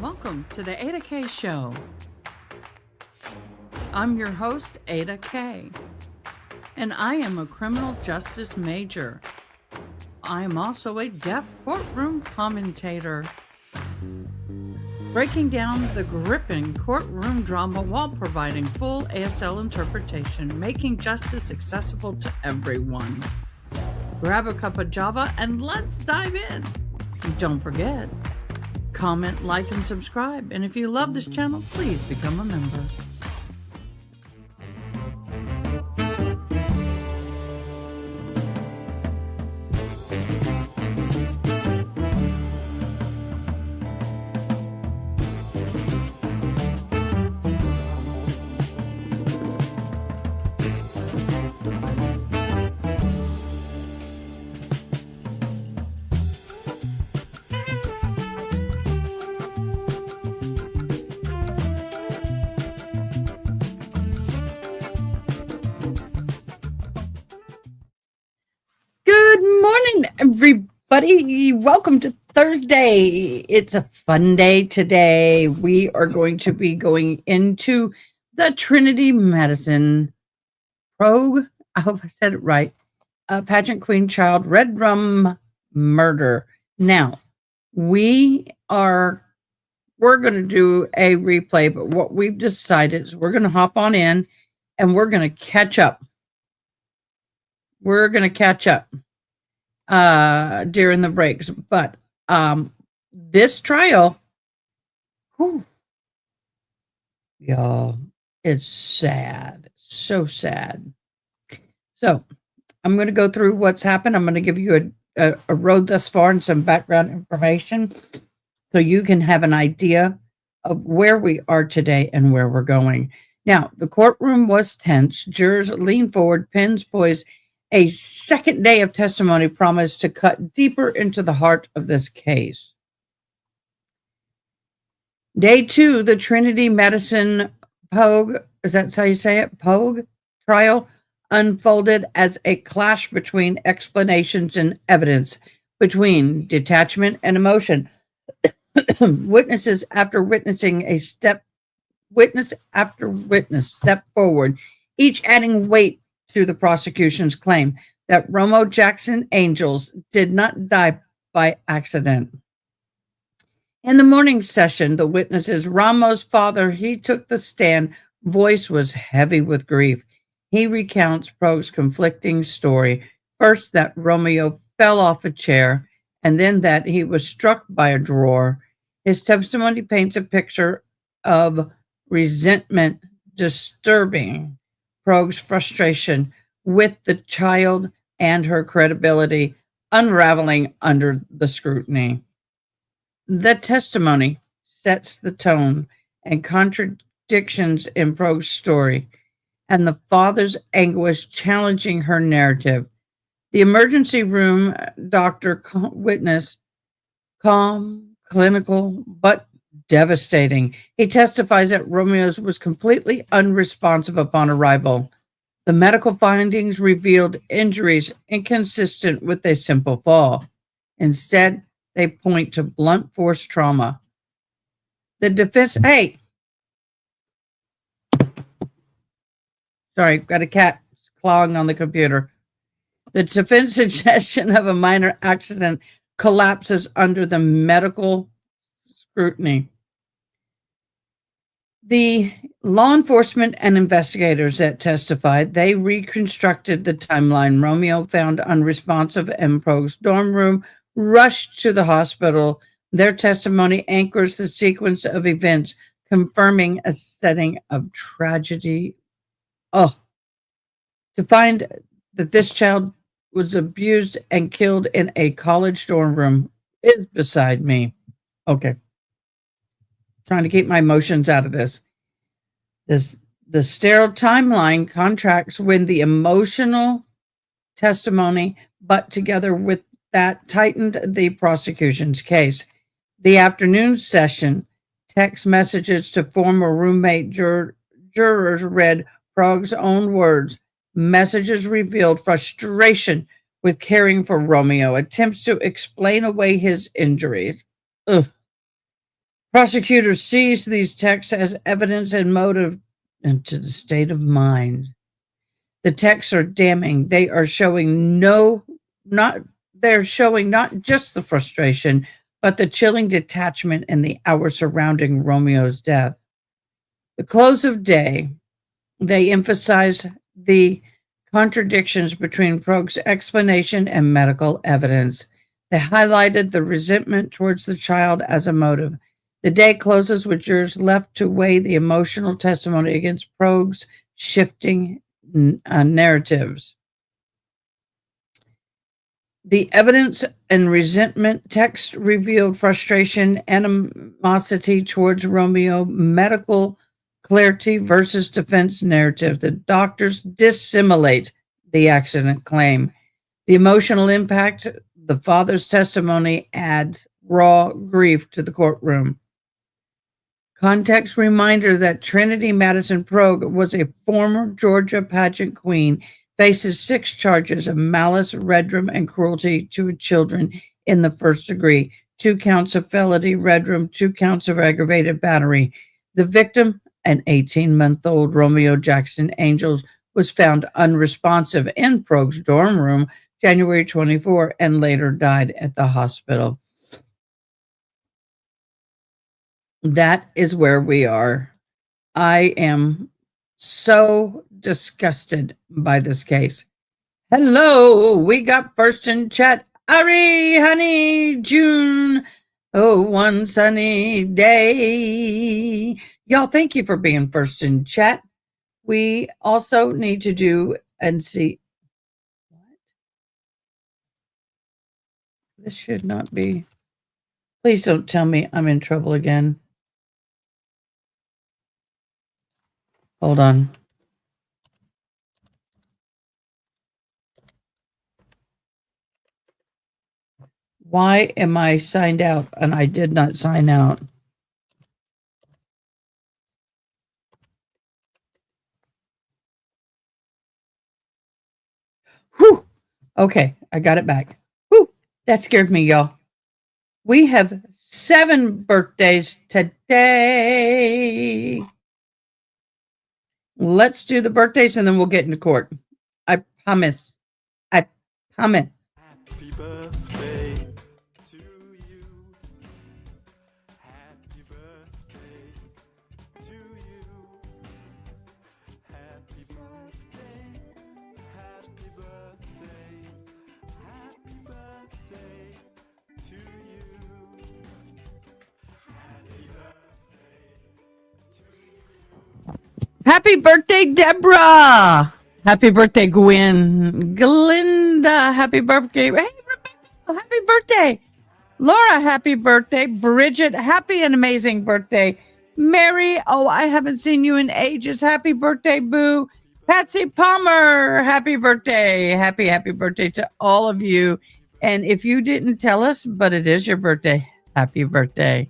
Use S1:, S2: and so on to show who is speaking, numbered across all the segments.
S1: Welcome to the Ada K Show. I'm your host, Ada K, and I am a criminal justice major. I am also a deaf courtroom commentator, breaking down the gripping courtroom drama while providing full ASL interpretation, making justice accessible to everyone. Grab a cup of Java and let's dive in. Don't forget, comment, like, and subscribe. And if you love this channel, please become a member. Good morning, everybody. Welcome to Thursday. It's a fun day today. We are going to be going into the Trinity Madison Poague, I hope I said it right, Pageant Queen Child Red Rum Murder. Now, we're going to do a replay, but what we've decided is we're going to hop on in and we're going to catch up. During the breaks, but this trial, y'all, it's sad, so sad. So I'm going to go through what's happened. I'm going to give you a road thus far and some background information so you can have an idea of where we are today and where we're going. Now, the courtroom was tense. Jurors leaned forward, pens poised. A second day of testimony promised to cut deeper into the heart of this case. Day 2, the Trinity Madison Poague, is that how you say it? Poague trial unfolded as a clash between explanations and evidence, between detachment and emotion. Witness after witness step forward, each adding weight to the prosecution's claim that Romo Jackson Angels did not die by accident. In the morning session, the witnesses, Ramo's father, he took the stand. Voice was heavy with grief. He recounts Poague's conflicting story. First, that Romeo fell off a chair, and then that he was struck by a drawer. His testimony paints a picture of resentment, disturbing Poague's frustration with the child and her credibility unraveling under the scrutiny. The testimony sets the tone and contradictions in Poague's story, and the father's anguish challenging her narrative. The emergency room doctor witness, calm, clinical, but devastating. He testifies that Romeo's was completely unresponsive upon arrival. The medical findings revealed injuries inconsistent with a simple fall. Instead, they point to blunt force trauma. The defense, sorry, got a cat clawing on the computer. The defense suggestion of a minor accident collapses under the medical scrutiny. The law enforcement and investigators that testified, they reconstructed the timeline. Romeo found unresponsive in Poague's dorm room, rushed to the hospital. Their testimony anchors the sequence of events, confirming a setting of tragedy. To find that this child was abused and killed in a college dorm room is beside me. Okay. Trying to keep my emotions out of this. The sterile timeline contracts when the emotional testimony, but together with that tightened the prosecution's case. The afternoon session, text messages to former roommate jurors read Poague's own words. Messages revealed frustration with caring for Romeo, attempts to explain away his injuries. Prosecutors seized these texts as evidence and motive into the state of mind. The texts are damning. They are showing they're showing not just the frustration, but the chilling detachment in the hours surrounding Romeo's death. The close of day, they emphasize the contradictions between Poague's explanation and medical evidence. They highlighted the resentment towards the child as a motive. The day closes with jurors left to weigh the emotional testimony against Poague's shifting narratives. The evidence and resentment text revealed frustration, animosity towards Romeo, medical clarity versus defense narrative. The doctors dissimulate the accident claim. The emotional impact, the father's testimony adds raw grief to the courtroom. Context reminder that Trinity Madison Poague was a former Georgia pageant queen, faces 6 charges of malice, redrum, and cruelty to children in the first degree, 2 counts of felony redrum, 2 counts of aggravated battery. The victim, an 18-month-old Romeo Jackson Angels, was found unresponsive in Poague's dorm room January 24 and later died at the hospital. That is where we are. I am so disgusted by this case. Hello, we got first in chat. Ari, honey, June. Oh, one sunny day. Y'all, thank you for being first in chat. We also need to do and see. What? This should not be. Please don't tell me I'm in trouble again. Hold on. Why am I signed out and I did not sign out? Whew. Okay, I got it back. Whew. That scared me, y'all. We have 7 birthdays today. Let's do the birthdays and then we'll get into court. I promise. I promise.
S2: Happy birthday to you. Happy birthday to you. Happy birthday. Happy birthday. Happy birthday to you. Happy birthday to you.
S1: Happy birthday, Deborah. Happy birthday, Glinda. Happy birthday. Hey, Rebecca. Happy birthday. Laura, happy birthday. Bridget, happy and amazing birthday. Mary, oh, I haven't seen you in ages. Happy birthday, Boo. Patsy Palmer, happy birthday. Happy birthday to all of you. And if you didn't tell us, but it is your birthday, happy birthday.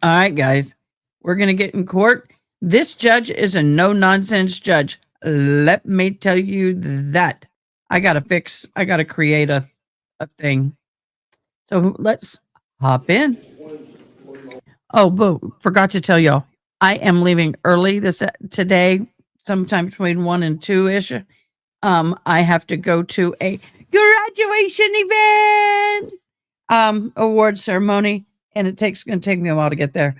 S1: All right, guys, we're going to get in court. This judge is a no-nonsense judge. Let me tell you that. I got to create a thing. So let's hop in. Oh, but forgot to tell y'all, I am leaving early today, sometime between 1 and 2-ish. I have to go to a graduation event, award ceremony. And it's going to take me a while to get there.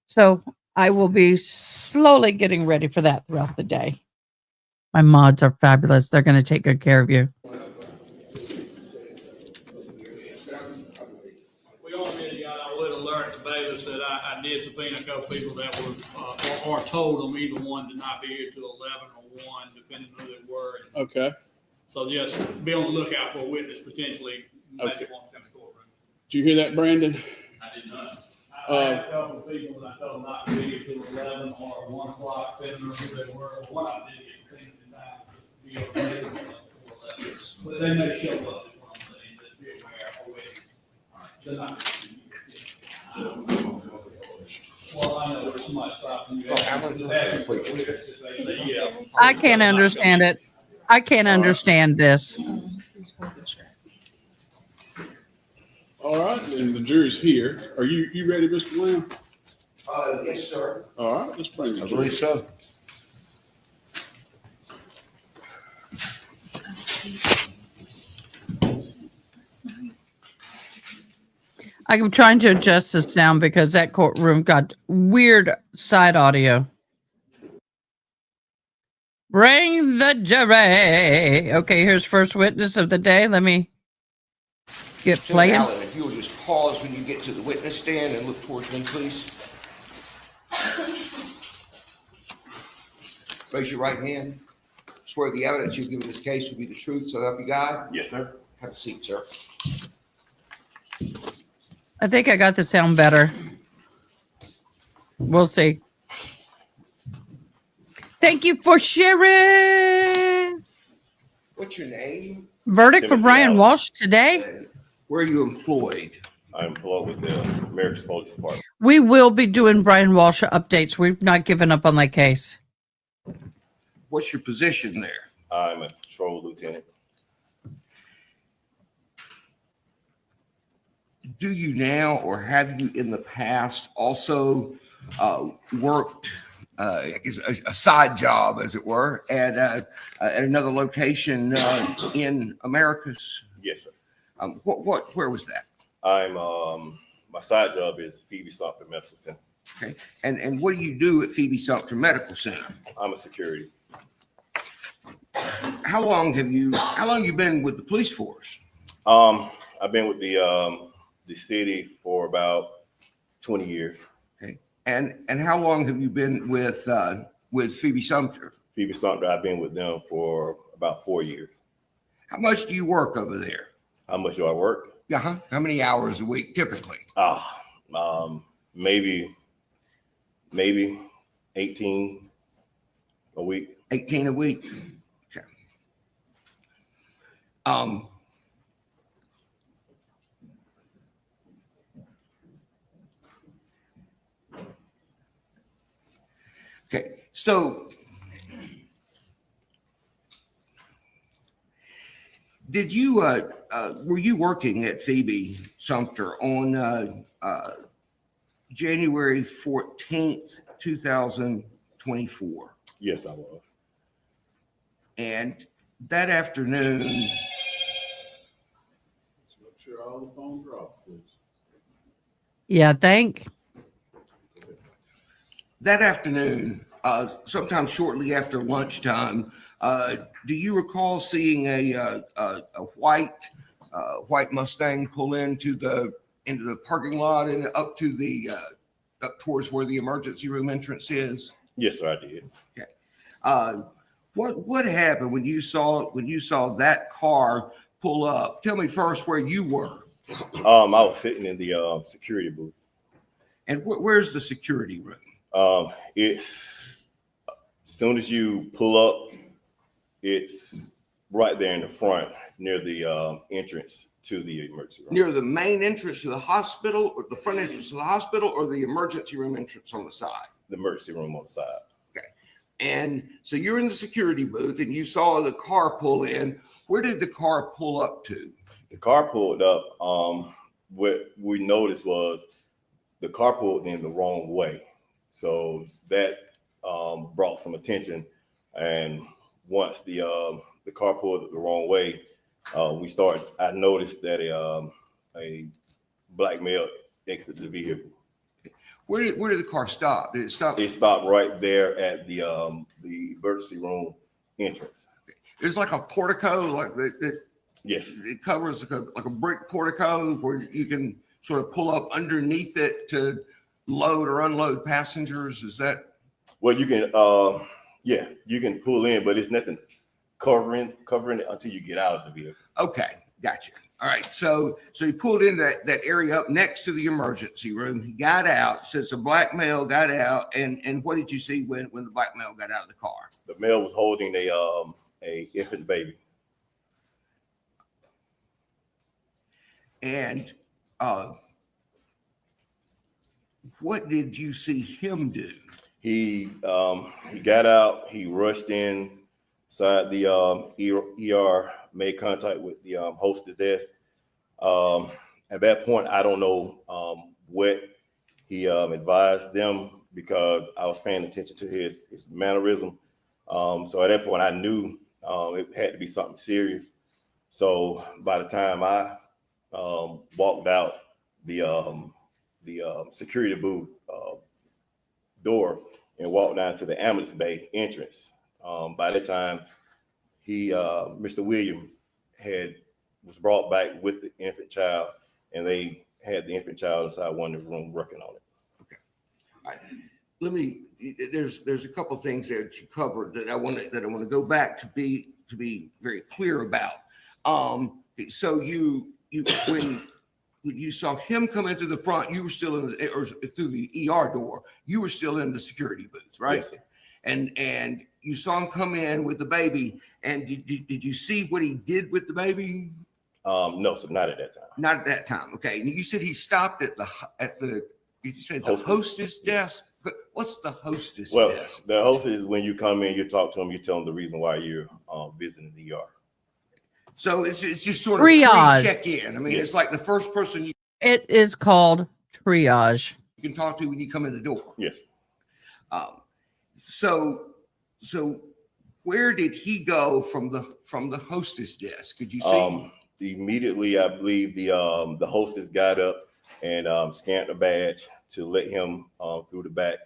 S1: So I will be slowly getting ready for that throughout the day. My mods are fabulous. They're going to take good care of you.
S3: We already got our little alert to Bayless that I did subpoena a couple people that were or told them either one to not be here till 11 or 1, depending on who they were.
S4: Okay.
S3: So just be on the lookout for a witness potentially.
S4: Okay.
S3: Want to come to courtroom.
S4: Did you hear that, Brandon?
S3: I did not. I had a couple of people that I told them not to be here till 11 or 1 o'clock, depending on who they were. One I did get cleaned in time to be okay with 11. But they may show up, is what I'm saying. Just be aware already. All right. They're not. Well, I know there's somebody stopping you.
S1: I can't understand it. I can't understand this.
S4: All right, and the jury's here. Are you ready, Mr. Lamb?
S5: Yes, sir.
S4: All right, let's bring the
S5: I
S4: jury.
S5: believe so.
S1: I'm trying to adjust the sound because that courtroom got weird side audio. Bring the jury. Okay, here's first witness of the day. Let me get
S5: So,
S1: playing.
S5: Alan, if you will just pause when you get to the witness stand and look towards me, please. Raise your right hand. Swear the evidence you give in this case will be the truth, so help you God.
S6: Yes, sir.
S5: Have a seat, sir.
S1: I think I got the sound better. We'll see. Thank you for sharing.
S5: What's your name?
S1: Verdict for
S6: Timothy
S1: Brian
S6: Allen.
S1: Walsh today.
S5: And where are you employed?
S6: I'm employed with the American Police Department.
S1: We will be doing Brian Walsh updates. We've not given up on that case.
S5: What's your position there?
S6: I'm a patrol lieutenant.
S5: Do you now, or have you in the past also worked, I guess, a side job, as it were, at another location in Americas?
S6: Yes, sir.
S5: Where was that?
S6: I'm my side job is Phoebe Sumter Medical Center.
S5: Okay, and what do you do at Phoebe Sumter Medical Center?
S6: I'm a security.
S5: How long you been with the police force?
S6: I've been with the city for about 20 years.
S5: Okay, and how long have you been with Phoebe Sumter?
S6: Phoebe Sumter, I've been with them for about 4 years.
S5: How much do you work over there?
S6: How much do I work?
S5: Yeah, how many hours a week typically?
S6: Maybe 18 a week.
S5: 18 a week. Okay. Okay, so did you were you working at Phoebe Sumter on January 14th, 2024?
S6: Yes, I was.
S5: And that afternoon,
S4: Make sure all the phones are off, please.
S1: Yeah,
S5: sometime shortly after lunchtime, do you recall seeing a white Mustang pull into the parking lot and up towards where the emergency room entrance is?
S6: Yes, sir, I did.
S5: Okay. What happened when you saw that car pull up? Tell me first where you were.
S6: I was sitting in the security booth.
S5: And where's the security room?
S6: It's as soon as you pull up, it's right there in the front near the entrance to the emergency room.
S5: Near the main entrance to the hospital, or the front entrance to the hospital, or the emergency room entrance on the side?
S6: The emergency room on the side.
S5: Okay. And so you're in the security booth and you saw the car pull in. Where did the car pull up to?
S6: The car pulled up. What we noticed was the car pulled in the wrong way. So that brought some attention. And once the car pulled the wrong way, I noticed that a black male exited the vehicle.
S5: Where did the car stop? Did it stop?
S6: It stopped right there at the emergency room entrance.
S5: There's like a portico,
S6: Yes.
S5: it covers like a brick portico where you can sort of pull up underneath it to load or unload passengers. Is that?
S6: Well, you can, you can pull in, but it's nothing covering it until you get out of the vehicle.
S5: Okay, gotcha. All right, so he pulled in that area up next to the emergency room. He got out. Says a black male got out, and what did you see when the black male got out of the car?
S6: The male was holding a infant baby.
S5: And what did you see him do?
S6: He got out. He rushed inside the ER, made contact with the hostess desk, At that point, I don't know what he advised them, because I was paying attention to his mannerism. So at that point, I knew it had to be something serious. So by the time I walked out the security booth door and walked down to the ambulance bay entrance, by the time Mr. William was brought back with the infant child, and they had the infant child inside one of the room working on it.
S5: All right. Let me. There's a couple of things there that you covered that I want to go back to be very clear about. So when you saw him come into the front, you were still or through the ER door, you were still in the security booth, right?
S6: Yes, sir.
S5: And you saw him come in with the baby. And did you see what he did with the baby?
S6: No, sir, not at that time.
S5: Not at that time. Okay. And you said he stopped at the. Did you say the hostess desk? But what's the hostess desk?
S6: The hostess, when you come in, you talk to them, you tell them the reason why you're visiting the ER.
S5: So it's just sort of
S1: Triage.
S5: check in. I mean,
S6: Yes.
S5: it's like the first person you
S1: It is called triage.
S5: can talk to when you come in the door.
S6: Yes.
S5: So where did he go from the hostess desk? Could you see?
S6: Immediately, I believe the hostess got up and scanned the badge to let him through the back.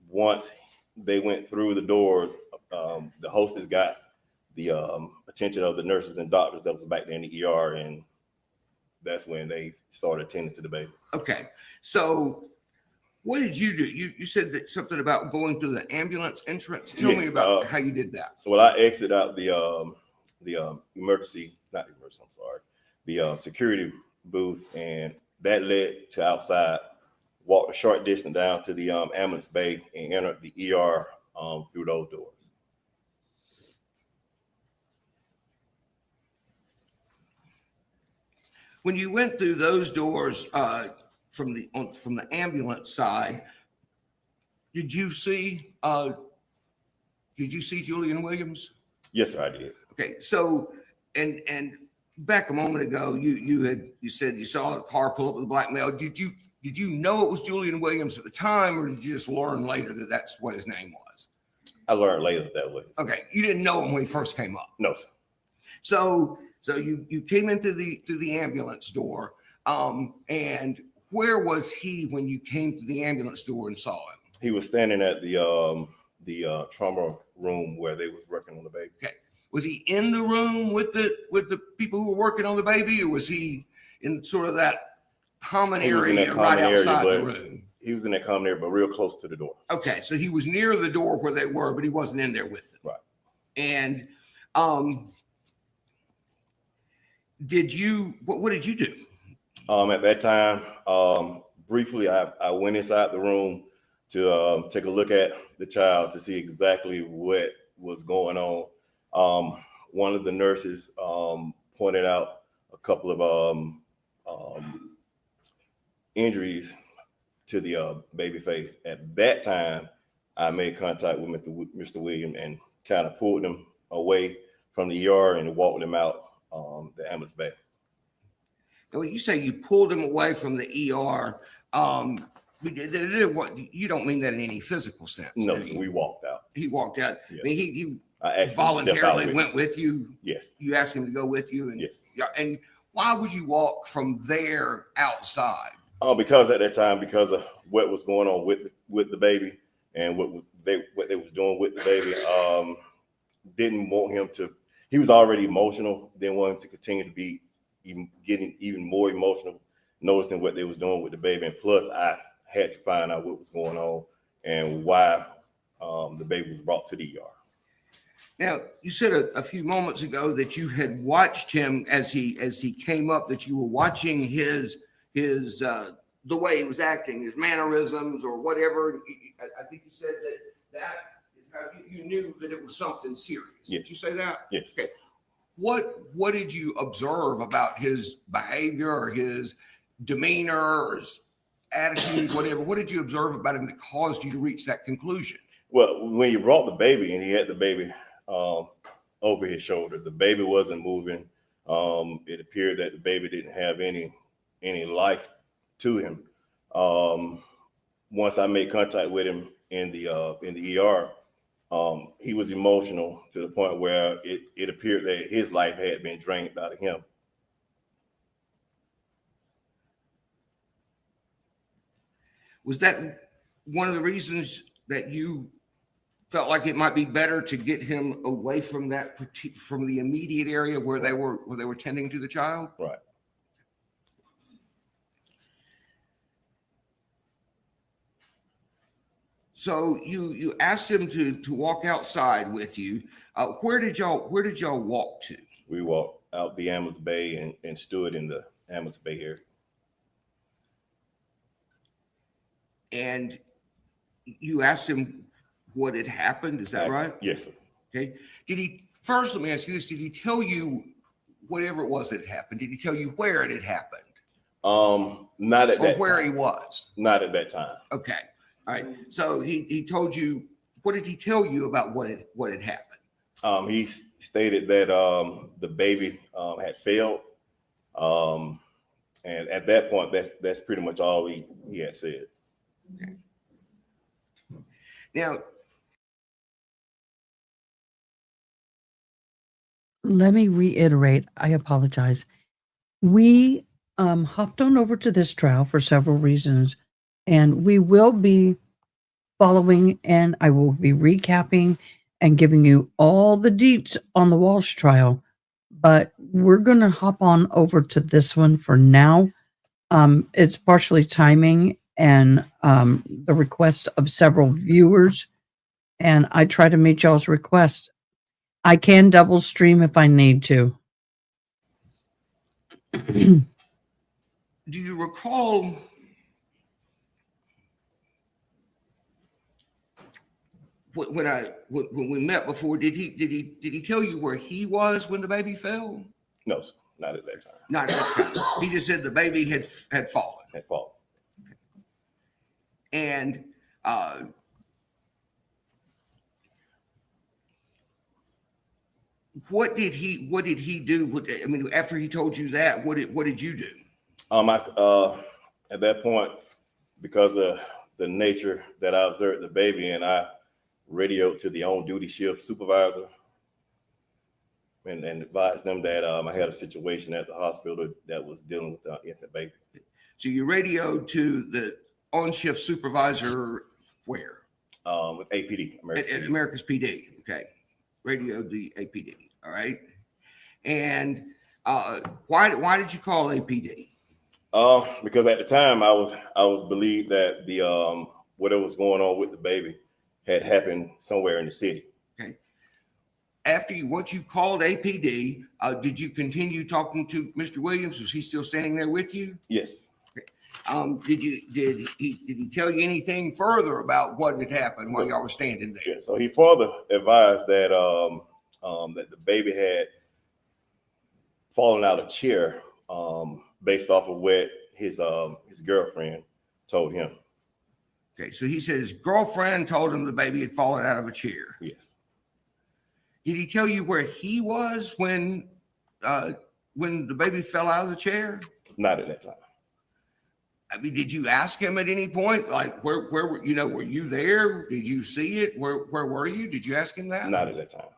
S6: Once they went through the doors, the hostess got the attention of the nurses and doctors that was back there in the ER, and that's when they started attending to the baby.
S5: Okay. So what did you do? You said that something about going through the ambulance entrance. Tell
S6: Yes,
S5: me about how you did that.
S6: So when I exited out the security booth, and that led to outside, walked a short distance down to the ambulance bay and entered the ER through those doors.
S5: When you went through those doors from the ambulance side, did you see Julian Williams?
S6: Yes, sir, I did.
S5: Okay, so and back a moment ago, you said you saw a car pull up with a black male. Did you know it was Julian Williams at the time, or did you just learn later that that's what his name was?
S6: I learned later that way.
S5: Okay, you didn't know him when he first came up.
S6: No, sir.
S5: So you came into the ambulance door, and where was he when you came to the ambulance door and saw him?
S6: He was standing at the trauma room where they was working on the baby.
S5: Okay, was he in the room with the people who were working on the baby, or was he in sort of that common area right outside the room?
S6: He was in that common area, but real close to the door.
S5: Okay, so he was near the door where they were, but he wasn't in there with them.
S6: Right.
S5: And what did you do?
S6: At that time, briefly, I went inside the room to take a look at the child to see exactly what was going on. One of the nurses pointed out a couple of injuries to the baby face. At that time, I made contact with Mr. William and kind of pulled him away from the ER and walked him out the ambulance bay.
S5: And when you say you pulled him away from the ER, you don't mean that in any physical sense.
S6: No, we walked out.
S5: He walked out.
S6: Yeah.
S5: I mean, he
S6: I actually
S5: voluntarily went with you.
S6: Yes.
S5: You asked him to go with you. And,
S6: Yes.
S5: Yeah. And why would you walk from there outside?
S6: Because at that time, because of what was going on with the baby and what they was doing with the baby, didn't want him to. He was already emotional. Didn't want him to continue to be getting even more emotional, noticing what they was doing with the baby. And plus, I had to find out what was going on and why the baby was brought to the ER.
S5: Now, you said a few moments ago that you had watched him as he came up, that you were watching his the way he was acting, his mannerisms or whatever. I think you said that is how you knew that it was something serious.
S6: Yes.
S5: Did you say that?
S6: Yes.
S5: Okay. What did you observe about his behavior or his demeanor or his attitude, whatever? What did you observe about him that caused you to reach that conclusion?
S6: Well, when you brought the baby and he had the baby over his shoulder, the baby wasn't moving. It appeared that the baby didn't have any life to him. Once I made contact with him in the ER, he was emotional to the point where it appeared that his life had been drained out of him.
S5: Was that one of the reasons that you felt like it might be better to get him away from from the immediate area where they were tending to the child?
S6: Right.
S5: So you asked him to walk outside with you. Where did y'all walk to?
S6: We walked out the Amherst Bay and stood in the Amherst Bay area.
S5: And you asked him what had happened. Is that right?
S6: Yes, sir.
S5: Okay. Let me ask you this. Did he tell you whatever it was that had happened? Did he tell you where it had happened?
S6: Not at that
S5: Or where
S6: time.
S5: he was?
S6: Not at that time.
S5: Okay. All right. So he told you, what did he tell you about what had happened?
S6: He stated that the baby had failed. And at that point, that's pretty much all he had said.
S5: Okay. Now,
S1: Let me reiterate, I apologize. We hopped on over to this trial for several reasons, and we will be following, and I will be recapping and giving you all the deets on the Walsh trial, but we're going to hop on over to this one for now. It's partially timing and the request of several viewers, and I try to meet y'all's request. I can double stream if I need to.
S5: do you recall when we met before? Did he tell you where he was when the baby fell?
S6: No, sir, not at that time.
S5: Not at that time. He just said the baby had fallen.
S6: Had fallen.
S5: And what did he do? I mean, after he told you that, what did you do?
S6: At that point, because of the nature that I observed the baby, and I radioed to the on-duty shift supervisor and advised them that I had a situation at the hospital that was dealing with the infant baby.
S5: So you radioed to the on-shift supervisor where?
S6: With APD,
S5: At America's PD. Okay. Radioed the APD. All right. And why did you call APD?
S6: Because at the time I was believed that the whatever was going on with the baby had happened somewhere in the city.
S5: Okay. Once you called APD, did you continue talking to Mr. Williams? Was he still standing there with you?
S6: Yes.
S5: Did he tell you anything further about what had happened while y'all were standing there?
S6: Yeah. So he further advised that that the baby had fallen out of a chair based off of what his girlfriend told him.
S5: Okay, so he said his girlfriend told him the baby had fallen out of a chair.
S6: Yes.
S5: Did he tell you where he was when the baby fell out of the chair?
S6: Not at that time.
S5: I mean, did you ask him at any point, like where were you there? Did you see it? Where were you? Did you ask him that?
S6: Not at that time.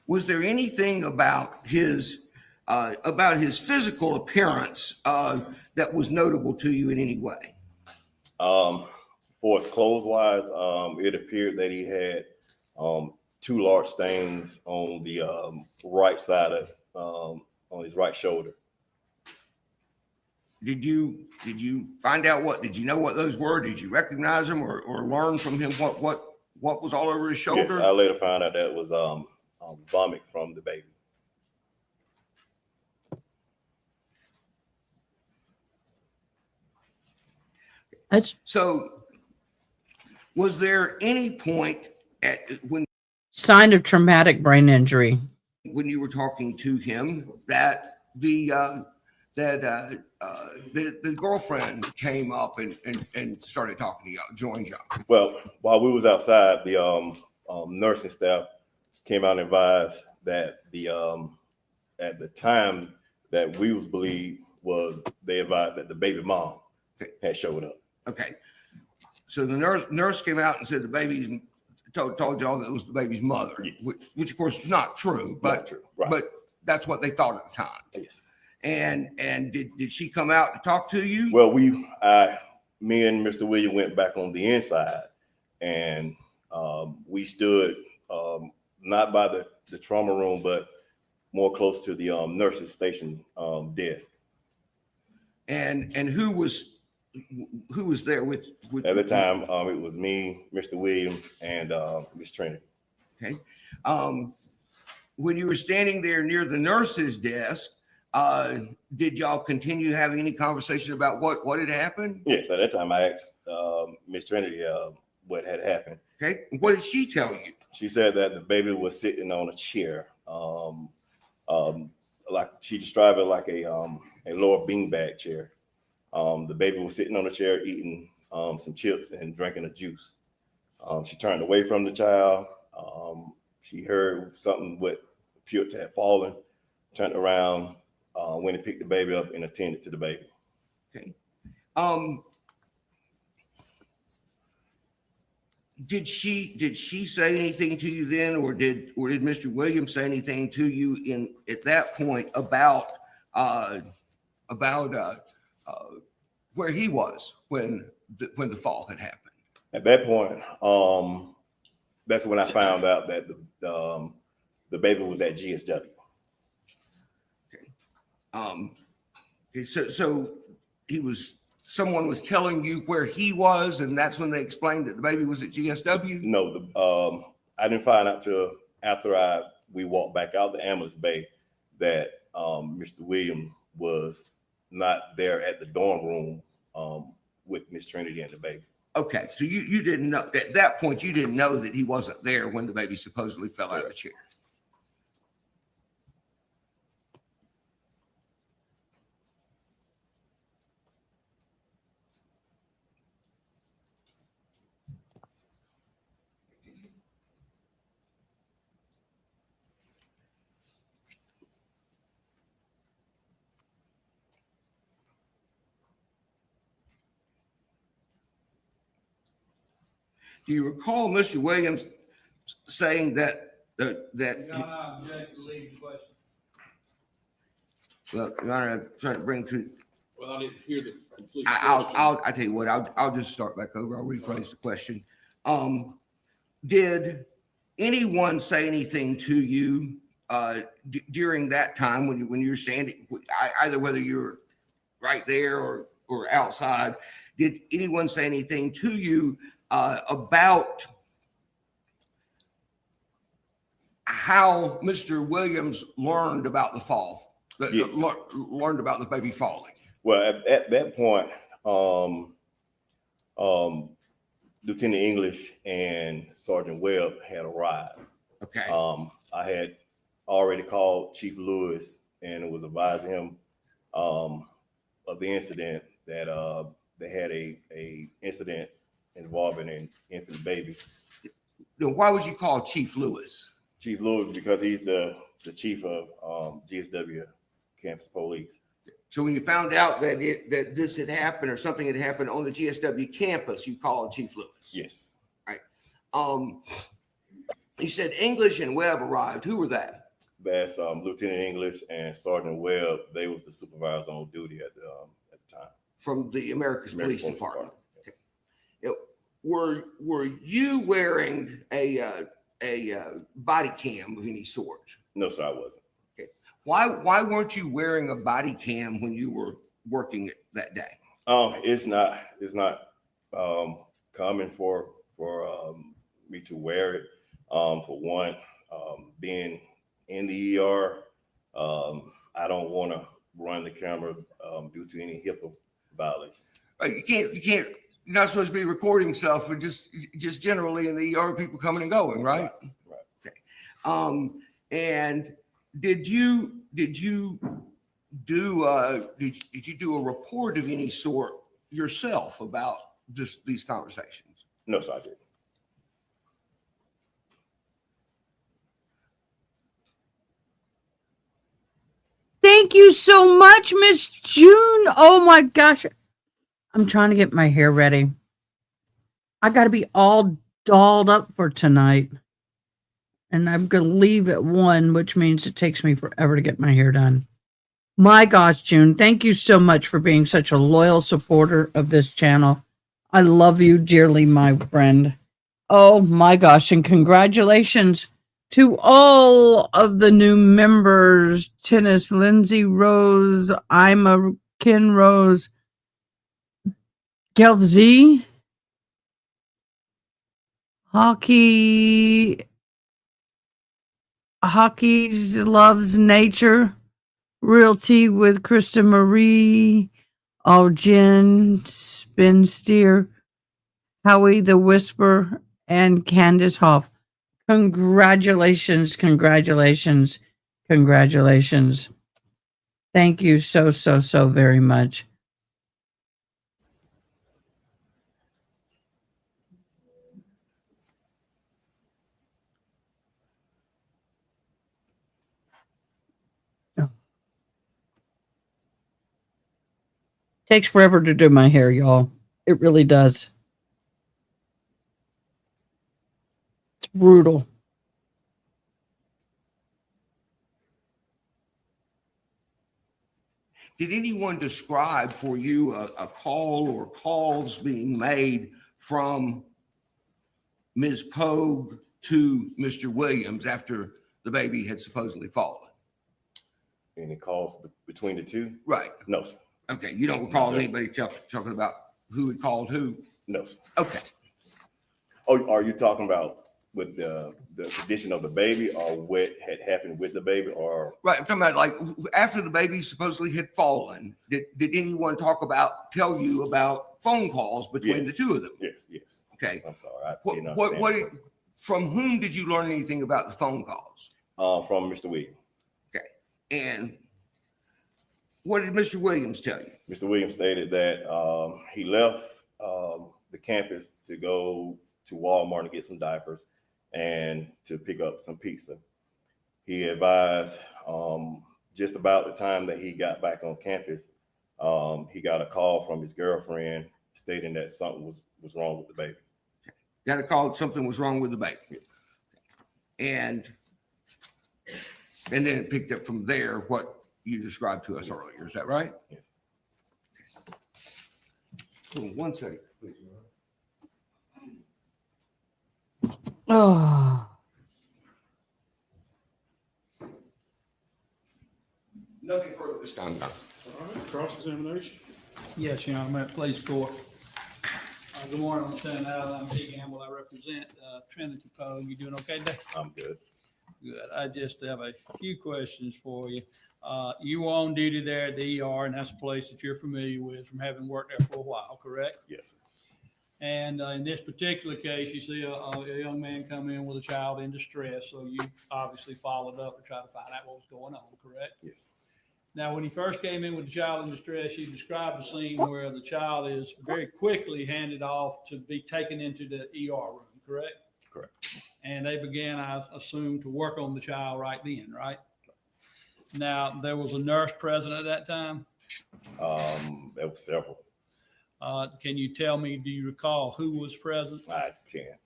S5: Was there anything about his physical appearance that was notable to you in any way?
S6: For his clothes wise, it appeared that he had two large stains on the right side of on his right shoulder.
S5: Did you find out did you know what those were? Did you recognize them or learn from him what was all over his shoulder?
S6: Yes, I later found out that was vomit from the baby.
S5: So was there any point when
S1: Sign of traumatic brain injury.
S5: you were talking to him that the the girlfriend came up and started talking to y'all, joined y'all.
S6: Well, while we was outside, the nursing staff came out and advised that at the time that we was believed was, they advised that the baby mom had showed up.
S5: Okay. So the nurse came out and said the baby's told y'all that it was the baby's mother,
S6: Yes.
S5: which of course is not true, but
S6: Not true. Right.
S5: but that's what they thought at the time.
S6: Yes.
S5: And did she come out to talk to you?
S6: Well, me and Mr. William went back on the inside, and we stood not by the trauma room, but more close to the nurses station desk.
S5: And who was there with
S6: At the time, it was me, Mr. William, and Miss Trinity.
S5: Okay. When you were standing there near the nurse's desk, did y'all continue having any conversation about what had happened?
S6: Yes, at that time I asked Miss Trinity what had happened.
S5: Okay. What did she tell you?
S6: She said that the baby was sitting on a chair, like she described it like a lower beanbag chair. The baby was sitting on a chair eating some chips and drinking a juice. She turned away from the child. She heard something what appeared to have fallen, turned around, went and picked the baby up and attended to the baby.
S5: Okay. Did she say anything to you then, or did Mr. Williams say anything to you at that point about where he was when the fall had happened?
S6: At that point, that's when I found out that the baby was at GSW.
S5: Okay. So someone was telling you where he was, and that's when they explained that the baby was at GSW?
S6: No, I didn't find out till after we walked back out the ambulance bay that Mr. Williams was not there at the dorm room with Miss Trinity and the baby.
S5: Okay, so you didn't know at that point. You didn't know that he wasn't there when the baby supposedly fell out of the chair. Do you recall Mr. Williams saying that?
S3: Your Honor, I object to leave the question.
S5: Well, Your Honor, I'm trying to bring through.
S4: Well, I didn't hear the complete.
S5: I'll tell you what. I'll just start back over. I'll rephrase the question. Did anyone say anything to you during that time when you were standing, either whether you were right there or outside? Did anyone say anything to you about how Mr. Williams learned about the fall,
S6: Yes.
S5: learned about the baby falling?
S6: Well, at that point, Lieutenant English and Sergeant Webb had arrived.
S5: Okay.
S6: I had already called Chief Lewis and was advising him of the incident that they had a incident involving an infant baby.
S5: Now, why would you call Chief Lewis?
S6: Chief Lewis, because he's the chief of GSW campus police.
S5: So when you found out that this had happened or something had happened on the GSW campus, you called Chief Lewis?
S6: Yes.
S5: Right. You said English and Webb arrived. Who were that?
S6: That's Lieutenant English and Sergeant Webb. They was the supervisors on duty at the time.
S5: From the Americas Police
S6: Police
S5: Department.
S6: Yes.
S5: Were you wearing a body cam of any sort?
S6: No, sir, I wasn't.
S5: Okay. Why weren't you wearing a body cam when you were working that day?
S6: It's not common for me to wear it. For one, being in the ER, I don't want to run the camera due to any HIPAA violation.
S5: You can't. You're not supposed to be recording stuff, but just generally in the ER, people coming and going, right?
S6: Right.
S5: Okay. And did you did you do a report of any sort yourself about these conversations?
S6: No, sir, I didn't.
S1: Thank you so much, Miss June. Oh my gosh. I'm trying to get my hair ready. I got to be all dolled up for tonight. And I'm going to leave at 1, which means it takes me forever to get my hair done. My gosh, June, thank you so much for being such a loyal supporter of this channel. I love you dearly, my friend. Oh my gosh, and congratulations to all of the new members. Tennis, Lindsay Rose, Ima, Ken Rose, Gelf Z, Hockey Loves Nature, Realty with Krista Marie, Jen, Spin Steer, Howie the Whisper, and Candace Hoff. Congratulations, congratulations, congratulations. Thank you so, so, so very much. Takes forever to do my hair, y'all. It really does. It's brutal.
S5: Did anyone describe for you a call or calls being made from Ms. Poague to Mr. Williams after the baby had supposedly fallen?
S6: Any calls between the two?
S5: Right.
S6: No, sir.
S5: Okay. You don't recall anybody talking about who had called who?
S6: No, sir.
S5: Okay.
S6: Oh, are you talking about with the condition of the baby, or what had happened with the baby, or?
S5: Right. I'm talking about like after the baby supposedly had fallen, did anyone tell you about phone calls between the two of them?
S6: Yes, yes.
S5: Okay.
S6: I'm sorry. I didn't understand
S5: What from whom did you learn anything about the phone calls?
S6: From Mr. Williams.
S5: Okay. And what did Mr. Williams tell you?
S6: Mr. Williams stated that he left the campus to go to Walmart to get some diapers and to pick up some pizza. He advised just about the time that he got back on campus, he got a call from his girlfriend stating that something was wrong with the baby.
S5: Got a call that something was wrong with the baby.
S6: Yes.
S5: And then it picked up from there what you described to us earlier. Is that right?
S6: Yes.
S5: Hold on 1 second, please.
S1: Oh,
S5: Nothing further this time, Don.
S4: All right, cross-examination.
S3: Yes, Your Honor, may it please court. Good morning, I'm Lieutenant Allen. I'm T. Gamble. I represent Trinity Poague. You doing okay today?
S6: I'm good.
S3: Good. I just have a few questions for you. You were on duty there at the ER, and that's a place that you're familiar with from having worked there for a while, correct?
S6: Yes, sir.
S3: And in this particular case, you see a young man come in with a child in distress, so you obviously followed up and tried to find out what was going on, correct?
S6: Yes.
S3: Now, when he first came in with the child in distress, you described a scene where the child is very quickly handed off to be taken into the ER room, correct?
S6: Correct.
S3: And they began, I assume, to work on the child right then, right? Now, there was a nurse present at that time.
S6: There was several.
S3: Can you tell me, do you recall who was present?
S6: I can't.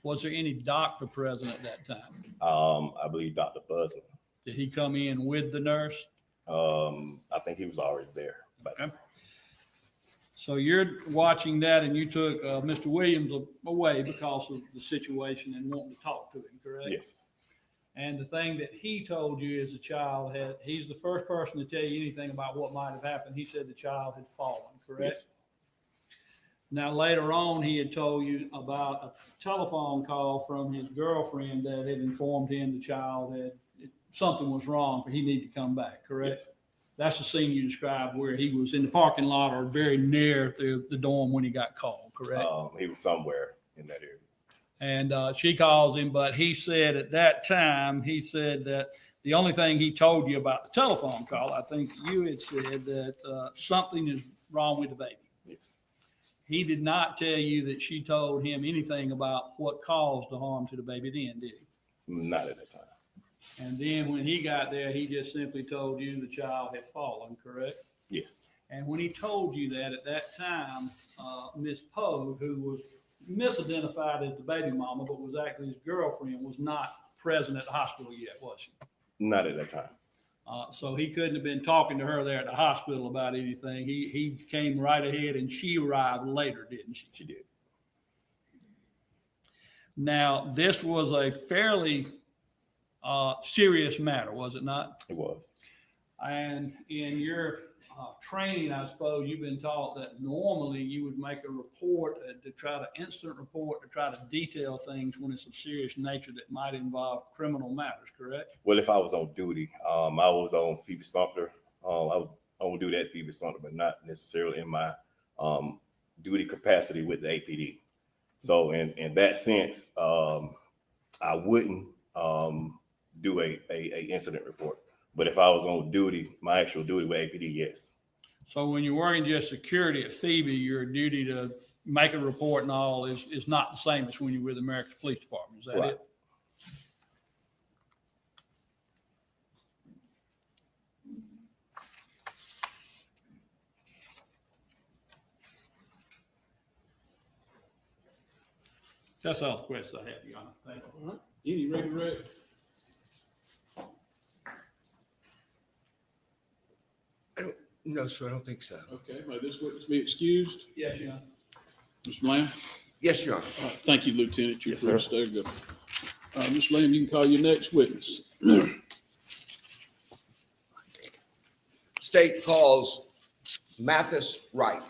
S3: Was there any doctor present at that time?
S6: I believe Dr. Buzzman.
S3: Did he come in with the nurse?
S6: I think he was already there. But
S3: Okay. So you're watching that, and you took Mr. Williams away because of the situation and wanting to talk to him, correct?
S6: yes,
S3: And the thing that he told you is the child he's the first person to tell you anything about what might have happened. He said the child had fallen, correct?
S6: yes,
S3: Now, later on, he had told you about a telephone call from his girlfriend that had informed him the child something was wrong, for he needed to come back, correct?
S6: yes.
S3: That's the scene you described where he was in the parking lot or very near the dorm when he got called, correct?
S6: He was somewhere in that area.
S3: And she calls him, but he said at that time, he said that The only thing he told you about the telephone call, I think you had said that something is wrong with the baby.
S6: Yes.
S3: He did not tell you that she told him anything about what caused the harm to the baby then, did he?
S6: Not at that time.
S3: And then when he got there, he just simply told you the child had fallen, correct?
S6: Yes.
S3: And when he told you that at that time, Miss Poe, who was misidentified as the baby mama, but was actually his girlfriend, was not present at the hospital yet, was she?
S6: Not at that time.
S3: So he couldn't have been talking to her there at the hospital about anything. He came right ahead and she arrived later, didn't she?
S6: She did.
S3: Now, this was a fairly serious matter, was it not?
S6: It was.
S3: And in your training, I suppose you've been taught that normally you would make a report incident report to try to detail things when it's of serious nature that might involve criminal matters, correct?
S6: Well, if I was on duty, I was on Phoebe Sumter. I was on duty at Phoebe Sumter, but not necessarily in my duty capacity with the APD. So in that sense, I wouldn't do a incident report. But if I was on duty, my actual duty with APD, yes.
S3: So when you're working just security at Phoebe, your duty to make a report and all is not the same as when you're with the American Police Department. Is that
S6: Right.
S3: it? That's all the questions I have, Your Honor. Thank you.
S4: All right. Any regular?
S5: No, sir, I don't think so.
S4: Okay, may this witness be excused?
S3: Yes, Your Honor.
S4: Mr. Lamb?
S5: Yes, Your Honor.
S4: All right, thank you, Lieutenant. You're
S6: Yes,
S4: free to
S6: sir.
S4: stay. Go. Mr. Lamb, you can call your next witness.
S5: State calls Mathis Wright.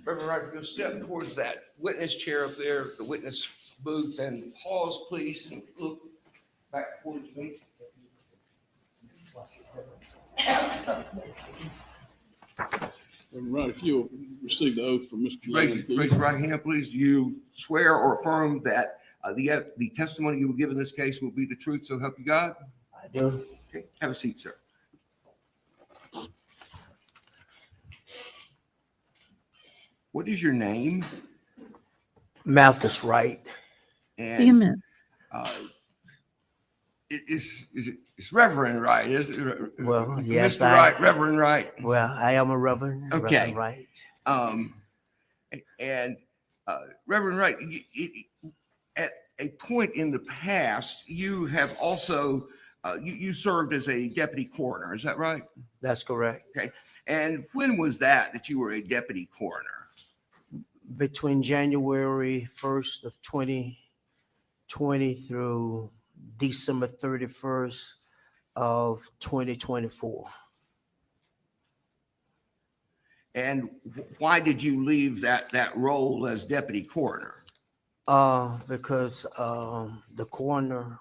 S5: Reverend Wright, if you'll step towards that witness chair up there, the witness booth, and pause, please, and look back towards me.
S4: Reverend Wright, if you'll receive the oath from Mr. Lamb,
S5: Raise
S4: please.
S5: your right hand, please. Do you swear or affirm that the testimony you will give in this case will be the truth, so help you God?
S7: I do.
S5: Okay, have a seat, sir. What is your name?
S7: Mathis Wright.
S1: Take a
S5: And
S1: minute.
S5: it's Reverend Wright, is it?
S7: Well, yes,
S5: Mr. Wright, Reverend Wright.
S7: Well, I am a Reverend.
S5: Okay.
S7: Reverend Wright.
S5: Reverend Wright, at a point in the past, you have also you served as a deputy coroner. Is that right?
S7: That's correct.
S5: And when was that you were a deputy coroner?
S7: Between January 1st of 2020 through December 31st of 2024.
S5: And why did you leave that role as deputy coroner?
S7: Because the coroner,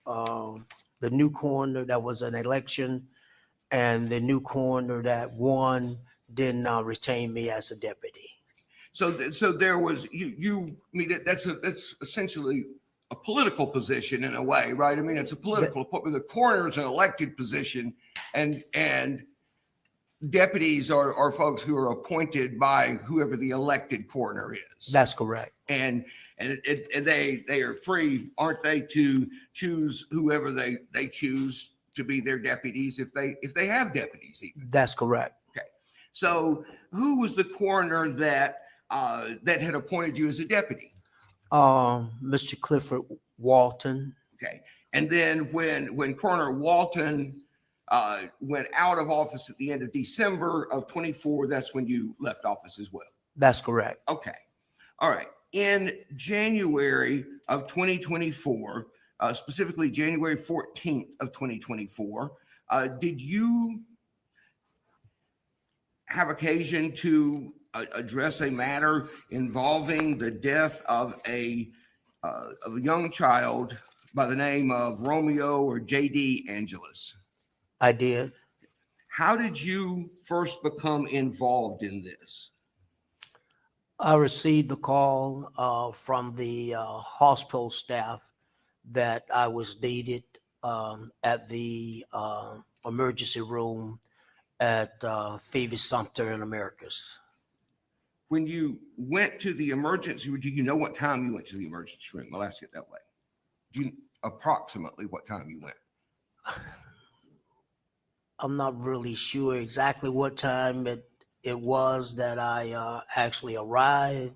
S7: the new coroner that was an election, and the new coroner that won did not retain me as a deputy.
S5: So there was I mean, that's essentially a political position in a way, right? I mean, it's a political appointment. The coroner is an elected position, and deputies are folks who are appointed by whoever the elected coroner is.
S7: That's correct.
S5: And they are free, aren't they, to choose whoever they choose to be their deputies if they have deputies even.
S7: That's correct.
S5: Okay. So who was the coroner that had appointed you as a deputy?
S7: Mr. Clifford Walton.
S5: Okay. And then when Coroner Walton went out of office at the end of December of 24, that's when you left office as well.
S7: That's correct.
S5: Okay. All right. In January of 2024, specifically January 14th of 2024. Did you have occasion to address a matter involving the death of a young child by the name of Romeo or J.D. Angelus?
S7: I did.
S5: How did you first become involved in this?
S7: I received the call from the hospital staff that I was needed at the emergency room at Phoebe Sumter in Americas.
S5: When you went to the emergency room, do you know what time you went to the emergency room? I'll ask it that way. Do you approximately what time you went?
S7: I'm not really sure exactly what time it was that I actually arrived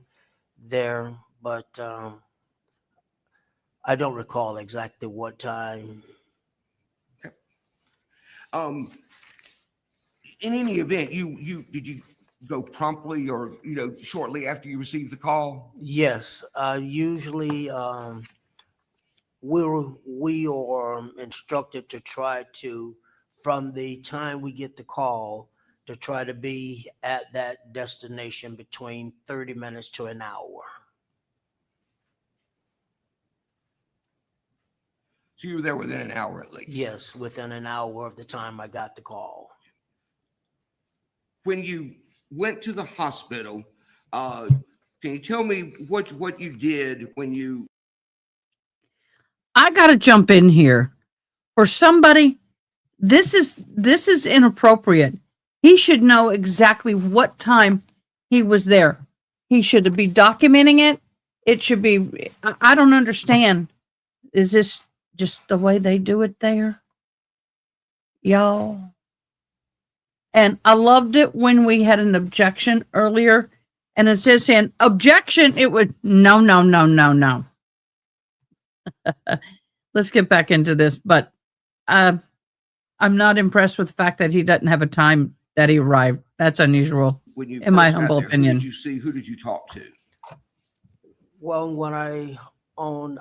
S7: there, but I don't recall exactly what time.
S5: In any event, did you go promptly or shortly after you received the call?
S7: Yes, usually we are instructed to try to, from the time we get the call, to try to be at that destination between 30 minutes to an hour.
S5: So you were there within an hour at least?
S7: Yes, within an hour of the time I got the call.
S5: When you went to the hospital, can you tell me what you did when you...
S1: I got to jump in here. For somebody, this is inappropriate. He should know exactly what time he was there. He should be documenting it. It should be, I don't understand. Is this just the way they do it there? Y'all. And I loved it when we had an objection earlier, and it says an objection. It would no. Let's get back into this, but I'm not impressed with the fact that he doesn't have a time that he arrived. That's unusual,
S5: When you
S1: in my
S5: first got
S1: humble
S5: there,
S1: opinion.
S5: Who did you see? Who did you talk to?
S7: When I own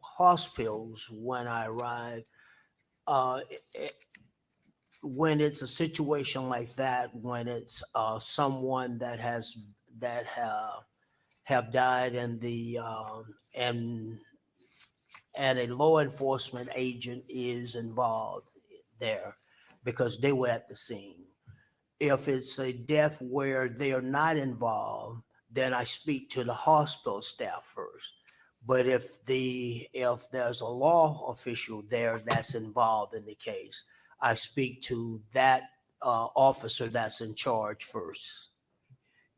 S7: hospitals, when I arrive, when it's a situation like that, when it's someone that have died and the and a law enforcement agent is involved there because they were at the scene. If it's a death where they are not involved, then I speak to the hospital staff first. But if there's a law official there that's involved in the case, I speak to that officer that's in charge first.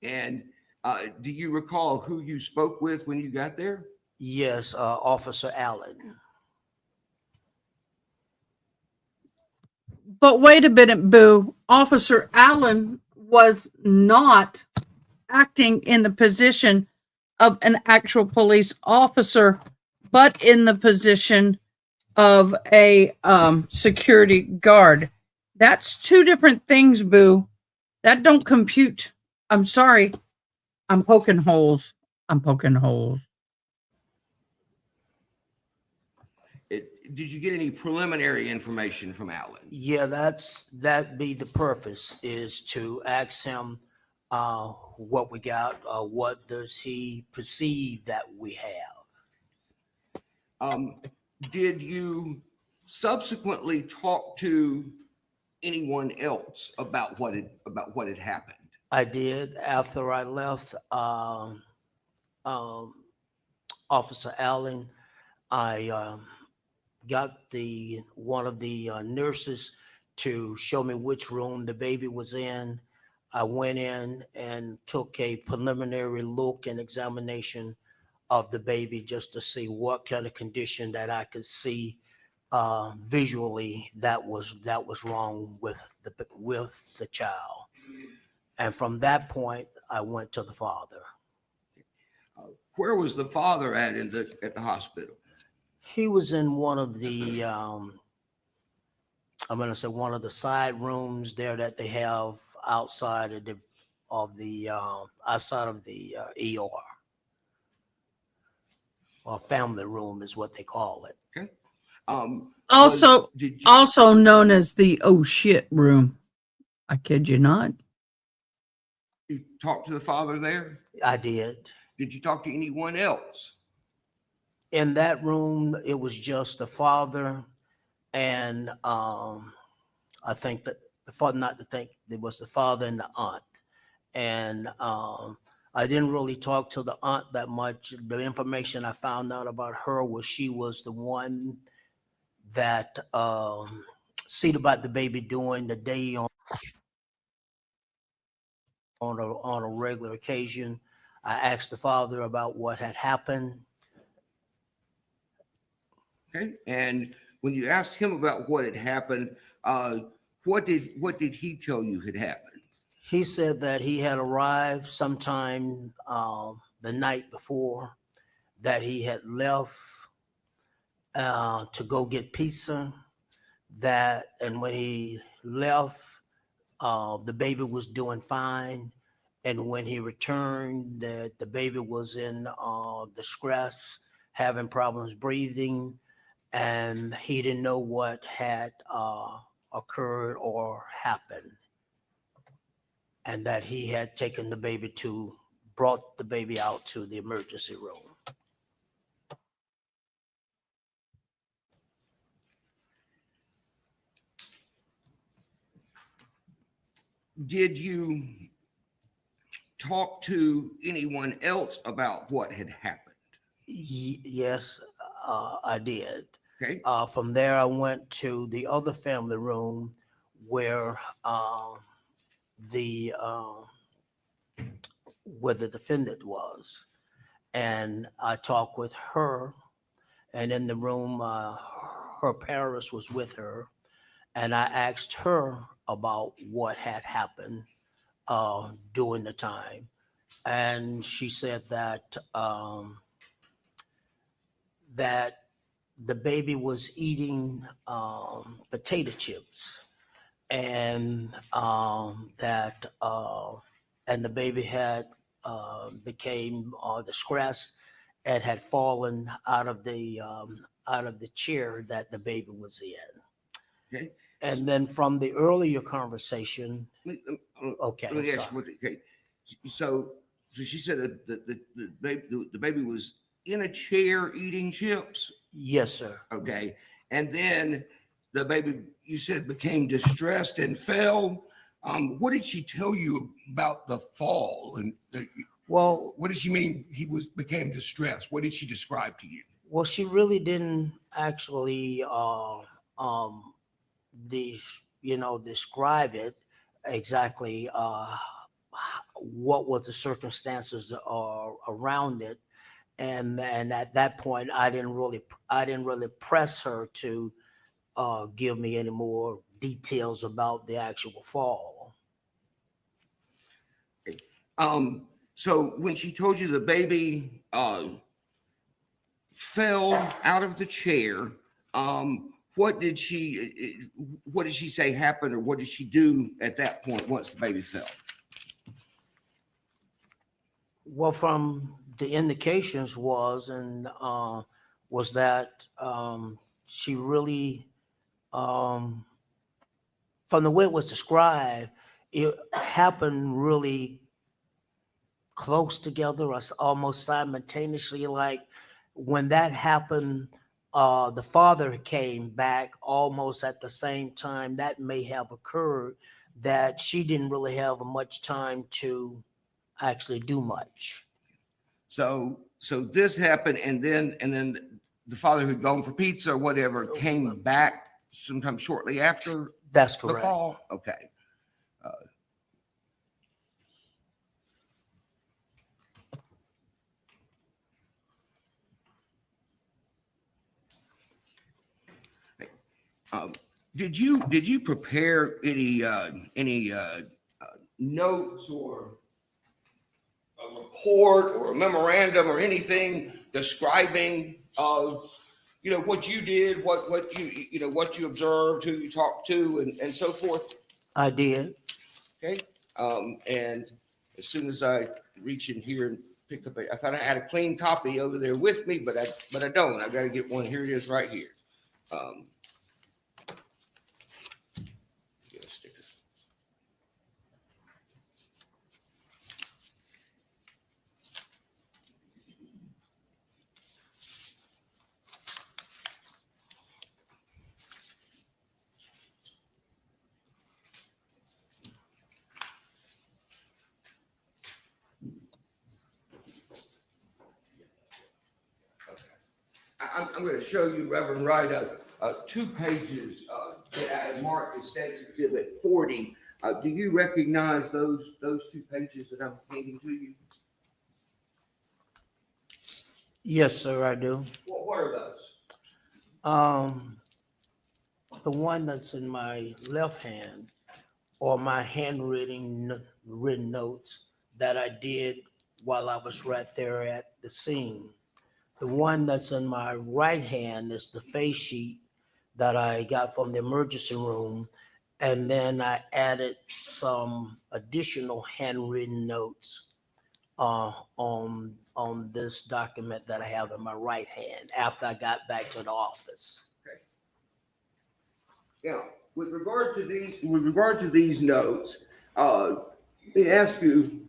S5: And do you recall who you spoke with when you got there?
S7: Yes, Officer Allen.
S1: But wait a minute, Boo. Officer Allen was not acting in the position of an actual police officer, but in the position of a security guard. That's two different things, Boo. That don't compute. I'm sorry. I'm poking holes.
S5: Did you get any preliminary information from Allen?
S7: Yeah, that be the purpose, is to ask him what we got, what does he perceive that we have.
S5: Did you subsequently talk to anyone else about what had happened?
S7: I did. After I left Officer Allen, I got one of the nurses to show me which room the baby was in. I went in and took a preliminary look and examination of the baby just to see what kind of condition that I could see visually that was wrong with the child. And from that point, I went to the father.
S5: Where was the father at the hospital?
S7: He was in one of the I'm going to say one of the side rooms there that they have outside of the outside of the ER. or family room is what they call it.
S1: Also,
S5: did you,
S1: also known as the oh shit room. I kid you not.
S5: you talk to the father there?
S7: I did.
S5: Did you talk to anyone else?
S7: In that room, it was just the father and I think that the father, not to think, it was the father and the aunt. And I didn't really talk to the aunt that much. The information I found out about her was she was the one that seen about the baby during the day on a regular occasion. I asked the father about what had happened.
S5: Okay. And when you asked him about what had happened, what did he tell you had happened?
S7: He said that he had arrived sometime the night before, that he had left to go get pizza, and when he left, the baby was doing fine. And when he returned, that the baby was in distress, having problems breathing, and he didn't know what had occurred or happened. And that he had brought the baby out to the emergency room.
S5: Did you talk to anyone else about what had happened?
S7: Yes, I did.
S5: Okay.
S7: From there, I went to the other family room where the defendant was, and I talked with her. And in the room, her parents was with her, and I asked her about what had happened during the time, and she said that that the baby was eating potato chips, and and the baby had became distressed and had fallen out of the chair that the baby was in.
S5: Okay.
S7: And then from the earlier conversation, okay,
S5: Let me
S7: I'm
S5: ask you,
S7: sorry.
S5: okay. So she said that the baby was in a chair eating chips.
S7: Yes, sir.
S5: Okay. And then the baby, you said, became distressed and fell. What did she tell you about the fall? And
S7: Well,
S5: what did she mean became distressed? What did she describe to you?
S7: well, she really didn't actually describe it exactly what were the circumstances around it, and at that point I didn't really press her to give me any more details about the actual fall.
S5: So when she told you the baby fell out of the chair, what did she say happened, or what did she do at that point once the baby fell?
S7: Well, from the indications was that she really, from the way it was described, it happened really close together, or almost simultaneously. Like when that happened, the father came back almost at the same time. That may have occurred, that she didn't really have much time to actually do much.
S5: So this happened, and then the father who'd gone for pizza or whatever came back sometime shortly after
S7: That's
S5: the
S7: correct.
S5: fall. Okay. Did you prepare any notes or a report or a memorandum or anything describing what you did, what you observed, who you talked to, and so forth?
S7: I did.
S5: Okay. And as soon as I reach in here and picked up I thought I had a clean copy over there with me, but I don't. I got to get one. Here it is right here. Get a sticker. I'm going to show you, Reverend Wright, 2 pages that I marked as State's Exhibit 40. Do you recognize those 2 pages that I'm handing to you?
S7: Yes, sir, I do.
S5: What are those?
S7: The one that's in my left hand are my written notes that I did while I was right there at the scene. The one that's in my right hand is the face sheet that I got from the emergency room. And then I added some additional handwritten notes on this document that I have in my right hand after I got back to the office.
S5: Okay. Now, with regard to these notes, let me ask you,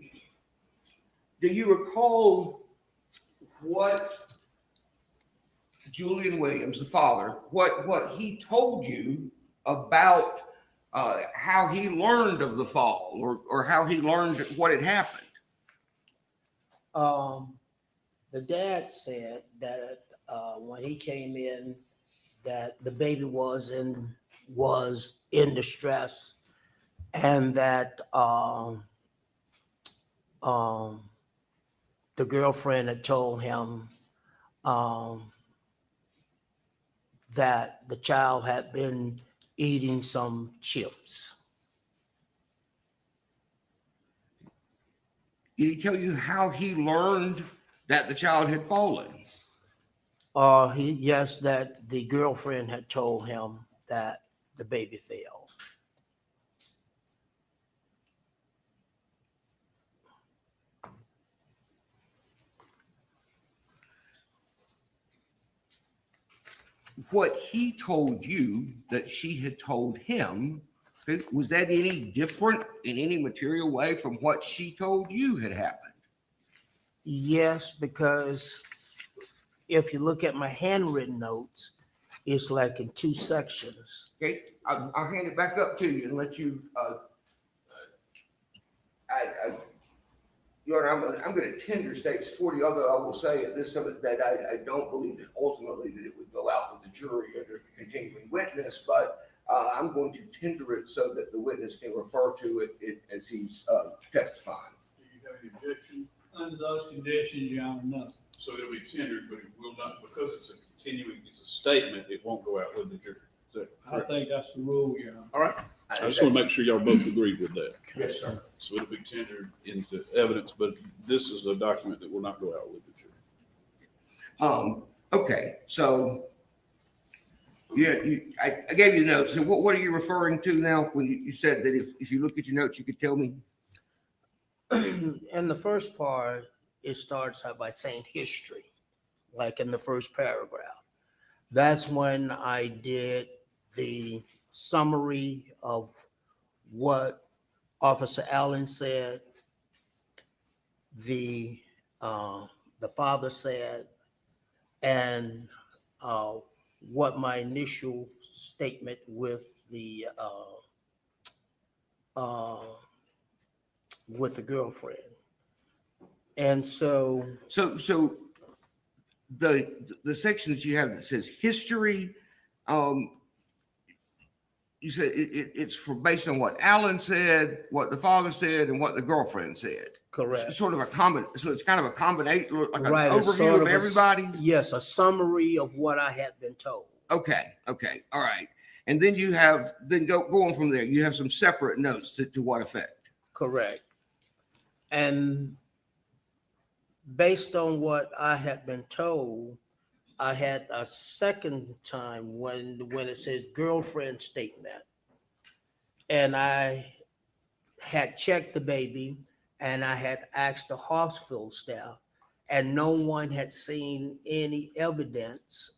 S5: do you recall what Julian Williams, the father, what he told you about how he learned of the fall, or how he learned what had happened?
S7: The dad said that when he came in, that the baby was in distress, and that the girlfriend had told him that the child had been eating some chips.
S5: Did he tell you how he learned that the child had fallen?
S7: Yes, that the girlfriend had told him that the baby fell.
S5: What he told you that she had told him, was that any different in any material way from what she told you had happened?
S7: Yes, because if you look at my handwritten notes, it's like in 2 sections.
S5: Okay, I'll hand it back up to you and let you. Your Honor, I'm going to tender State's 40, although I will say at this time that I don't believe that ultimately that it would go out with the jury under continuing witness, but I'm going to tender it so that the witness can refer to it as he's testifying.
S4: Do you have any objection?
S3: Under those conditions, Your Honor, no.
S4: So it'll be tendered, but it will not, because it's a statement, it won't go out with the jury. Is that
S3: I
S4: correct?
S3: think that's the rule, Your Honor.
S4: All right. I just want to make sure y'all both agree with that.
S5: Yes, sir.
S4: So it'll be tendered into evidence, but this is a document that will not go out with the jury.
S5: Okay, so yeah, I gave you the notes. So what are you referring to now when you said that if you look at your notes, you could tell me?
S7: In the first part, it starts out by saying history, like in the first paragraph. That's when I did the summary of what Officer Allen said, the father said, and what my initial statement with the girlfriend. And so
S5: the section that you have that says history, you said it's for based on what Alan said, what the father said, and what the girlfriend said.
S7: correct.
S5: Sort of so it's kind of a combination, like an
S7: Right, a
S5: overview
S7: sort
S5: of
S7: a-
S5: everybody.
S7: Yes, a summary of what I had been told.
S5: Okay, all right. And then you have go on from there. You have some separate notes to what effect?
S7: Correct. And based on what I had been told, I had a second time when it says girlfriend statement. And I had checked the baby and I had asked the hospital staff, and no one had seen any evidence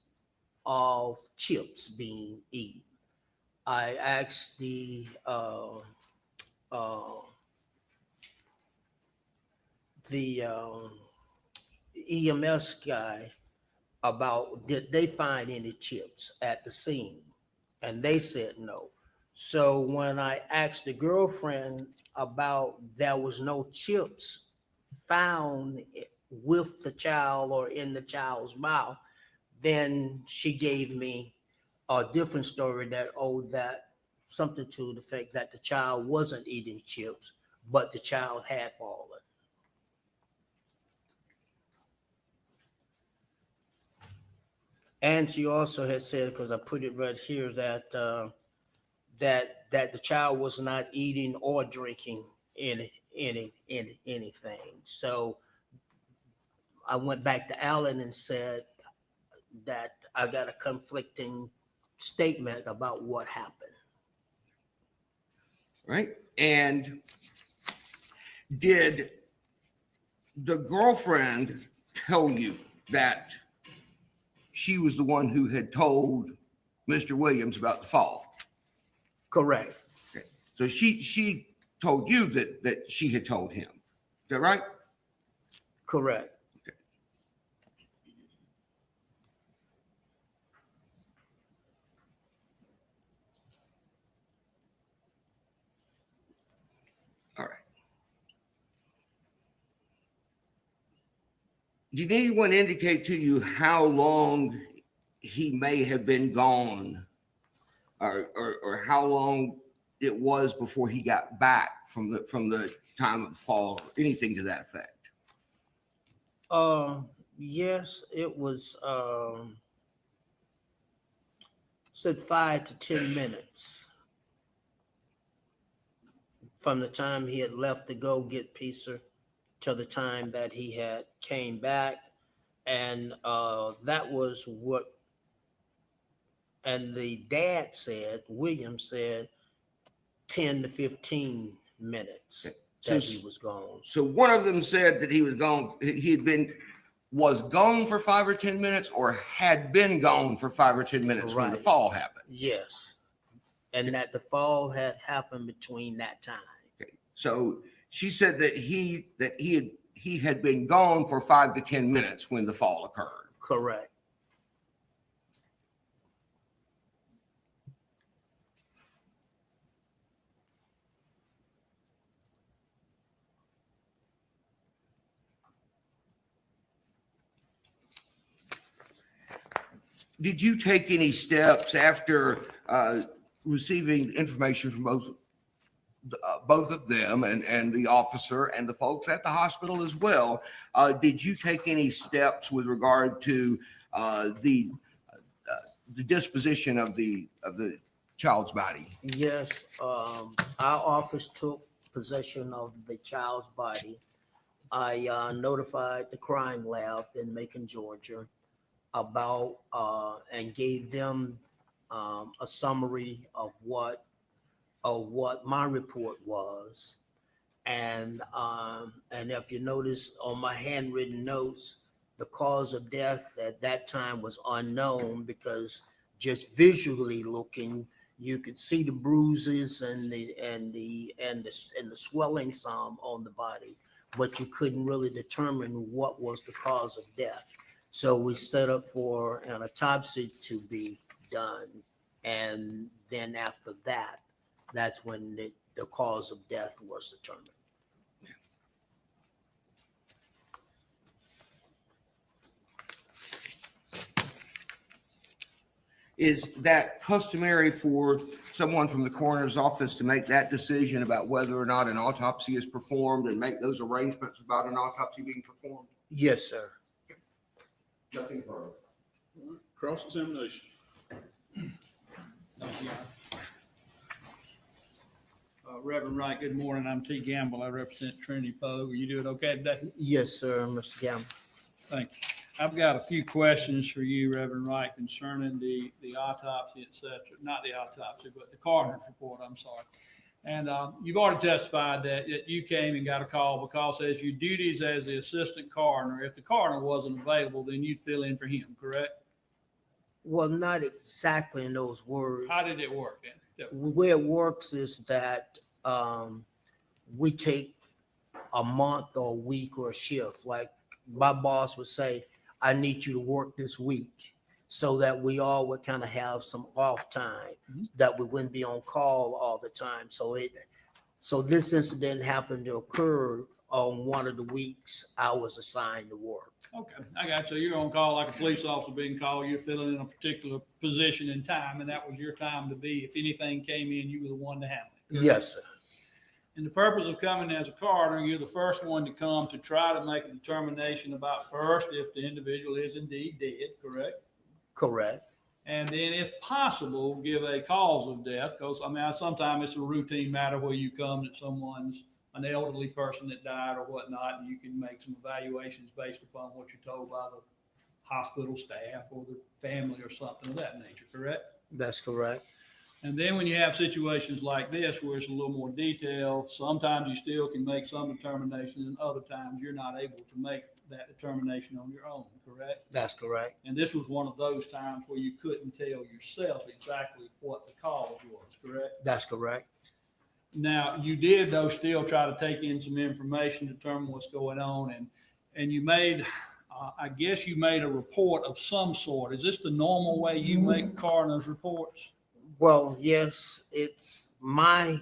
S7: of chips being eaten. I asked the EMS guy about did they find any chips at the scene, and they said no. So when I asked the girlfriend about there was no chips found with the child or in the child's mouth, then she gave me a different story that, oh, that something to the fact that the child wasn't eating chips, but the child had fallen. And she also had said, because I put it right here, that that the child was not eating or drinking anything. So I went back to Alan and said that I got a conflicting statement about what happened.
S5: Right? And did the girlfriend tell you that she was the one who had told Mr. Williams about the fall?
S7: Correct.
S5: Okay. So she told you that she had told him. Is that right?
S7: Correct.
S5: Okay. All right. Did anyone indicate to you how long he may have been gone, or how long it was before he got back from the time of the fall, or anything to that effect?
S7: Yes, it was said 5 to 10 minutes from the time he had left to go get pizza to the time that he had came back. And that was what, and the dad said, William said 10 to 15 minutes that he was gone.
S5: So one of them said that he was gone. Was gone for 5 or 10 minutes, or had been gone for 5 or 10 minutes when the
S7: Right.
S5: fall happened.
S7: Yes. And that the fall had happened between that time.
S5: Okay. So she said that he had been gone for 5 to 10 minutes when the fall occurred.
S7: Correct.
S5: Did you take any steps after receiving information from both of them and the officer and the folks at the hospital as well? Did you take any steps with regard to the disposition of the child's body?
S7: Yes, our office took possession of the child's body. I notified the crime lab in Macon, Georgia, about and gave them a summary of what my report was. And if you notice on my handwritten notes, the cause of death at that time was unknown, because just visually looking, you could see the bruises and the swelling some on the body, but you couldn't really determine what was the cause of death. So we set up for an autopsy to be done, and then after that, that's when the cause of death was determined.
S5: Is that customary for someone from the coroner's office to make that decision about whether or not an autopsy is performed and make those arrangements about an autopsy being performed?
S7: Yes, sir.
S5: Nothing further.
S4: Cross-examination.
S3: Reverend Wright, good morning. I'm T. Gamble. I represent Trinity Poague. Are you doing okay today?
S7: Yes, sir, Mr. Gamble.
S3: Thank you. I've got a few questions for you, Reverend Wright, concerning the autopsy, et cetera. Not the autopsy, but the coroner's report, I'm sorry. And you've already testified that you came and got a call because as your duties as the assistant coroner, if the coroner wasn't available, then you'd fill in for him, correct?
S7: Well, not exactly in those words.
S3: How did it work then?
S7: The way it works is that we take a month or a week or a shift. Like my boss would say, I need you to work this week, so that we all would kind of have some off time, that we wouldn't be on call all the time. So this incident happened to occur on one of the weeks I was assigned to work.
S3: Okay, I got you. You're on call like a police officer being called. You're filling in a particular position in time, and that was your time to be. If anything came in, you were the one to handle it.
S7: Yes, sir.
S3: And the purpose of coming as a coroner, you're the first one to come to try to make a determination about first if the individual is indeed dead, correct?
S7: Correct.
S3: And then, if possible, give a cause of death. Because sometimes it's a routine matter where you come that someone's an elderly person that died or whatnot, and you can make some evaluations based upon what you're told by the hospital staff or the family or something of that nature. Correct?
S7: That's correct.
S3: And then when you have situations like this where it's a little more detailed, sometimes you still can make some determination, and other times you're not able to make that determination on your own, correct?
S7: That's correct.
S3: And this was one of those times where you couldn't tell yourself exactly what the cause was, correct?
S7: That's correct.
S3: Now, you did, though, still try to take in some information, determine what's going on, and you made, I guess you made a report of some sort. Is this the normal way you make coroner's reports?
S7: Well, yes, it's my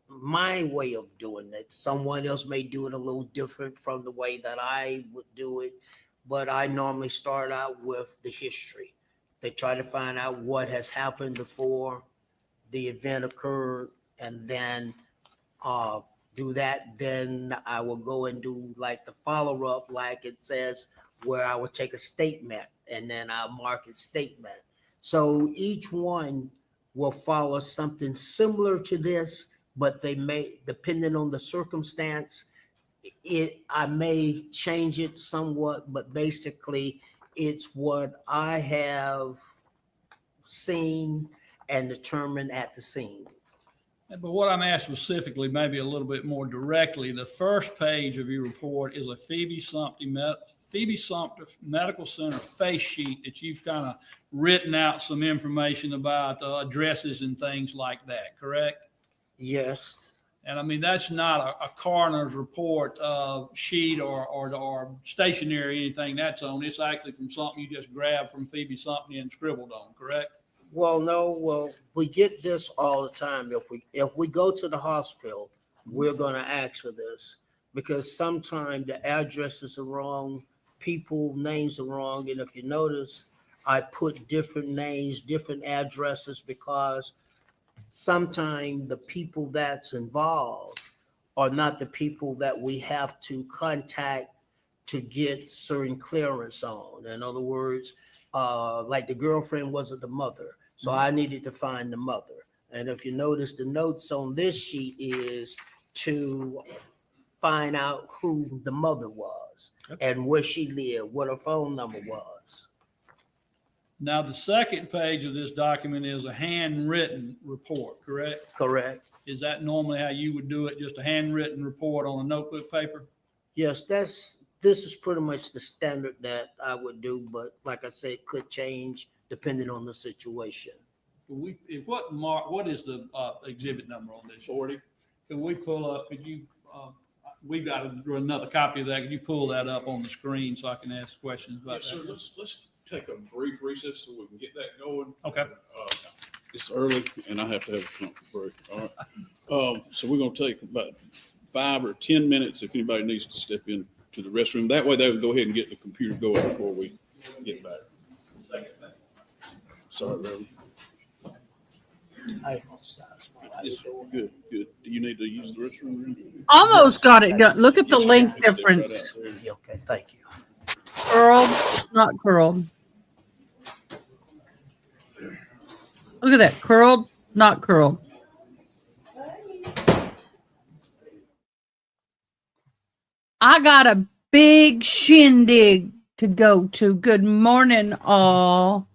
S7: way of doing it. Someone else may do it a little different from the way that I would do it, but I normally start out with the history. They try to find out what has happened before the event occurred, and then do that. Then I will go and do like the follow-up, like it says, where I would take a statement and then I'll mark it statement. So each one will follow something similar to this, but they may, depending on the circumstance, I may change it somewhat, but basically it's what I have seen and determined at the scene.
S3: But what I'm asked specifically, maybe a little bit more directly, the first page of your report is a Phoebe Sumter Medical Center face sheet that you've kind of written out some information about addresses and things like that, correct?
S7: Yes.
S3: And that's not a coroner's report sheet or stationary, anything that's on. It's actually from something you just grabbed from Phoebe Sumter and scribbled on, correct?
S7: Well, no, we get this all the time. If we go to the hospital, we're going to ask for this, because sometimes the addresses are wrong, people names are wrong. And if you notice, I put different names, different addresses, because sometimes the people that's involved are not the people that we have to contact to get certain clearance on. In other words, like the girlfriend wasn't the mother, so I needed to find the mother. And if you notice, the notes on this sheet is to find out who the mother was and where she lived, what her phone number was.
S3: Now, the second page of this document is a handwritten report, correct?
S7: Correct.
S3: Is that normally how you would do it, just a handwritten report on a notebook paper?
S7: Yes, this is pretty much the standard that I would do, but like I said, it could change depending on the situation.
S3: What is the exhibit number on this?
S4: 40.
S3: Could we pull up, we got another copy of that. Could you pull that up on the screen so I can ask questions about
S4: Yes, sir.
S3: that?
S4: Let's take a brief recess so we can get that going.
S3: Okay.
S4: It's early and I have to have a comfort break. All right. So we're going to take about 5 or 10 minutes if anybody needs to step in to the restroom. That way they will go ahead and get the computer going before we get back. Sorry, Reverend. It's good. Do you need to use the restroom?
S1: Almost got it done. Look at the length
S4: Step right
S1: difference.
S4: out there.
S7: Yeah, okay, thank you.
S1: Curled, not curled. Look at that. Curled, not curled. I got a big shindig to go to. Good morning, all.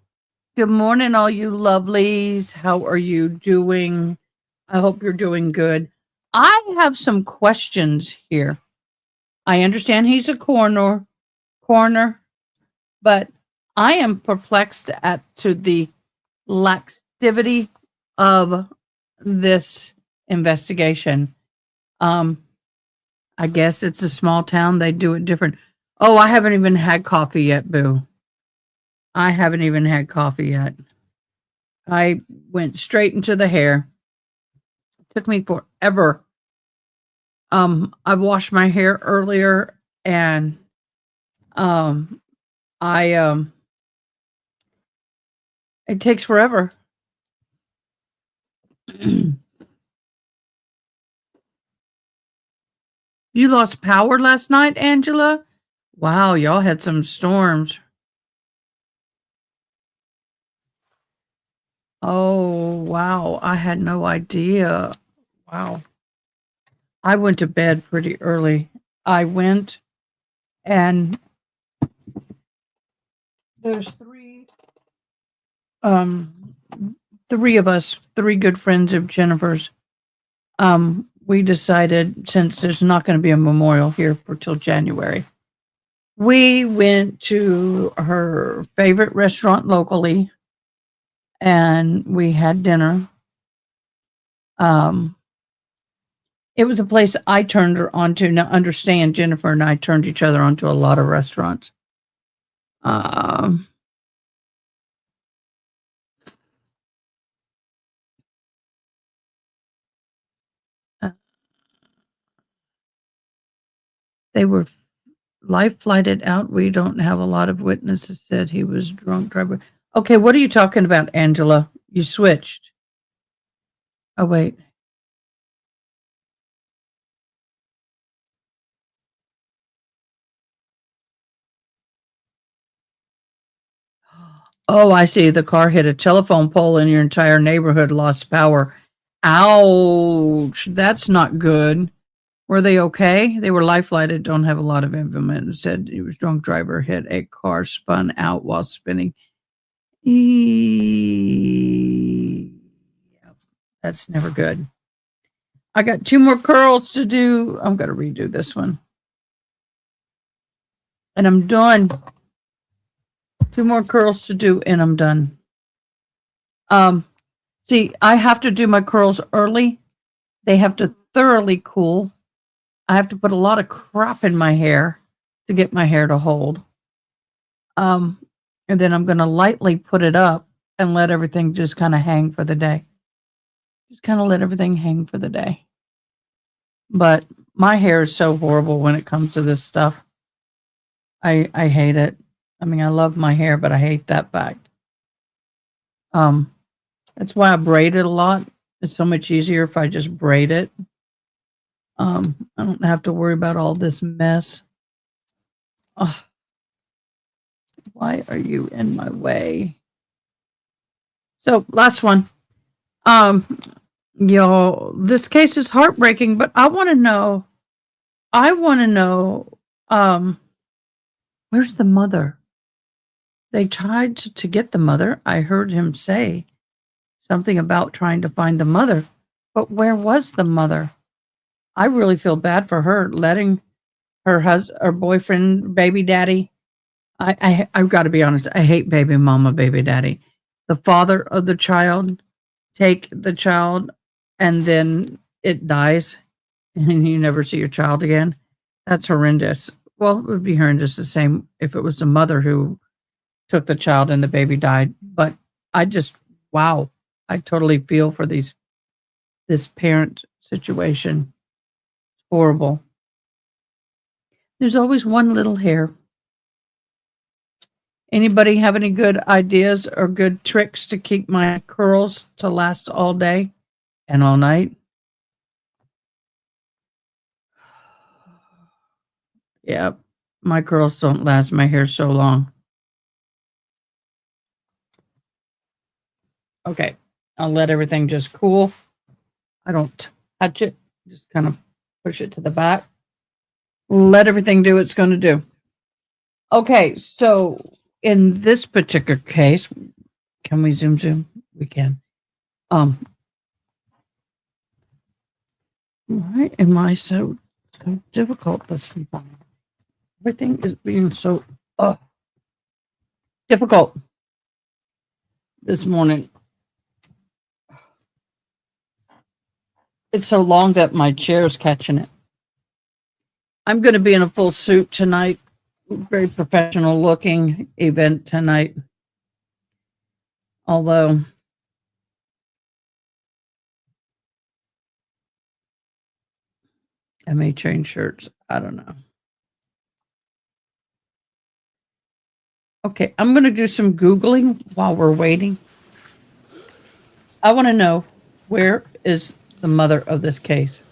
S1: Good morning, all you lovelies. How are you doing? I hope you're doing good. I have some questions here. I understand he's a coroner, but I am perplexed at to the laxity of this investigation. I guess it's a small town. They do it different. Oh, I haven't even had coffee yet, Boo. I haven't even had coffee yet. I went straight into the hair. It took me forever. I've washed my hair earlier and it takes forever. You lost power last night, Angela? Wow, y'all had some storms. Oh, wow. I had no idea. Wow. I went to bed pretty early. I went and there's three of us, three good friends of Jennifer's. We decided, since there's not going to be a memorial here for till January, we went to her favorite restaurant locally and we had dinner. It was a place I turned her onto. Now, understand, Jennifer and I turned each other onto a lot of restaurants. They were life flighted out. We don't have a lot of witnesses said he was drunk driver. Okay, what are you talking about, Angela? You switched. Oh, wait. Oh, I see. The car hit a telephone pole and your entire neighborhood lost power. Ouch. That's not good. Were they okay? They were life flighted. Don't have a lot of information. Said he was drunk driver hit a car, spun out while spinning. Yep, that's never good. I got 2 more curls to do. I'm going to redo this one. And I'm done. 2 more curls to do and I'm done. See, I have to do my curls early. They have to thoroughly cool. I have to put a lot of crap in my hair to get my hair to hold. And then I'm going to lightly put it up and let everything just kind of hang for the day. Just kind of let everything hang for the day. But my hair is so horrible when it comes to this stuff. I hate it. I mean, I love my hair, but I hate that fact. That's why I braid it a lot. It's so much easier if I just braid it. I don't have to worry about all this mess. Oh, why are you in my way? So, last one. Y'all, this case is heartbreaking, but I want to know, where's the mother? They tried to get the mother. I heard him say something about trying to find the mother, but where was the mother? I really feel bad for her letting her boyfriend, baby daddy. I've got to be honest. I hate baby mama, baby daddy. The father of the child take the child and then it dies and you never see your child again. That's horrendous. Well, it would be horrendous the same if it was the mother who took the child and the baby died. But wow, I totally feel for this parent situation. Horrible. There's always one little hair. Anybody have any good ideas or good tricks to keep my curls to last all day and all night? Yeah, my curls don't last. My hair's so long. Okay, I'll let everything just cool. I don't touch it. Just kind of push it to the back. Let everything do what it's going to do. Okay, so in this particular case, can we zoom? We can. Why am I so difficult this morning? Everything is being so difficult this morning. It's so long that my chair's catching it. I'm going to be in a full suit tonight. Very professional looking event tonight. Although I may change shirts. I don't know. Okay, I'm going to do some Googling while we're waiting. I want to know, where is the mother of this case?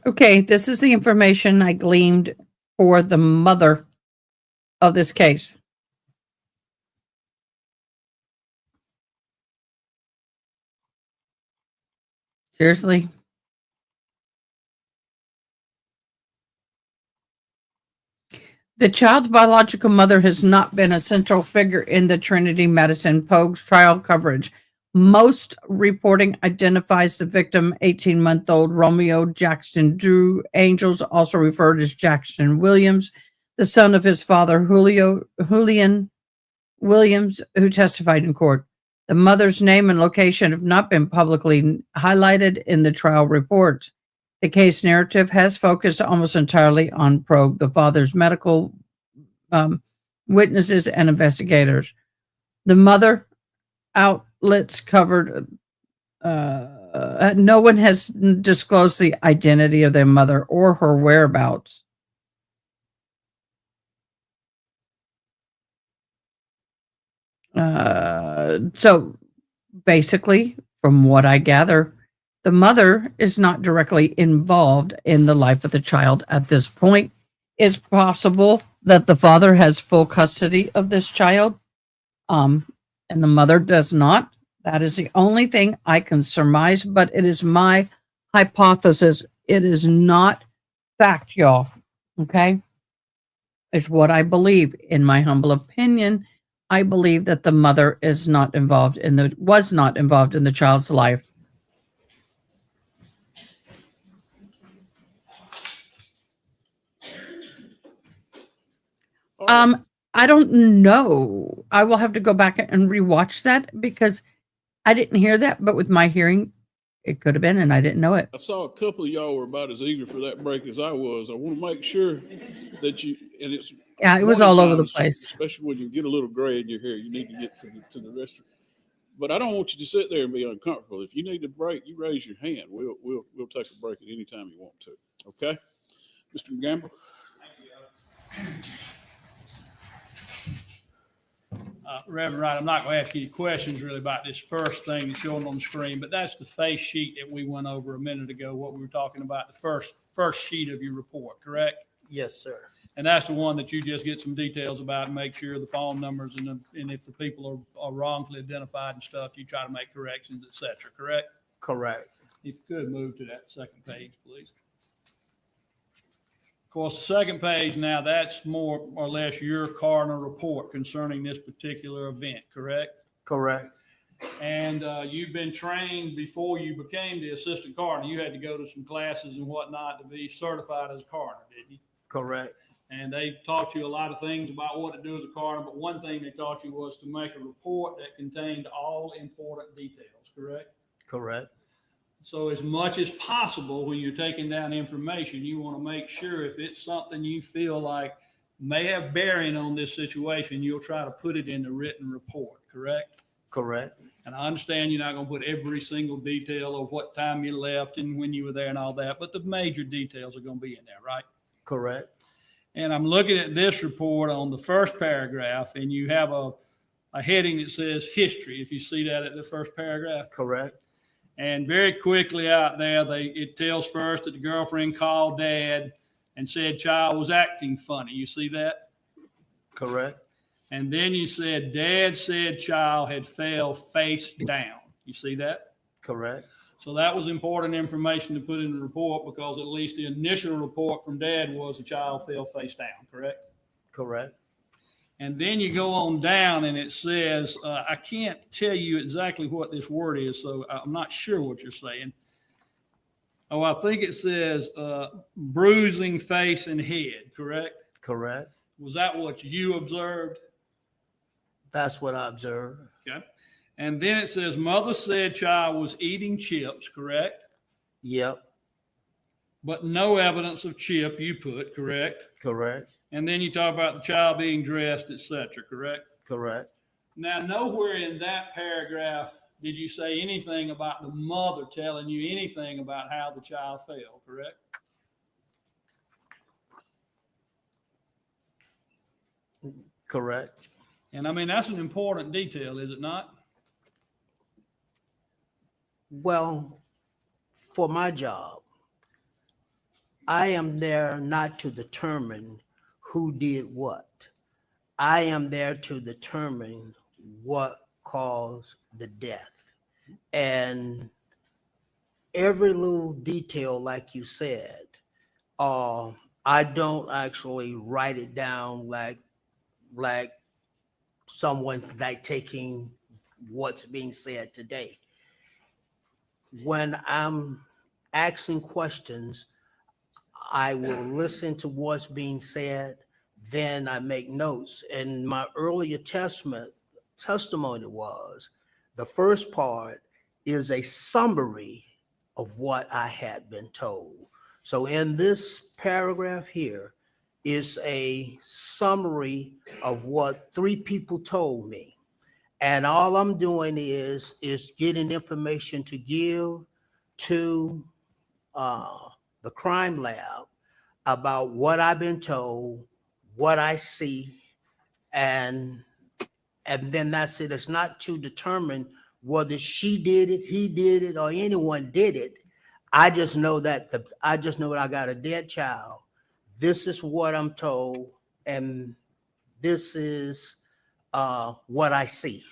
S1: Okay, this is the information I gleaned for the mother of this case. Seriously? The child's biological mother has not been a central figure in the Trinity Madison Poague's trial coverage. Most reporting identifies the victim, 18-month-old Romeo Jackson Drew Angels, also referred as Jackson Williams, the son of his father, Julian Williams, who testified in court. The mother's name and location have not been publicly highlighted in the trial reports. The case narrative has focused almost entirely on Poague, the father's medical witnesses and investigators. The mother outlets covered, no one has disclosed the identity of their mother or her whereabouts. So basically, from what I gather, the mother is not directly involved in the life of the child at this point. It's possible that the father has full custody of this child, and the mother does not. That is the only thing I can surmise, but it is my hypothesis. It is not fact, y'all. Okay? It's what I believe. In my humble opinion, I believe that the mother was not involved in the child's life. I don't know. I will have to go back and rewatch that because I didn't hear that, but with my hearing, it could have been, and I didn't know it.
S4: I saw a couple of y'all were about as eager for that break as I was. I want to make sure that you, and it's.
S1: Yeah, it was
S4: morning
S1: all over the
S4: times,
S1: place.
S4: especially when you get a little gray in your hair, you need to get to the restroom. But I don't want you to sit there and be uncomfortable. If you need a break, you raise your hand. We'll take a break at any time you want to. Okay, Mr. Gamble.
S3: Reverend Wright, I'm not going to ask you any questions really about this first thing that's showing on the screen, but that's the face sheet that we went over a minute ago, what we were talking about, the first sheet of your report, correct?
S7: Yes, sir.
S3: And that's the one that you just get some details about and make sure the phone numbers and if the people are wrongfully identified and stuff, you try to make corrections, et cetera, correct?
S7: Correct.
S3: If you could move to that second page, please. Of course, the second page now, that's more or less your coroner report concerning this particular event, correct?
S7: Correct.
S3: And you've been trained before you became the assistant coroner. You had to go to some classes and whatnot to be certified as a coroner, didn't you?
S7: Correct.
S3: And they taught you a lot of things about what to do as a coroner, but one thing they taught you was to make a report that contained all important details, correct?
S7: Correct.
S3: So as much as possible, when you're taking down information, you want to make sure if it's something you feel like may have bearing on this situation, you'll try to put it in the written report, correct?
S7: Correct.
S3: And I understand you're not going to put every single detail of what time you left and when you were there and all that, but the major details are going to be in there, right?
S7: Correct.
S3: And I'm looking at this report on the first paragraph, and you have a heading that says history, if you see that at the first paragraph.
S7: Correct.
S3: And very quickly out there, it tells first that the girlfriend called dad and said child was acting funny. You see that?
S7: Correct.
S3: And then you said dad said child had fell face down. You see that?
S7: Correct.
S3: So that was important information to put in the report because at least the initial report from dad was the child fell face down, correct?
S7: Correct.
S3: And then you go on down and it says, I can't tell you exactly what this word is, so I'm not sure what you're saying. Oh, I think it says bruising face and head, correct?
S7: Correct.
S3: Was that what you observed?
S7: That's what I observed.
S3: Okay. And then it says mother said child was eating chips, correct?
S7: Yep.
S3: But no evidence of chip you put, correct?
S7: Correct.
S3: And then you talk about the child being dressed, etc., correct?
S7: Correct.
S3: Now, nowhere in that paragraph did you say anything about the mother telling you anything about how the child fell, correct?
S7: Correct.
S3: And I mean, that's an important detail, is it not?
S7: Well, for my job, I am there not to determine who did what. I am there to determine what caused the death. And every little detail, like you said, I don't actually write it down like someone like taking what's being said today. When I'm asking questions, I will listen to what's being said, then I make notes. And my earlier testimony was the first part is a summary of what I had been told. So in this paragraph here is a summary of what 3 people told me. And all I'm doing is getting information to give to the crime lab about what I've been told, what I see, and then that's it. It's not to determine whether she did it, he did it, or anyone did it. I just know that I got a dead child. This is what I'm told, and this is what I see.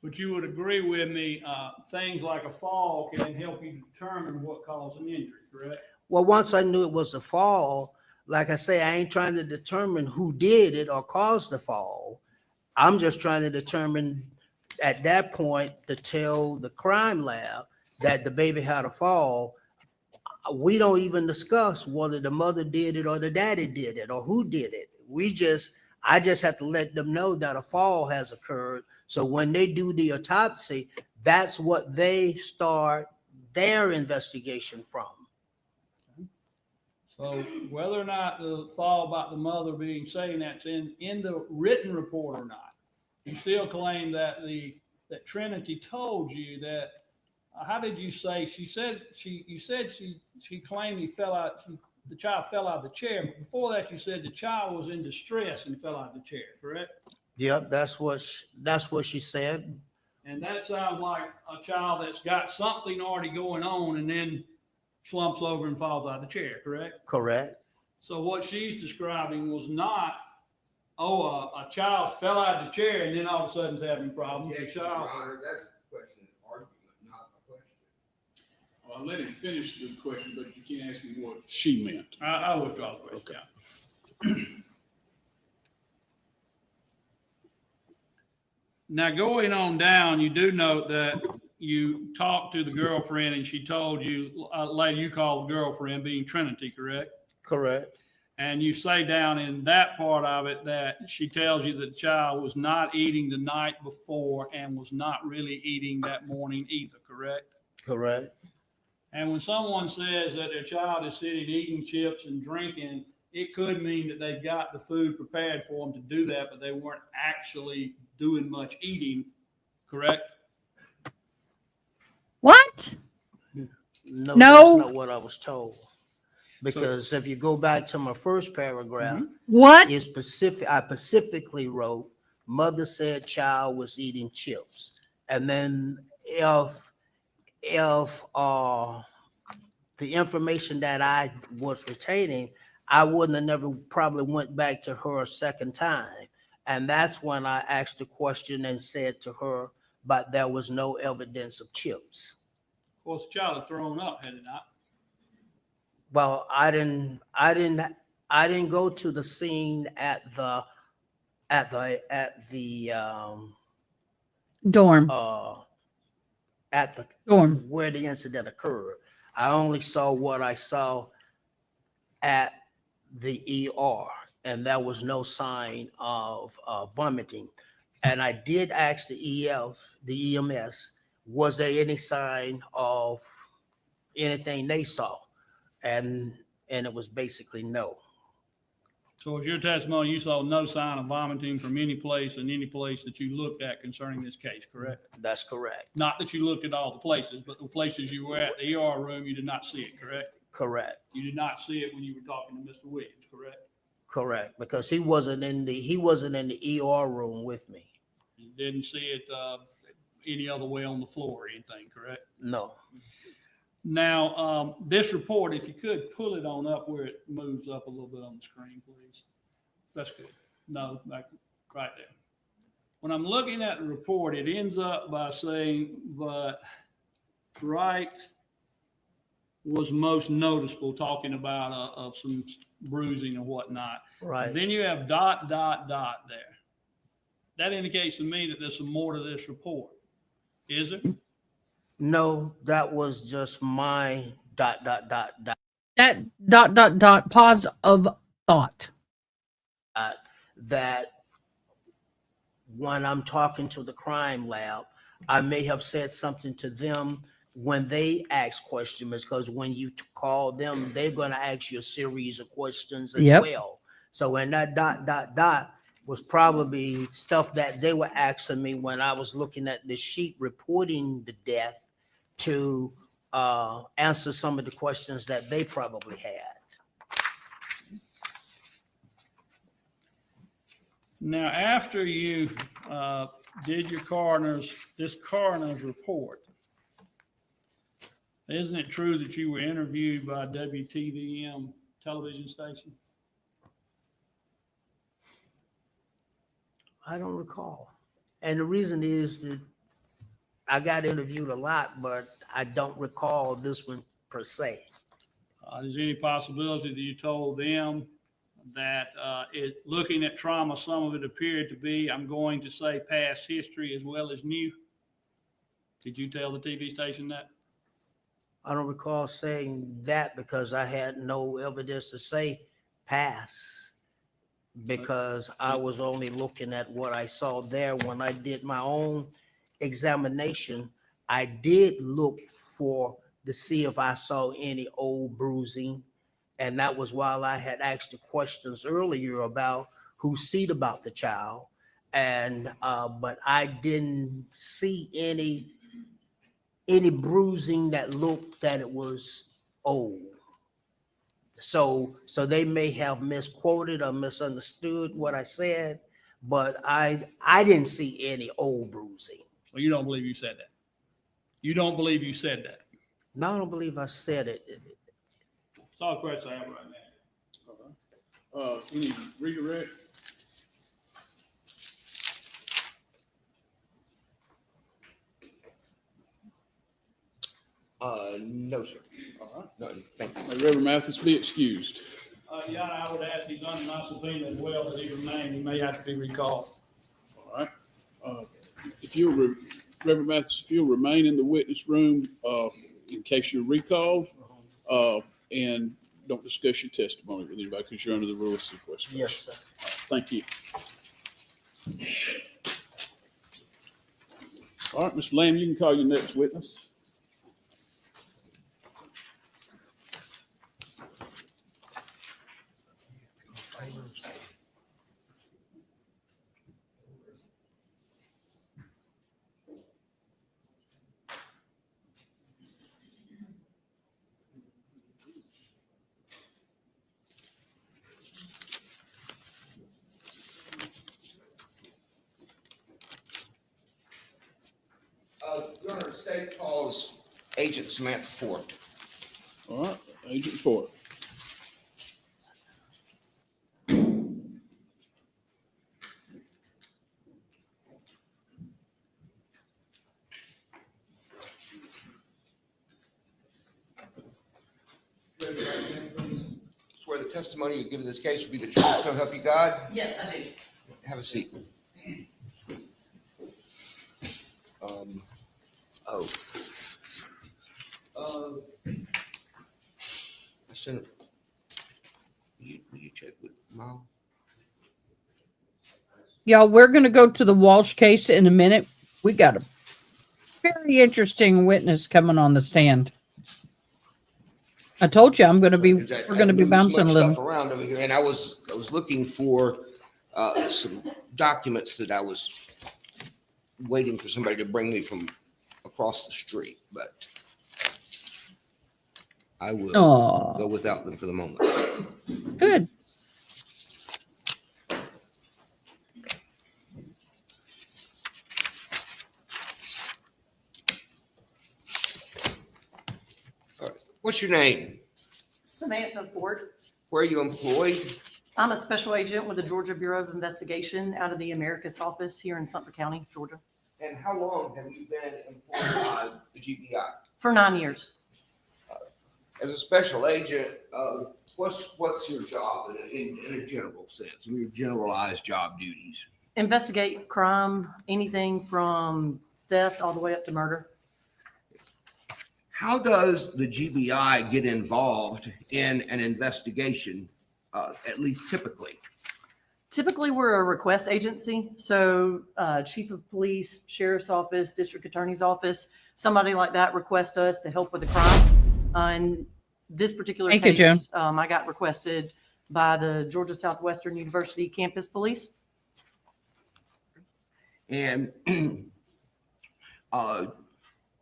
S3: But you would agree with me, things like a fall can help you determine what caused an injury, correct?
S7: Well, once I knew it was a fall, like I say, I ain't trying to determine who did it or caused the fall. I'm just trying to determine at that point to tell the crime lab that the baby had a fall. We don't even discuss whether the mother did it or the daddy did it or who did it. I just have to let them know that a fall has occurred. So when they do the autopsy, that's what they start their investigation from.
S3: So whether or not the fall about the mother being saying that's in the written report or not, you still claim that that Trinity told you that. How did you say? You said she claimed the child fell out of the chair. But before that, you said the child was in distress and fell out of the chair. Correct?
S7: Yep, that's what she said.
S3: And that sounds like a child that's got something already going on and then slumps over and falls out of the chair. Correct?
S7: Correct.
S3: So what she's describing was not, a child fell out of the chair and then all of a sudden is having problems. The child.
S5: That's the question, argument, not a question.
S4: I'll let him finish the question, but you can't ask him what she meant.
S3: I withdraw the question. Okay. Now, going on down, you do note that you talked to the girlfriend and she told you, lady you called the girlfriend being Trinity, correct?
S7: Correct.
S3: And you say down in that part of it that she tells you that the child was not eating the night before and was not really eating that morning either, correct?
S7: Correct.
S3: And when someone says that their child is sitting eating chips and drinking, it could mean that they've got the food prepared for them to do that, but they weren't actually doing much eating, correct?
S1: What?
S7: No,
S1: No.
S7: that's not what I was told. Because if you go back to my first paragraph,
S1: What?
S7: I specifically wrote, mother said child was eating chips. And then if the the information that I was retaining, I wouldn't have never probably went back to her a second time. And that's when I asked the question and said to her, but there was no evidence of chips.
S3: Of course, the child had thrown up, had it not?
S7: Well, I didn't go to the scene at the
S1: Dorm. Dorm.
S7: where the incident occurred. I only saw what I saw at the ER, and there was no sign of vomiting. And I did ask the EMS, was there any sign of anything they saw? And it was basically no.
S3: So as your testimony, you saw no sign of vomiting from any place in any place that you looked at concerning this case, correct?
S7: That's correct.
S3: Not that you looked at all the places, but the places you were at, the ER room, you did not see it, correct?
S7: Correct.
S3: You did not see it when you were talking to Mr. Williams, correct?
S7: Correct. Because he wasn't in the ER room with me.
S3: You didn't see it any other way on the floor or anything, correct?
S7: No.
S3: Now, this report, if you could pull it on up where it moves up a little bit on the screen, please. That's good. No, like right there. When I'm looking at the report, it ends up by saying, but right was most noticeable, talking about of some bruising and whatnot.
S7: Right.
S3: Then you have ... there. That indicates to me that there's some more to this report. Is it?
S7: No, that was just my ...
S1: That ... pause of thought.
S7: That when I'm talking to the crime lab, I may have said something to them when they ask questions, because when you call them, they're going to ask you a series of questions as
S1: Yep.
S7: well. So when that ... was probably stuff that they were asking me when I was looking at the sheet reporting the death to answer some of the questions that they probably had.
S3: Now, after you did this coroner's report, isn't it true that you were interviewed by WTVM television station?
S7: I don't recall. And the reason is that I got interviewed a lot, but I don't recall this one per se.
S3: Is there any possibility that you told them that looking at trauma, some of it appeared to be, I'm going to say, past history as well as new? Did you tell the TV station that?
S7: I don't recall saying that because I had no evidence to say past, because I was only looking at what I saw there. When I did my own examination, I did look to see if I saw any old bruising. And that was while I had asked the questions earlier about who seen about the child. And, but I didn't see any bruising that looked that it was old. So they may have misquoted or misunderstood what I said, but I didn't see any old bruising.
S3: So you don't believe you said that? You don't believe you said that?
S7: No, I don't believe I said it.
S3: That's all the questions I have right now.
S4: Any redirect?
S5: No, sir.
S4: All
S5: No, thank you.
S4: right. May Reverend Mathis be excused.
S3: Yeah, I would ask, he's under my subpoena as well, that he remain, he may have to be recalled.
S4: All right. If you'll, Reverend Mathis, if you'll remain in the witness room in case you're recalled, and don't discuss your testimony with anybody because you're under the rules of sequestration.
S7: Yes, sir.
S4: Thank you. All right, Mr. Lamb, you can call your next witness.
S5: Your Honor, the state calls Agent Samantha Ford.
S4: All right, agent report.
S5: Swear the testimony you give in this case will be the truth, so help you God.
S8: Yes, I do.
S5: Have a seat. Oh. I sent it. Will you check with Mom?
S1: Y'all, we're going to go to the Walsh case in a minute. We got a very interesting witness coming on the stand. I told you we're going to be bouncing a little.
S5: Stuff around over here, and I was looking for some documents that I was waiting for somebody to bring me from across the street, but I will go without them for the moment.
S1: Good.
S5: All right. What's your name?
S8: Samantha Ford.
S5: Where are you employed?
S8: I'm a special agent with the Georgia Bureau of Investigation out of the Americus office here in Sumter County, Georgia,
S5: And how long have you been employed by the GBI?
S8: for 9 years.
S5: As a special agent, what's your job in a general sense, your generalized job duties?
S8: Investigate crime, anything from theft all the way up to murder.
S5: How does the GBI get involved in an investigation, at least typically?
S8: Typically, we're a request agency. So chief of police, sheriff's office, district attorney's office, somebody like that request us to help with the crime. In this particular
S1: Thank you,
S8: case,
S1: Joan.
S8: I got requested by the Georgia Southwestern University campus police.
S5: And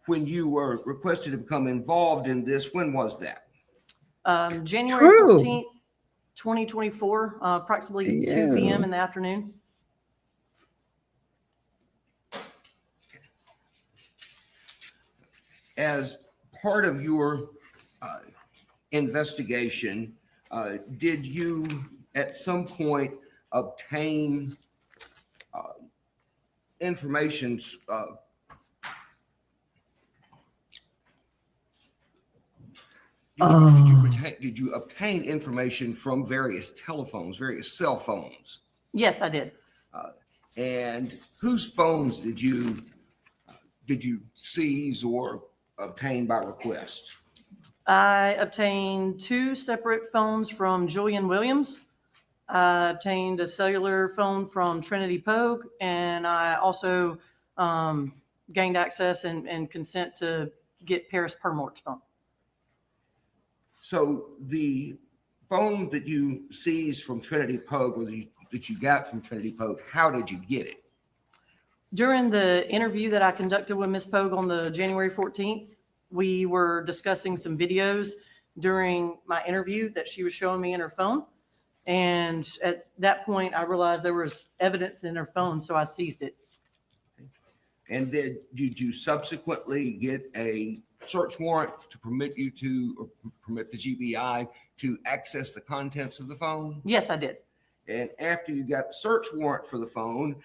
S5: when you were requested to become involved in this, when was that?
S8: January
S1: True.
S8: 14th, 2024, approximately 2 p.m. in the afternoon.
S5: As part of your investigation, did you at some point obtain information? Did you obtain information from various telephones, various cell phones?
S8: Yes, I did.
S5: And whose phones did you seize or obtain by request?
S8: I obtained 2 separate phones from Julian Williams. I obtained a cellular phone from Trinity Poague, and I also gained access and consent to get Paris Permort's phone.
S5: So the phone that you seized from Trinity Poague, or that you got from Trinity Poague, how did you get it?
S8: During the interview that I conducted with Ms. Poague on the January 14th, we were discussing some videos during my interview that she was showing me in her phone. And at that point, I realized there was evidence in her phone, so I seized it.
S5: And did you subsequently get a search warrant to permit you to, or permit the GBI to access the contents of the phone?
S8: Yes, I did.
S5: And after you got the search warrant for the phone,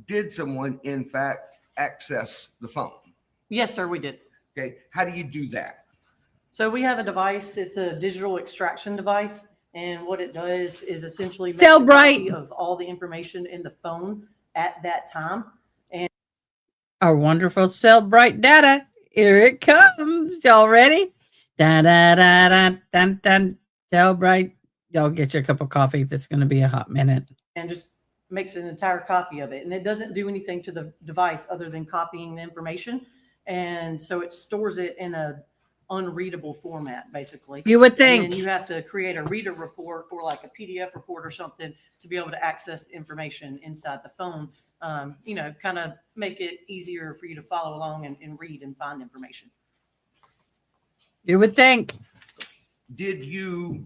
S5: did someone in fact access the phone?
S8: Yes, sir, we did.
S5: Okay, how do you do that?
S8: So we have a device. It's a digital extraction device. And what it does is essentially make
S1: Cell
S8: a
S1: Bright.
S8: copy of all the information in the phone at that time.
S1: Our wonderful Cell Bright data. Here it comes. Y'all ready? Da da da da dun dun. Cell Bright. Y'all get your cup of coffee. That's going to be a hot minute.
S8: And just makes an entire copy of it. And it doesn't do anything to the device other than copying the information. And so it stores it in a unreadable format, basically.
S1: You would
S8: And
S1: think.
S8: then you have to create a reader report or like a PDF report or something to be able to access the information inside the phone. Kind of make it easier for you to follow along and read and find information.
S1: You would think.
S5: Did you,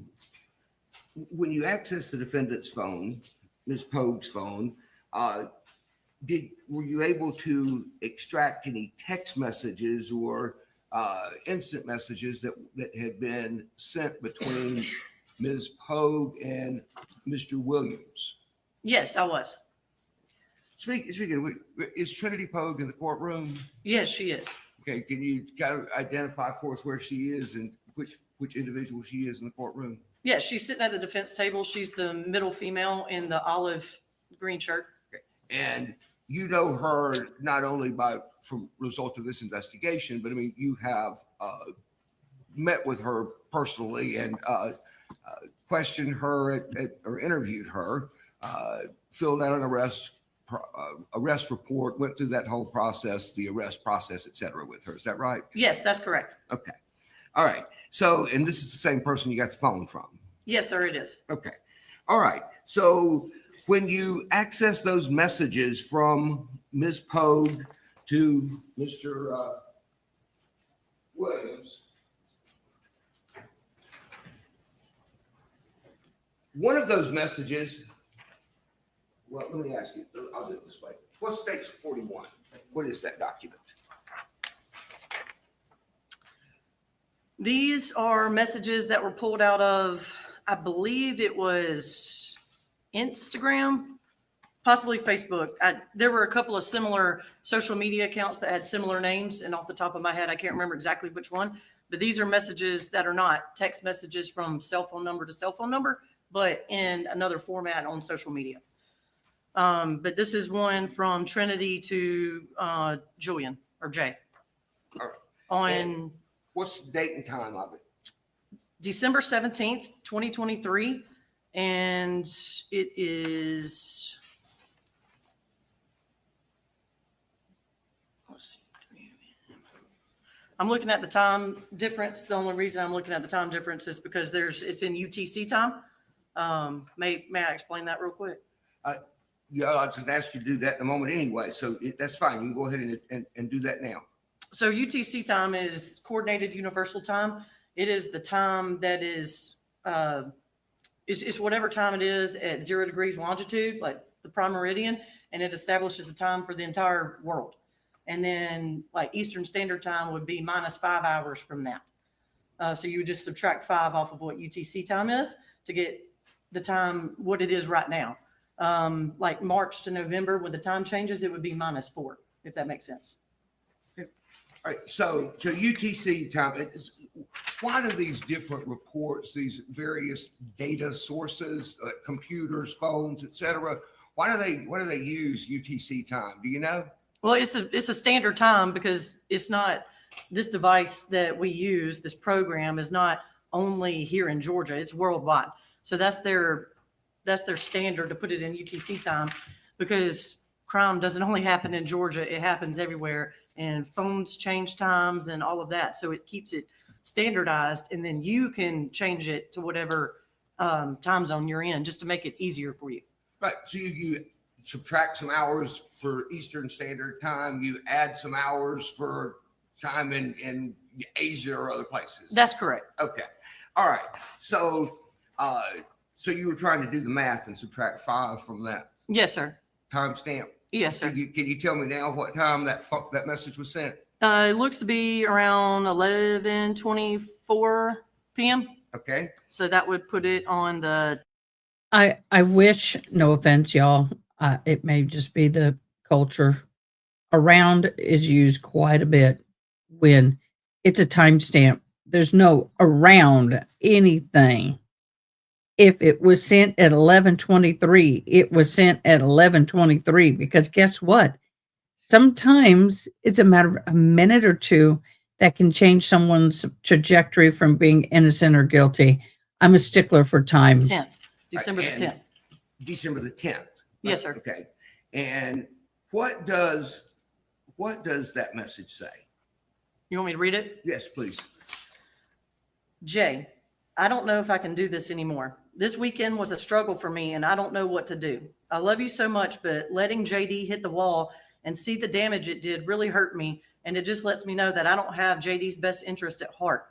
S5: when you accessed the defendant's phone, Ms. Poague's phone, were you able to extract any text messages or instant messages that had been sent between Ms. Poague and Mr. Williams.
S8: Yes, I was.
S5: Speaking of, is Trinity Poague in the courtroom?
S8: Yes, she is.
S5: Okay, can you kind of identify for us where she is and which individual she is in the courtroom?
S8: Yeah, she's sitting at the defense table. She's the middle female in the olive green shirt.
S5: And you know her not only from result of this investigation, but I mean, you have met with her personally and questioned her or interviewed her, filled out an arrest report, went through that whole process, the arrest process, et cetera, with her. Is that right?
S8: Yes, that's correct.
S5: Okay. All right. So, and this is the same person you got the phone from.
S8: Yes, sir, it is.
S5: Okay. All right. So when you access those messages from Ms. Poague to Mr. Williams, one of those messages, well, let me ask you, I'll do it this way. What's State 41? What is that document?
S8: These are messages that were pulled out of, I believe it was Instagram, possibly Facebook. There were a couple of similar social media accounts that had similar names, and off the top of my head, I can't remember exactly which one, but these are messages that are not text messages from cell phone number to cell phone number, but in another format on social media. But this is one from Trinity to Julian or Jay.
S5: All right.
S8: On
S5: What's the date and time of it?
S8: December 17th, 2023. And it is, let's see. I'm looking at the time difference. The only reason I'm looking at the time difference is because it's in UTC time. May I explain that real quick?
S5: Yeah, I was going to ask you to do that in a moment anyway. So that's fine. You can go ahead and do that now.
S8: So UTC time is Coordinated Universal Time. It is the time that is whatever time it is at 0 degrees longitude, like the prime meridian, and it establishes a time for the entire world. And then like Eastern Standard Time would be minus 5 hours from that. So you would just subtract 5 off of what UTC time is to get the time, what it is right now. Like March to November, when the time changes, it would be minus 4, if that makes sense.
S5: All right. So UTC time, why do these different reports, these various data sources, computers, phones, et cetera, why do they use UTC time? Do you know?
S8: Well, it's a standard time because it's not, this device that we use, this program is not only here in Georgia, it's worldwide. So that's their standard to put it in UTC time, because crime doesn't only happen in Georgia, it happens everywhere, and phones change times and all of that. So it keeps it standardized, and then you can change it to whatever time zone you're in just to make it easier for you.
S5: Right. So you subtract some hours for Eastern Standard Time, you add some hours for time in Asia or other places.
S8: That's correct.
S5: Okay. All right. So you were trying to do the math and subtract 5 from that
S8: Yes, sir.
S5: timestamp.
S8: Yes, sir.
S5: Can you tell me now what time that message was sent?
S8: It looks to be around 11:24 p.m.
S5: Okay.
S8: So that would put it on the,
S1: I wish, no offense, y'all, it may just be the culture. Around is used quite a bit when it's a timestamp. There's no around anything. If it was sent at 11:23, it was sent at 11:23, because guess what? Sometimes it's a matter of a minute or two that can change someone's trajectory from being innocent or guilty. I'm a stickler for times.
S8: 10th, December the
S5: And
S8: 10th.
S5: December the 10th.
S8: Yes, sir.
S5: Okay. And what does that message say?
S8: You want me to read it?
S5: Yes, please.
S8: Jay, I don't know if I can do this anymore. This weekend was a struggle for me, and I don't know what to do. I love you so much, but letting JD hit the wall and see the damage it did really hurt me, and it just lets me know that I don't have JD's best interest at heart.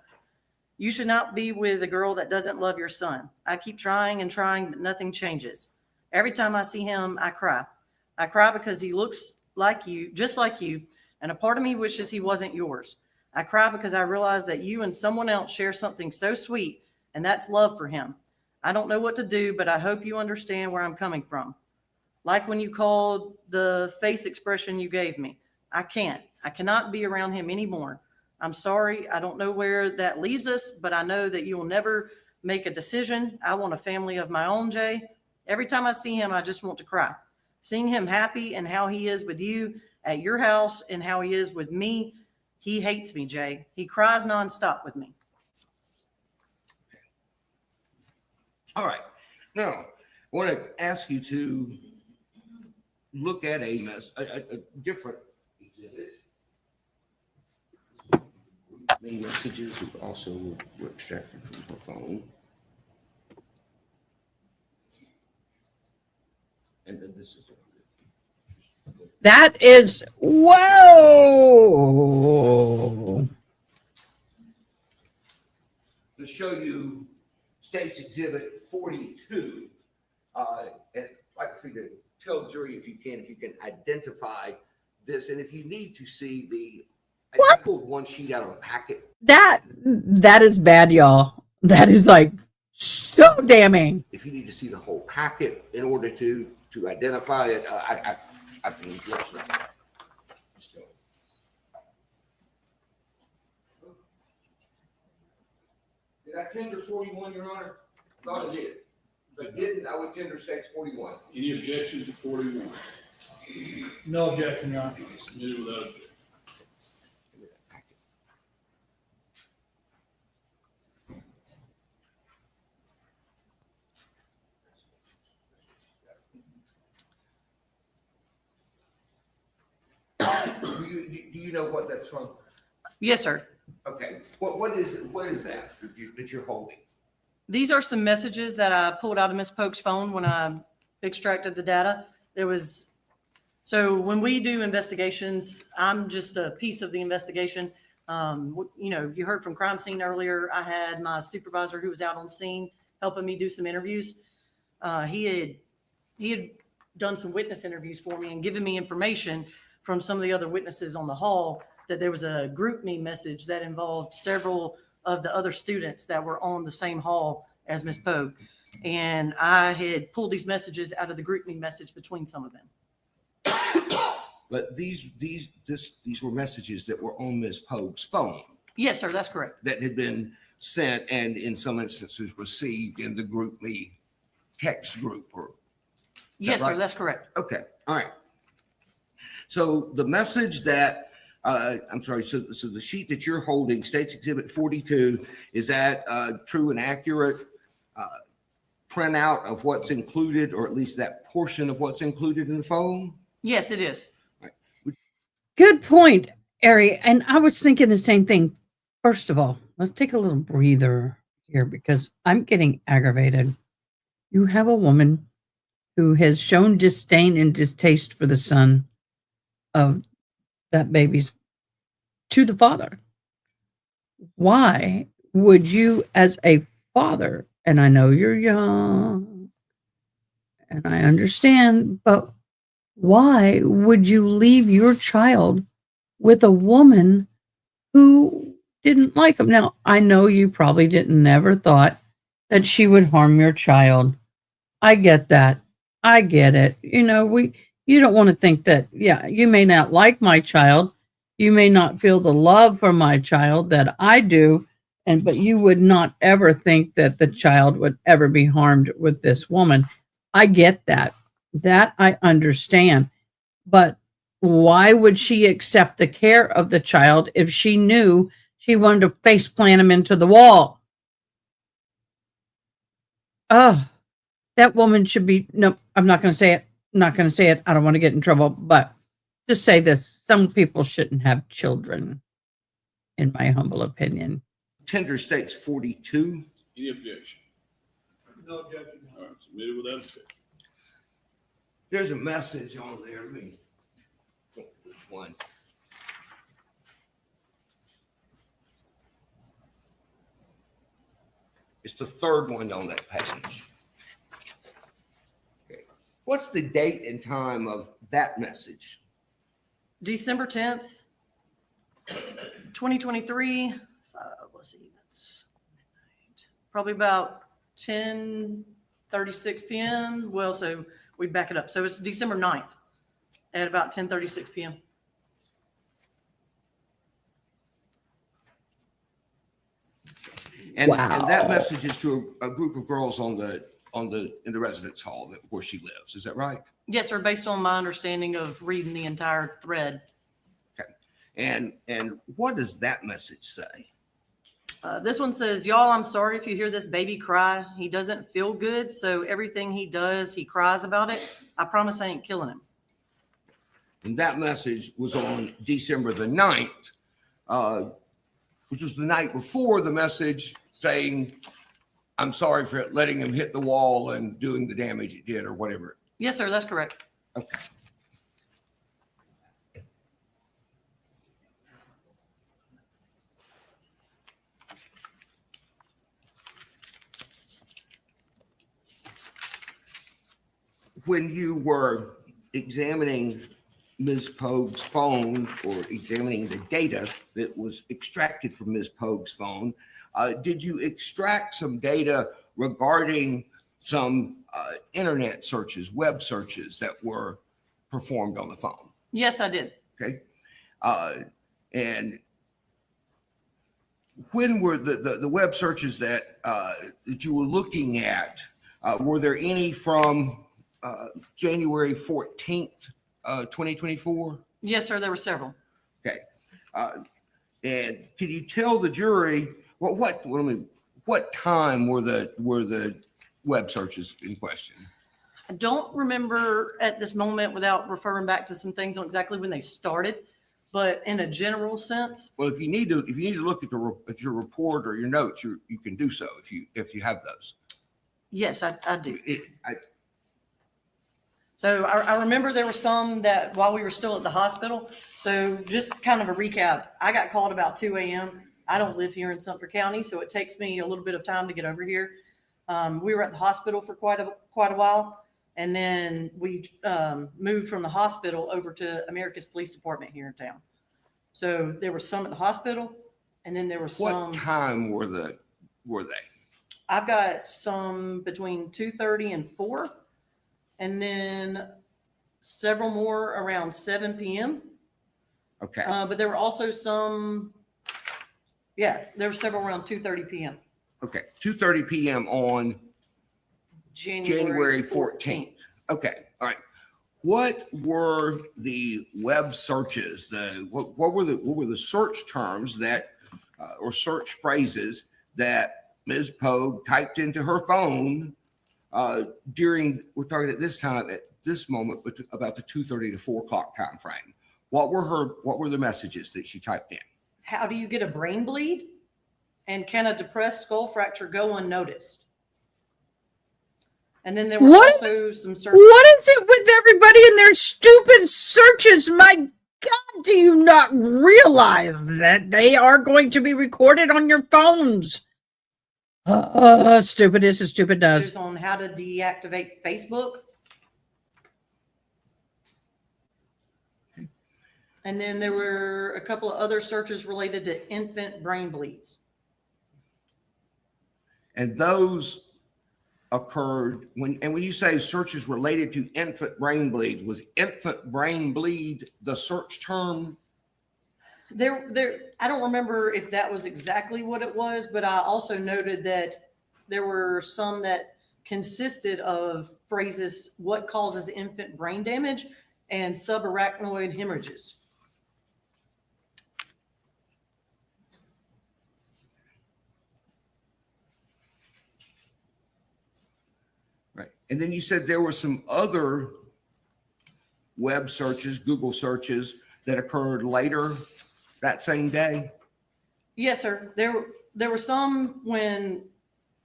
S8: You should not be with a girl that doesn't love your son. I keep trying and trying, but nothing changes. Every time I see him, I cry. I cry because he looks like you, just like you, and a part of me wishes he wasn't yours. I cry because I realize that you and someone else share something so sweet, and that's love for him. I don't know what to do, but I hope you understand where I'm coming from. Like when you called the face expression you gave me. I cannot be around him anymore. I'm sorry. I don't know where that leaves us, but I know that you will never make a decision. I want a family of my own, Jay. Every time I see him, I just want to cry. Seeing him happy and how he is with you at your house and how he is with me, he hates me, Jay. He cries nonstop with me.
S5: All right. Now, I want to ask you to look at a different exhibit. Main messages also were extracted from her phone. And then this is
S1: That is, whoa.
S5: to show you State's Exhibit 42. And I'd like for you to tell the jury if you can identify this, and if you need to see the. I pulled one sheet out of a packet.
S1: That is bad, y'all. That is like so damning.
S5: If you need to see the whole packet in order to identify it, I can address that. Did I tender 41, Your Honor? Thought I did. If I didn't, I would tender State's 41.
S4: Any objection to 41?
S3: No objection, Your Honor.
S4: Submitted without objection.
S5: Do you know what that's from?
S8: Yes, sir.
S5: Okay. What is that that you're holding?
S8: These are some messages that I pulled out of Ms. Poague's phone when I extracted the data. So when we do investigations, I'm just a piece of the investigation. You heard from crime scene earlier. I had my supervisor who was out on scene helping me do some interviews. He had done some witness interviews for me and given me information from some of the other witnesses on the hall that there was a group me message that involved several of the other students that were on the same hall as Ms. Poague. And I had pulled these messages out of the group me message between some of them.
S5: But these were messages that were on Ms. Poague's phone.
S8: Yes, sir, that's correct.
S5: That had been sent and in some instances received in the group me text group.
S8: Yes,
S5: right?
S8: sir, that's correct.
S5: Okay, all right. So the message that, I'm sorry, so the sheet that you're holding, State's Exhibit 42, is that true and accurate printout of what's included, or at least that portion of what's included in the phone?
S8: Yes, it is.
S1: Good point, Ari. And I was thinking the same thing. First of all, let's take a little breather here because I'm getting aggravated. You have a woman who has shown disdain and distaste for the son of that baby's to the father. Why would you, as a father, and I know you're young and I understand, but why would you leave your child with a woman who didn't like him? Now, I know you probably never thought that she would harm your child. I get that. I get it. You don't want to think that, yeah, you may not like my child. You may not feel the love for my child that I do, but you would not ever think that the child would ever be harmed with this woman. I get that. That I understand. But why would she accept the care of the child if she knew she wanted to face plant him into the wall? Oh, that woman should be, no, I'm not going to say it. I'm not going to say it. I don't want to get in trouble, but just say this. Some people shouldn't have children, in my humble opinion.
S5: Tender State's 42.
S4: Any objection?
S3: No objection.
S4: All right, submitted without objection.
S5: There's a message on there. Let me think which one. It's the third one on that page. Okay. What's the date and time of that message?
S8: December 10th, 2023, let's see, that's probably about 10:36 p.m. Well, so we back it up. So it's December 9th at about 10:36 p.m.
S5: And
S1: Wow.
S5: that message is to a group of girls in the residence hall where she lives. Is that right?
S8: Yes, sir, based on my understanding of reading the entire thread.
S5: And what does that message say?
S8: This one says, y'all, I'm sorry if you hear this baby cry. He doesn't feel good, so everything he does, he cries about it. I promise I ain't killing him.
S5: And that message was on December the 9th, which was the night before the message saying, I'm sorry for letting him hit the wall and doing the damage it did or whatever.
S8: Yes, sir, that's correct.
S5: Okay. When you were examining Ms. Poague's phone or examining the data that was extracted from Ms. Poague's phone, did you extract some data regarding some internet searches, web searches that were performed on the phone?
S8: Yes, I did.
S5: Okay. And when were the web searches that you were looking at, were there any from January 14th, 2024?
S8: Yes, sir, there were several.
S5: Okay. And can you tell the jury what time were the web searches in question?
S8: I don't remember at this moment without referring back to some things on exactly when they started, but in a general sense.
S5: Well, if you need to look at your report or your notes, you can do so if you have those.
S8: Yes, I do. So I remember there were some that while we were still at the hospital. So just kind of a recap, I got called about 2 a.m. I don't live here in Sumter County, so it takes me a little bit of time to get over here. We were at the hospital for quite a while. And then we moved from the hospital over to America's Police Department here in town. So there were some at the hospital, and then there were some.
S5: What time were they?
S8: I've got some between 2:30 and 4, and then several more around 7 p.m.
S5: Okay.
S8: But there were also some. Yeah, there were several around 2:30 p.m.
S5: Okay. 2:30 p.m. on January 14th. Okay. All right. What were the web searches? What were the search terms that or search phrases that Ms. Poague typed into her phone during, we're talking at this moment, but about the 2:30 to 4 o'clock time frame? What were the messages that she typed in?
S8: How do you get a brain bleed? And can a depressed skull fracture go unnoticed? And then there were also some searches.
S1: What is it with everybody and their stupid searches? My God, do you not realize that they are going to be recorded on your phones? Stupid is as stupid does.
S8: On how to deactivate Facebook. And then there were a couple of other searches related to infant brain bleeds.
S5: And those occurred when you say searches related to infant brain bleeds, was infant brain bleed the search term?
S8: I don't remember if that was exactly what it was, but I also noted that there were some that consisted of phrases, what causes infant brain damage and subarachnoid hemorrhages.
S5: Right. And then you said there were some other web searches, Google searches that occurred later that same day?
S8: Yes, sir. There were some when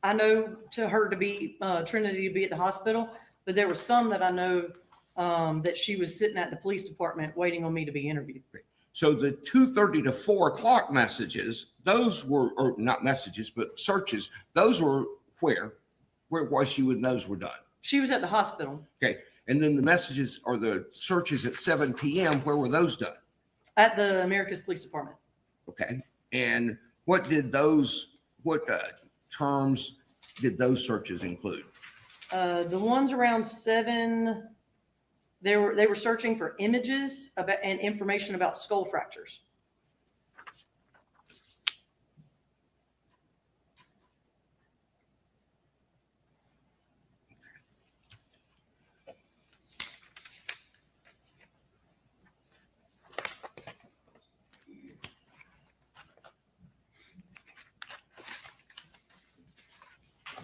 S8: I know to her to be Trinity to be at the hospital, but there were some that I know that she was sitting at the police department waiting on me to be interviewed.
S5: So the 2:30 to 4 o'clock messages, those were, or not messages, but searches, those were where was she when those were done?
S8: She was at the hospital.
S5: Okay. And then the messages or the searches at 7 p.m., where were those done?
S8: At the America's Police Department.
S5: Okay. And what terms did those searches include?
S8: The ones around 7, they were searching for images about and information about skull fractures.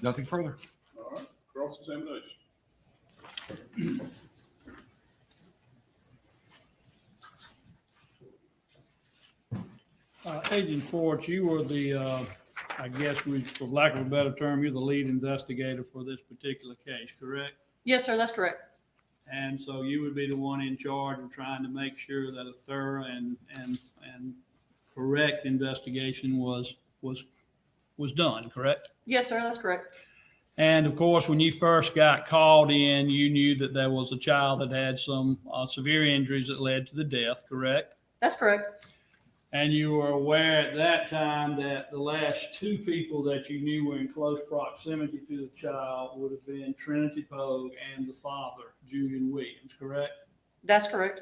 S5: Nothing further.
S4: All right, cross-examination.
S3: Agent Ford, you were the, I guess, for lack of a better term, you're the lead investigator for this particular case, correct?
S8: Yes, sir, that's correct.
S3: And so you would be the one in charge of trying to make sure that a thorough and correct investigation was done, correct?
S8: Yes, sir, that's correct.
S3: And of course, when you first got called in, you knew that there was a child that had some severe injuries that led to the death, correct?
S8: That's correct.
S3: And you were aware at that time that the last 2 people that you knew were in close proximity to the child would have been Trinity Poague and the father, Julian Williams, correct?
S8: That's correct.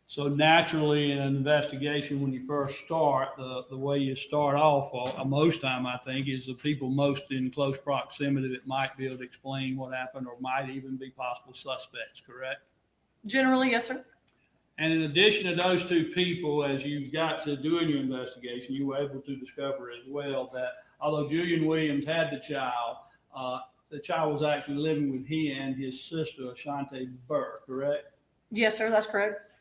S3: So naturally, in an investigation, when you first start, the way you start off, most time I think, is the people most in close proximity that might be able to explain what happened or might even be possible suspects, correct?
S8: Generally, yes, sir.
S3: And in addition to those 2 people, as you got to doing your investigation, you were able to discover as well that although Julian Williams had the child was actually living with he and his sister, Ashante Burr, correct?
S8: Yes, sir, that's correct.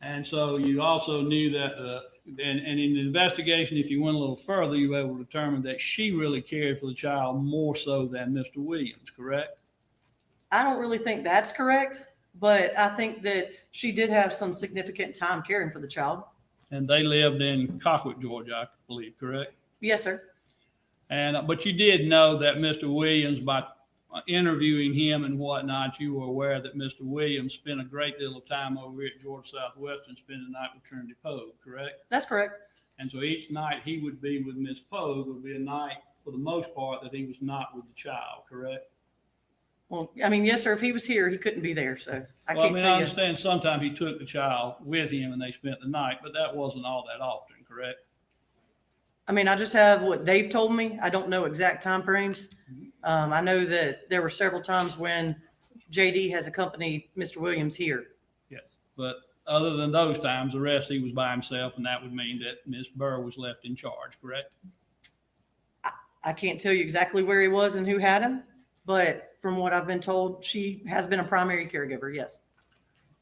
S3: And so you also knew that, and in the investigation, if you went a little further, you were able to determine that she really cared for the child more so than Mr. Williams, correct?
S8: I don't really think that's correct, but I think that she did have some significant time caring for the child.
S3: And they lived in Cockwood, Georgia, I believe, correct?
S8: Yes, sir.
S3: And but you did know that Mr. Williams, by interviewing him and whatnot, you were aware that Mr. Williams spent a great deal of time over here at Georgia Southwestern spending the night with Trinity Poague, correct?
S8: That's correct.
S3: And so each night he would be with Miss Poague would be a night, for the most part, that he was not with the child, correct?
S8: Well, I mean, yes, sir. If he was here, he couldn't be there. So I
S3: Well, I
S8: can't
S3: mean, I
S8: tell you.
S3: understand sometimes he took the child with him and they spent the night, but that wasn't all that often, correct?
S8: I mean, I just have what they've told me. I don't know exact time frames. I know that there were several times when JD has accompanied Mr. Williams here.
S3: Yes. But other than those times, the rest he was by himself, and that would mean that Miss Burr was left in charge, correct?
S8: I can't tell you exactly where he was and who had him, but from what I've been told, she has been a primary caregiver, yes.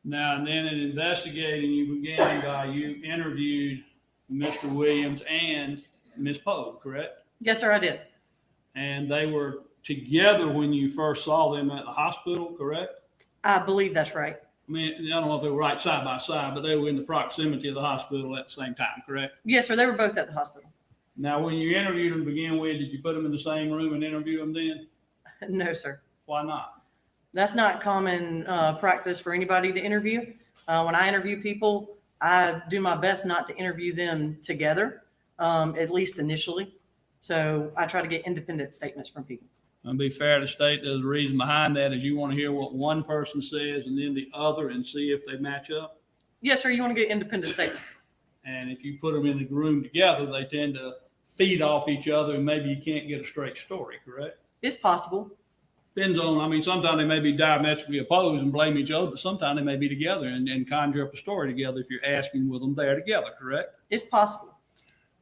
S3: Now, and then in investigating, you began by you interviewed Mr. Williams and Miss Poague, correct?
S8: Yes, sir, I did.
S3: And they were together when you first saw them at the hospital, correct?
S8: I believe that's right.
S3: I mean, I don't know if they were right side by side, but they were in the proximity of the hospital at the same time, correct?
S8: Yes, sir, they were both at the hospital.
S3: Now, when you interviewed them to begin with, did you put them in the same room and interview them then?
S8: No, sir.
S3: Why not?
S8: That's not common practice for anybody to interview. When I interview people, I do my best not to interview them together, at least initially. So I try to get independent statements from people.
S3: It'd be fair to state that the reason behind that is you want to hear what one person says and then the other and see if they match up.
S8: Yes, sir, you want to get independent statements.
S3: And if you put them in the room together, they tend to feed off each other and maybe you can't get a straight story, correct?
S8: It's possible.
S3: Depends on, I mean, sometimes they may be diametrically opposed and blame each other, but sometimes they may be together and conjure up a story together if you're asking with them there together, correct?
S8: It's possible.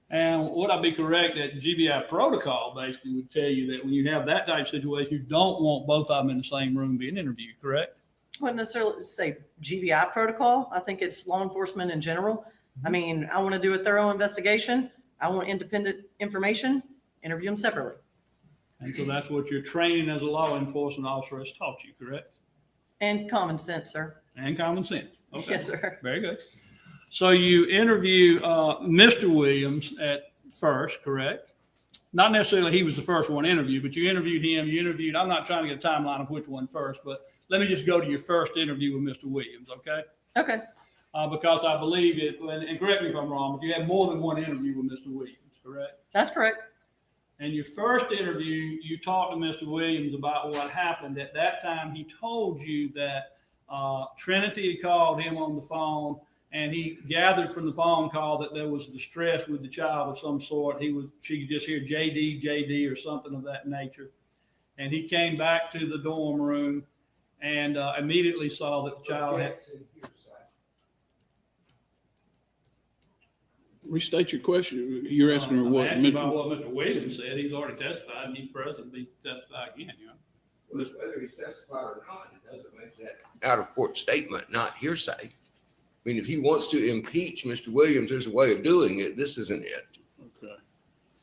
S3: And would I be correct that GBI protocol basically would tell you that when you have that type of situation, you don't want both of them in the same room being interviewed, correct?
S8: I wouldn't necessarily say GBI protocol. I think it's law enforcement in general. I mean, I want to do a thorough investigation. I want independent information, interview them separately.
S3: And so that's what your training as a law enforcement officer has taught you, correct?
S8: And common sense, sir.
S3: And common sense. Okay.
S8: Yes, sir.
S3: Very good. So you interview Mr. Williams at first, correct? Not necessarily he was the first one interviewed, but you interviewed him. You interviewed, I'm not trying to get a timeline of which one first, but let me just go to your first interview with Mr. Williams, okay?
S8: Okay.
S3: because I believe it, and correct me if I'm wrong, but you had more than one interview with Mr. Williams, correct?
S8: That's correct.
S3: And your first interview, you talked to Mr. Williams about what happened. At that time, he told you that Trinity had called him on the phone, and he gathered from the phone call that there was distress with the child of some sort. She could just hear JD, JD, or something of that nature. And he came back to the dorm room and immediately saw that the child had.
S4: Restate your question. You're asking her
S3: I'm
S4: what?
S3: asking about what Mr. Williams said. He's already testified, and he's present to be testified again. You know?
S5: Whether he's testified or not, it doesn't make that out of court statement not hearsay. I mean, if he wants to impeach Mr. Williams, there's a way of doing it. This isn't it.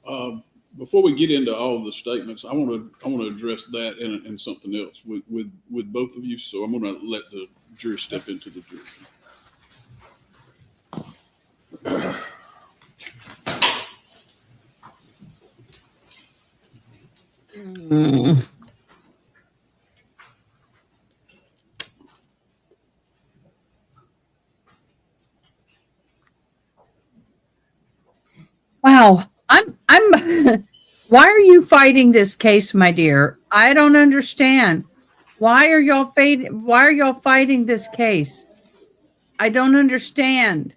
S4: Okay. Before we get into all the statements, I want to address that and something else with both of you. So I'm going to let the jury step into the jury.
S1: Wow. I'm why are you fighting this case, my dear? I don't understand. Why are y'all fighting this case? I don't understand.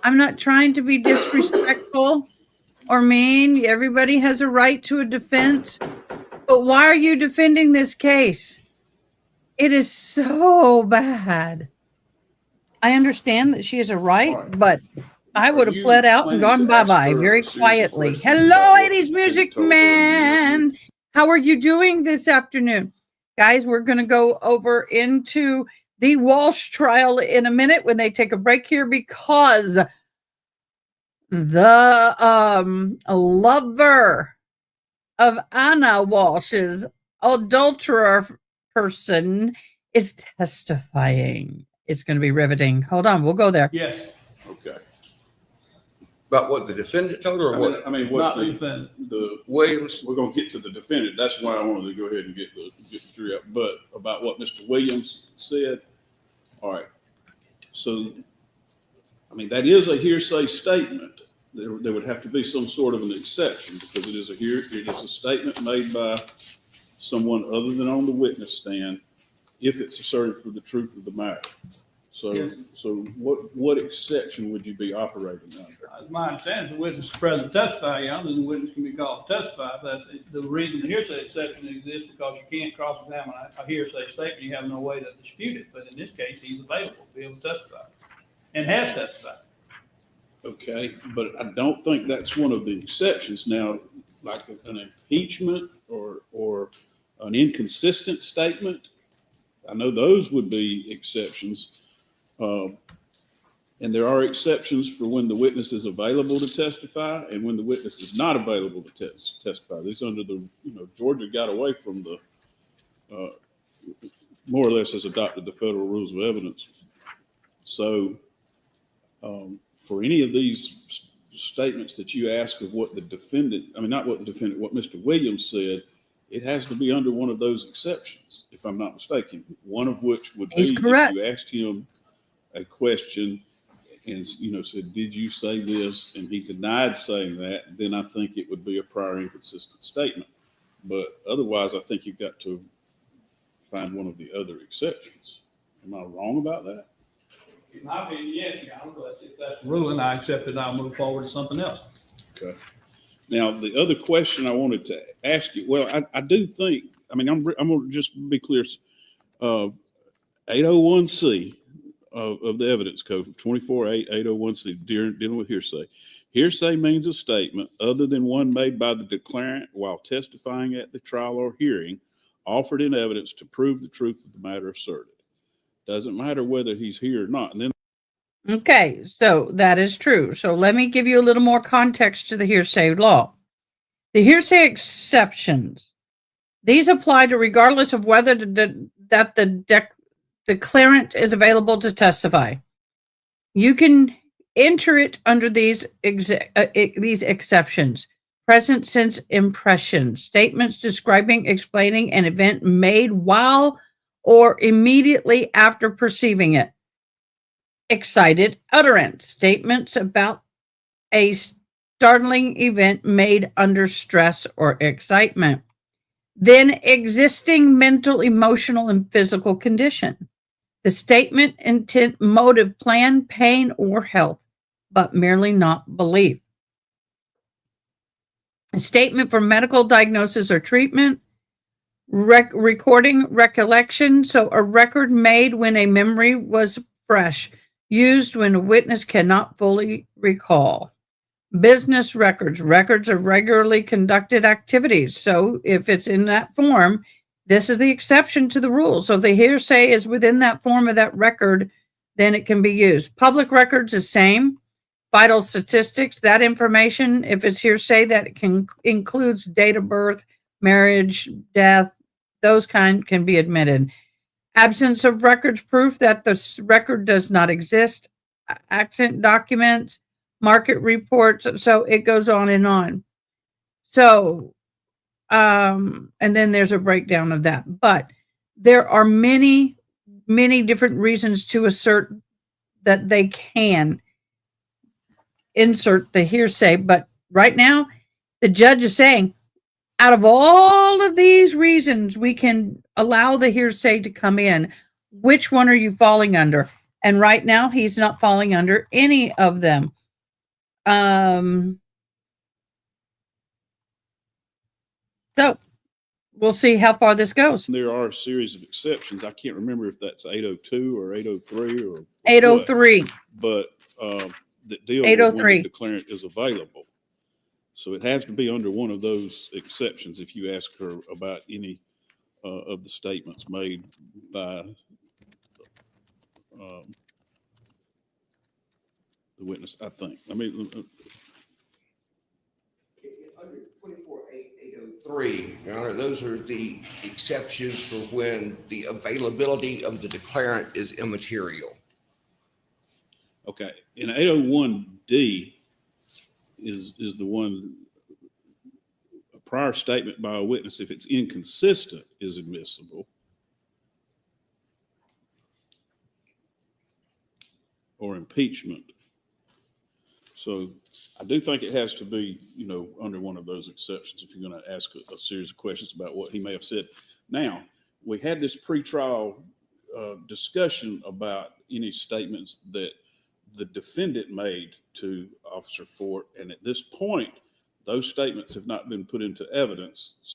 S1: I'm not trying to be disrespectful or mean. Everybody has a right to a defense. But why are you defending this case? It is so bad. I understand that she has a right, but I would have pled out and gone bye-bye very quietly. Hello, 80s Music Man. How are you doing this afternoon? Guys, we're going to go over into the Walsh trial in a minute when they take a break here, because the lover of Anna Walsh's adulterer person is testifying. It's going to be riveting. Hold on, we'll go there.
S3: Yes.
S4: Okay.
S5: About what the defendant told her or what?
S4: I mean,
S3: Not
S4: what
S3: the defendant.
S4: the
S5: Williams.
S4: we're going to get to the defendant. That's why I wanted to go ahead and get the jury up. But about what Mr. Williams said. All right. So, I mean, that is a hearsay statement. There would have to be some sort of an exception, because it is a statement made by someone other than on the witness stand, if it's asserted for the truth of the matter. So,
S3: Yes.
S4: so what exception would you be operating under?
S3: It's my understanding, if the witness is present to testify, then the witness can be called to testify. That's the reason the hearsay exception exists, because you can't cross-examine a hearsay statement. You have no way to dispute it. But in this case, he's available to be able to testify and has testified.
S4: Okay, but I don't think that's one of the exceptions. Now, like an impeachment or an inconsistent statement, I know those would be exceptions. And there are exceptions for when the witness is available to testify and when the witness is not available to testify. These under the, Georgia got away from the, more or less has adopted the federal rules of evidence. So for any of these statements that you ask of what the defendant, not what the defendant, what Mr. Williams said, it has to be under one of those exceptions, if I'm not mistaken. One of which would be
S1: He's correct.
S4: if you asked him a question and, said, did you say this? And he denied saying that, then I think it would be a prior inconsistent statement. But otherwise, I think you've got to find one of the other exceptions. Am I wrong about that?
S3: In my opinion, yes, Your Honor, but if that's the ruling, I accept it. I'll move forward to something else.
S4: Okay. Now, the other question I wanted to ask you, well, I do think, I'm going to just be clear. 801C of the evidence code, 24-801C, dealing with hearsay. Hearsay means a statement other than one made by the declarant while testifying at the trial or hearing, offered in evidence to prove the truth of the matter asserted. Doesn't matter whether he's here or not. And then
S1: Okay, so that is true. So let me give you a little more context to the hearsay law. The hearsay exceptions, these apply to regardless of whether the declarant is available to testify. You can enter it under these exceptions. Present sense impressions, statements describing, explaining an event made while or immediately after perceiving it. excited utterance, statements about a startling event made under stress or excitement. Then existing mental, emotional, and physical condition. The statement, intent, motive, plan, pain, or health, but merely not belief. A statement for medical diagnosis or treatment. Recording recollection, so a record made when a memory was fresh, used when a witness cannot fully recall. Business records, records of regularly conducted activities. So if it's in that form, this is the exception to the rule. So if the hearsay is within that form of that record, then it can be used. Public records, the same. Vital statistics, that information, if it's hearsay, that includes date of birth, marriage, death, those kind can be admitted. Absence of records, proof that the record does not exist. Accident documents, market reports. So it goes on and on. So, and then there's a breakdown of that. But there are many, many different reasons to assert that they can insert the hearsay. But right now, the judge is saying, out of all of these reasons, we can allow the hearsay to come in. Which one are you falling under? And right now, he's not falling under any of them. So we'll see how far this goes.
S4: There are a series of exceptions. I can't remember if that's 802 or 803 or
S1: 803.
S4: what, but that deal with when
S1: 803.
S4: the declarant is available. So it has to be under one of those exceptions if you ask her about any of the statements made by the witness, I think. I mean,
S5: Under 24.803, Your Honor, those are the exceptions for when the availability of the declarant is immaterial.
S4: okay. In 801D is the one, a prior statement by a witness, if it's inconsistent, is admissible. Or impeachment. So I do think it has to be, under one of those exceptions if you're going to ask a series of questions about what he may have said. Now, we had this pretrial discussion about any statements that the defendant made to Officer Fort, and at this point, those statements have not been put into evidence.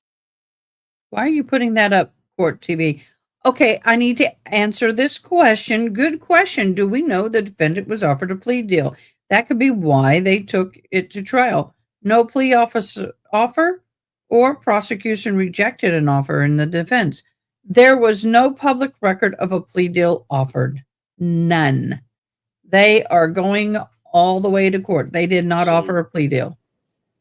S1: Why are you putting that up, Court TV? Okay, I need to answer this question. Good question. Do we know the defendant was offered a plea deal? That could be why they took it to trial. No plea offer or prosecution rejected an offer in the defense. There was no public record of a plea deal offered. None. They are going all the way to court. They did not offer a plea deal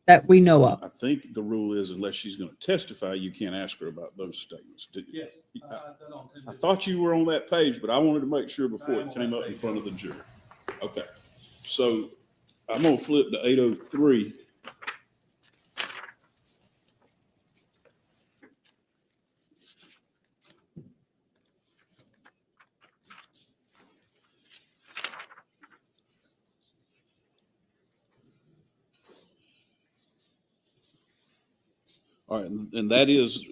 S1: that we know of.
S4: I think the rule is unless she's going to testify, you can't ask her about those statements.
S3: Yes.
S4: I thought you were on that page, but I wanted to make sure before it came up in front of the jury. Okay. So I'm going to flip to 803. All right, and that is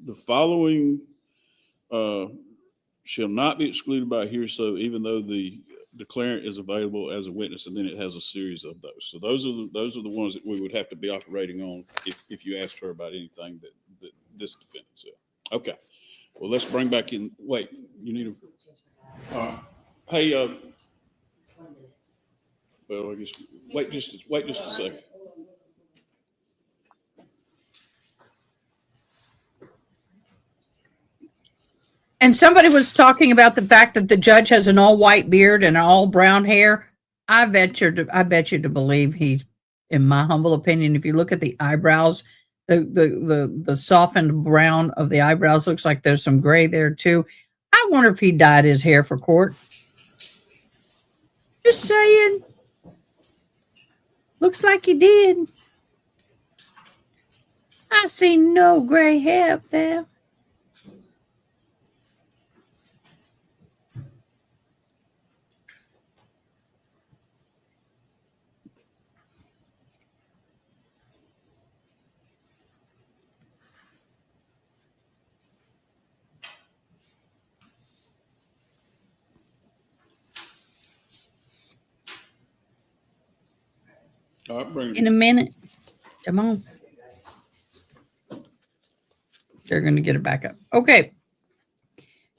S4: the following shall not be excluded by hearsay, even though the declarant is available as a witness, and then it has a series of those. So those are the ones that we would have to be operating on if you asked her about anything that this defendant said. Okay, well, let's bring back in. Wait, you need a. Hey, well, I guess wait just a second.
S1: And somebody was talking about the fact that the judge has an all white beard and all brown hair. I bet you to believe he's, in my humble opinion, if you look at the eyebrows, the softened brown of the eyebrows looks like there's some gray there too. I wonder if he dyed his hair for court. Just saying. Looks like he did. I see no gray hair up there.
S4: All right, bring
S1: in
S4: it.
S1: a minute. Come on. They're going to get it back up. Okay.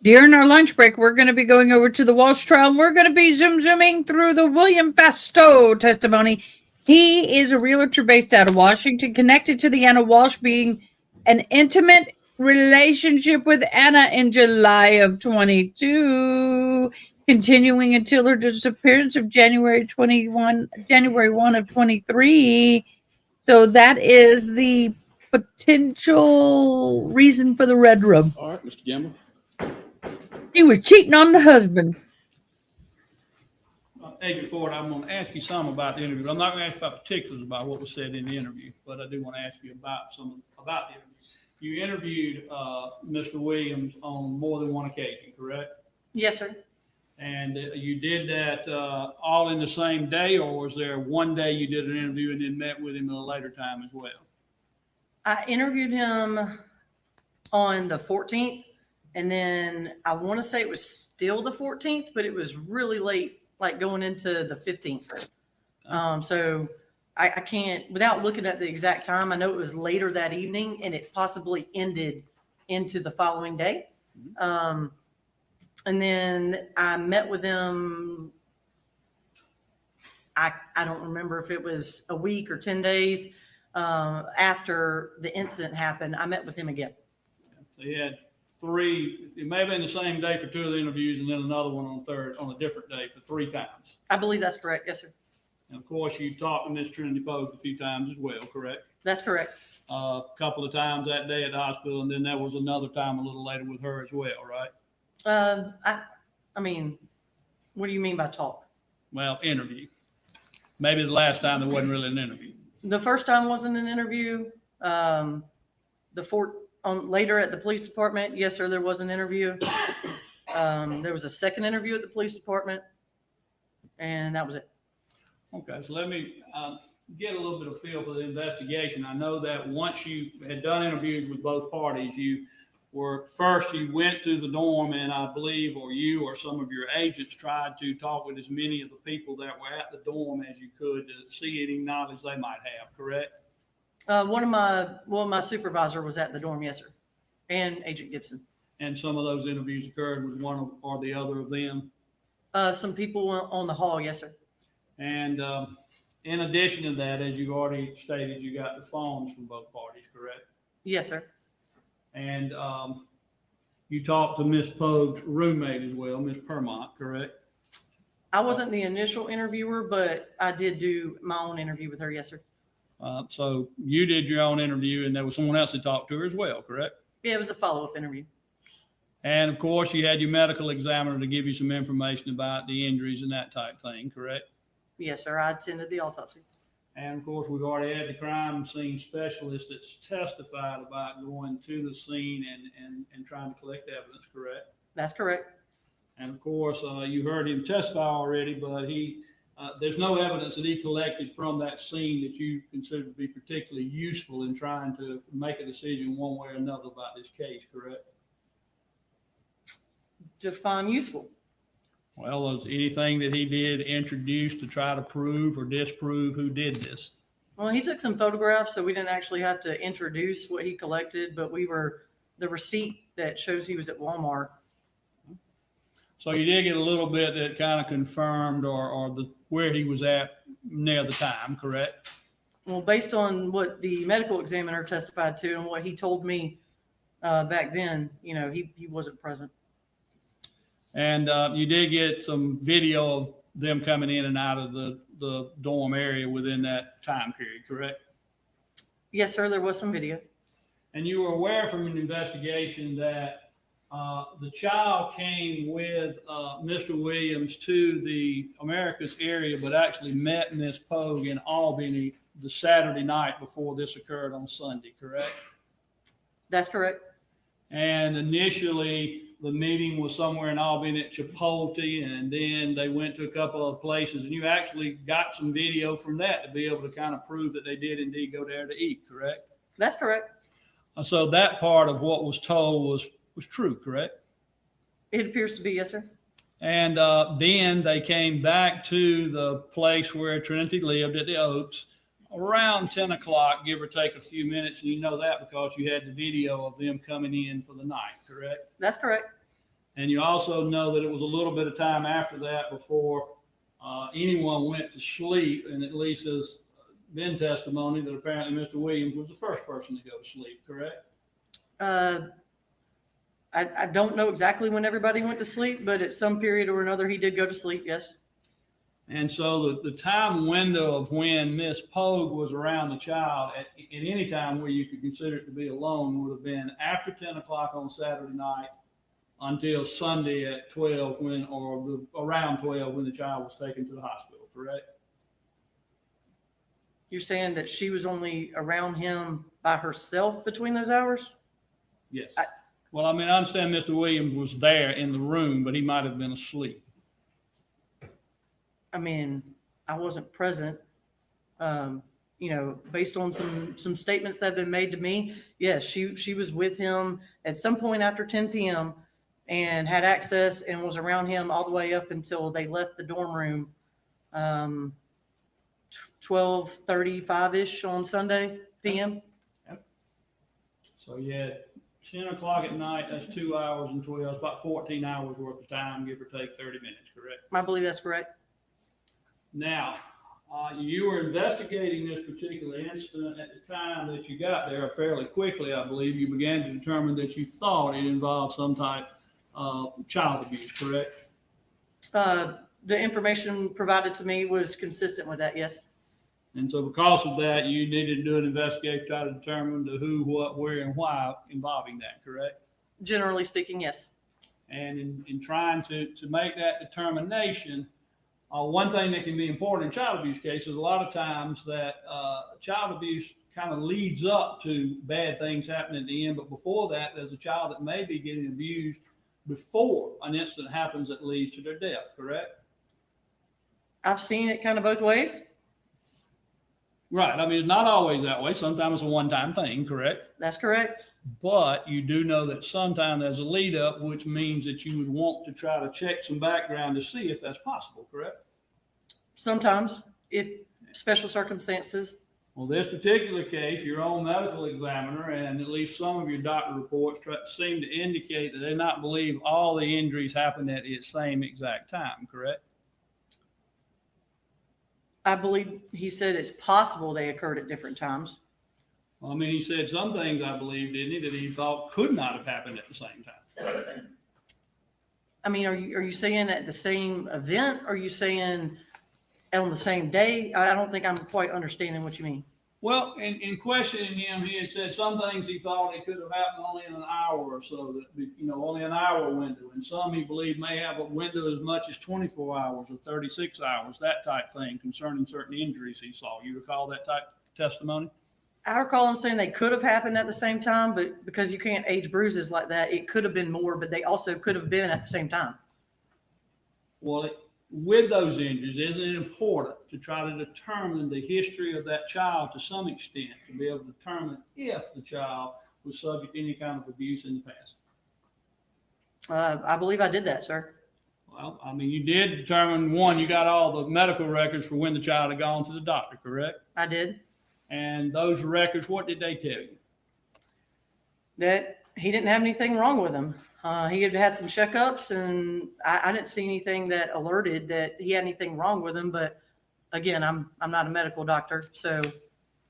S1: During our lunch break, we're going to be going over to the Walsh trial, and we're going to be zooming through the William Fastow testimony. He is a realtor based out of Washington, connected to the Anna Walsh, being an intimate relationship with Anna in July of 22, continuing until her disappearance of January 1 of 23. So that is the potential reason for the red room.
S4: All right, Mr. Gamble.
S1: He was cheating on the husband.
S3: Agent Ford, I'm going to ask you some about the interview. I'm not going to ask about particulars about what was said in the interview, but I do want to ask you about about the interview. You interviewed Mr. Williams on more than one occasion, correct?
S8: Yes, sir.
S3: And you did that all in the same day, or was there one day you did an interview and then met with him at a later time as well?
S8: I interviewed him on the 14th, and then I want to say it was still the 14th, but it was really late, like going into the 15th. So I can't, without looking at the exact time, I know it was later that evening, and it possibly ended into the following day. And then I met with them. I don't remember if it was a week or 10 days after the incident happened. I met with him again.
S3: So you had three, it may have been the same day for two of the interviews and then another one on a different day for 3 times.
S8: I believe that's correct. Yes, sir.
S3: And of course, you talked to Miss Trinity Poague a few times as well, correct?
S8: That's correct.
S3: A couple of times that day at the hospital, and then there was another time a little later with her as well, right?
S8: I mean, what do you mean by talk?
S3: Well, interview. Maybe the last time there wasn't really an interview.
S8: The first time wasn't an interview. Later at the police department, yes, sir, there was an interview. There was a second interview at the police department, and that was it.
S3: Okay, so let me get a little bit of feel for the investigation. I know that once you had done interviews with both parties, you went to the dorm, and I believe, or you or some of your agents tried to talk with as many of the people that were at the dorm as you could to see any knowledge they might have, correct?
S8: One of my supervisor was at the dorm, yes, sir, and Agent Gibson.
S3: And some of those interviews occurred with one or the other of them.
S8: Some people on the hall, yes, sir.
S3: And in addition to that, as you already stated, you got the phones from both parties, correct?
S8: Yes, sir.
S3: And you talked to Miss Poague's roommate as well, Miss Permont, correct?
S8: I wasn't the initial interviewer, but I did do my own interview with her, yes, sir.
S3: So you did your own interview, and there was someone else that talked to her as well, correct?
S8: Yeah, it was a follow-up interview.
S3: And of course, you had your medical examiner to give you some information about the injuries and that type thing, correct?
S8: Yes, sir. I attended the autopsy.
S3: And of course, we've already had the crime scene specialist that's testified about going to the scene and trying to collect evidence, correct?
S8: That's correct.
S3: And of course, you heard him testify already, but there's no evidence that he collected from that scene that you consider to be particularly useful in trying to make a decision one way or another about this case, correct?
S8: Define useful.
S3: Well, was anything that he did introduce to try to prove or disprove who did this?
S8: Well, he took some photographs, so we didn't actually have to introduce what he collected, but the receipt that shows he was at Walmart.
S3: So you did get a little bit that kind of confirmed or where he was at near the time, correct?
S8: Well, based on what the medical examiner testified to and what he told me back then, he wasn't present.
S3: And you did get some video of them coming in and out of the dorm area within that time period, correct?
S8: Yes, sir. There was some video.
S3: And you were aware from an investigation that the child came with Mr. Williams to the Americas area, but actually met Miss Poague in Albany the Saturday night before this occurred on Sunday, correct?
S8: That's correct.
S3: And initially, the meeting was somewhere in Albany at Chipotle, and then they went to a couple of places, and you actually got some video from that to be able to kind of prove that they did indeed go there to eat, correct?
S8: That's correct.
S3: So that part of what was told was true, correct?
S8: It appears to be, yes, sir.
S3: And then they came back to the place where Trinity lived at the Oaks around 10 o'clock, give or take a few minutes, and you know that because you had the video of them coming in for the night, correct?
S8: That's correct.
S3: And you also know that it was a little bit of time after that before anyone went to sleep, and at least there's been testimony that apparently Mr. Williams was the first person to go to sleep, correct?
S8: I don't know exactly when everybody went to sleep, but at some period or another, he did go to sleep, yes.
S3: And so the time window of when Miss Poague was around the child at any time where you could consider it to be alone would have been after 10 o'clock on Saturday night until Sunday at 12 around 12 when the child was taken to the hospital, correct?
S8: You're saying that she was only around him by herself between those hours?
S3: Yes. Well, I mean, I understand Mr. Williams was there in the room, but he might have been asleep.
S8: I mean, I wasn't present. Based on some statements that have been made to me, yes, she was with him at some point after 10 p.m. and had access and was around him all the way up until they left the dorm room, 12:35-ish on Sunday p.m.
S3: So you had 10 o'clock at night, that's 2 hours and 12, it's about 14 hours worth of time, give or take 30 minutes, correct?
S8: I believe that's correct.
S3: Now, you were investigating this particular incident at the time that you got there fairly quickly, I believe. You began to determine that you thought it involved some type of child abuse, correct?
S8: The information provided to me was consistent with that, yes.
S3: And so because of that, you needed to do an investigation, try to determine the who, what, where, and why involving that, correct?
S8: Generally speaking, yes.
S3: And in trying to make that determination, one thing that can be important in child abuse cases, a lot of times that child abuse kind of leads up to bad things happening at the end. But before that, there's a child that may be getting abused before an incident happens that leads to their death, correct?
S8: I've seen it kind of both ways.
S3: Right. I mean, it's not always that way. Sometimes it's a one-time thing, correct?
S8: That's correct.
S3: But you do know that sometimes there's a lead up, which means that you would want to try to check some background to see if that's possible, correct?
S8: Sometimes, if special circumstances.
S3: Well, this particular case, your own medical examiner and at least some of your doctor reports seem to indicate that they not believe all the injuries happened at the same exact time, correct?
S8: I believe he said it's possible they occurred at different times.
S3: Well, I mean, he said some things, I believe, didn't he, that he thought could not have happened at the same time.
S8: I mean, are you saying at the same event? Or are you saying on the same day? I don't think I'm quite understanding what you mean.
S3: Well, in questioning him, he had said some things he thought it could have happened only in an hour or so, that, only an hour window. And some he believed may have a window as much as 24 hours or 36 hours, that type thing concerning certain injuries he saw. You recall that type of testimony?
S8: I recall him saying they could have happened at the same time, but because you can't age bruises like that, it could have been more, but they also could have been at the same time.
S3: Well, with those injuries, isn't it important to try to determine the history of that child to some extent to be able to determine if the child was subject to any kind of abuse in the past?
S8: I believe I did that, sir.
S3: Well, I mean, you did determine, one, you got all the medical records for when the child had gone to the doctor, correct?
S8: I did.
S3: And those records, what did they tell you?
S8: That he didn't have anything wrong with him. He had had some checkups, and I didn't see anything that alerted that he had anything wrong with him. But again, I'm not a medical doctor, so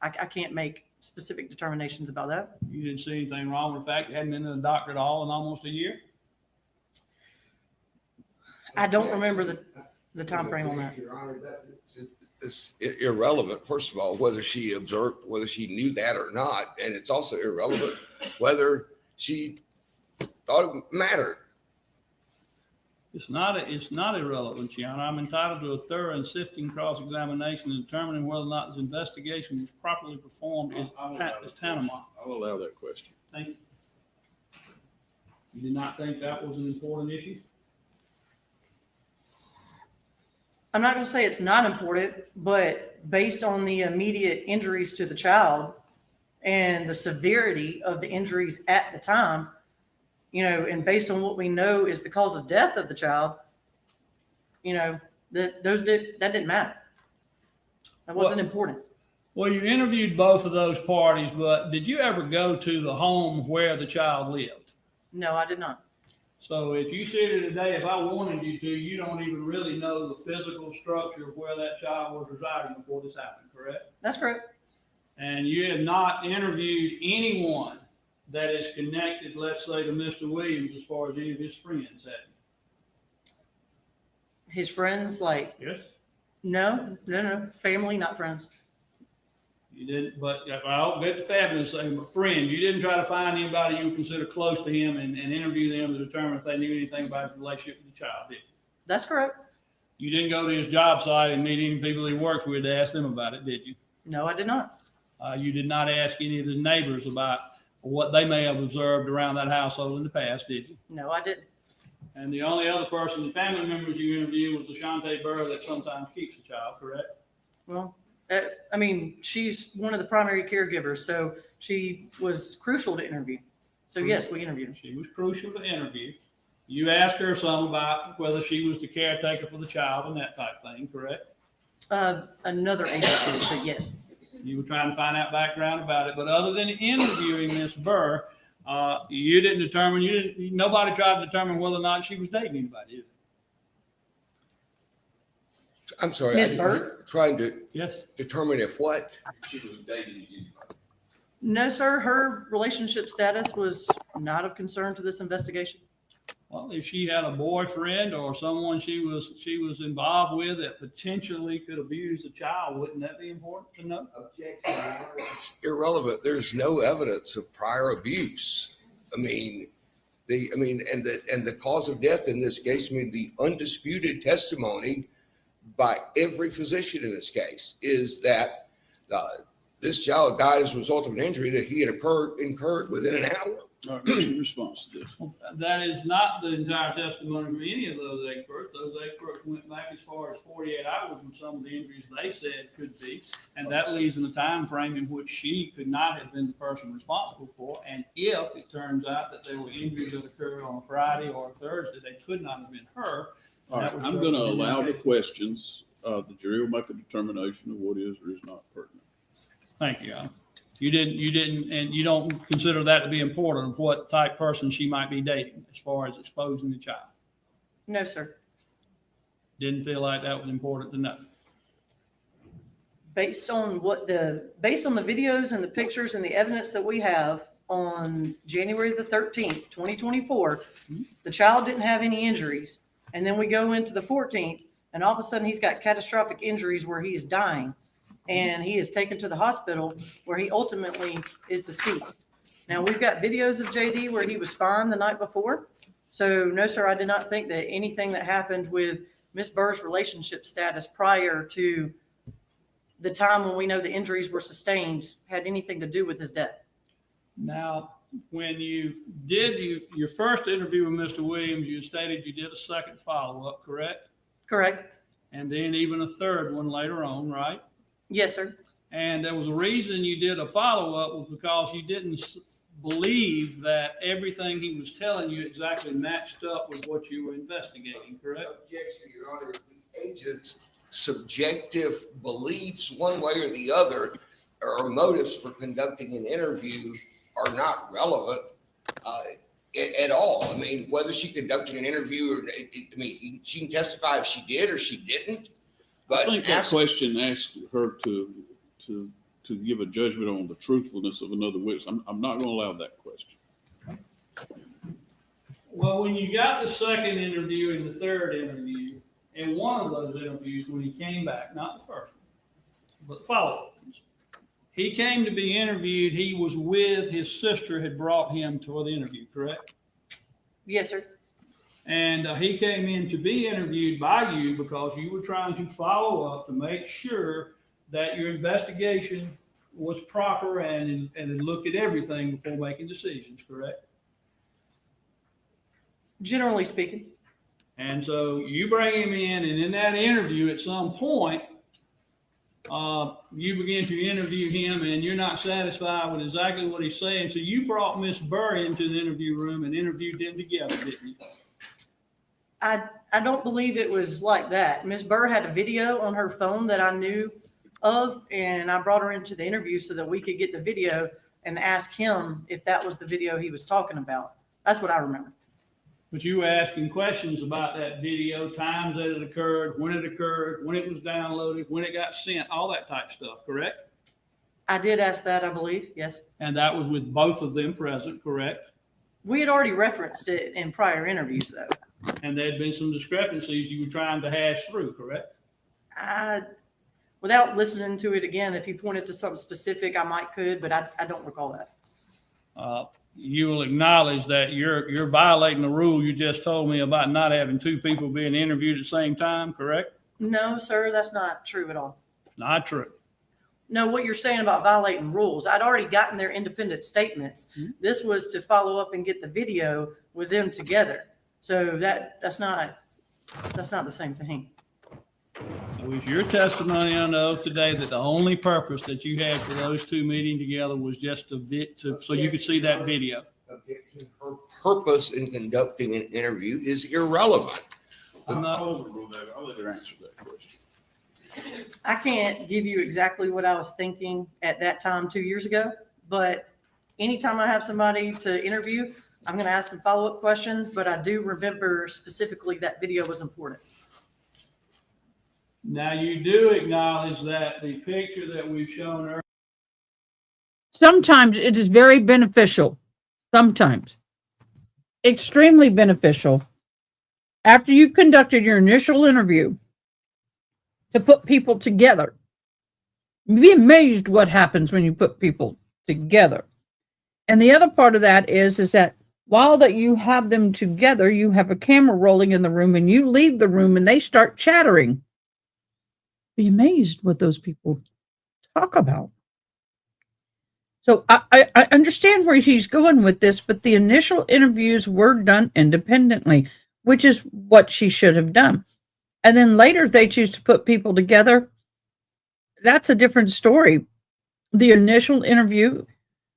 S8: I can't make specific determinations about that.
S3: You didn't see anything wrong with the fact you hadn't been to the doctor at all in almost a year?
S8: I don't remember the time frame on that.
S5: Your Honor, it's irrelevant, first of all, whether she observed, whether she knew that or not. And it's also irrelevant whether she thought it mattered.
S3: It's not irrelevant, Your Honor. I'm entitled to a thorough and sifting cross-examination in determining whether or not this investigation was properly performed is tantamount.
S4: I'll allow that question.
S3: Thank you. You did not think that was an important issue?
S8: I'm not going to say it's not important, but based on the immediate injuries to the child and the severity of the injuries at the time, and based on what we know is the cause of death of the child, that didn't matter. That wasn't important.
S3: Well, you interviewed both of those parties, but did you ever go to the home where the child lived?
S8: No, I did not.
S3: So if you sit here today, if I wanted you to, you don't even really know the physical structure of where that child was residing before this happened, correct?
S8: That's correct.
S3: And you have not interviewed anyone that is connected, let's say, to Mr. Williams as far as any of his friends, have
S8: His friends, like,
S3: you? Yes.
S8: no, family, not friends.
S3: You didn't, but I'll get the fabulous thing, but friends, you didn't try to find anybody you consider close to him and interview them to determine if they knew anything about his relationship with the child, did you?
S8: That's correct.
S3: You didn't go to his job site and meet any people he works with to ask them about it, did you?
S8: No, I did not.
S3: You did not ask any of the neighbors about what they may have observed around that household in the past, did you?
S8: No, I didn't.
S3: And the only other person, the family members you interviewed was LaShante Burr that sometimes keeps the child, correct?
S8: Well, I mean, she's one of the primary caregivers, so she was crucial to interview. So yes, we interviewed her.
S3: She was crucial to interview. You asked her some about whether she was the caretaker for the child and that type thing, correct?
S8: Another agency, but yes.
S3: You were trying to find out background about it, but other than interviewing Miss Burr, you didn't determine, nobody tried to determine whether or not she was dating anybody, did they?
S5: I'm sorry.
S8: Ms. Burt?
S5: Trying to
S3: Yes.
S5: determine if what?
S4: She was dating you.
S8: No, sir, her relationship status was not of concern to this investigation.
S3: Well, if she had a boyfriend or someone she was involved with that potentially could abuse the child, wouldn't that be important to know?
S5: Objection. It's irrelevant. There's no evidence of prior abuse. And the cause of death in this case, the undisputed testimony by every physician in this case is that this child died as a result of an injury that he had incurred within an hour.
S4: All right, what's your response to this?
S3: That is not the entire testimony from any of those experts. Those experts went back as far as 48 hours with some of the injuries they said could be. And that leaves in a time frame in which she could not have been the person responsible for. And if it turns out that there were injuries that occurred on a Friday or a Thursday, they could not have been her.
S4: All right, I'm going to allow the questions. The jury will make a determination of what is or is not pertinent.
S3: Thank you, Alan. You didn't, and you don't consider that to be important of what type person she might be dating as far as exposing the child.
S8: No, sir.
S3: Didn't feel like that was important to know.
S8: Based on the videos and the pictures and the evidence that we have on January the 13th, 2024, the child didn't have any injuries. And then we go into the 14th and all of a sudden he's got catastrophic injuries where he's dying and he is taken to the hospital where he ultimately is deceased. Now we've got videos of JD where he was fine the night before. So no, sir, I did not think that anything that happened with Miss Burr's relationship status prior to the time when we know the injuries were sustained had anything to do with his death.
S3: Now, when you did your first interview with Mr. Williams, you stated you did a second follow-up, correct?
S8: Correct.
S3: And then even a third one later on, right?
S8: Yes, sir.
S3: And there was a reason you did a follow-up was because you didn't believe that everything he was telling you exactly matched up with what you were investigating, correct?
S5: Objection, Your Honor. The agent's subjective beliefs, one way or the other, or motives for conducting an interview are not relevant at all. I mean, whether she conducted an interview or, she can testify if she did or she didn't. But
S4: I think that question asked her to give a judgment on the truthfulness of another witness. I'm not going to allow that question.
S3: Well, when you got the second interview and the third interview, in one of those interviews, when he came back, not the first one, but the follow-up ones, he came to be interviewed. He was with his sister had brought him to the interview, correct?
S8: Yes, sir.
S3: And he came in to be interviewed by you because you were trying to follow up to make sure that your investigation was proper and looked at everything before making decisions, correct?
S8: Generally speaking.
S3: And so you bring him in, and in that interview, at some point, you begin to interview him, and you're not satisfied with exactly what he's saying. So you brought Miss Burr into the interview room and interviewed them together, didn't you?
S8: I don't believe it was like that. Ms. Burr had a video on her phone that I knew of, and I brought her into the interview so that we could get the video and ask him if that was the video he was talking about. That's what I remember.
S3: But you were asking questions about that video, times that it occurred, when it was downloaded, when it got sent, all that type stuff, correct?
S8: I did ask that, I believe, yes.
S3: And that was with both of them present, correct?
S8: We had already referenced it in prior interviews, though.
S3: And there had been some discrepancies you were trying to hash through, correct?
S8: Without listening to it again, if you pointed to something specific, I might could, but I don't recall that.
S3: You will acknowledge that you're violating the rule you just told me about not having two people being interviewed at the same time, correct?
S8: No, sir, that's not true at all.
S3: Not true.
S8: No, what you're saying about violating rules, I'd already gotten their independent statements. This was to follow up and get the video with them together. So that's not the same thing.
S3: So is your testimony on the oath today that the only purpose that you had for those two meeting together was just so you could see that video?
S5: Objection. Her purpose in conducting an interview is irrelevant.
S3: I'm not-
S4: I'll let her answer that question.
S8: I can't give you exactly what I was thinking at that time 2 years ago, but anytime I have somebody to interview, I'm going to ask some follow-up questions, but I do remember specifically that video was important.
S3: Now, you do acknowledge that the picture that we've shown earlier.
S1: Sometimes it is very beneficial. Sometimes. Extremely beneficial. After you've conducted your initial interview, to put people together. You'd be amazed what happens when you put people together. And the other part of that is that while that you have them together, you have a camera rolling in the room and you leave the room and they start chattering. Be amazed what those people talk about. So I understand where he's going with this, but the initial interviews were done independently, which is what she should have done. And then later they choose to put people together. That's a different story. The initial interview,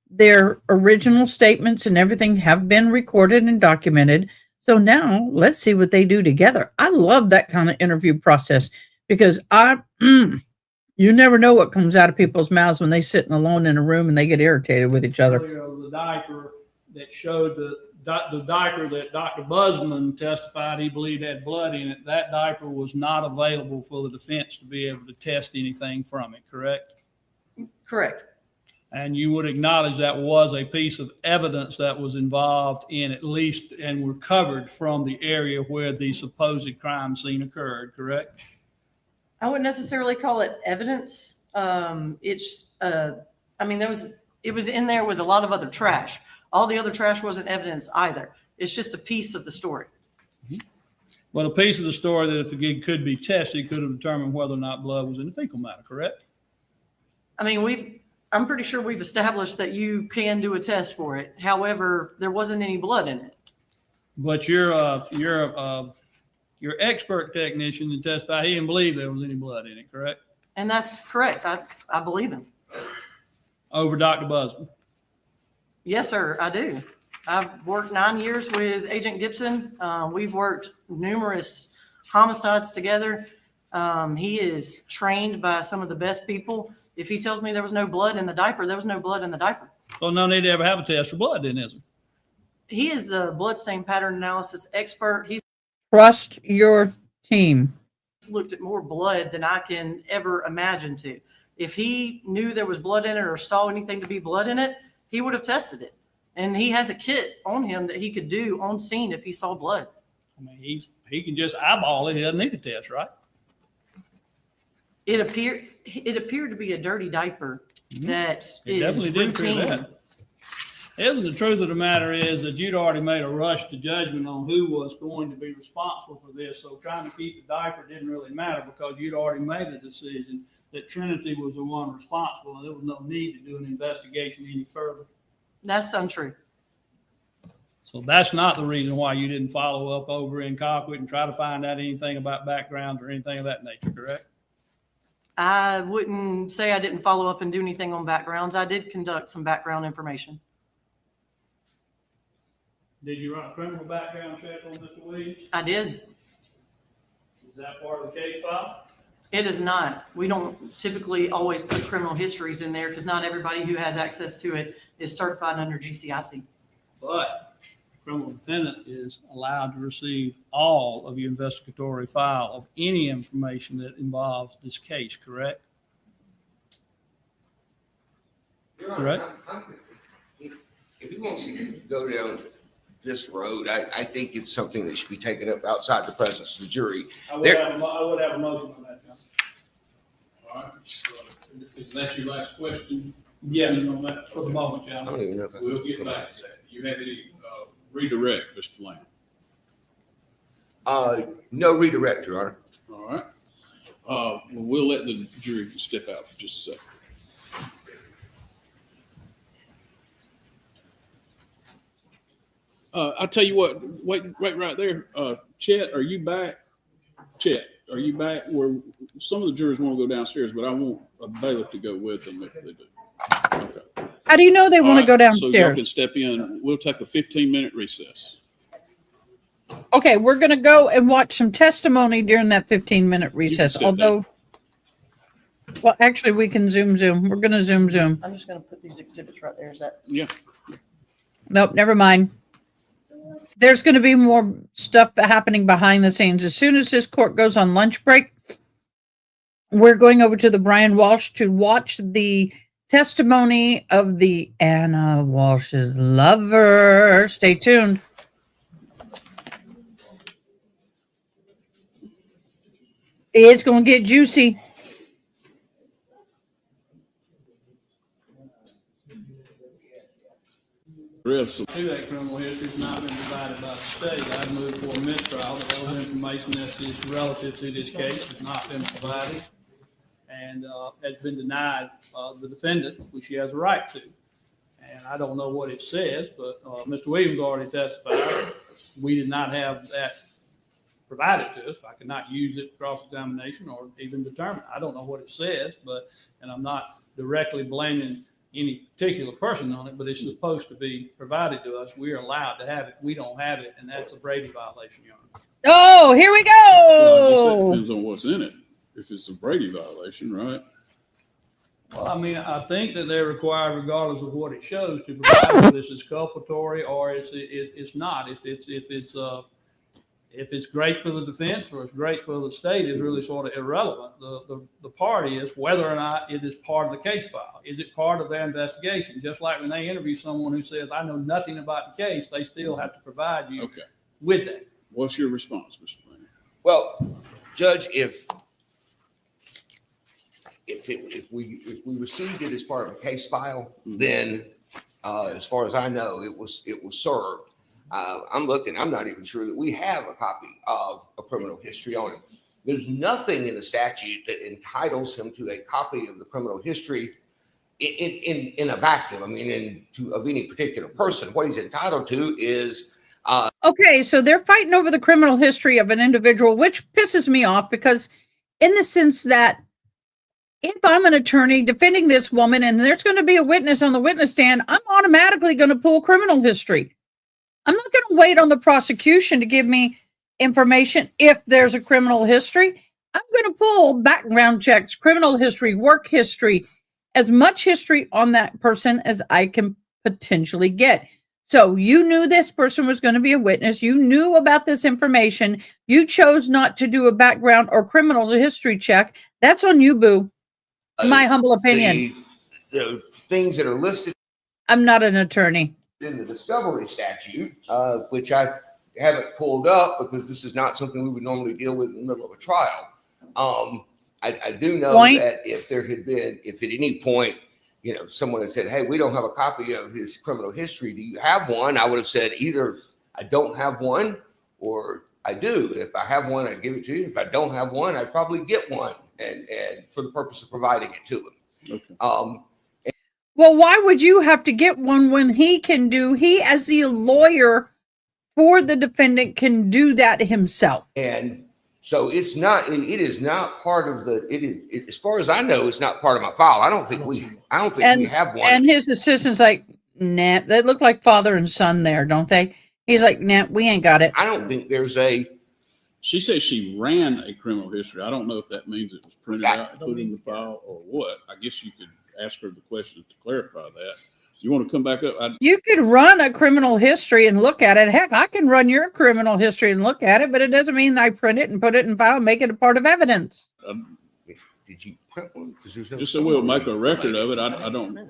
S1: their original statements and everything have been recorded and documented. So now let's see what they do together. I love that kind of interview process because you never know what comes out of people's mouths when they sit alone in a room and they get irritated with each other.
S3: The diaper that showed the diaper that Dr. Busman testified he believed had blood in it, that diaper was not available for the defense to be able to test anything from it, correct?
S8: Correct.
S3: And you would acknowledge that was a piece of evidence that was involved in at least and recovered from the area where the supposed crime scene occurred, correct?
S8: I wouldn't necessarily call it evidence. It was in there with a lot of other trash. All the other trash wasn't evidence either. It's just a piece of the story.
S3: Well, a piece of the story that if it could be tested, could have determined whether or not blood was in the fecal matter, correct?
S8: I mean, I'm pretty sure we've established that you can do a test for it. However, there wasn't any blood in it.
S3: But your expert technician that testified, he didn't believe there was any blood in it, correct?
S8: And that's correct. I believe him.
S3: Over Dr. Busman.
S8: Yes, sir, I do. I've worked 9 years with Agent Gibson. We've worked numerous homicides together. He is trained by some of the best people. If he tells me there was no blood in the diaper, there was no blood in the diaper.
S3: So no need to ever have a test for blood then, is there?
S8: He is a bloodstain pattern analysis expert. He's
S1: Trust your team.
S8: looked at more blood than I can ever imagine to. If he knew there was blood in it or saw anything to be blood in it, he would have tested it. And he has a kit on him that he could do on scene if he saw blood.
S3: I mean, he can just eyeball it. He doesn't need a test, right?
S8: It appeared to be a dirty diaper that
S3: It
S8: is
S3: definitely did appear
S8: routine.
S3: that. Isn't the truth of the matter is that you'd already made a rush to judgment on who was going to be responsible for this. So trying to keep the diaper didn't really matter because you'd already made a decision that Trinity was the one responsible and there was no need to do an investigation any further.
S8: That's untrue.
S3: So that's not the reason why you didn't follow up over in Colquitt and try to find out anything about backgrounds or anything of that nature, correct?
S8: I wouldn't say I didn't follow up and do anything on backgrounds. I did conduct some background information.
S3: Did you run a criminal background check on Mr. Williams?
S8: I did.
S3: Is that part of the case file?
S8: It is not. We don't typically always put criminal histories in there because not everybody who has access to it is certified under GCIC.
S3: But criminal defendant is allowed to receive all of your investigatory file of any information that involves this case, correct? Correct.
S5: If he wants to go down this road, I think it's something that should be taken up outside the presence of the jury.
S3: I would
S5: There-
S3: have a motion on that, John.
S4: All right. Is that your last question?
S3: Yes, on that for the moment,
S5: I
S3: John.
S5: don't even know if I-
S4: We'll get back to that. You have any redirect, Mr. Lamb?
S5: No redirect, Your Honor.
S4: All right. We'll let the jury step out for just a second. I'll tell you what, wait right there. Chet, are you back? Chet, are you back? Where some of the jurors want to go downstairs, but I want a bailiff to go with them if they do. Okay.
S1: How do you know they want to
S4: All
S1: go
S4: right, so y'all can
S1: downstairs?
S4: step in. We'll take a 15-minute recess.
S1: Okay, we're going to go and watch some testimony during that 15-minute recess.
S4: step down.
S1: Although, well, actually, we can zoom. We're going to zoom.
S8: I'm just going to put these exhibits right there. Is that?
S4: Yeah.
S1: Nope, never mind. There's going to be more stuff happening behind the scenes. As soon as this court goes on lunch break, we're going over to the Brian Walsh to watch the testimony of the Anna Walsh's lover. Stay tuned. It's going to get juicy.
S4: Rest.
S3: To that criminal history has not been provided by the state. I've moved for a mistrial. All the information that is relative to this case has not been provided and has been denied the defendant, which she has a right to. And I don't know what it says, but Mr. Williams already testified. We did not have that provided to us. I could not use it for cross-examination or even determine. I don't know what it says, and I'm not directly blaming any particular person on it, but it's supposed to be provided to us. We are allowed to have it. We don't have it, and that's a Brady violation, Your Honor.
S1: Oh, here we
S4: Well, I guess that
S1: go.
S4: depends on what's in it. If it's a Brady violation, right?
S3: Well, I mean, I think that they're required, regardless of what it shows, to provide whether this is culpatory or it's not. If it's great for the defense or it's great for the state is really sort of irrelevant. The party is whether or not it is part of the case file. Is it part of their investigation? Just like when they interview someone who says, I know nothing about the case, they still have to provide you
S4: Okay.
S3: with that.
S4: What's your response, Mr. Lane?
S5: Well, Judge, if we received it as part of a case file, then as far as I know, it was served. I'm not even sure that we have a copy of a criminal history on him. There's nothing in the statute that entitles him to a copy of the criminal history in a vacuum. I mean, of any particular person. What he's entitled to is
S1: Okay, so they're fighting over the criminal history of an individual, which pisses me off because, in the sense that if I'm an attorney defending this woman and there's going to be a witness on the witness stand, I'm automatically going to pull criminal history. I'm not going to wait on the prosecution to give me information if there's a criminal history. I'm going to pull background checks, criminal history, work history, as much history on that person as I can potentially get. So you knew this person was going to be a witness. You knew about this information. You chose not to do a background or criminal history check. That's on you, boo. In my humble opinion.
S5: the things that are listed
S1: I'm not an attorney.
S5: in the discovery statute, which I haven't pulled up because this is not something we would normally deal with in the middle of a trial. I do know
S1: Point.
S5: that if at any point, someone had said, hey, we don't have a copy of his criminal history. Do you have one? I would have said either I don't have one or I do. If I have one, I'd give it to you. If I don't have one, I'd probably get one and for the purpose of providing it to him.
S4: Okay.
S1: Well, why would you have to get one when he as the lawyer for the defendant can do that himself?
S5: And so it is not part of as far as I know, it's not part of my file. I don't think we have one.
S1: And his assistant's like, nah, they look like father and son there, don't they? He's like, nah, we ain't got it.
S5: I don't think there's
S4: She says she ran a criminal history. I don't know if that means it was printed out and put in the file or what. I guess you could ask her the question to clarify that. You want to come back up?
S1: You could run a criminal history and look at it. Heck, I can run your criminal history and look at it, but it doesn't mean I print it and put it in file and make it a part of evidence.
S5: Did you print one? 'Cause there's no
S4: Just so we'll
S5: summary.
S4: make a record of it. I don't,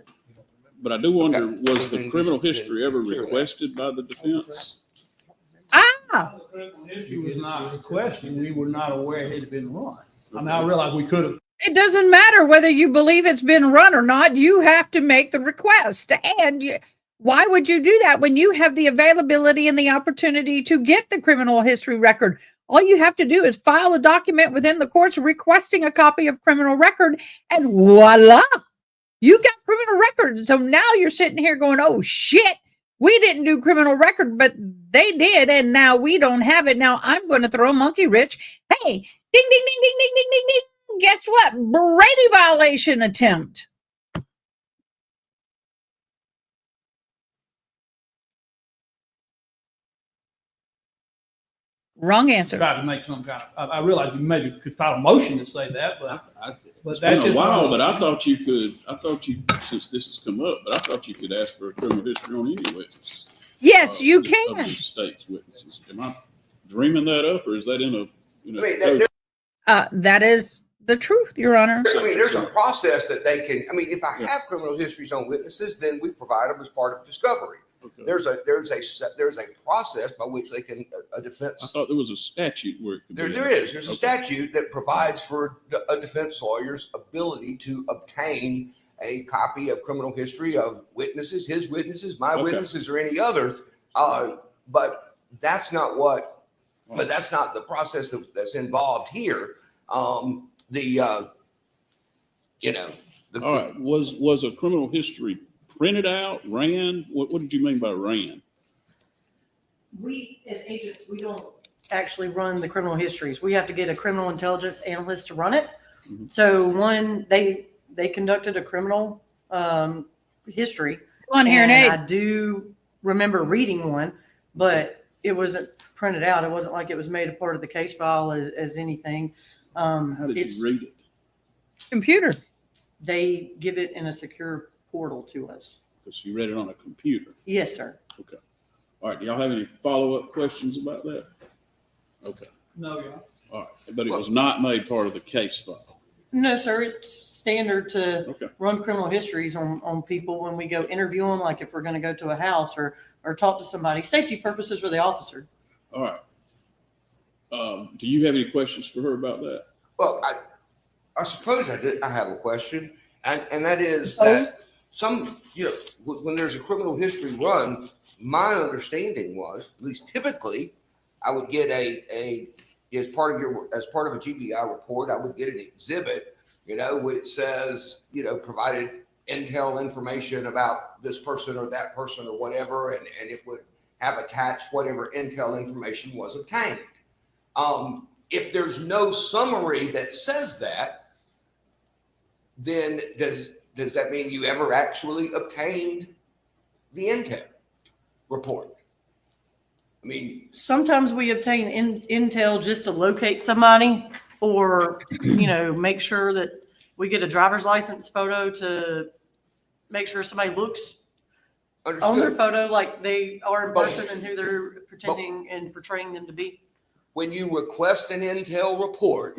S4: but I do wonder,
S5: Okay.
S4: was the criminal history ever requested by the defense?
S1: Ah,
S3: The criminal history was not requested. We were not aware it had been run. I mean, I realize we could have.
S1: it doesn't matter whether you believe it's been run or not. You have to make the request. And why would you do that when you have the availability and the opportunity to get the criminal history record? All you have to do is file a document within the courts requesting a copy of criminal record, and voila, you got criminal records. So now you're sitting here going, oh shit, we didn't do criminal record, but they did, and now we don't have it. Now I'm going to throw a monkey wrench. Hey, ding, ding, ding, ding, ding, ding, ding, ding. Guess what? Brady violation attempt. Wrong answer.
S3: Tried to make some kind of, I realize you maybe could file a motion to say that, but
S4: It's
S3: that's
S4: been a
S3: just.
S4: while, but I thought you, since this has come up, but I thought you could ask for a criminal history on any witness.
S1: Yes, you
S4: Of
S1: can.
S4: the state's witnesses. Am I dreaming that up, or is that in a,
S5: I mean,
S1: That is the truth, Your Honor.
S5: there's a process that they can, I mean, if I have criminal histories on witnesses, then we provide them as part of discovery.
S4: Okay.
S5: There's a process by which they can, a
S4: I
S5: defense,
S4: thought there was a statute where it could be.
S5: there's a
S4: Okay.
S5: statute that provides for a defense lawyer's ability to obtain a copy of criminal history of witnesses, his witnesses, my
S4: Okay.
S5: witnesses, or any other. But that's not the process that's involved here.
S4: All right, was a criminal history printed out, ran? What did you mean by ran?
S8: We, as agents, we don't actually run the criminal histories. We have to get a criminal intelligence analyst to run it.
S4: Mhm.
S8: So they conducted a criminal history.
S1: Come on, here,
S8: And
S1: Nate.
S8: I do remember reading one, but it wasn't printed out. It wasn't like it was made a part of the case file as anything.
S4: How did
S8: It's,
S4: you read it?
S1: Computer.
S8: they give it in a secure portal to us.
S4: Because you read it on a computer.
S8: Yes, sir.
S4: Okay. All right, do y'all have any follow-up questions about that? Okay,
S3: No, yeah.
S4: all right, but it was not made part of the case file.
S8: No, sir. It's standard to
S4: Okay,
S8: run criminal histories on people when we go interview them, like if we're going to go to a house or talk to somebody, safety purposes for the officer.
S4: all right. Do you have any questions for her about that?
S5: Well, I suppose I have a question, and that is that when there's a criminal history run, my understanding was, at least typically, I would get as part of a GBI report, I would get an exhibit, which says, provided intel information about this person or that person or whatever, and it would have attached whatever intel information was obtained. If there's no summary that says that, then does that mean you ever actually obtained the intel report? I mean,
S8: Sometimes we obtain intel just to locate somebody or, make sure that we get a driver's license photo to make sure somebody looks on their
S5: understood.
S8: photo like they are in
S5: But-
S8: person and who they're pretending and portraying them to be.
S5: When you request an intel report,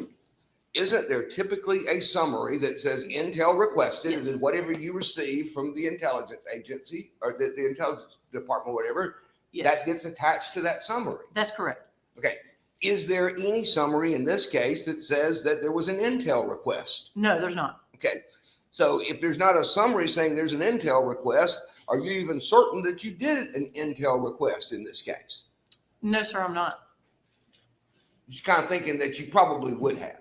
S5: isn't there typically a summary that says intel requested, and then whatever you receive from the intelligence agency or the intelligence department, whatever,
S8: Yes,
S5: that gets attached to that summary?
S8: that's correct.
S5: Okay. Is there any summary in this case that says that there was an intel request?
S8: No, there's not.
S5: Okay. So if there's not a summary saying there's an intel request, are you even certain that you did an intel request in this case?
S8: No, sir, I'm not.
S5: Just kind of thinking that you probably would have,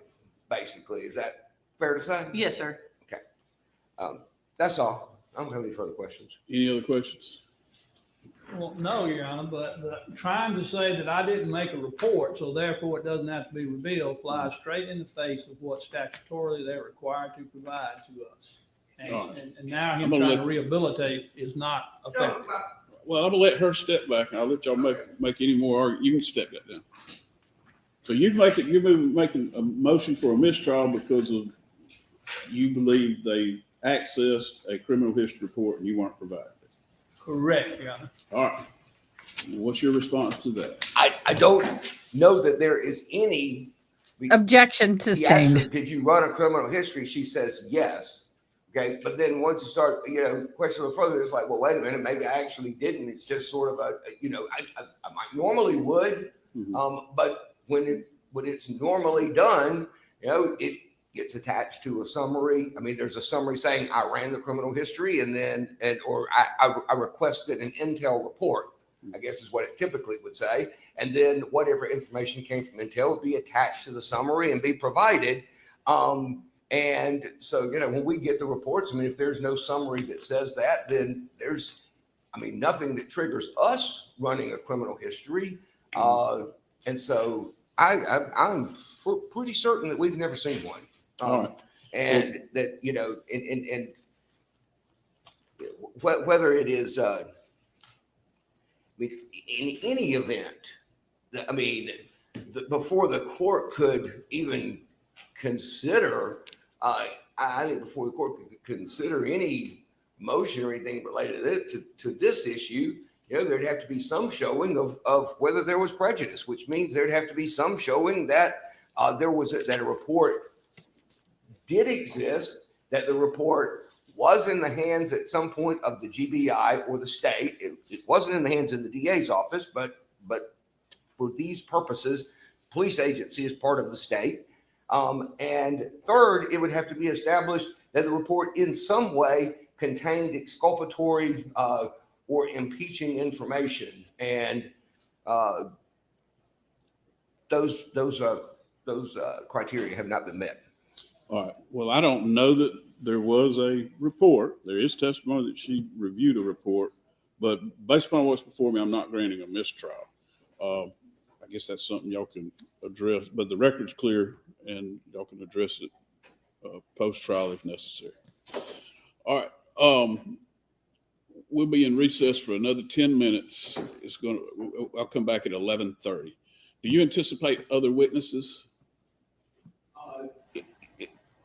S5: basically. Is that fair to say?
S8: Yes, sir.
S5: That's all. I don't have any further questions.
S4: Any other questions?
S3: Well, no, Your Honor, but trying to say that I didn't make a report, so therefore it doesn't have to be revealed, flies straight in the face of what statutorily they're required to provide to us.
S4: All right.
S3: And now him
S4: I'm gonna
S3: trying to
S4: let-
S3: rehabilitate is not effective.
S4: Well, I'm gonna let her step back. I'll let y'all make any more arguments. You can step that down. So you're making a motion for a mistrial because of, you believe they accessed a criminal history report and you weren't provided it.
S3: Correct, Your Honor.
S4: All right. What's your response to that?
S5: I don't know that there is any.
S1: Objection
S5: He asked her,
S1: sustained.
S5: did you run a criminal history? She says yes. Okay, but then once you start, question a little further, it's like, well, wait a minute, maybe I actually didn't. It's just sort of a, I might normally would, but when it's normally done, it gets attached to a summary. I mean, there's a summary saying I ran the criminal history, or I requested an intel report, I guess is what it typically would say. And then whatever information came from intel would be attached to the summary and be provided. And so, when we get the reports, I mean, if there's no summary that says that, then there's, nothing that triggers us running a criminal history. And so I'm pretty certain that we've never seen one.
S4: All right.
S5: And that, and whether it is, in any event, before the court could even consider, I think before the court could consider any motion or anything related to this issue, there'd have to be some showing of whether there was prejudice, which means there'd have to be some showing that that a report did exist, that the report was in the hands at some point of the GBI or the state. It wasn't in the hands of the DA's office, but for these purposes, police agency is part of the state. And third, it would have to be established that the report in some way contained exculpatory or impeaching information. And those criteria have not been met.
S4: All right. Well, I don't know that there was a report. There is testimony that she reviewed a report, but based upon what's before me, I'm not granting a mistrial. I guess that's something y'all can address, but the record's clear and y'all can address it post-trial if necessary. All right. We'll be in recess for another 10 minutes. I'll come back at 11:30. Do you anticipate other witnesses?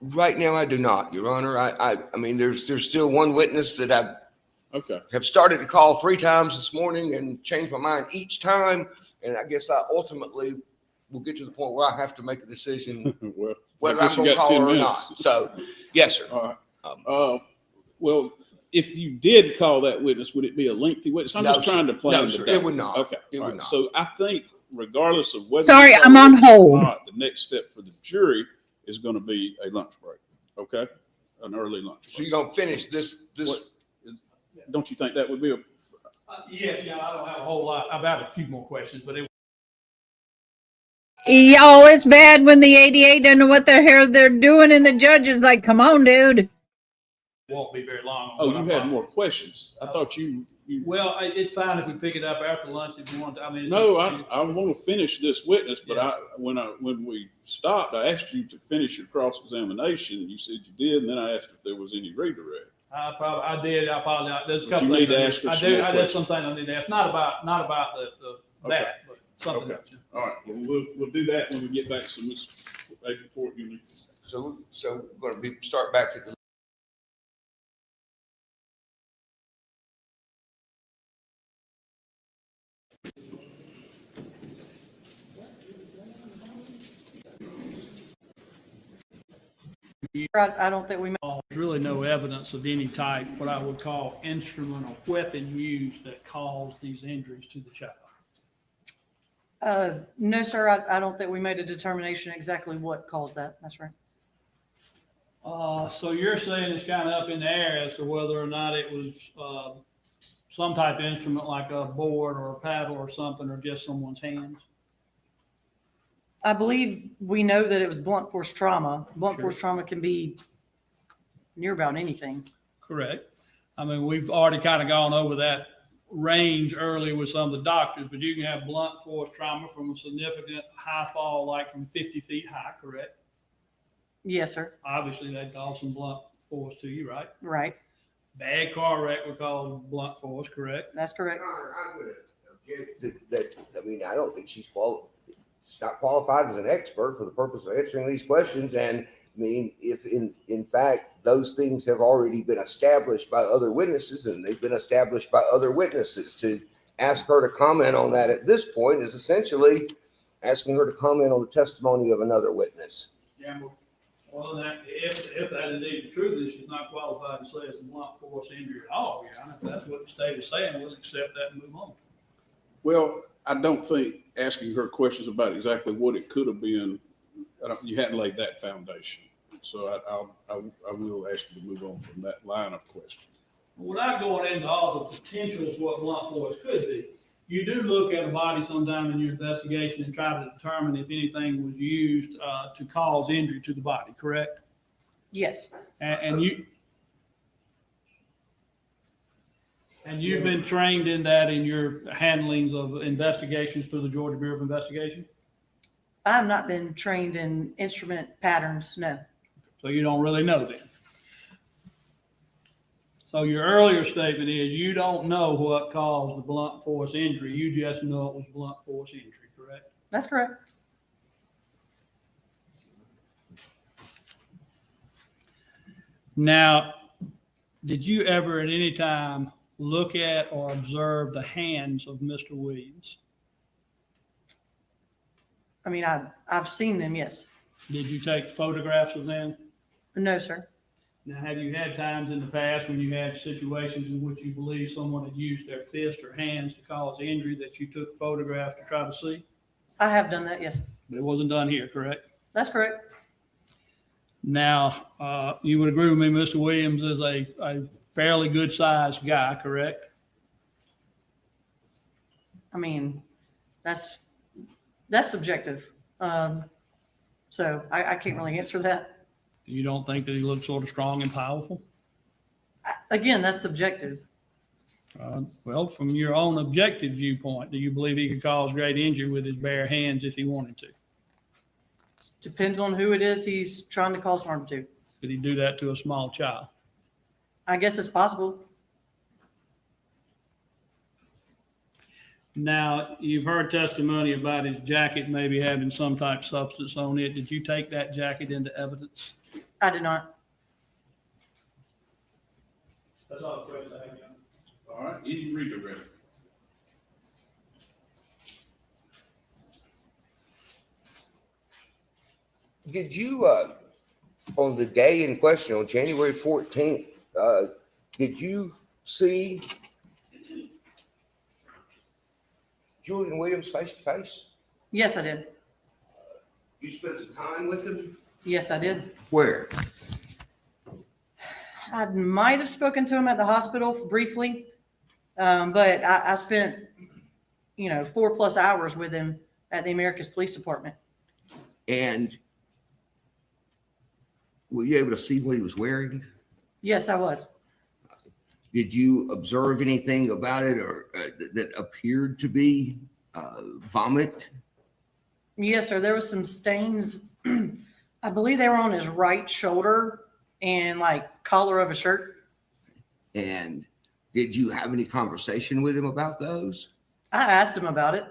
S5: Right now, I do not, Your Honor. I mean, there's still one witness that I have started to call 3 times this morning and changed my mind each time. And I guess I ultimately will get to the point where I have to make a decision whether I'm going to call her or not. So, yes, sir.
S4: All right. Well, if you did call that witness, would it be a lengthy witness? I'm just trying to plan.
S5: No, sir, it would not.
S4: Okay.
S5: It would not.
S4: So I think regardless of whether.
S1: Sorry, I'm on hold.
S4: The next step for the jury is going to be a lunch break. Okay. An early lunch break.
S5: So you're going to finish this.
S4: Don't you think that would be a?
S3: Yes, I don't have a whole lot. I've had a few more questions, but
S1: Y'all, it's bad when the ADA doesn't know what the hell they're doing, and the judge is like, "Come on, dude."
S3: won't be very long.
S4: Oh, you had more questions. I thought you.
S3: Well, it's fine if we pick it up after lunch if you want to.
S4: No, I want to finish this witness, but when we stopped, I asked you to finish your cross-examination. You said you did, and then I asked if there was any redirect.
S3: I did. I apologize. There's a
S4: But
S3: couple
S4: you need
S3: things
S4: to ask us
S3: I do.
S4: some more
S3: There's some things I need to ask. Not about that, but something else.
S4: All right. Well, we'll do that when we get back to Ms. Agent Fort.
S5: So we're going to start back at the.
S8: I don't think we.
S3: There's really no evidence of any type, what I would call instrument or weapon used that caused these injuries to the child.
S8: No, sir, I don't think we made a determination exactly what caused that. That's right.
S3: So you're saying it's kind of up in the air as to whether or not it was some type of instrument like a board or a paddle or something, or just someone's hands?
S8: I believe we know that it was blunt force trauma. Blunt force trauma can be near about anything.
S3: Correct. I mean, we've already kind of gone over that range earlier with some of the doctors, but you can have blunt force trauma from a significant high fall, like from 50 feet high, correct?
S8: Yes, sir.
S3: Obviously, that caused some blunt force to you, right?
S8: Right.
S3: Bad car wreck would cause blunt force, correct?
S8: That's correct.
S5: I would object that. I mean, I don't think she's qualified. he's not qualified as an expert for the purpose of answering these questions. And I mean, if in fact, those things have already been established by other witnesses and they've been established by other witnesses, to ask her to comment on that at this point is essentially asking her to comment on the testimony of another witness.
S3: Yeah, well, if that indeed is true, then she's not qualified to say it's a blunt force injury at all, Your Honor. If that's what the state is saying, we'll accept that and move on.
S4: Well, I don't think asking her questions about exactly what it could have been, you hadn't laid that foundation. So I will ask you to move on from that line of question.
S3: Without going into all the potentials what blunt force could be, you do look at a body sometime in your investigation and try to determine if anything was used to cause injury to the body, correct?
S8: Yes.
S3: And you've been trained in that in your handlings of investigations through the Georgia Bureau of Investigation?
S8: I have not been trained in instrument patterns, no.
S3: So you don't really know then. So your earlier statement is you don't know what caused the blunt force injury. You just know it was blunt force injury, correct?
S8: That's correct.
S3: Now, did you ever at any time look at or observe the hands of Mr. Williams?
S8: I mean, I've seen them, yes.
S3: Did you take photographs of them?
S8: No, sir.
S3: Now, have you had times in the past when you had situations in which you believe someone had used their fist or hands to cause injury that you took photographs to try to see?
S8: I have done that, yes.
S3: But it wasn't done here, correct?
S8: That's correct.
S3: Now, you would agree with me, Mr. Williams is a fairly good sized guy, correct?
S8: I mean, that's subjective. So I can't really answer that.
S3: You don't think that he looks sort of strong and powerful?
S8: Again, that's subjective.
S3: Well, from your own objective viewpoint, do you believe he could cause great injury with his bare hands if he wanted to?
S8: Depends on who it is he's trying to cause harm to.
S3: Could he do that to a small child?
S8: I guess it's possible.
S3: Now, you've heard testimony about his jacket maybe having some type of substance on it. Did you take that jacket into evidence?
S8: I did not.
S3: That's all the questions I have.
S4: All right, any redirect?
S5: Did you, on the day in question, on January 14th, did you see Julian Williams face to face?
S8: Yes, I did.
S5: You spent some time with him?
S8: Yes, I did.
S5: Where?
S8: I might have spoken to him at the hospital briefly, but I spent, 4+ hours with him at the Americas Police Department.
S5: And were you able to see what he was wearing?
S8: Yes, I was.
S5: Did you observe anything about it or that appeared to be vomit?
S8: Yes, sir. There was some stains. I believe they were on his right shoulder and collar of a shirt.
S5: And did you have any conversation with him about those?
S8: I asked him about it.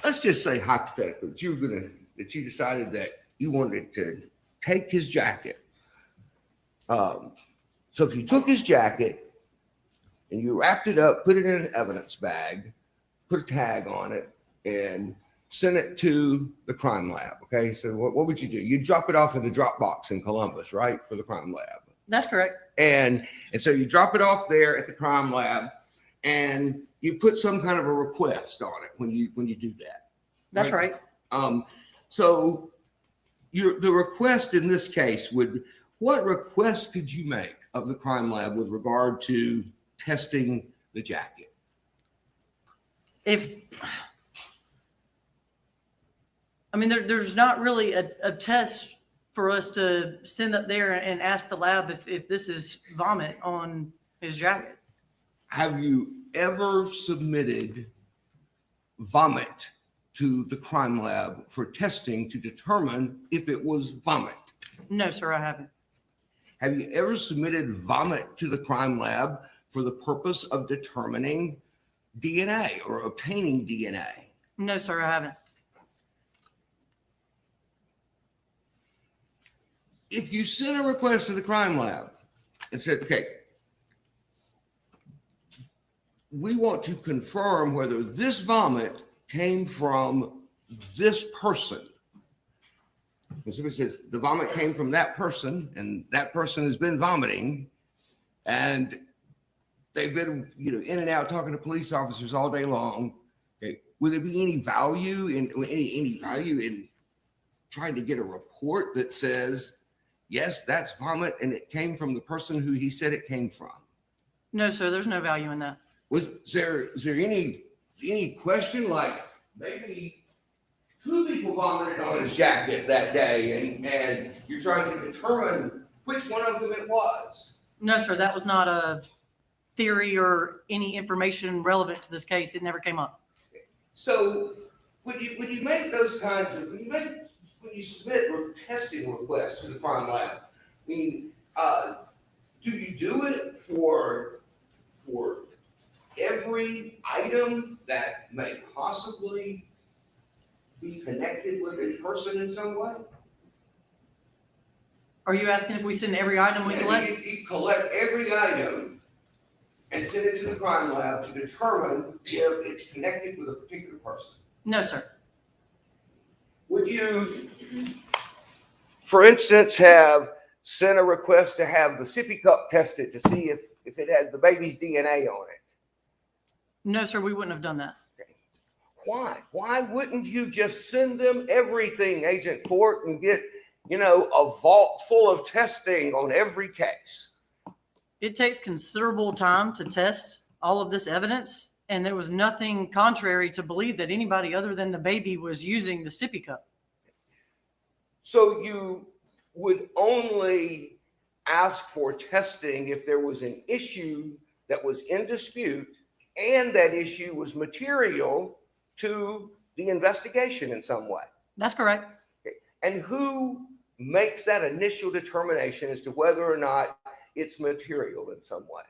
S5: Let's just say hypothetically that you decided that you wanted to take his jacket. So if you took his jacket and you wrapped it up, put it in an evidence bag, put a tag on it, and sent it to the crime lab. Okay, so what would you do? You'd drop it off in the drop box in Columbus, right, for the crime lab.
S8: That's correct.
S5: And so you drop it off there at the crime lab, and you put some kind of a request on it when you do that.
S8: That's right.
S5: So the request in this case what request could you make of the crime lab with regard to testing the jacket?
S8: There's not really a test for us to send up there and ask the lab if this is vomit on his jacket.
S5: Have you ever submitted vomit to the crime lab for testing to determine if it was vomit?
S8: No, sir, I haven't.
S5: have you ever submitted vomit to the crime lab for the purpose of determining DNA or obtaining DNA?
S8: No, sir, I haven't.
S5: If you sent a request to the crime lab and said, okay, we want to confirm whether this vomit came from this person. And somebody says the vomit came from that person, and that person has been vomiting, and they've been, in and out talking to police officers all day long. Okay, would there be any value in trying to get a report that says, yes, that's vomit, and it came from the person who he said it came from?
S8: No, sir, there's no value in that.
S5: Is there any question, like maybe 2 people vomited on his jacket that day, and you're trying to determine which one of them it was?
S8: No, sir, that was not a theory or any information relevant to this case. It never came up.
S5: So when you make those kinds of when you submit testing requests to the crime lab, I mean, do you do it for every item that may possibly be connected with a person in some way?
S8: Are you asking if we send every item we collect?
S5: You collect every item and send it to the crime lab to determine if it's connected with a particular person.
S8: No, sir.
S5: Would you, for instance, have sent a request to have the sippy cup tested to see if it had the baby's DNA on it?
S8: No, sir, we wouldn't have done that.
S5: Why? Why wouldn't you just send them everything, Agent Fort, and get, a vault full of testing on every case?
S8: It takes considerable time to test all of this evidence, and there was nothing contrary to believe that anybody other than the baby was using the sippy cup.
S5: So you would only ask for testing if there was an issue that was in dispute and that issue was material to the investigation in some way.
S8: That's correct.
S5: Okay. And who makes that initial determination as to whether or not it's material in some way?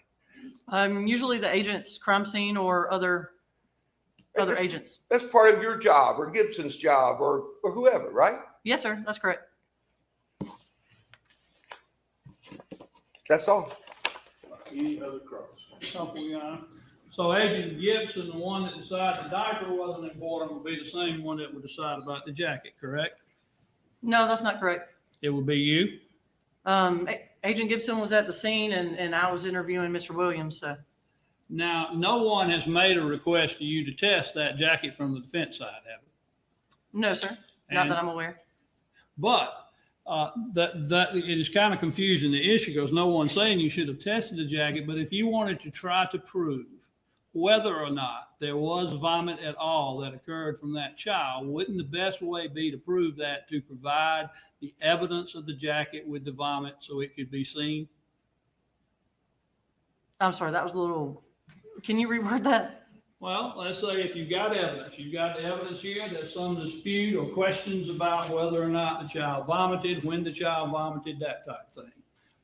S8: Usually the agent's crime scene or other agents.
S5: That's part of your job or Gibson's job or whoever, right?
S8: Yes, sir, that's correct.
S5: That's all.
S4: Any other cross?
S3: Couple, Your Honor. So Agent Gibson, the one that decided the diaper wasn't important, would be the same one that would decide about the jacket, correct?
S8: No, that's not correct.
S3: It would be you?
S8: Agent Gibson was at the scene and I was interviewing Mr. Williams, so.
S3: Now, no one has made a request for you to test that jacket from the defense side, have they?
S8: No, sir, not
S3: And-
S8: that I'm aware.
S3: But that it is kind of confusing, the issue, because no one's saying you should have tested the jacket, but if you wanted to try to prove whether or not there was vomit at all that occurred from that child, wouldn't the best way be to prove that to provide the evidence of the jacket with the vomit so it could be seen?
S8: I'm sorry, that was a little, can you reword that?
S3: Well, let's say if you've got evidence, you've got the evidence here, there's some dispute or questions about whether or not the child vomited, when the child vomited, that type of thing.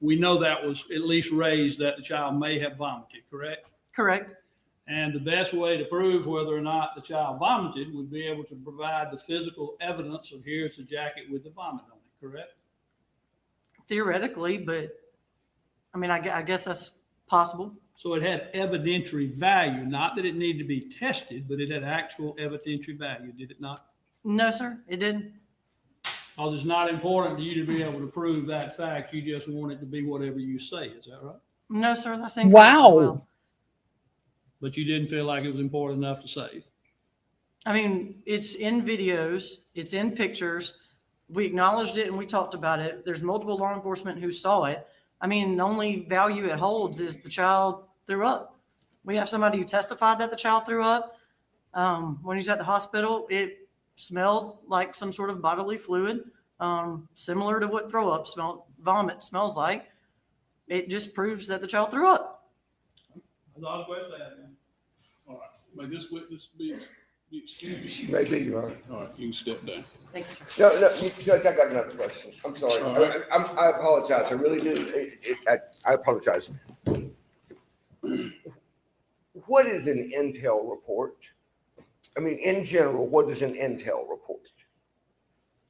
S3: We know that was at least raised that the child may have vomited, correct?
S8: Correct.
S3: And the best way to prove whether or not the child vomited would be able to provide the physical evidence of here's the jacket with the vomit on it, correct?
S8: Theoretically, but I mean, I guess that's possible.
S3: So it had evidentiary value, not that it needed to be tested, but it had actual evidentiary value, did it not?
S8: No, sir, it didn't.
S3: Because it's not important to you to be able to prove that fact. You just want it to be whatever you say. Is that right?
S8: No, sir, that's incorrect.
S1: Wow.
S8: As well.
S3: But you didn't feel like it was important enough to save.
S8: I mean, it's in videos, it's in pictures. We acknowledged it and we talked about it. There's multiple law enforcement who saw it. I mean, the only value it holds is the child threw up. We have somebody who testified that the child threw up. When he's at the hospital, it smelled like some sort of bodily fluid, similar to what vomit smells like. It just proves that the child threw up.
S3: That's all the question I have, man.
S4: All right, may this witness be excused?
S5: She may be, Your Honor.
S4: All right, you can step down.
S8: Thank you, sir.
S5: No, Judge, I got another question. I'm sorry.
S4: All right.
S5: I apologize. I really do. I apologize. What is an intel report? I mean, in general, what is an intel report?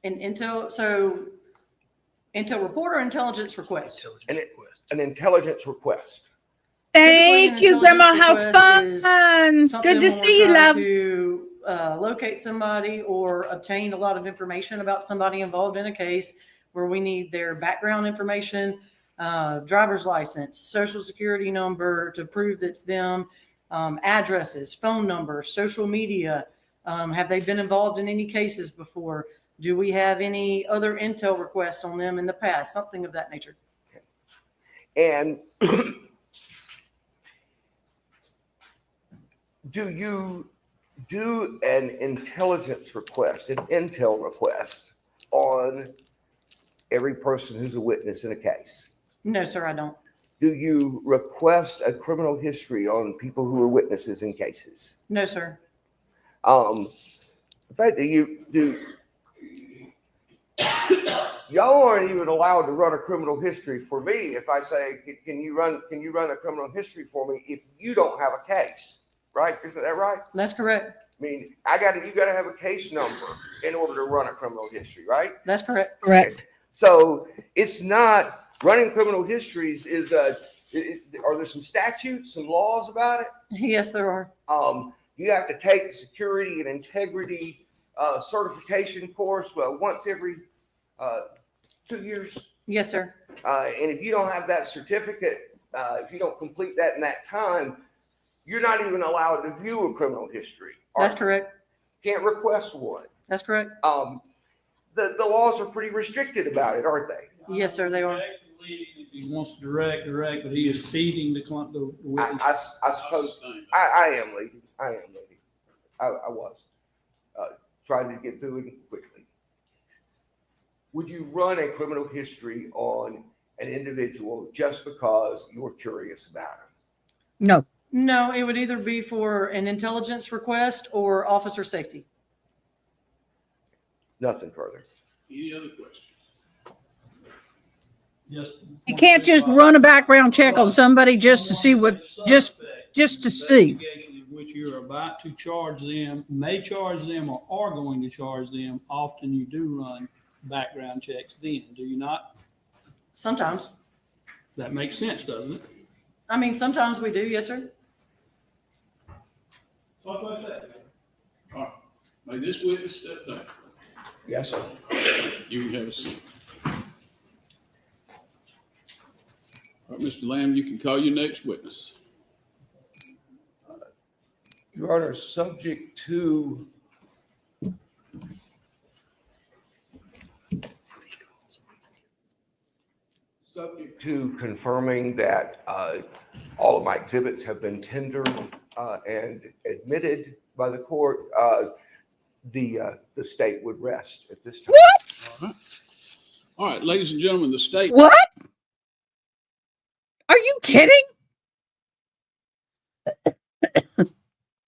S8: An intel report or intelligence request?
S5: An intelligence request.
S1: Thank
S8: Typically,
S1: you,
S8: an
S1: Grandma.
S8: intelligence
S1: How's
S8: request is
S1: fun?
S8: something
S1: Good to
S8: when
S1: see
S8: we're
S1: you,
S8: trying
S1: love.
S8: To locate somebody or obtain a lot of information about somebody involved in a case where we need their background information, driver's license, social security number to prove that's them, addresses, phone numbers, social media. Have they been involved in any cases before? Do we have any other intel requests on them in the past? Something of that nature.
S5: And do you do an intelligence request, an intel request on every person who's a witness in a case?
S8: No, sir, I don't.
S5: Do you request a criminal history on people who are witnesses in cases?
S8: No, sir.
S5: In fact, y'all aren't even allowed to run a criminal history for me if I say, can you run a criminal history for me if you don't have a case, right? Isn't that right?
S8: That's correct.
S5: I mean, you gotta have a case number in order to run a criminal history, right?
S8: That's correct.
S1: Correct.
S5: So it's not running criminal histories are there some statutes, some laws about it?
S8: Yes, there are.
S5: You have to take the security and integrity certification course, once every 2 years.
S8: Yes, sir.
S5: And if you don't have that certificate, if you don't complete that in that time, you're not even allowed to view a criminal history.
S8: That's correct.
S5: Can't request one.
S8: That's correct.
S5: The laws are pretty restricted about it, aren't they?
S8: Yes, sir, they are.
S3: If he wants to direct, but he is feeding the witness.
S5: I suppose I am leading. I was trying to get through it quickly. Would you run a criminal history on an individual just because you're curious about him?
S1: No.
S8: No, it would either be for an intelligence request or officer safety.
S5: Nothing further.
S4: Any other questions?
S1: You can't just run a background check on somebody just to see just to see.
S3: Investigation in which you're about to charge them, may charge them, or are going to charge them. Often you do run background checks then, do you not?
S8: Sometimes.
S3: That makes sense, doesn't it?
S8: I mean, sometimes we do. Yes, sir.
S3: What was that?
S4: All right. May this witness step down.
S5: Yes, sir.
S4: You can have a seat. All right, Mr. Lamb, you can call your next witness.
S5: Your Honor, subject to confirming that all of my exhibits have been tendered and admitted by the court, the state would rest at this time.
S4: All right. All right, ladies and gentlemen, the state.
S1: What? Are you kidding?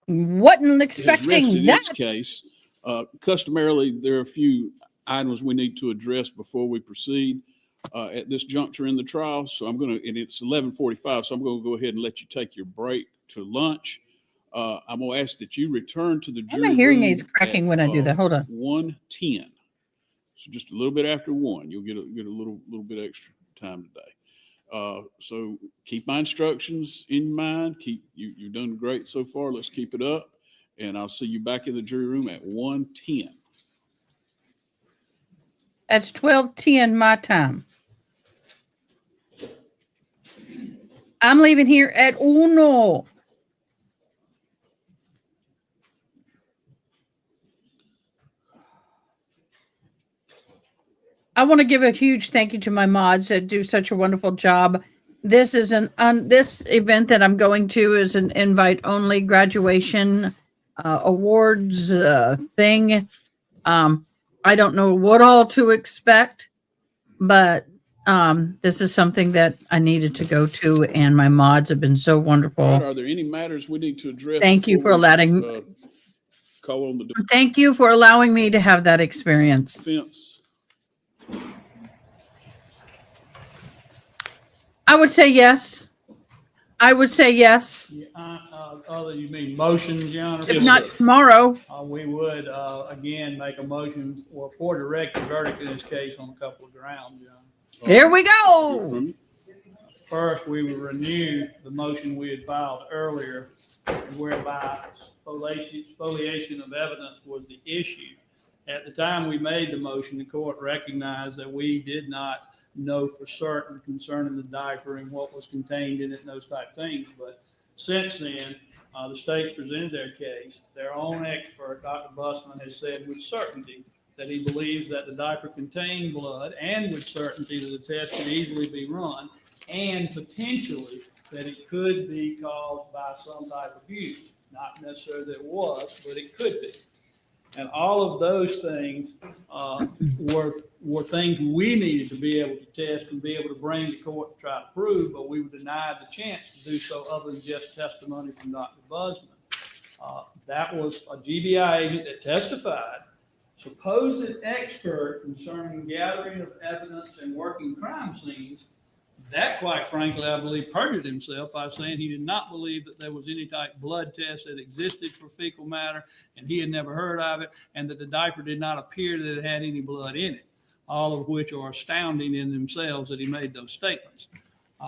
S1: Wasn't
S4: has
S1: expecting
S4: rested
S1: that.
S4: its case. Customarily, there are a few items we need to address before we proceed at this juncture in the trial. So and it's 11:45, so I'm going to go ahead and let you take your break to lunch. I'm going to ask that you return to the jury
S1: My hearing
S4: room
S1: aid's cracking
S4: at,
S1: when I do that. Hold on.
S4: 1:10. So just a little bit after 1, you'll get a little bit extra time today. So keep my instructions in mind. You've done great so far. Let's keep it up. And I'll see you back in the jury room at 1:10.
S1: That's 12:10 my time. I'm leaving here at uno. I want to give a huge thank you to my mods that do such a wonderful job. This is this event that I'm going to is an invite only graduation awards thing. I don't know what all to expect, but this is something that I needed to go to, and my mods have been so wonderful.
S4: All right, are there any matters we need to address?
S1: Thank you
S4: before
S1: for
S4: we,
S1: letting.
S4: call on the
S1: Thank you for allowing me to have that experience.
S4: defense.
S1: I would say yes. I would say yes.
S3: Yeah, other, you mean motions, Your Honor?
S1: If not tomorrow,
S3: We would, again, make a motion for directed verdict in this case on a couple of grounds, Your Honor.
S1: here we go.
S3: First, we would renew the motion we had filed earlier whereby spoliation of evidence was the issue. At the time we made the motion, the court recognized that we did not know for certain concerning the diaper and what was contained in it and those type things. But since then, the state's presented their case. Their own expert, Dr. Busman, has said with certainty that he believes that the diaper contained blood, and with certainty that the test could easily be run, and potentially that it could be caused by some type of use. Not necessarily that it was, but it could be. And all of those things were things we needed to be able to test and be able to bring to court to try to prove, but we were denied the chance to do so other than just testimony from Dr. Busman. That was a GBI agent that testified, supposed expert concerning gathering of evidence and working crime scenes. That, quite frankly, I believe perjured himself by saying he did not believe that there was any type of blood test that existed for fecal matter, and he had never heard of it, and that the diaper did not appear that it had any blood in it, all of which are astounding in themselves that he made those statements.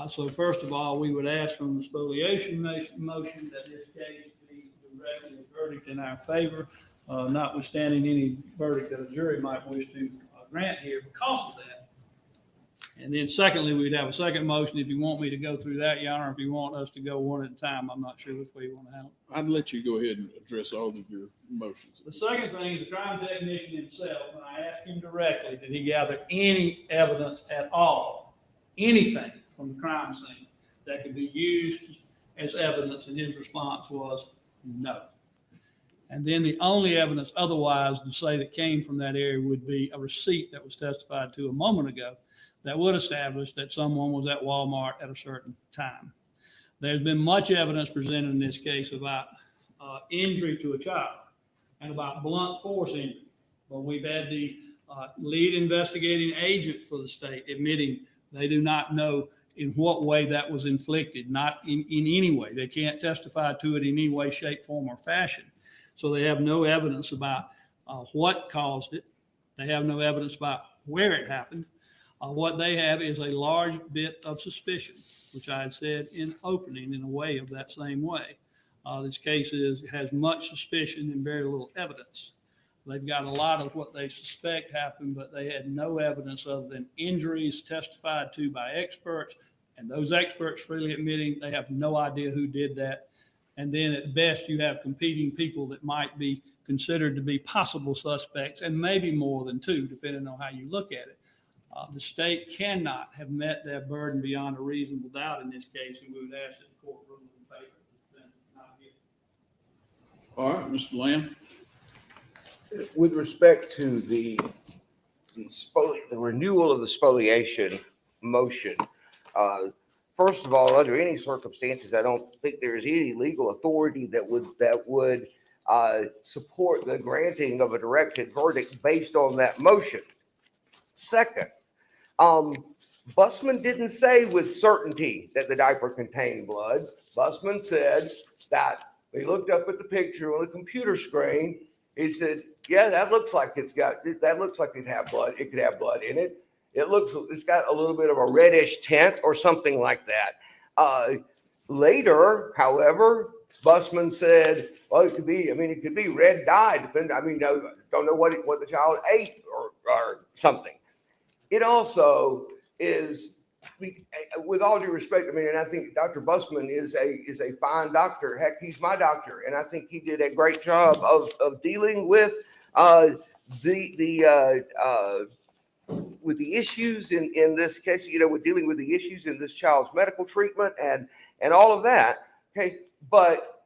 S3: So first of all, we would ask from the spoliation motion that this case be directed a verdict in our favor, notwithstanding any verdict that a jury might wish to grant here because of that. And then secondly, we'd have a second motion if you want me to go through that, Your Honor, if you want us to go one at a time. I'm not sure which way you want to handle it.
S4: I'd let you go ahead and address all of your motions.
S3: The second thing is the crime technician himself, when I asked him directly, did he gather any evidence at all, anything from the crime scene that could be used as evidence? And his response was no. And then the only evidence otherwise to say that came from that area would be a receipt that was testified to a moment ago that would establish that someone was at Walmart at a certain time. There's been much evidence presented in this case about injury to a child and about blunt force injury. But we've had the lead investigating agent for the state admitting they do not know in what way that was inflicted, not in any way. They can't testify to it in any way, shape, form, or fashion. So they have no evidence about what caused it. They have no evidence about where it happened. What they have is a large bit of suspicion, which I had said in opening in a way of that same way. This case has much suspicion and very little evidence. They've got a lot of what they suspect happened, but they had no evidence other than injuries testified to by experts, and those experts freely admitting they have no idea who did that. And then at best, you have competing people that might be considered to be possible suspects, and maybe more than two, depending on how you look at it. The state cannot have met their burden beyond a reasonable doubt in this case, and we would ask that the court rule in favor of the defendant not guilty.
S4: All right, Mr. Lamb.
S5: With respect to the renewal of the spoliation motion, first of all, under any circumstances, I don't think there is any legal authority that would support the granting of a directed verdict based on that motion. Second, Busman didn't say with certainty that the diaper contained blood. Busman said that he looked up at the picture on the computer screen. He said, "Yeah, that looks like it have blood. It could have blood in it. It's got a little bit of a reddish tint or something like that." Later, however, Busman said, "Well, it could be red dye. Don't know what the child ate or something." It also is, with all due respect, and I think Dr. Busman is a fine doctor. Heck, he's my doctor, and I think he did a great job of dealing with with the issues in this case. With dealing with the issues in this child's medical treatment and all of that. Okay, but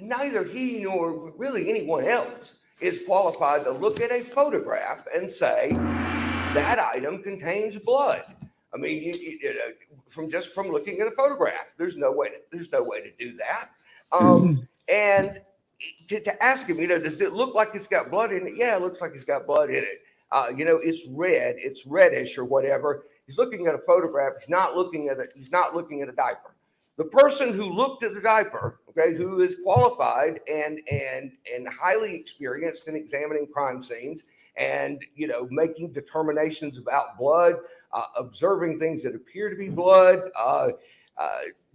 S5: neither he nor really anyone else is qualified to look at a photograph and say that item contains blood. I mean, from looking at a photograph, there's no way to do that. And to ask him, does it look like it's got blood in it? Yeah, it looks like it's got blood in it. It's red, it's reddish or whatever. He's looking at a photograph. He's not looking at a diaper. The person who looked at the diaper, okay, who is qualified and highly experienced in examining crime scenes and making determinations about blood, observing things that appear to be blood,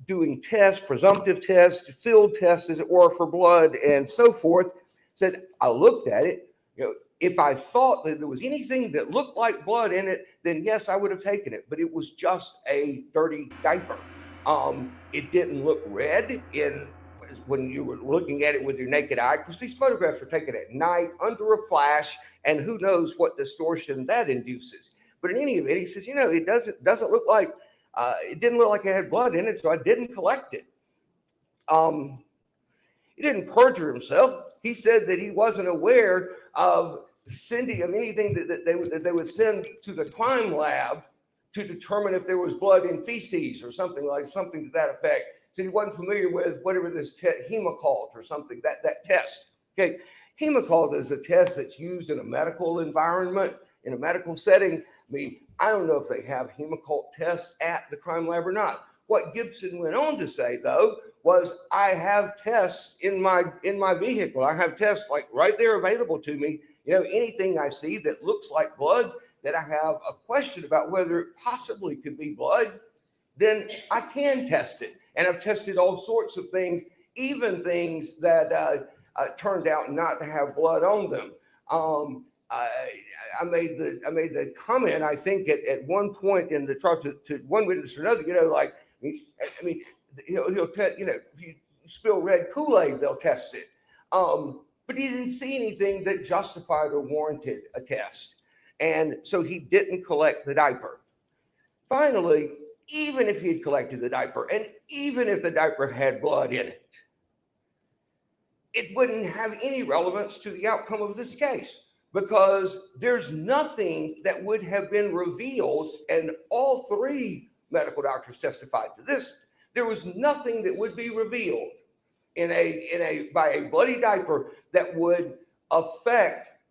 S5: doing tests, presumptive tests, field tests, as it were, for blood and so forth, said, I looked at it. If I thought that there was anything that looked like blood in it, then yes, I would have taken it. But it was just a dirty diaper. It didn't look red when you were looking at it with your naked eye, because these photographs were taken at night under a flash, and who knows what distortion that induces. But in any event, he says, it doesn't look like it didn't look like it had blood in it, so I didn't collect it. He didn't perjure himself. He said that he wasn't aware of sending him anything that they would send to the crime lab to determine if there was blood in feces or something to that effect. So he wasn't familiar with whatever this hemocult or something, that test. Okay, hemocult is a test that's used in a medical environment, in a medical setting. I don't know if they have hemocult tests at the crime lab or not. What Gibson went on to say, though, was I have tests in my vehicle. I have tests like right there available to me. Anything I see that looks like blood, that I have a question about whether it possibly could be blood, then I can test it. And I've tested all sorts of things, even things that turned out not to have blood on them. I made the comment, I think, at one point in the trial to one witness or another, he'll tell, if you spill red Kool-Aid, they'll test it. But he didn't see anything that justified or warranted a test. And so he didn't collect the diaper. Finally, even if he had collected the diaper, and even if the diaper had blood in it, it wouldn't have any relevance to the outcome of this case, because there's nothing that would have been revealed, and all three medical doctors testified to this. There was nothing that would be revealed by a bloody diaper that would affect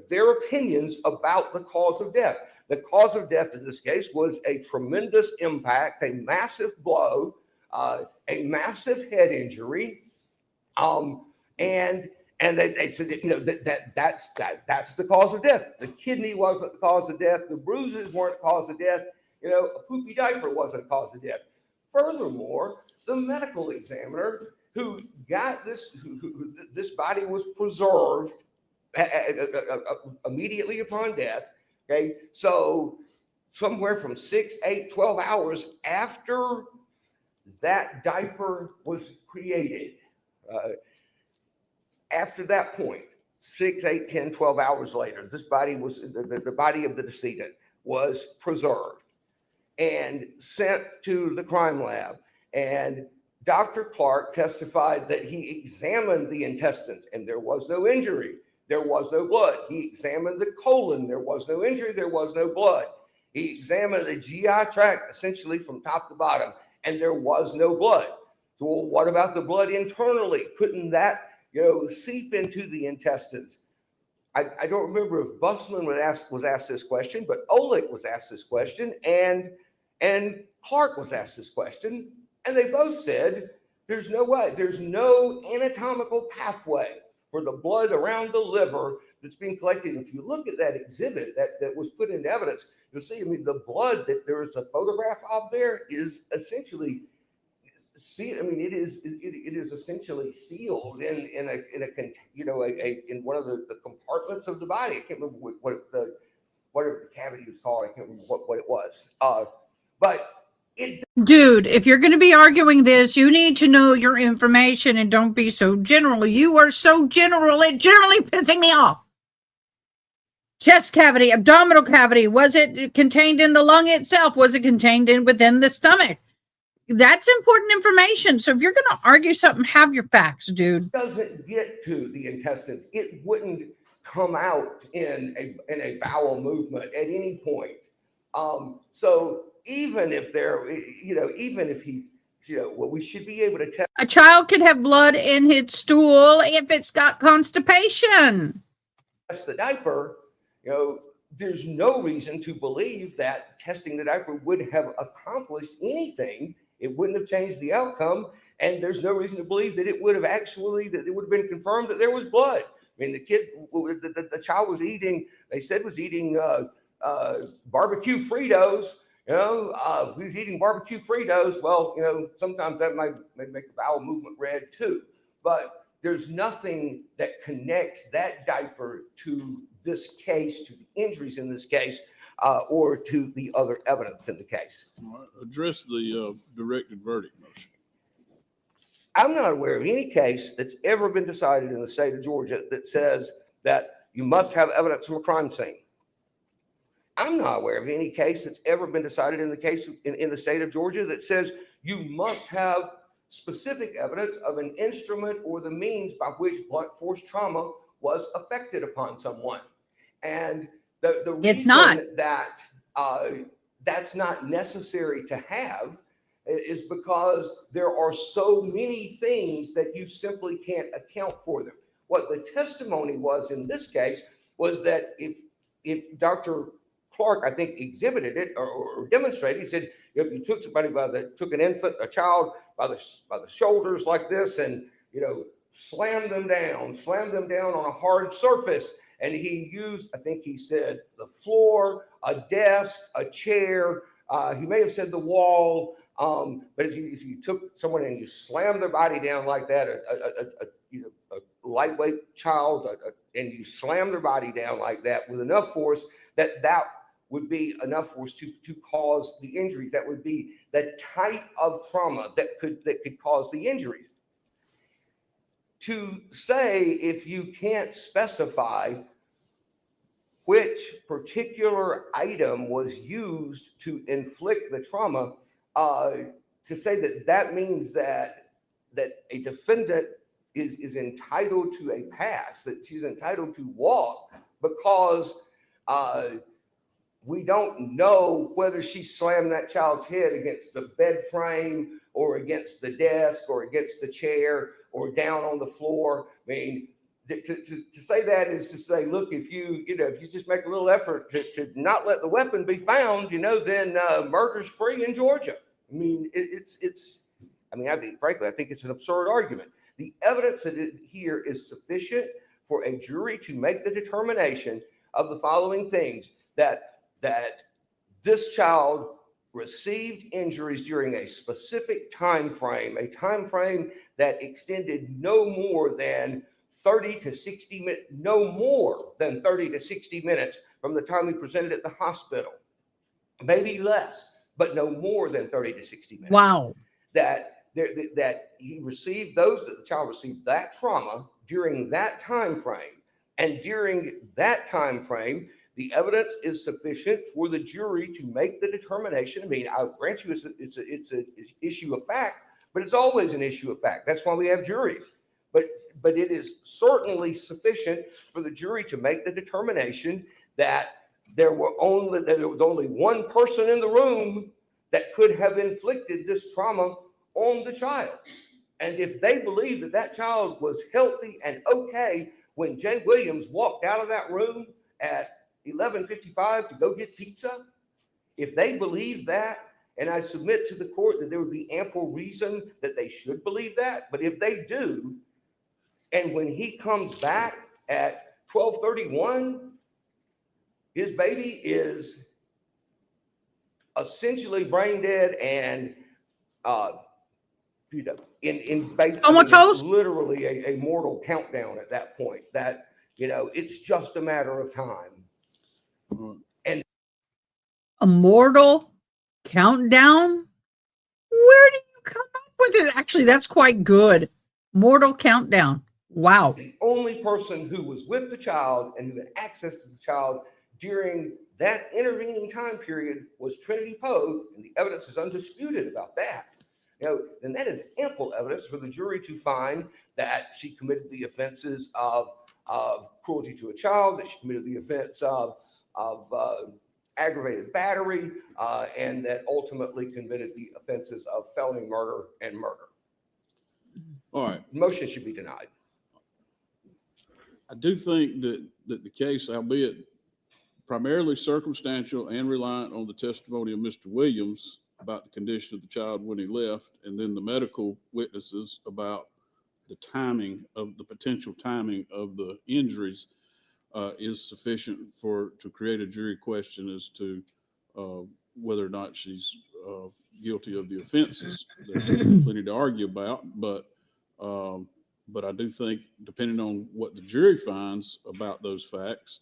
S5: their opinions about the cause of death. The cause of death in this case was a tremendous impact, a massive blow, a massive head injury, and they said that's the cause of death. The kidney wasn't the cause of death. The bruises weren't the cause of death. A poopy diaper wasn't the cause of death. Furthermore, the medical examiner who got this body was preserved immediately upon death. Okay, so somewhere from 6, 8, 12 hours after that diaper was created, after that point, 6, 8, 10, 12 hours later, this body was the body of the decedent was preserved and sent to the crime lab. And Dr. Clark testified that he examined the intestines and there was no injury. There was no blood. He examined the colon. There was no injury. There was no blood. He examined the GI tract essentially from top to bottom, and there was no blood. So what about the blood internally? Couldn't that seep into the intestines? I don't remember if Busman was asked this question, but Olick was asked this question, and Clark was asked this question, and they both said there's no way, there's no anatomical pathway for the blood around the liver that's being collected. If you look at that exhibit that was put into evidence, you'll see, the blood that there is a photograph of there is essentially, it is essentially sealed in one of the compartments of the body. I can't remember whatever the cavity was called. I can't remember what it was. But
S1: Dude, if you're going to be arguing this, you need to know your information and don't be so general. You are so general, it generally pissing me off. Chest cavity, abdominal cavity, was it contained in the lung itself? Was it contained within the stomach? That's important information. So if you're going to argue something, have your facts, dude.
S5: Doesn't get to the intestines. It wouldn't come out in a bowel movement at any point. So even if he well, we should be able to test
S1: A child could have blood in its stool if it's got constipation.
S5: the diaper. There's no reason to believe that testing the diaper would have accomplished anything. It wouldn't have changed the outcome. And there's no reason to believe that it would have been confirmed that there was blood. I mean, the child was eating, they said was eating barbecue Fritos. He was eating barbecue Fritos. Well, sometimes that might make the bowel movement red too. But there's nothing that connects that diaper to this case, to the injuries in this case, or to the other evidence in the case.
S4: All right, address the directed verdict motion.
S5: I'm not aware of any case that's ever been decided in the state of Georgia that says that you must have evidence from a crime scene. I'm not aware of any case that's ever been decided in the state of Georgia that says you must have specific evidence of an instrument or the means by which blunt force trauma was affected upon someone. And the
S1: It's
S5: reason
S1: not.
S5: that that's not necessary to have is because there are so many things that you simply can't account for them. What the testimony was in this case was that if Dr. Clark, I think, exhibited it or demonstrated, he said, if you took somebody took an infant, a child by the shoulders like this, and slammed them down on a hard surface, and he used, I think he said, the floor, a desk, a chair. He may have said the wall, but if you took someone and you slammed their body down like that, a lightweight child, and you slam their body down like that with enough force, that would be enough force to cause the injuries. That would be the type of trauma that could cause the injuries. To say if you can't specify which particular item was used to inflict the trauma, to say that means that a defendant is entitled to a pass, that she's entitled to walk because we don't know whether she slammed that child's head against the bed frame or against the desk or against the chair or down on the floor. I mean, to say that is to say, look, if you just make a little effort to not let the weapon be found, then murder's free in Georgia. I mean, frankly, I think it's an absurd argument. The evidence here is sufficient for a jury to make the determination of the following things: that this child received injuries during a specific time frame, a time frame that extended no more than 30 to 60 minutes from the time he presented at the hospital. Maybe less, but no more than 30 to 60 minutes.
S1: Wow.
S5: That he received that the child received that trauma during that time frame. And during that time frame, the evidence is sufficient for the jury to make the determination. I mean, I'll grant you it's an issue of fact, but it's always an issue of fact. That's why we have juries. But it is certainly sufficient for the jury to make the determination that there was only one person in the room that could have inflicted this trauma on the child. And if they believe that child was healthy and okay when Jay Williams walked out of that room at 11:55 to go get pizza, if they believe that, and I submit to the court that there would be ample reason that they should believe that, but if they do, and when he comes back at 12:31, his baby is essentially brain dead and in basically
S1: Comatose?
S5: literally a mortal countdown at that point. That it's just a matter of time.
S1: A mortal countdown? Where did you come up with it? Actually, that's quite good. Mortal countdown. Wow.
S5: The only person who was with the child and who had access to the child during that intervening time period was Trinity Poague, and the evidence is undisputed about that. Then that is ample evidence for the jury to find that she committed the offenses of cruelty to a child, that she committed the offense of aggravated battery, and that ultimately committed the offenses of felony murder and murder.
S4: All right.
S5: Motion should be denied.
S4: I do think that the case, albeit primarily circumstantial and reliant on the testimony of Mr. Williams about the condition of the child when he left, and then the medical witnesses about the timing of the potential timing of the injuries, is sufficient to create a jury question as to whether or not she's guilty of the offenses. There's plenty to argue about, but I do think, depending on what the jury finds about those facts,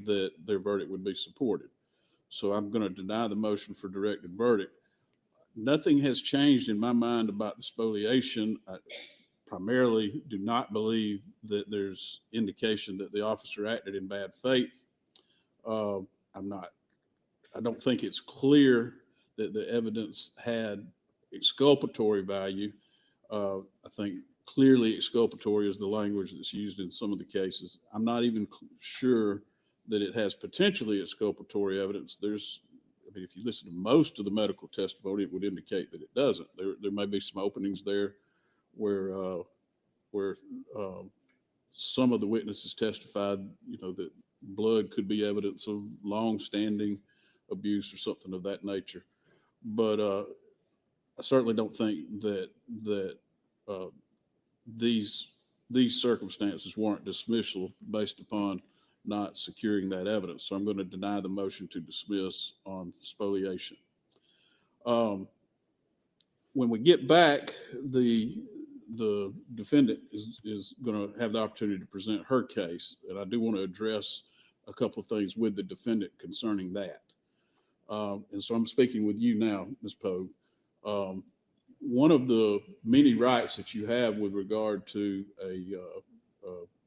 S4: that their verdict would be supported. So I'm going to deny the motion for directed verdict. Nothing has changed in my mind about the spoliation. I primarily do not believe that there's indication that the officer acted in bad faith. I don't think it's clear that the evidence had exculpatory value. I think clearly exculpatory is the language that's used in some of the cases. I'm not even sure that it has potentially exculpatory evidence. If you listen to most of the medical testimony, it would indicate that it doesn't. There may be some openings there where some of the witnesses testified, that blood could be evidence of long-standing abuse or something of that nature. But I certainly don't think that these circumstances warrant dismissal based upon not securing that evidence. So I'm going to deny the motion to dismiss on spoliation. When we get back, the defendant is going to have the opportunity to present her case, and I do want to address a couple of things with the defendant concerning that. And so I'm speaking with you now, Ms. Poague. One of the many rights that you have with regard to a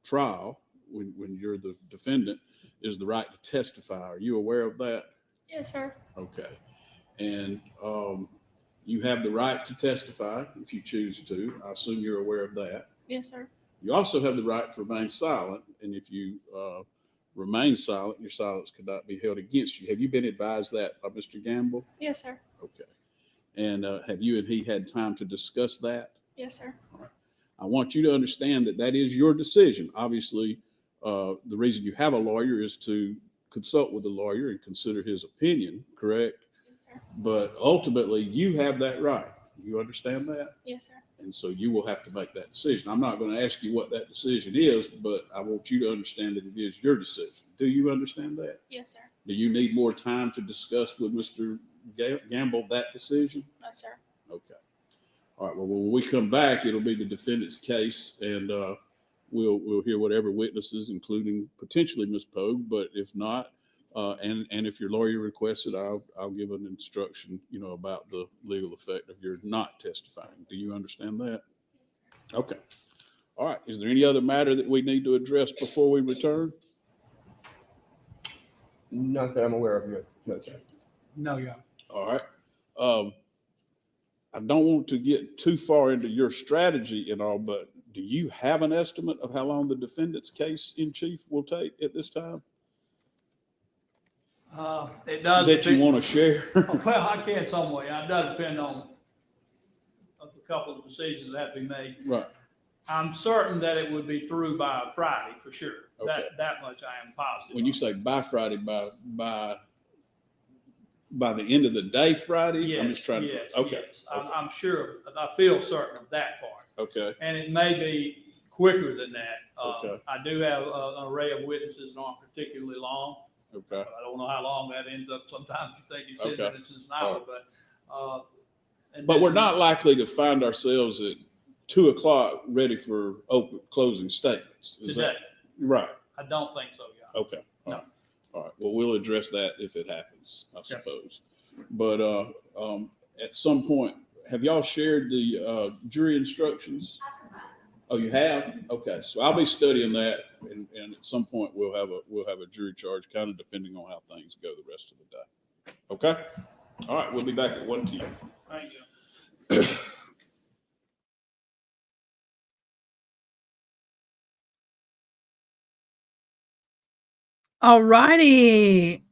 S4: trial when you're the defendant is the right to testify. Are you aware of that?
S9: Yes, sir.
S4: Okay. And you have the right to testify if you choose to. I assume you're aware of that.
S9: Yes, sir.
S4: You also have the right to remain silent. And if you remain silent, your silence could not be held against you. Have you been advised that by Mr. Gamble?
S9: Yes, sir.
S4: Okay. And have you and he had time to discuss that?
S9: Yes, sir.
S4: All right. I want you to understand that is your decision. Obviously, the reason you have a lawyer is to consult with the lawyer and consider his opinion, correct?
S9: Yes, sir.
S4: But ultimately, you have that right. You understand that?
S9: Yes, sir.
S4: And so you will have to make that decision. I'm not going to ask you what that decision is, but I want you to understand that it is your decision. Do you understand that?
S9: Yes, sir.
S4: Do you need more time to discuss with Mr. Gamble that decision?
S9: No, sir.
S4: Okay. All right. Well, when we come back, it'll be the defendant's case, and we'll hear whatever witnesses, including potentially Ms. Poague. But if not, and if your lawyer requests it, I'll give an instruction, about the legal effect of your not testifying. Do you understand that? Okay. All right. Is there any other matter that we need to address before we return?
S5: Not that I'm aware of yet. No, sir.
S3: No, yeah.
S4: All right. I don't want to get too far into your strategy and all, but do you have an estimate of how long the defendant's case in chief will take at this time
S3: It does.
S4: that you
S3: depend-
S4: want to share?
S3: Well, I can some way. It does depend on a couple of decisions that have to be made.
S4: Right.
S3: I'm certain that it would be through by Friday for sure.
S4: Okay.
S3: That much I am positive.
S4: When you say by Friday, by the end of the day, Friday?
S3: Yes,
S4: I'm just trying to.
S3: yes,
S4: Okay.
S3: yes. I'm sure, I feel certain of that part.
S4: Okay.
S3: And it may be quicker than that.
S4: Okay.
S3: I do have an array of witnesses that aren't particularly long.
S4: Okay.
S3: I don't know how long that ends up. Sometimes you think it's 10
S4: Okay.
S3: minutes, it's an hour, and
S4: But we're
S3: this-
S4: not likely to find ourselves at 2:00 ready for closing statements. Is
S3: Today,
S4: that right?
S3: I don't think so, yeah.
S4: Okay. All
S3: No.
S4: right. All right. Well, we'll address that if it happens, I suppose. But at some point, have y'all shared the jury instructions? Oh, you have? Okay. So I'll be studying that, and at some point we'll have a jury charge, kind of depending on how things go the rest of the day. Okay. All right. We'll be back at 1:10.
S3: Thank you.
S1: All righty.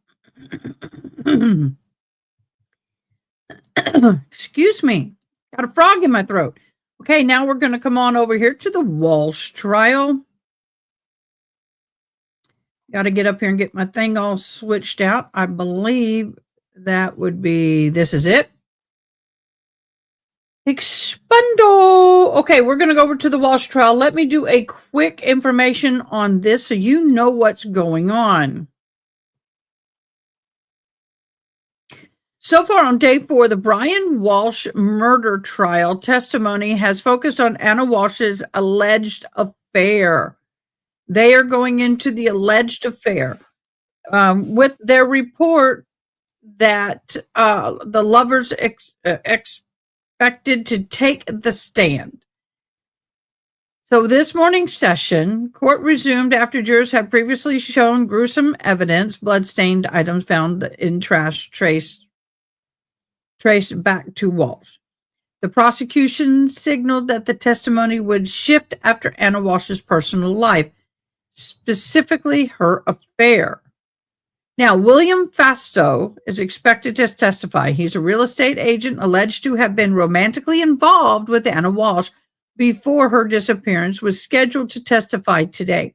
S1: Excuse me. Got a frog in my throat. Okay, now we're going to come on over here to the Walsh trial. Got to get up here and get my thing all switched out. I believe that would be, this is it. Expundo. Okay, we're going to go over to the Walsh trial. Let me do a quick information on this so you know what's going on. So far on day 4, the Brian Walsh murder trial testimony has focused on Anna Walsh's alleged affair. They are going into the alleged affair with their report that the lovers expected to take the stand. So this morning's session, court resumed after jurors had previously shown gruesome evidence, blood-stained items found in trash traced back to Walsh. The prosecution signaled that the testimony would shift after Anna Walsh's personal life, specifically her affair. Now, William Fastow is expected to testify. He's a real estate agent alleged to have been romantically involved with Anna Walsh before her disappearance, was scheduled to testify today.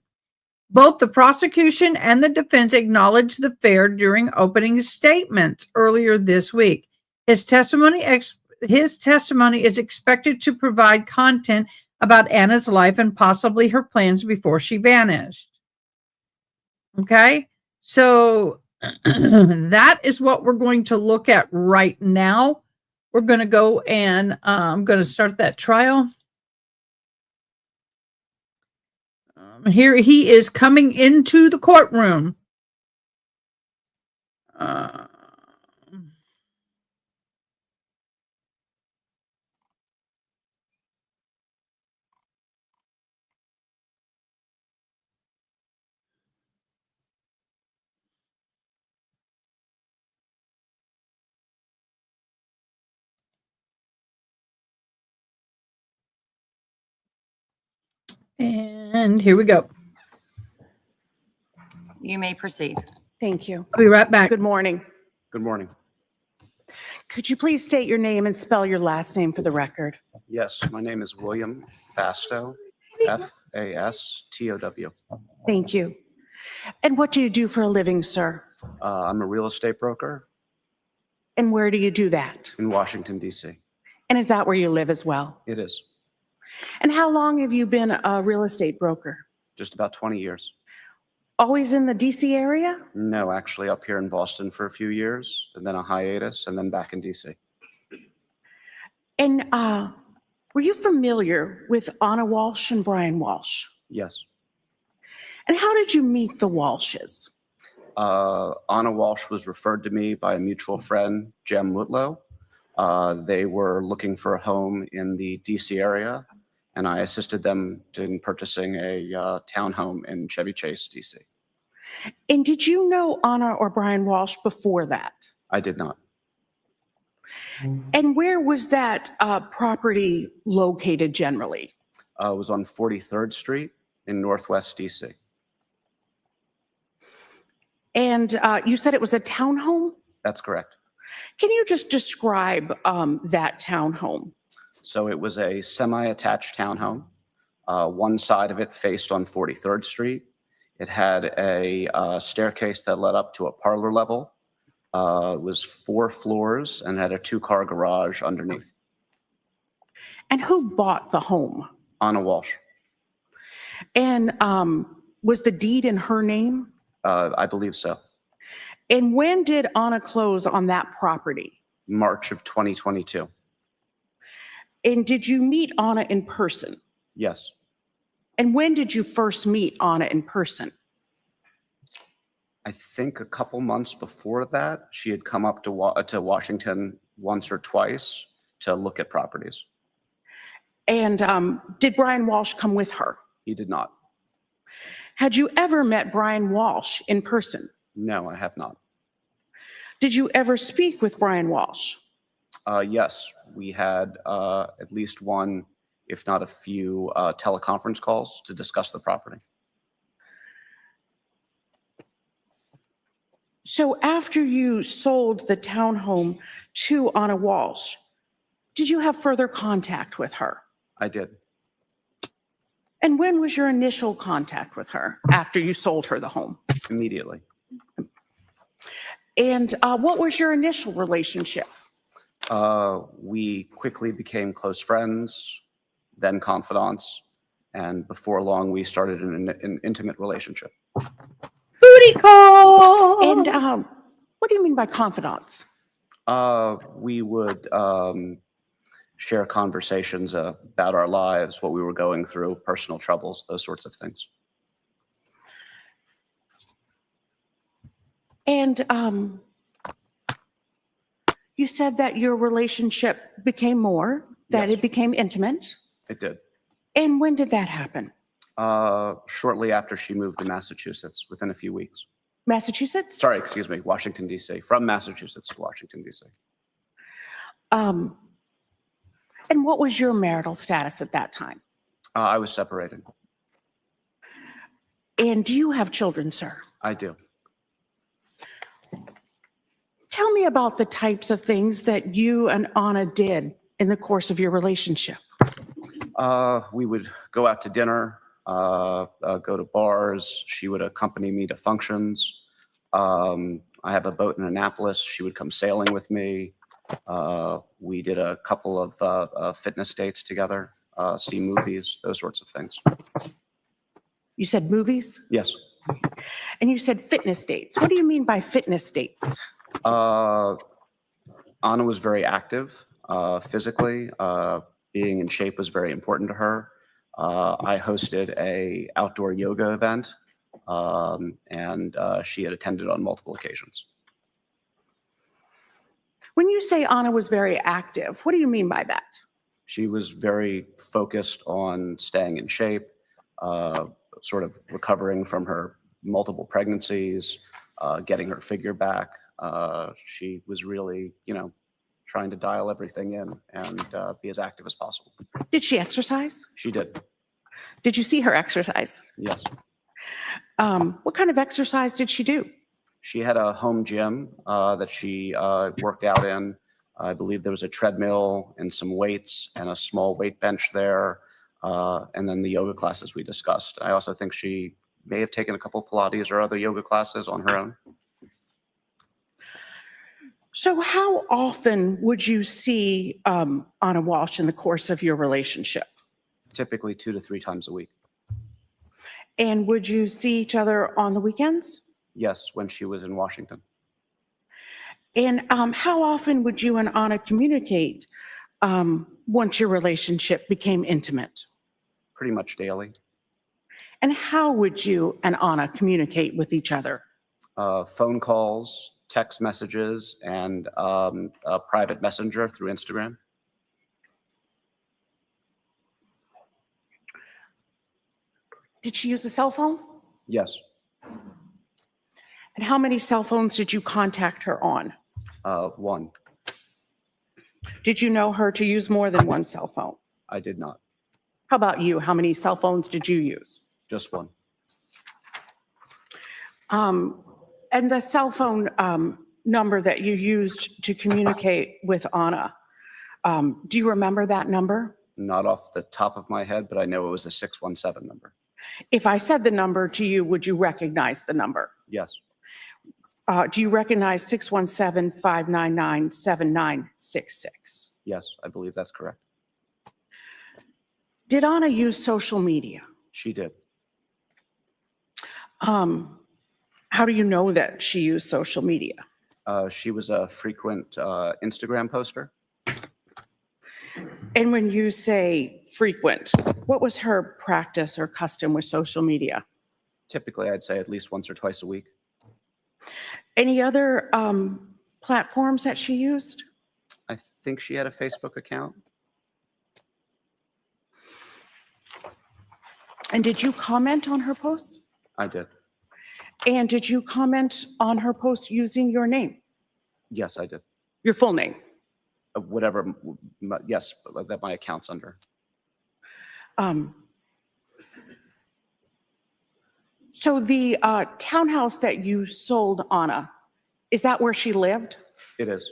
S1: Both the prosecution and the defense acknowledged the affair during opening statements earlier this week. His testimony is expected to provide content about Anna's life and possibly her plans before she vanished. Okay, so that is what we're going to look at right now. We're going to go and I'm going to start that trial. Here he is coming into the courtroom. And here we go.
S9: You may proceed.
S10: Thank you.
S1: I'll be right back.
S10: Good morning.
S11: Good morning.
S10: Could you please state your name and spell your last name for the record?
S11: Yes, my name is William Fastow, Fastow.
S10: Thank you. And what do you do for a living, sir?
S11: I'm a real estate broker
S10: And where do you do that?
S11: in Washington, D.C.
S10: And is that where you live as well?
S11: It is
S10: And how long have you been a real estate broker?
S11: just about 20 years.
S10: Always in the DC area?
S11: No, actually up here in Boston for a few years, and then a hiatus, and then back in D.C.
S10: And were you familiar with Anna Walsh and Brian Walsh?
S11: Yes.
S10: And how did you meet the Walshes?
S11: Anna Walsh was referred to me by a mutual friend, Jem Whitlow. They were looking for a home in the DC area, and I assisted them in purchasing a townhome in Chevy Chase, DC.
S10: And did you know Anna or Brian Walsh before that?
S11: I did not.
S10: And where was that property located generally?
S11: It was on 43rd Street in Northwest DC.
S10: And you said it was a townhome?
S11: That's correct.
S10: Can you just describe that townhome?
S11: So it was a semi-attached townhome. One side of it faced on 43rd Street. It had a staircase that led up to a parlor level. It was 4 floors and had a 2-car garage underneath.
S10: And who bought the home?
S11: Anna Walsh.
S10: And was the deed in her name?
S11: I believe so.
S10: And when did Anna close on that property?
S11: March of 2022.
S10: And did you meet Anna in person?
S11: Yes.
S10: And when did you first meet Anna in person?
S11: I think a couple months before that, she had come up to Washington once or twice to look at properties.
S10: And did Brian Walsh come with her?
S11: He did not.
S10: Had you ever met Brian Walsh in person?
S11: No, I have not.
S10: Did you ever speak with Brian Walsh?
S11: Yes, we had at least one, if not a few, teleconference calls to discuss the property.
S10: So after you sold the townhome to Anna Walsh, did you have further contact with her?
S11: I did.
S10: And when was your initial contact with her after you sold her the home?
S11: Immediately.
S10: And what was your initial relationship?
S11: We quickly became close friends, then confidants, and before long, we started an intimate relationship.
S1: Booty call.
S10: And what do you mean by confidants?
S11: We would share conversations about our lives, what we were going through, personal troubles, those sorts of things.
S10: And you said that your relationship became more, that
S11: Yes.
S10: it became intimate.
S11: It did.
S10: And when did that happen?
S11: Shortly after she moved to Massachusetts, within a few weeks.
S10: Massachusetts?
S11: Sorry, excuse me, Washington, D.C., from Massachusetts to Washington, D.C.
S10: And what was your marital status at that time?
S11: I was separated.
S10: And do you have children, sir?
S11: I do.
S10: Tell me about the types of things that you and Anna did in the course of your relationship.
S11: We would go out to dinner, go to bars. She would accompany me to functions. I have a boat in Annapolis. She would come sailing with me. We did a couple of fitness dates together, see movies, those sorts of things.
S10: You said movies?
S11: Yes.
S10: And you said fitness dates. What do you mean by fitness dates?
S11: Anna was very active physically. Being in shape was very important to her. I hosted a outdoor yoga event, and she had attended on multiple occasions.
S10: When you say Anna was very active, what do you mean by that?
S11: She was very focused on staying in shape, sort of recovering from her multiple pregnancies, getting her figure back. She was really, trying to dial everything in and be as active as possible.
S10: Did she exercise?
S11: She did.
S10: Did you see her exercise?
S11: Yes.
S10: What kind of exercise did she do?
S11: She had a home gym that she worked out in. I believe there was a treadmill and some weights and a small weight bench there, and then the yoga classes we discussed. I also think she may have taken a couple Pilates or other yoga classes on her own.
S10: So how often would you see Anna Walsh in the course of your relationship?
S11: Typically 2 to 3 times a week.
S10: And would you see each other on the weekends?
S11: Yes, when she was in Washington.
S10: And how often would you and Anna communicate once your relationship became intimate?
S11: Pretty much daily.
S10: And how would you and Anna communicate with each other?
S11: Phone calls, text messages, and a private messenger through Instagram.
S10: Did she use a cell phone?
S11: Yes.
S10: And how many cell phones did you contact her on?
S11: 1.
S10: Did you know her to use more than one cell phone?
S11: I did not.
S10: How about you? How many cell phones did you use?
S11: Just 1.
S10: And the cell phone number that you used to communicate with Anna, do you remember that number?
S11: Not off the top of my head, but I know it was a 617 number.
S10: If I said the number to you, would you recognize the number?
S11: Yes.
S10: Do you recognize 617-599-7966?
S11: Yes, I believe that's correct.
S10: Did Anna use social media?
S11: She did.
S10: How do you know that she used social media?
S11: She was a frequent Instagram poster.
S10: And when you say frequent, what was her practice or custom with social media?
S11: Typically, I'd say at least once or twice a week.
S10: Any other platforms that she used?
S11: I think she had a Facebook account.
S10: And did you comment on her posts?
S11: I did.
S10: And did you comment on her post using your name,
S11: Yes, I did.
S10: your full name?
S11: Whatever, yes, that my account's under.
S10: So the townhouse that you sold, Anna, Is that where she lived?
S11: It is.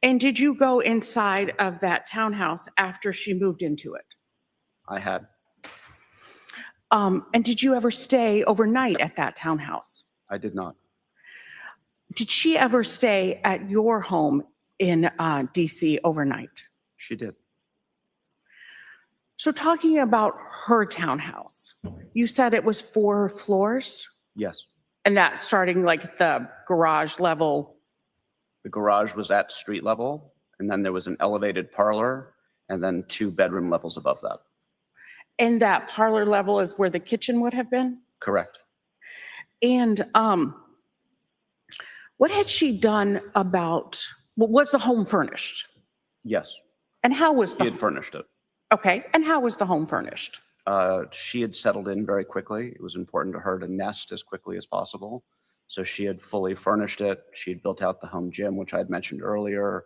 S10: And did you go inside of that townhouse after she moved into it?
S11: I had.
S10: And did you ever stay overnight at that townhouse?
S11: I did not.
S10: Did she ever stay at your home in DC overnight?
S11: She did.
S10: So talking about her townhouse, you said it was 4 floors?
S11: Yes.
S10: And that starting like the garage level?
S11: The garage was at street level, and then there was an elevated parlor, and then 2 bedroom levels above that.
S10: And that parlor level is where the kitchen would have been?
S11: Correct.
S10: And what had she done about, was the home furnished?
S11: Yes.
S10: And how was
S11: She
S10: the,
S11: had furnished it.
S10: okay, and how was the home furnished?
S11: She had settled in very quickly. It was important to her to nest as quickly as possible. So she had fully furnished it. She had built out the home gym, which I had mentioned earlier,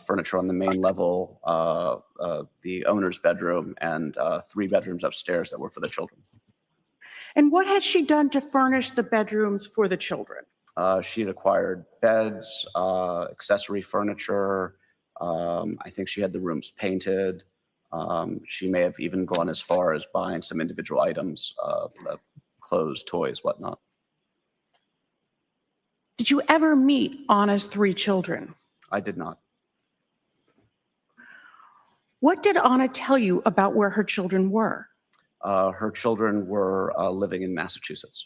S11: furniture on the main level, the owner's bedroom, and 3 bedrooms upstairs that were for the children.
S10: And what had she done to furnish the bedrooms for the children?
S11: She had acquired beds, accessory furniture. I think she had the rooms painted. She may have even gone as far as buying some individual items, clothes, toys, whatnot.
S10: Did you ever meet Anna's 3 children?
S11: I did not.
S10: What did Anna tell you about where her children were?
S11: Her children were living in Massachusetts.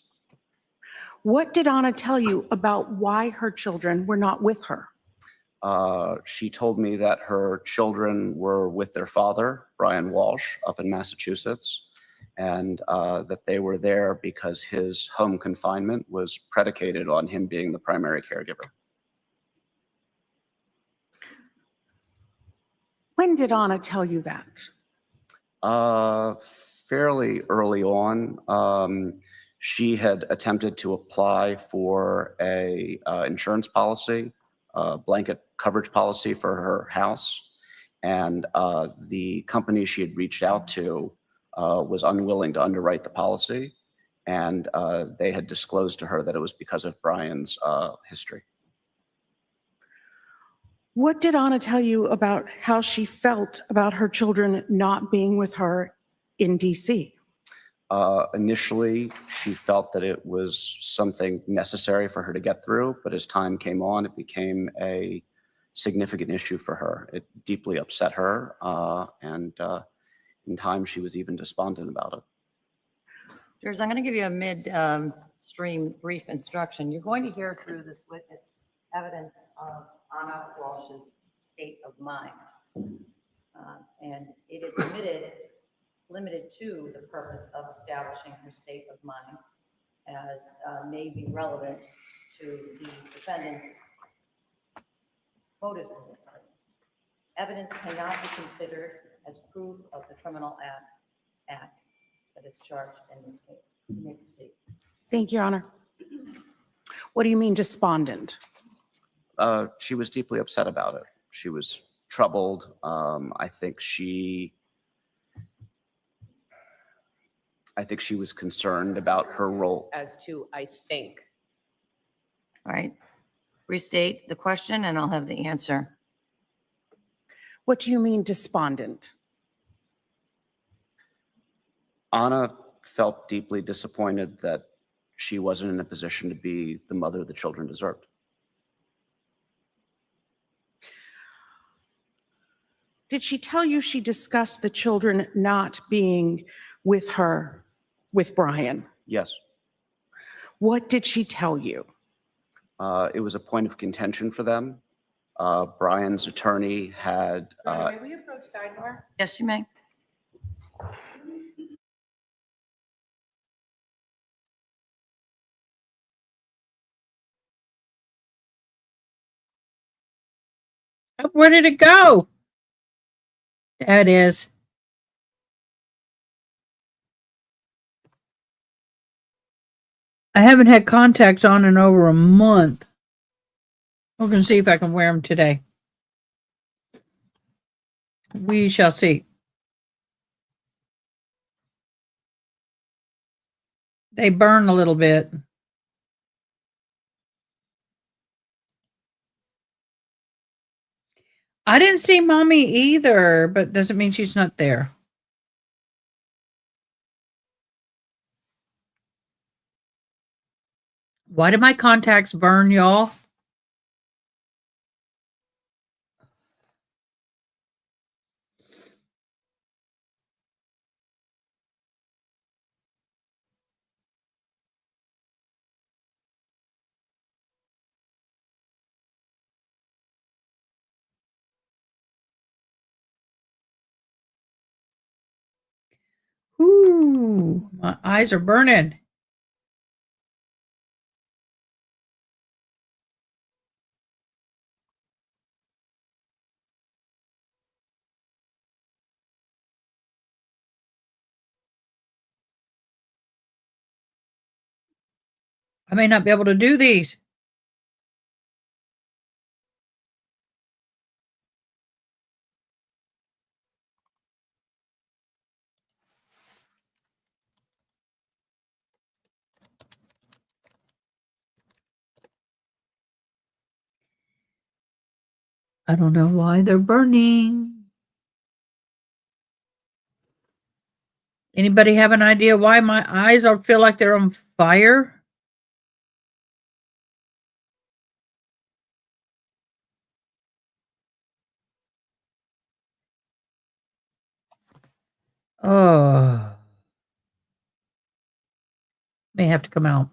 S10: What did Anna tell you about why her children were not with her?
S11: She told me that her children were with their father, Brian Walsh, up in Massachusetts, and that they were there because his home confinement was predicated on him being the primary caregiver.
S10: When did Anna tell you that?
S11: Fairly early on. She had attempted to apply for a insurance policy, blanket coverage policy for her house. And the company she had reached out to was unwilling to underwrite the policy. And they had disclosed to her that it was because of Brian's history.
S10: What did Anna tell you about how she felt about her children not being with her in DC?
S11: Initially, she felt that it was something necessary for her to get through, but as time came on, it became a significant issue for her. It deeply upset her, and in time, she was even despondent about it.
S9: Jurors, I'm going to give you a mid-stream brief instruction. You're going to hear through this witness evidence of Anna Walsh's state of mind. And it is limited to the purpose of establishing her state of mind as may be relevant to the defendant's motives in this case. Evidence cannot be considered as proof of the criminal act that is charged in this case. You may proceed.
S10: Thank you, Your Honor. What do you mean despondent?
S11: She was deeply upset about it. She was troubled. I think she was concerned about her role.
S12: As to, I think.
S9: All right. Restate the question and I'll have the answer.
S10: What do you mean despondent?
S11: Anna felt deeply disappointed that she wasn't in a position to be the mother the children deserved.
S10: Did she tell you she discussed the children not being with her, with Brian?
S11: Yes.
S10: What did she tell you?
S11: It was a point of contention for them. Brian's attorney had.
S12: May we approach sidebar?
S9: Yes, you may.
S1: Where did it go? That is. I haven't had contacts on in over a month. We're going to see if I can wear them today. We shall see. They burn a little bit. I didn't see mommy either, but doesn't mean she's not there. Why did my contacts burn, y'all? Ooh, my eyes are burning. I may not be able to do these. I don't know why they're burning. Anybody have an idea why my eyes are feel like they're on fire? Oh, may have to come out.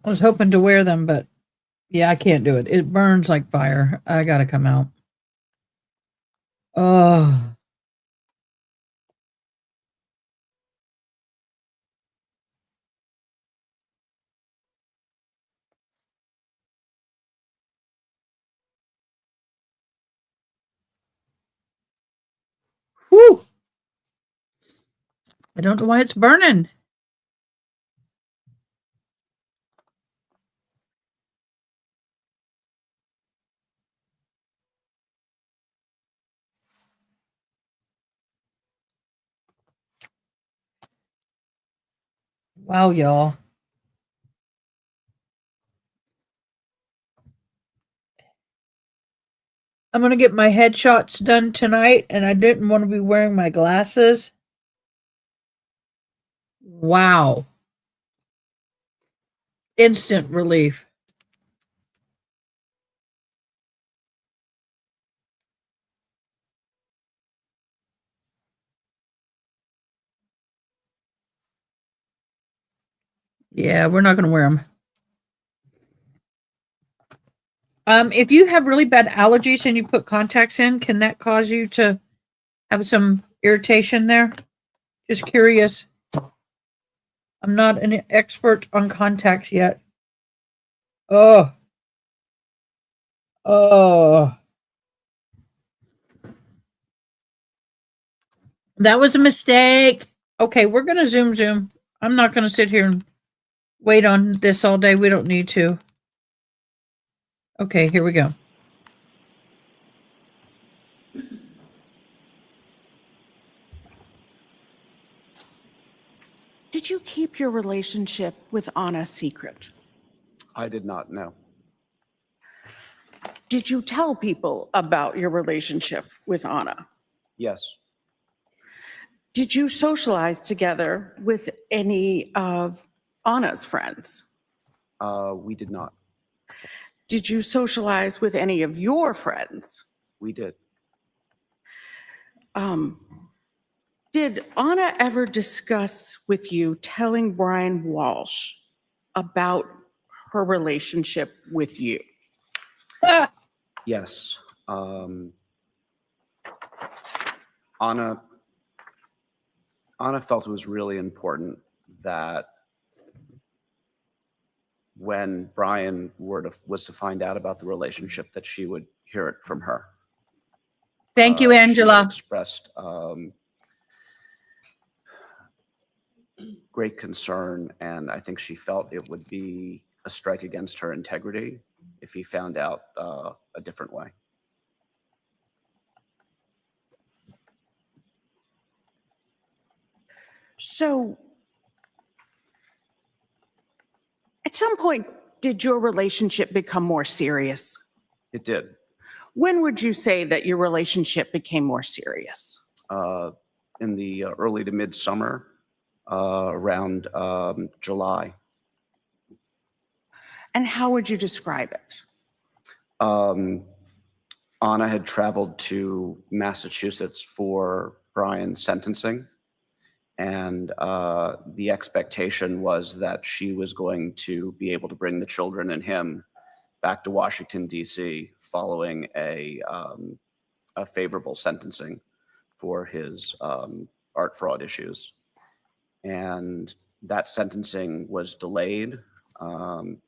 S1: I was hoping to wear them, but yeah, I can't do it. It burns like fire. I gotta come out. Oh, whew. I don't know why it's burning. Wow, y'all. I'm going to get my headshots done tonight, and I didn't want to be wearing my glasses. Wow. Instant relief. Yeah, we're not going to wear them. If you have really bad allergies and you put contacts in, can that cause you to have some irritation there? Just curious. I'm not an expert on contacts yet. Oh. Oh. That was a mistake. Okay, we're going to zoom. I'm not going to sit here and wait on this all day. We don't need to. Okay, here we go.
S10: Did you keep your relationship with Anna secret?
S11: I did not know.
S10: Did you tell people about your relationship with Anna?
S11: Yes,
S10: Did you socialize together with any of Anna's friends?
S11: we did not.
S10: Did you socialize with any of your friends?
S11: We did.
S10: Did Anna ever discuss with you telling Brian Walsh about her relationship with you?
S11: Yes. Anna felt it was really important that when Brian was to find out about the relationship, that she would hear it from her.
S1: Thank you,
S11: She had
S1: Angela.
S11: expressed great concern, and I think she felt it would be a strike against her integrity if he found out a different way.
S10: So at some point, did your relationship become more serious?
S11: It did.
S10: When would you say that your relationship became more serious?
S11: In the early to midsummer, around July.
S10: And how would you describe it?
S11: Anna had traveled to Massachusetts for Brian's sentencing. And the expectation was that she was going to be able to bring the children and him back to Washington, D.C. following a favorable sentencing for his art fraud issues. And that sentencing was delayed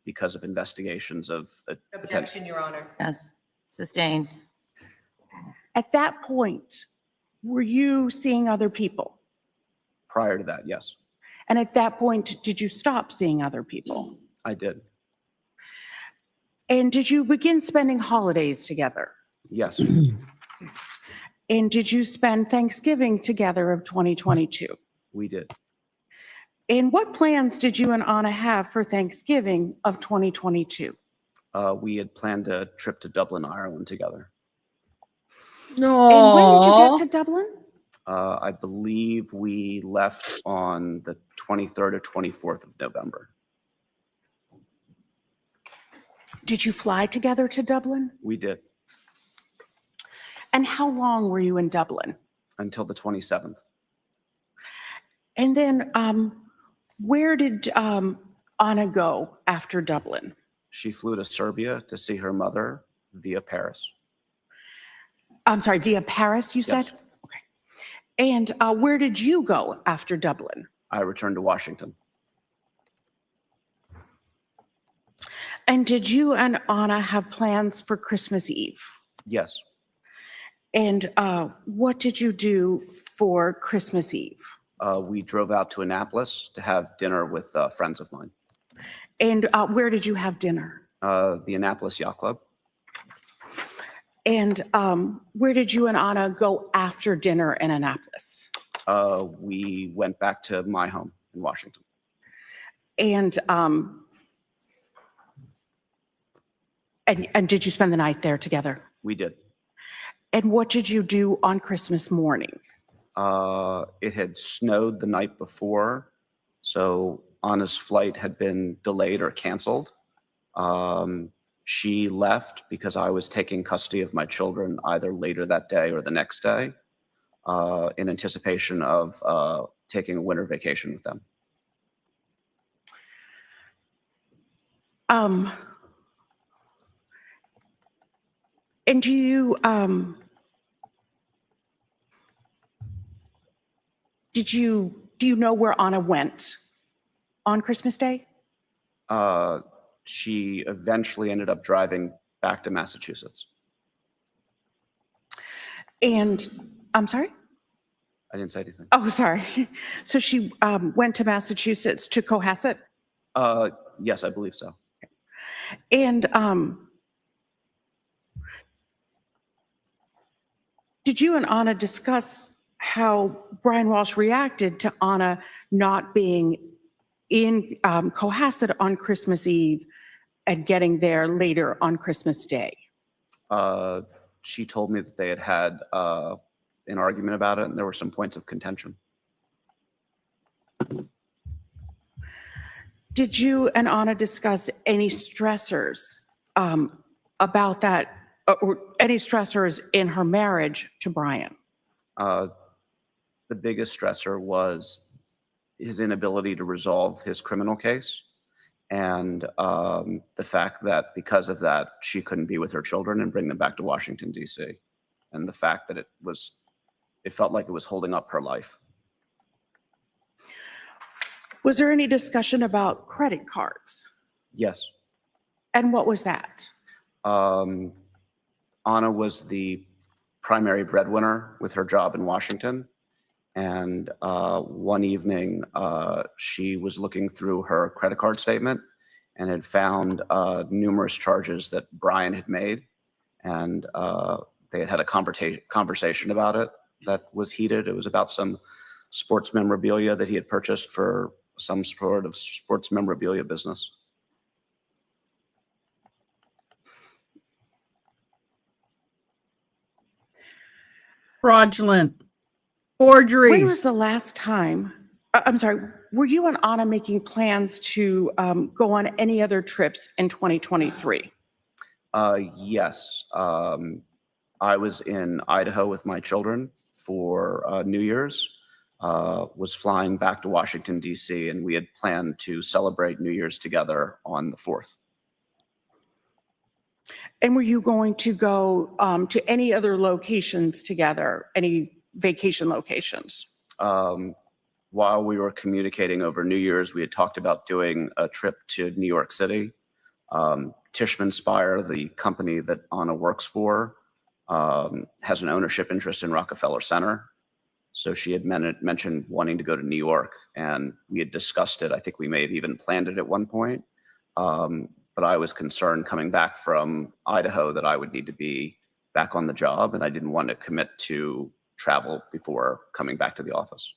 S11: because of investigations of
S12: Objection, Your Honor.
S9: Yes, sustained.
S10: At that point, were you seeing other people?
S11: Prior to that, yes,
S10: And at that point, did you stop seeing other people?
S11: I did.
S10: And did you begin spending holidays together?
S11: Yes,
S10: And did you spend Thanksgiving together of 2022?
S11: we did.
S10: And what plans did you and Anna have for Thanksgiving of 2022?
S11: We had planned a trip to Dublin, Ireland together.
S10: And when did you get to Dublin?
S11: I believe we left on the 23rd or 24th of November.
S10: Did you fly together to Dublin?
S11: We did,
S10: And how long were you in Dublin?
S11: until the 27th.
S10: And then where did Anna go after Dublin?
S11: She flew to Serbia to see her mother via Paris.
S10: I'm sorry, via Paris, you said?
S11: Yes.
S10: Okay. And where did you go after Dublin?
S11: I returned to Washington.
S10: And did you and Anna have plans for Christmas Eve?
S11: Yes,
S10: And what did you do for Christmas Eve?
S11: we drove out to Annapolis to have dinner with friends of mine.
S10: And where did you have dinner?
S11: The Annapolis Yacht Club.
S10: And where did you and Anna go after dinner in Annapolis?
S11: We went back to my home in Washington.
S10: And did you spend the night there together?
S11: We did.
S10: And what did you do on Christmas morning?
S11: It had snowed the night before, so Anna's flight had been delayed or canceled. She left because I was taking custody of my children either later that day or the next day, in anticipation of taking a winter vacation with them.
S10: And do you do you know where Anna went on Christmas Day?
S11: She eventually ended up driving back to Massachusetts.
S10: And I'm sorry?
S11: I didn't say anything.
S10: Oh, sorry. So she went to Massachusetts to Cohasset?
S11: Yes, I believe so.
S10: And did you and Anna discuss how Brian Walsh reacted to Anna not being in Cohasset on Christmas Eve and getting there later on Christmas Day?
S11: She told me that they had had an argument about it, and there were some points of contention.
S10: Did you and Anna discuss any stressors about that, or any stressors in her marriage to Brian?
S11: The biggest stressor was his inability to resolve his criminal case, and the fact that because of that, she couldn't be with her children and bring them back to Washington, D.C., and the fact that it felt like it was holding up her life.
S10: Was there any discussion about credit cards?
S11: Yes.
S10: And what was that?
S11: Anna was the primary breadwinner with her job in Washington. And one evening, she was looking through her credit card statement and had found numerous charges that Brian had made. And they had had a conversation about it that was heated. It was about some sports memorabilia that he had purchased for some sort of sports memorabilia business.
S1: fraudulent,
S10: When
S1: forgeries.
S10: was the last time, I'm sorry, were you and Anna making plans to go on any other trips in 2023?
S11: Yes. I was in Idaho with my children for New Year's, was flying back to Washington, D.C., and we had planned to celebrate New Year's together on the 4th.
S10: And were you going to go to any other locations together, any vacation locations?
S11: While we were communicating over New Year's, we had talked about doing a trip to New York City. Tishman Speyer, the company that Anna works for, has an ownership interest in Rockefeller Center. So she had mentioned wanting to go to New York, and we had discussed it. I think we may have even planned it at one point. But I was concerned coming back from Idaho that I would need to be back on the job, and I didn't want to commit to travel before coming back to the office.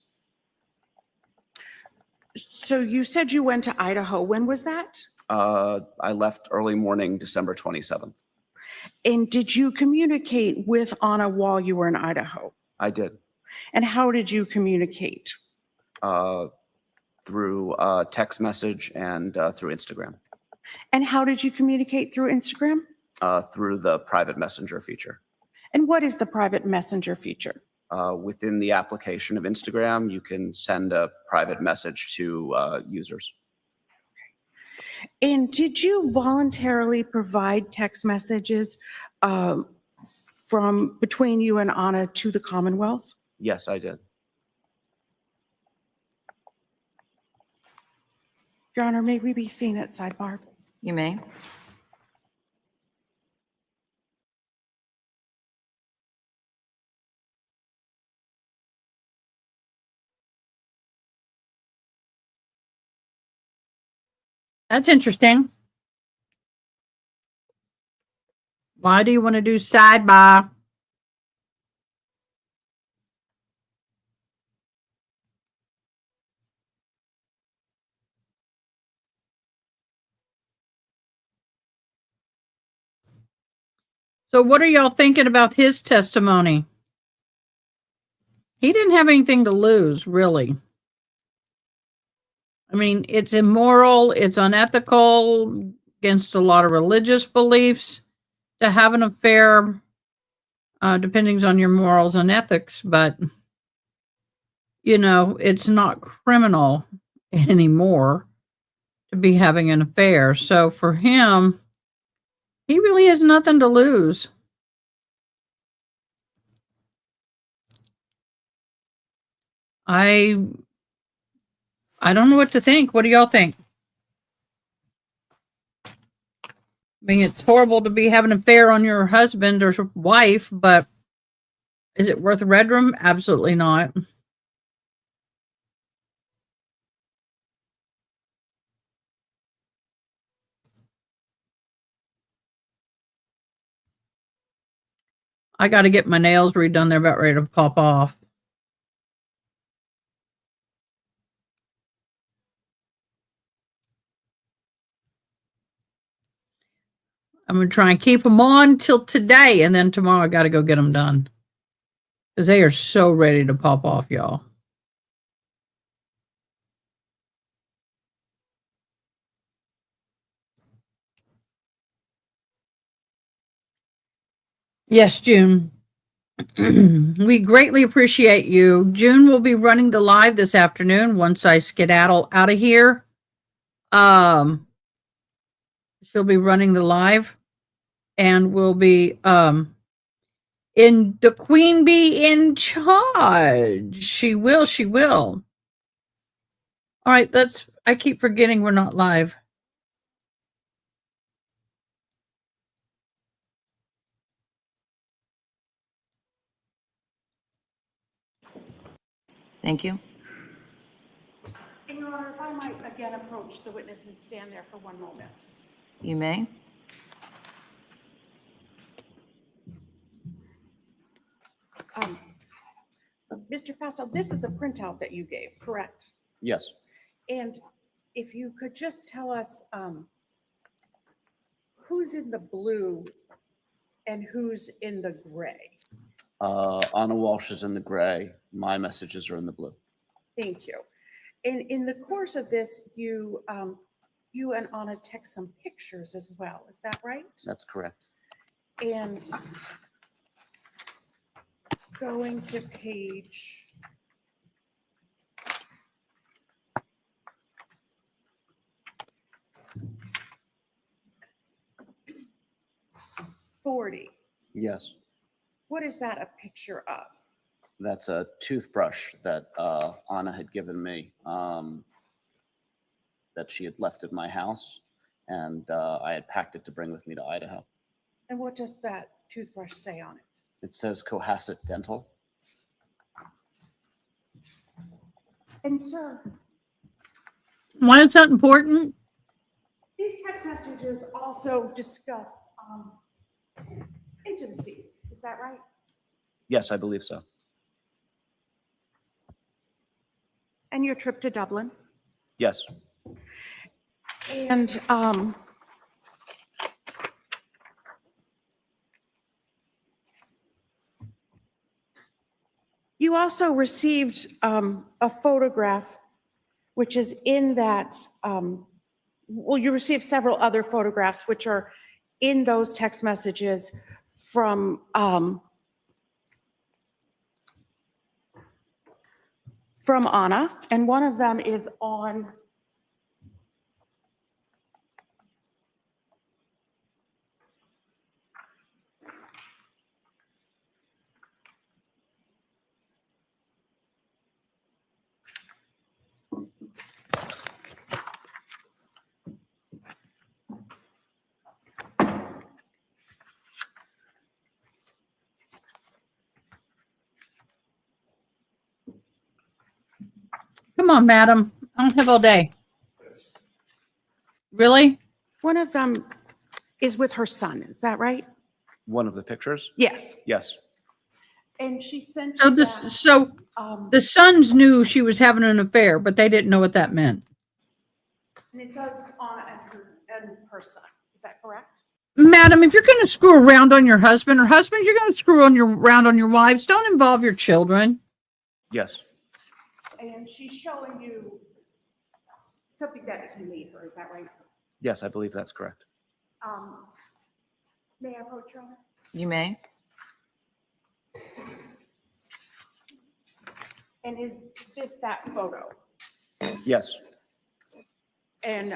S10: So you said you went to Idaho. When was that?
S11: I left early morning, December 27th.
S10: And did you communicate with Anna while you were in Idaho?
S11: I did.
S10: And how did you communicate?
S11: Through text message and through Instagram.
S10: And how did you communicate through Instagram?
S11: Through the private messenger feature.
S10: And what is the private messenger feature?
S11: Within the application of Instagram, you can send a private message to users.
S10: And did you voluntarily provide text messages from between you and Anna to the Commonwealth?
S11: Yes, I did.
S10: Your Honor, may we be seen at sidebar?
S9: You may.
S1: That's interesting. Why do you want to do sidebar? So what are y'all thinking about his testimony? He didn't have anything to lose, really. I mean, it's immoral, it's unethical, against a lot of religious beliefs to have an affair, depending on your morals and ethics, but, you know, it's not criminal anymore to be having an affair. So for him, he really has nothing to lose. I don't know what to think. What do y'all think? I mean, it's horrible to be having an affair on your husband or wife, but is it worth red room? Absolutely not. I got to get my nails redone. They're about ready to pop off. I'm going to try and keep them on till today, and then tomorrow I got to go get them done. Because they are so ready to pop off, y'all. Yes, June. We greatly appreciate you. June will be running the live this afternoon once I skedaddle out of here. She'll be running the live, and we'll be in the Queen Bee in charge. She will. All right, I keep forgetting we're not live.
S9: Thank you.
S10: And Your Honor, if I might again approach the witness and stand there for one moment.
S9: You may.
S10: Mr. Fastow, this is a printout that you gave, correct?
S11: Yes.
S10: And if you could just tell us who's in the blue and who's in the gray?
S11: Anna Walsh is in the gray. My messages are in the blue.
S10: Thank you. And in the course of this, you and Anna text some pictures as well. Is that right?
S11: That's correct.
S10: And going to page 40.
S11: Yes,
S10: What is that a picture of?
S11: that's a toothbrush that Anna had given me that she had left at my house, and I had packed it to bring with me to Idaho.
S10: And what does that toothbrush say on it?
S11: It says Cohasset Dental.
S10: And sir,
S1: Why is that important?
S10: these text messages also discuss intimacy. Is that right?
S11: Yes, I believe so.
S10: And your trip to Dublin?
S11: Yes,
S10: And you also received a photograph, which is in that, well, you received several other photographs, which are in those text messages from Anna, and one of them is on
S1: Come on, madam. I don't have all day. Really?
S10: one of them is with her son. Is that right?
S11: one of the pictures.
S10: Yes.
S11: Yes,
S10: And she sent
S1: So
S10: you
S1: this,
S10: that,
S1: so the sons knew she was having an affair, but they didn't know what that meant.
S10: and it says Anna and her son. Is that correct?
S1: Madam, if you're going to screw around on your husband or husband, you're going to screw around on your wives. Don't involve your children.
S11: yes,
S10: And she's showing you something that he made her. Is that right?
S11: yes, I believe that's correct.
S10: May I approach her?
S9: You may.
S10: And is this that photo?
S11: Yes,
S10: And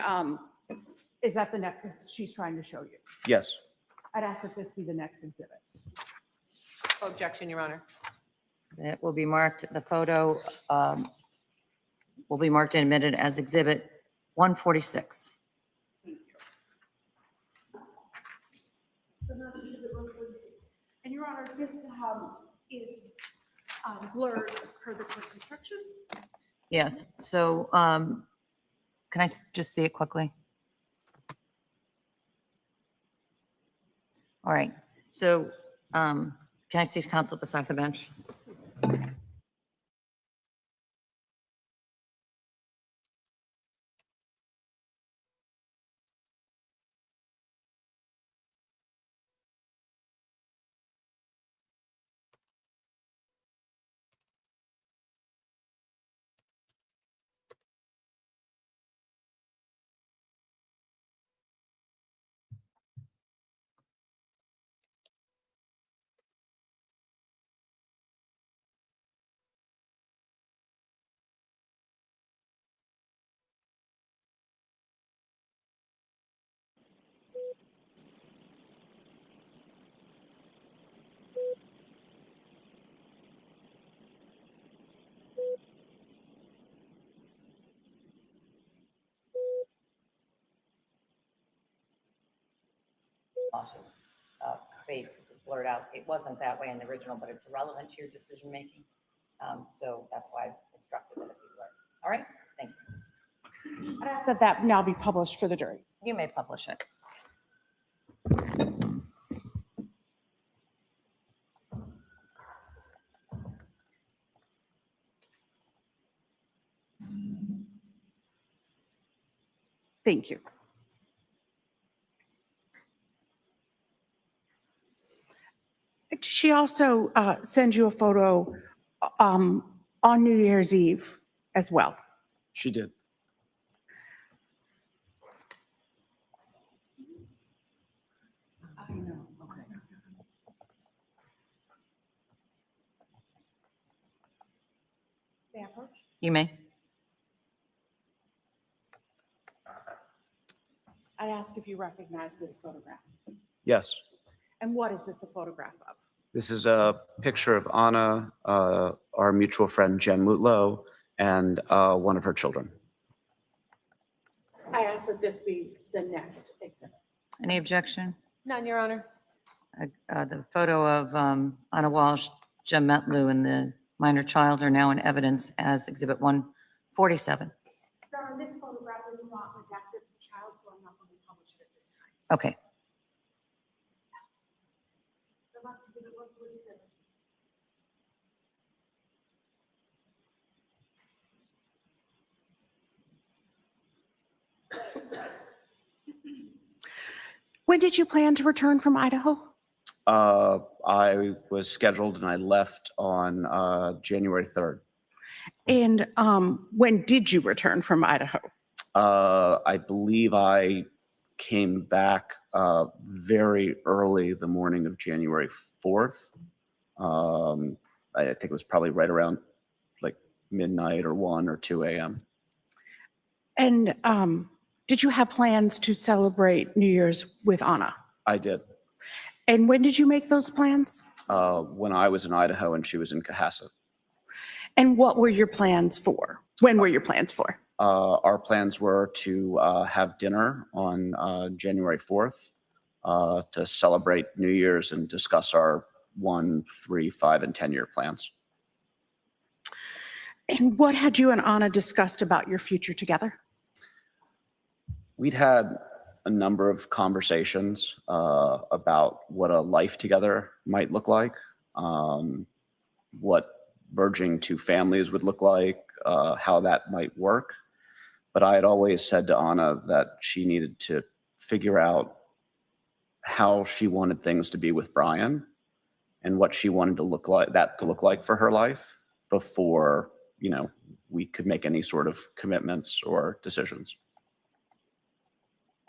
S10: is that the necklace she's trying to show you?
S11: yes,
S10: I'd ask that this be the next exhibit.
S12: Objection, Your Honor.
S9: It will be marked, the photo will be marked and admitted as Exhibit 146.
S10: And Your Honor, this is blurred per the court's instructions.
S9: Yes, so can I just see it quickly? All right, so can I see counsel at the side of the bench? Walsh's face is blurred out. It wasn't that way in the original, but it's irrelevant to your decision making. So that's why I instructed that it be blurred. All right, thank you.
S10: I'd ask that that now be published for the jury.
S9: You may publish it.
S10: Thank you. Did she also send you a photo on New Year's Eve as well?
S11: She did.
S9: You may.
S10: I ask if you recognize this photograph.
S11: Yes.
S10: And what is this a photograph of?
S11: This is a picture of Anna, our mutual friend Jen Mutlow, and one of her children.
S10: I ask that this be the next exhibit.
S9: Any objection?
S12: None, Your Honor.
S9: The photo of Anna Walsh, Jem Metlu, and the minor child are now in evidence as Exhibit 147.
S10: This photograph is not redacted the child, so I'm not going to publish it at this time.
S9: Okay.
S10: When did you plan to return from Idaho?
S11: I was scheduled and I left on January 3rd.
S10: And when did you return from Idaho?
S11: I believe I came back very early the morning of January 4th. I think it was probably right around like midnight or 1 or 2 a.m.
S10: And did you have plans to celebrate New Year's with Anna?
S11: I did.
S10: And when did you make those plans?
S11: When I was in Idaho and she was in Cohasset.
S10: And what were your plans for? When were your plans for?
S11: Our plans were to have dinner on January 4th to celebrate New Year's and discuss our 1, 3, 5, and 10-year plans.
S10: And what had you and Anna discussed about your future together?
S11: We'd had a number of conversations about what a life together might look like, what merging two families would look like, how that might work. But I had always said to Anna that she needed to figure out how she wanted things to be with Brian and what she wanted to look like for her life before, we could make any sort of commitments or decisions.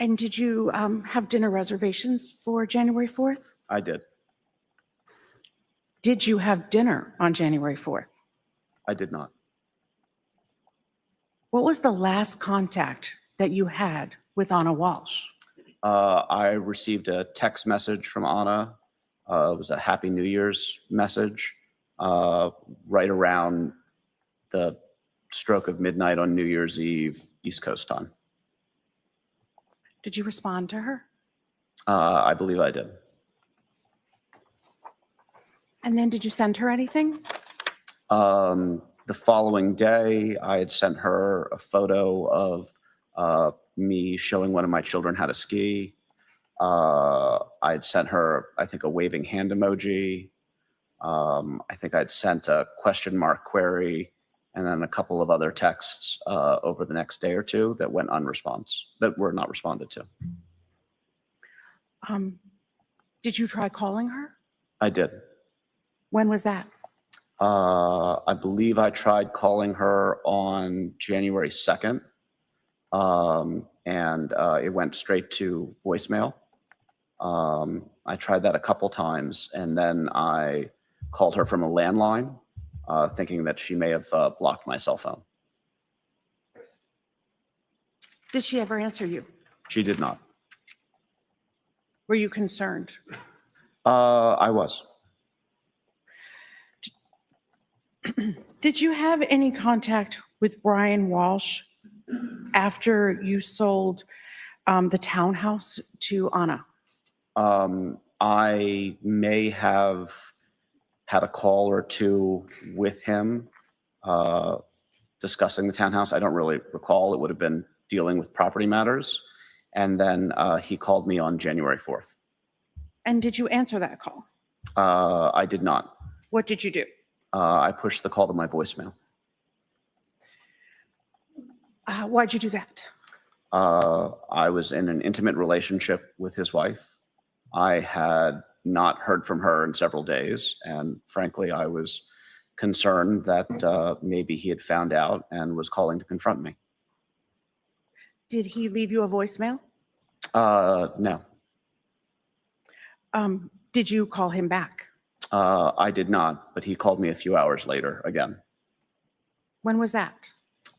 S10: And did you have dinner reservations for January 4th?
S11: I did.
S10: Did you have dinner on January 4th?
S11: I did not.
S10: What was the last contact that you had with Anna Walsh?
S11: I received a text message from Anna. It was a Happy New Year's message right around the stroke of midnight on New Year's Eve, East Coast time.
S10: Did you respond to her?
S11: I believe I did.
S10: And then did you send her anything?
S11: The following day, I had sent her a photo of me showing one of my children how to ski. I had sent her, I think, a waving hand emoji. I think I'd sent a question mark query and then a couple of other texts over the next day or two that went that were not responded to.
S10: Did you try calling her?
S11: I did.
S10: When was that?
S11: I believe I tried calling her on January 2nd, and it went straight to voicemail. I tried that a couple times, and then I called her from a landline, thinking that she may have blocked my cell phone.
S10: Did she ever answer you?
S11: She did not.
S10: Were you concerned?
S11: I was.
S10: Did you have any contact with Brian Walsh after you sold the townhouse to Anna?
S11: I may have had a call or two with him discussing the townhouse. I don't really recall. It would have been dealing with property matters. And then he called me on January 4th.
S10: And did you answer that call?
S11: I did not.
S10: What did you do?
S11: I pushed the call to my voicemail.
S10: Why'd you do that?
S11: I was in an intimate relationship with his wife. I had not heard from her in several days. And frankly, I was concerned that maybe he had found out and was calling to confront me.
S10: Did he leave you a voicemail?
S11: No,
S10: Did you call him back?
S11: I did not, but he called me a few hours later again.
S10: When was that?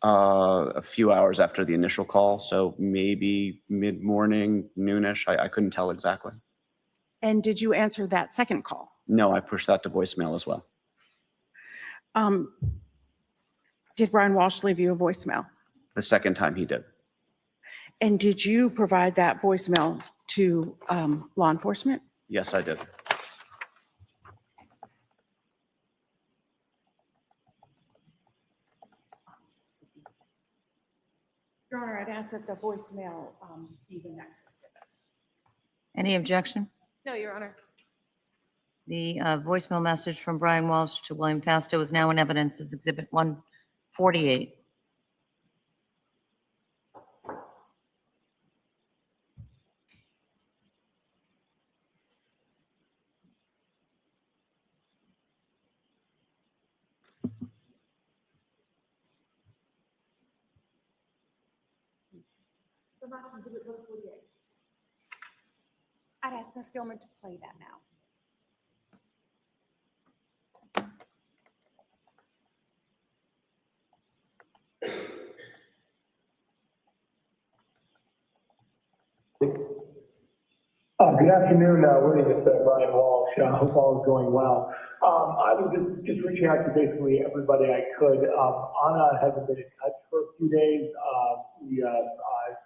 S11: A few hours after the initial call, so maybe mid-morning, noonish. I couldn't tell exactly.
S10: And did you answer that second call?
S11: No, I pushed that to voicemail as well.
S10: Did Brian Walsh leave you a voicemail?
S11: The second time he did.
S10: And did you provide that voicemail to law enforcement?
S11: Yes, I did.
S10: Your Honor, I'd ask that the voicemail be the next exhibit.
S9: Any objection?
S12: No, Your Honor.
S9: The voicemail message from Brian Walsh to William Fasto is now in evidence as Exhibit 148.
S10: I'd ask Ms. Gilmer to play that now.
S13: Good afternoon, William. It's Brian Walsh. Hope all is going well. I was just reaching out to basically everybody I could. Anna hasn't been in touch for a few days.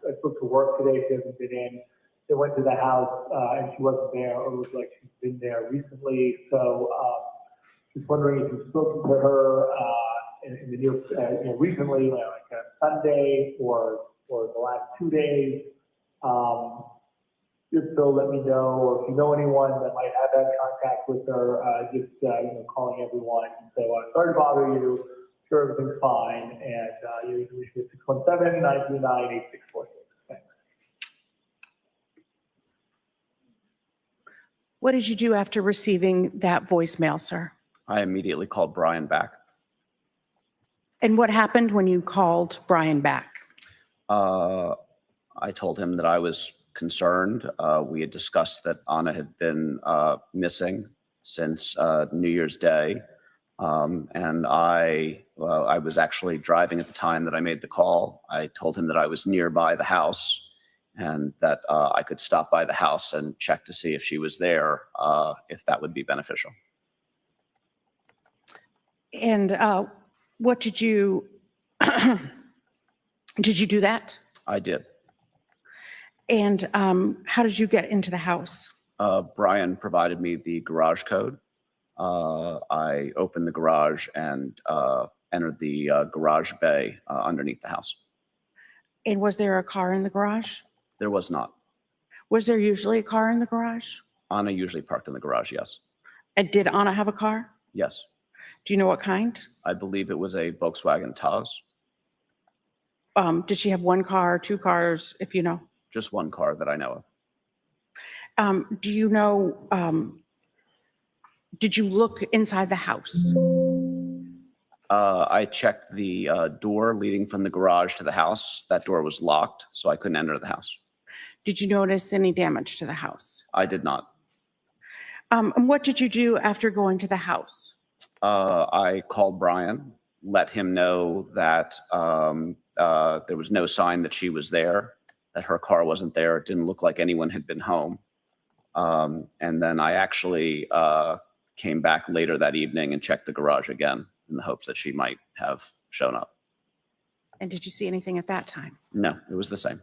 S13: I spoke to work today. She hasn't been in. They went to the house and she wasn't there, or it looks like she's been there recently. So just wondering if you've spoken to her in the near, recently, like Sunday or the last 2 days. Just so let me know, or if you know anyone that might have had contact with her, just calling everyone. So sorry to bother you. Sure, everything's fine, and you can reach me at 617-939-8646. Thanks.
S10: What did you do after receiving that voicemail, sir?
S11: I immediately called Brian back.
S10: And what happened when you called Brian back?
S11: I told him that I was concerned. We had discussed that Anna had been missing since New Year's Day. And I was actually driving at the time that I made the call. I told him that I was nearby the house and that I could stop by the house and check to see if she was there, if that would be beneficial.
S10: And what did you, did you do that?
S11: I did.
S10: And how did you get into the house?
S11: Brian provided me the garage code. I opened the garage and entered the garage bay underneath the house.
S10: And was there a car in the garage?
S11: There was not.
S10: Was there usually a car in the garage?
S11: Anna usually parked in the garage, yes.
S10: And did Anna have a car?
S11: Yes.
S10: Do you know what kind?
S11: I believe it was a Volkswagen Taz.
S10: Did she have one car, two cars, if you know?
S11: Just one car that I know of.
S10: Do you know, did you look inside the house?
S11: I checked the door leading from the garage to the house. That door was locked, so I couldn't enter the house.
S10: Did you notice any damage to the house?
S11: I did not.
S10: And what did you do after going to the house?
S11: I called Brian, let him know that there was no sign that she was there, that her car wasn't there. It didn't look like anyone had been home. And then I actually came back later that evening and checked the garage again in the hopes that she might have shown up.
S10: And did you see anything at that time?
S11: No, it was the same.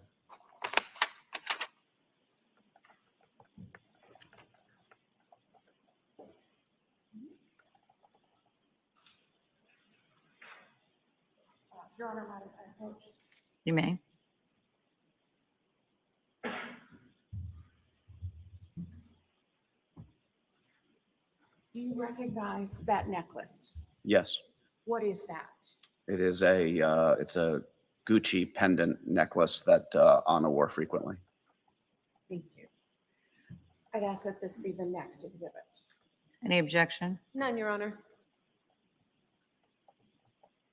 S10: Your Honor, Madam Judge.
S9: You may.
S10: Do you recognize that necklace?
S11: Yes,
S10: What is that?
S11: it is it's a Gucci pendant necklace that Anna wore frequently.
S10: Thank you. I'd ask that this be the next exhibit.
S9: Any objection?
S12: None, Your Honor.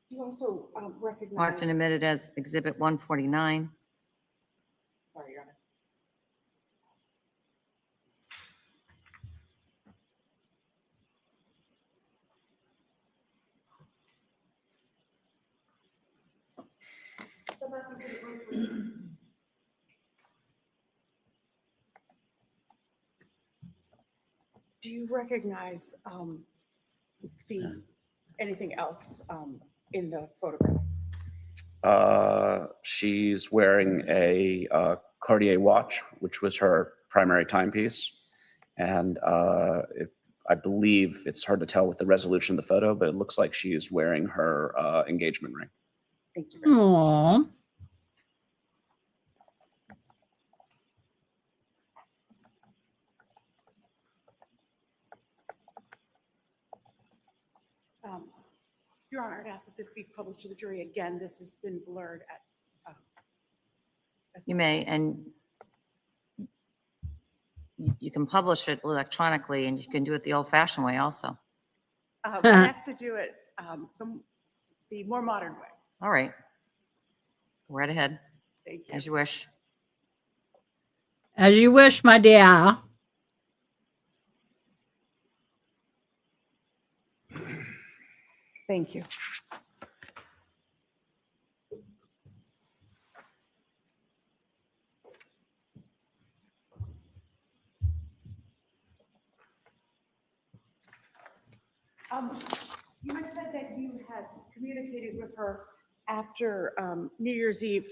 S10: Do you also recognize?
S9: Marked and admitted as Exhibit 149.
S10: Sorry, Your Honor. Do you recognize anything else in the photograph?
S11: She's wearing a Cartier watch, which was her primary timepiece. And I believe it's hard to tell with the resolution of the photo, but it looks like she is wearing her engagement ring.
S10: Thank you very much.
S1: Aw.
S10: Your Honor, I'd ask that this be published to the jury. Again, this has been blurred at.
S9: You may, and you can publish it electronically, and you can do it the old-fashioned way also.
S10: I'd ask to do it the more modern way.
S9: All right. Go right ahead,
S10: Thank you.
S9: as you wish.
S1: As you wish, my dear.
S10: Thank you. You had said that you had communicated with her after New Year's Eve.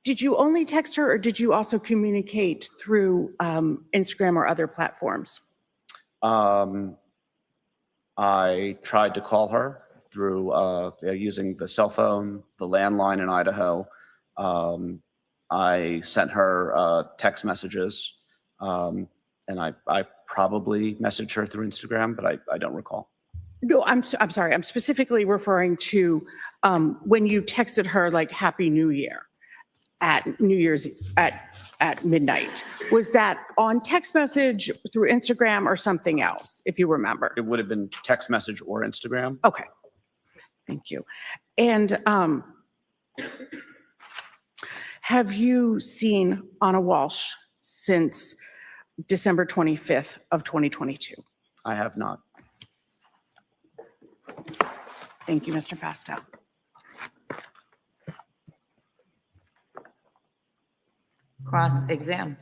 S10: Did you only text her, or did you also communicate through Instagram or other platforms?
S11: I tried to call her through using the cell phone, the landline in Idaho. I sent her text messages, and I probably messaged her through Instagram, but I don't recall.
S10: No, I'm sorry. I'm specifically referring to when you texted her like Happy New Year at New Year's at midnight. Was that on text message, through Instagram, or something else, if you remember?
S11: It would have been text message or Instagram.
S10: Okay. Thank you. And have you seen Anna Walsh since December 25th of 2022?
S11: I have not.
S10: Thank you, Mr. Fastow.
S9: Cross-exam.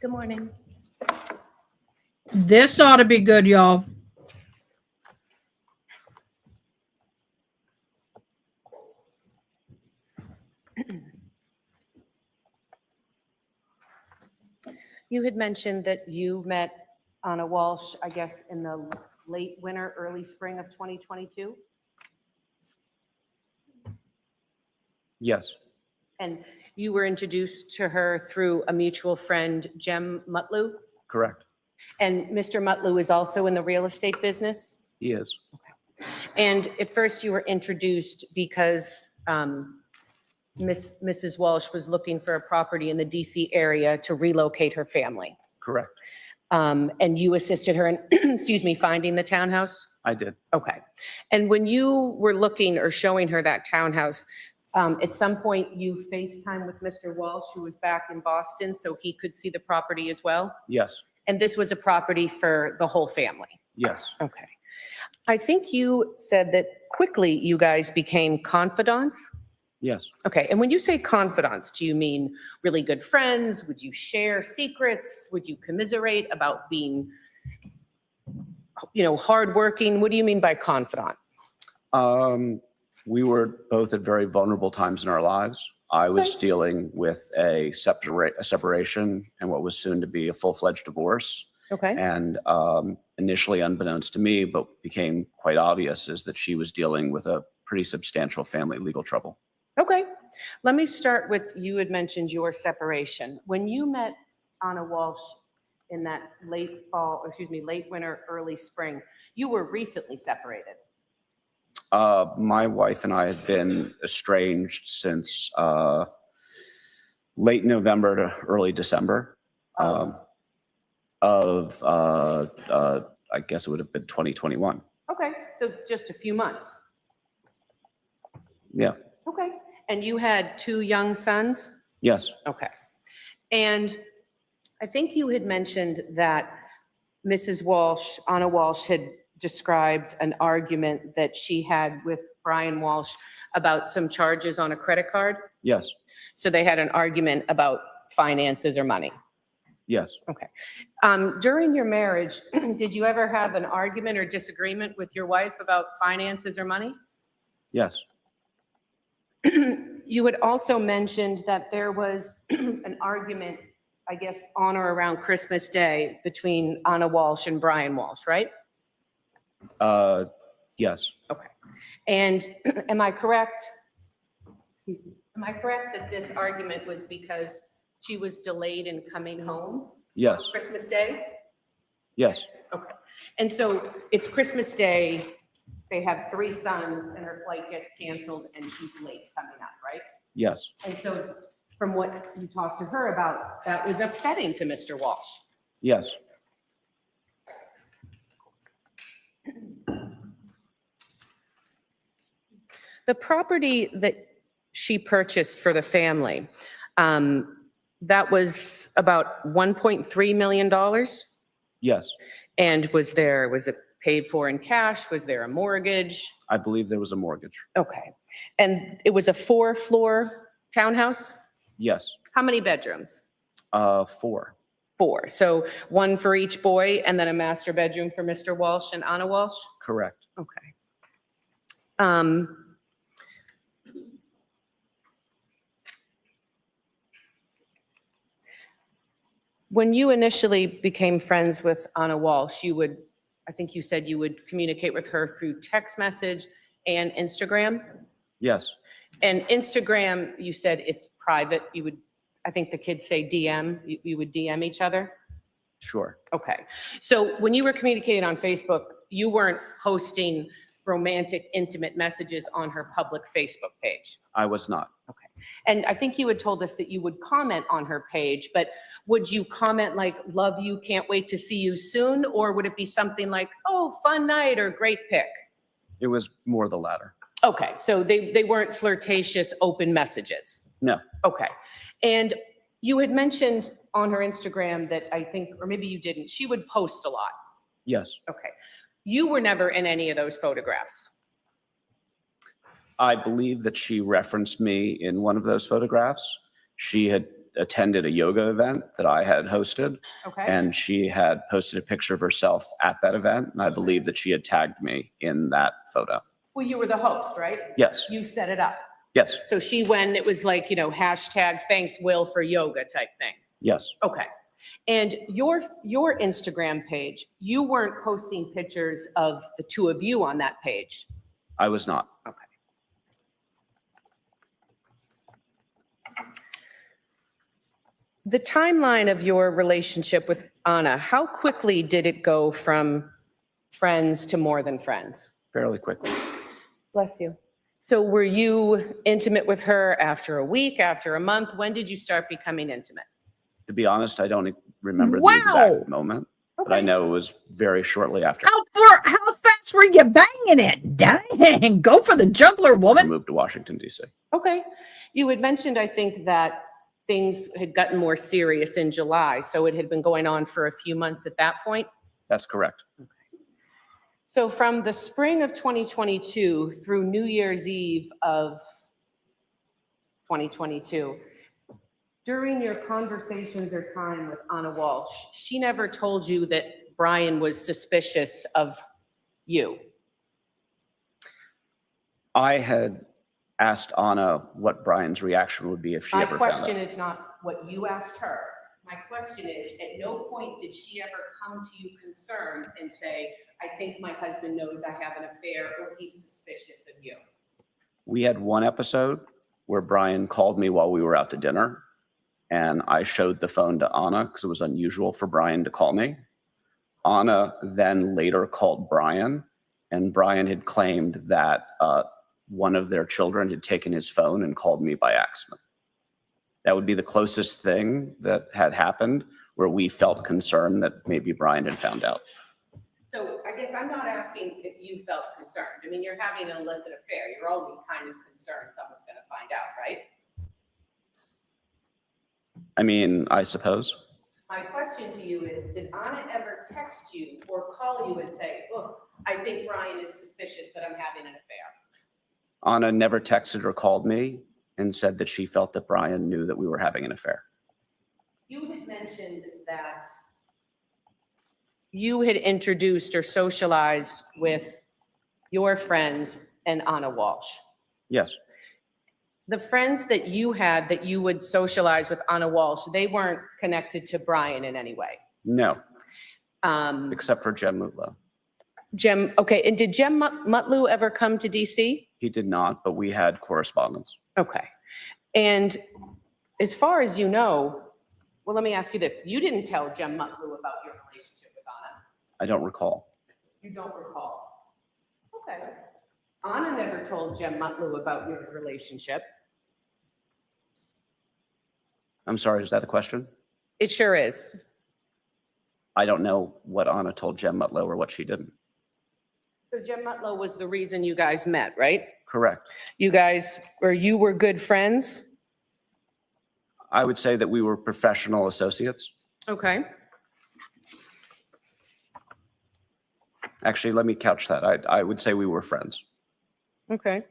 S12: Good morning.
S1: This ought to be good, y'all.
S12: You had mentioned that you met Anna Walsh, I guess, in the late winter, early spring of 2022?
S11: Yes,
S12: And you were introduced to her through a mutual friend, Jem Mutlu?
S11: correct.
S12: And Mr. Mutlu is also in the real estate business?
S11: He is.
S12: And at first you were introduced because Mrs. Walsh was looking for a property in the DC area to relocate her family.
S11: Correct.
S12: And you assisted her in, excuse me, finding the townhouse?
S11: I did.
S12: Okay. And when you were looking or showing her that townhouse, at some point you FaceTime with Mr. Walsh, who was back in Boston, so he could see the property as well?
S11: Yes.
S12: And this was a property for the whole family?
S11: Yes.
S12: Okay. I think you said that quickly you guys became confidants?
S11: Yes.
S12: Okay, and when you say confidants, do you mean really good friends? Would you share secrets? Would you commiserate about being, hardworking? What do you mean by confidant?
S11: We were both at very vulnerable times in our lives. I was dealing with a separation and what was soon to be a full-fledged divorce.
S12: Okay.
S11: And initially, unbeknownst to me, but became quite obvious, is that she was dealing with a pretty substantial family legal trouble.
S12: Okay, let me start with, you had mentioned your separation. When you met Anna Walsh in that late winter, early spring, you were recently separated.
S11: My wife and I had been estranged since late November to early December of I guess it would have been 2021.
S12: Okay, so just a few months.
S11: Yeah.
S12: Okay. And you had 2 young sons?
S11: Yes.
S12: Okay. And I think you had mentioned that Mrs. Walsh, Anna Walsh, had described an argument that she had with Brian Walsh about some charges on a credit card.
S11: Yes.
S12: So they had an argument about finances or money.
S11: Yes.
S12: Okay. During your marriage, did you ever have an argument or disagreement with your wife about finances or money?
S11: Yes.
S12: You had also mentioned that there was an argument, I guess, on or around Christmas Day between Anna Walsh and Brian Walsh, right?
S11: Yes.
S12: Okay. And am I correct? Excuse me. Am I correct that this argument was because she was delayed in coming home?
S11: Yes.
S12: Christmas Day?
S11: Yes.
S12: Okay. And so it's Christmas Day. They have 3 sons and her flight gets canceled and she's late coming up, right?
S11: Yes.
S12: And so from what you talked to her about, that was upsetting to Mr. Walsh.
S11: Yes.
S12: The property that she purchased for the family, that was about $1.3 million?
S11: Yes.
S12: And was it paid for in cash? Was there a mortgage?
S11: I believe there was a mortgage.
S12: Okay. And it was a 4-floor townhouse?
S11: Yes.
S12: How many bedrooms?
S11: 4.
S12: 4. So 1 for each boy and then a master bedroom for Mr. Walsh and Anna Walsh?
S11: Correct.
S12: Okay. When you initially became friends with Anna Walsh, I think you said you would communicate with her through text message and Instagram?
S11: Yes.
S12: And Instagram, you said it's private. I think the kids say DM, you would DM each other?
S11: Sure.
S12: Okay. So when you were communicating on Facebook, you weren't posting romantic, intimate messages on her public Facebook page?
S11: I was not.
S12: Okay. And I think you had told us that you would comment on her page, but would you comment like, love you, can't wait to see you soon? Or would it be something like, oh, fun night or great pic?
S11: It was more the latter.
S12: Okay. So they weren't flirtatious, open messages?
S11: No.
S12: Okay. And you had mentioned on her Instagram that I think, or maybe you didn't, she would post a lot.
S11: Yes.
S12: Okay. You were never in any of those photographs?
S11: I believe that she referenced me in one of those photographs. She had attended a yoga event that I had hosted,
S12: Okay.
S11: and she had posted a picture of herself at that event, and I believe that she had tagged me in that photo.
S12: Well, you were the host, right?
S11: Yes.
S12: You set it up.
S11: Yes.
S12: So she went, it was like, hashtag thanks Will for yoga type thing.
S11: Yes.
S12: Okay. And your Instagram page, you weren't posting pictures of the 2 of you on that page?
S11: I was not.
S12: Okay. The timeline of your relationship with Anna, how quickly did it go from friends to more than friends?
S11: Fairly quickly.
S12: Bless you. So were you intimate with her after a week, after a month? When did you start becoming intimate?
S11: To be honest, I don't remember
S1: Wow.
S11: the exact moment, but I
S12: Okay.
S11: know it was very shortly after
S1: How fast were you banging it? Dang, go for the juggler,
S11: I
S1: woman.
S11: moved to Washington, D.C.
S12: Okay. You had mentioned, I think, that things had gotten more serious in July, so it had been going on for a few months at that point?
S11: That's correct.
S12: So from the spring of 2022 through New Year's Eve of 2022, during your conversations or time with Anna Walsh, she never told you that Brian was suspicious of you?
S11: I had asked Anna what Brian's reaction would be if she
S12: My
S11: ever found
S12: question
S11: out.
S12: is not what you asked her. My question is, at no point did she ever come to you concerned and say, I think my husband knows I have an affair or he's suspicious of you?
S11: We had one episode where Brian called me while we were out to dinner, and I showed the phone to Anna because it was unusual for Brian to call me. Anna then later called Brian and Brian had claimed that one of their children had taken his phone and called me by accident. That would be the closest thing that had happened where we felt concerned that maybe Brian had found out.
S12: So I guess I'm not asking if you felt concerned. I mean, you're having an illicit affair. You're always kind of concerned someone's going to find out, right?
S11: I mean, I suppose.
S12: My question to you is, did Anna ever text you or call you and say, look, I think Brian is suspicious that I'm having an affair?
S11: Anna never texted or called me and said that she felt that Brian knew that we were having an affair.
S12: You had mentioned that you had introduced or socialized with your friends and Anna Walsh.
S11: Yes,
S12: The friends that you had that you would socialize with Anna Walsh, they weren't connected to Brian in any way.
S11: no,
S12: Um,
S11: except for Jem Mutlow.
S12: Jem, okay, and did Jem Mutlu ever come to DC?
S11: He did not, but we had correspondence.
S12: Okay. And as far as you know, well, let me ask you this. You didn't tell Jem Mutlu about your relationship with Anna.
S11: I don't recall.
S12: You don't recall. Okay. Anna never told Jem Mutlu about your relationship.
S11: I'm sorry, is that a question?
S12: It sure is.
S11: I don't know what Anna told Jem Mutlow or what she didn't.
S12: So Jem Mutlu was the reason you guys met, right?
S11: Correct.
S12: You guys, or you were good friends?
S11: I would say that we were professional associates.
S12: Okay.
S11: Actually, let me couch that. I would say we were friends.
S12: Okay.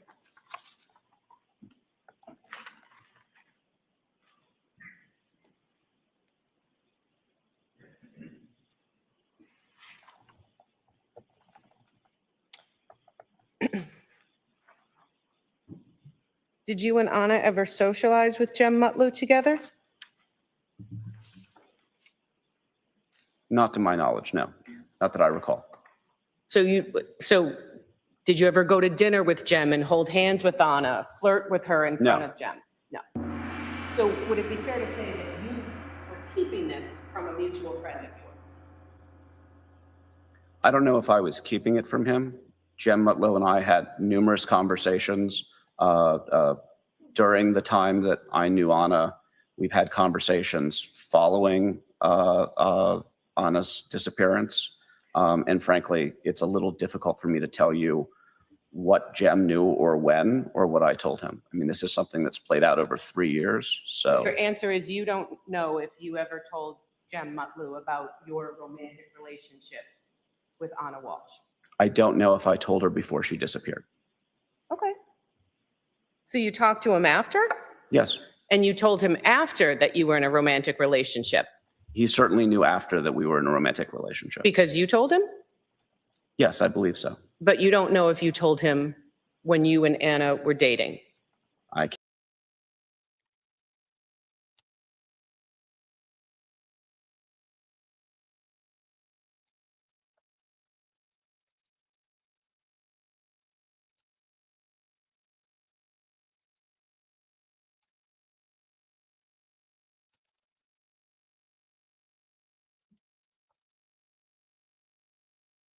S12: Did you and Anna ever socialize with Jem Mutlu together?
S11: Not to my knowledge, no. Not that I recall.
S12: So did you ever go to dinner with Jem and hold hands with Anna, flirt with her in front
S11: No.
S12: of Jem? No. So would it be fair to say that you were keeping this from a mutual friend of yours?
S11: I don't know if I was keeping it from him. Jem Mutlow and I had numerous conversations during the time that I knew Anna. We've had conversations following Anna's disappearance. And frankly, it's a little difficult for me to tell you what Jem knew or when or what I told him. I mean, this is something that's played out over 3 years. So
S12: Your answer is you don't know if you ever told Jem Mutlu about your romantic relationship with Anna Walsh.
S11: I don't know if I told her before she disappeared.
S12: Okay. So you talked to him after?
S11: Yes,
S12: And you told him after that you were in a romantic relationship
S11: he certainly knew after that we were in a romantic relationship.
S12: because you told him?
S11: Yes, I believe so.
S12: But you don't know if you told him when you and Anna were dating.
S11: I can't.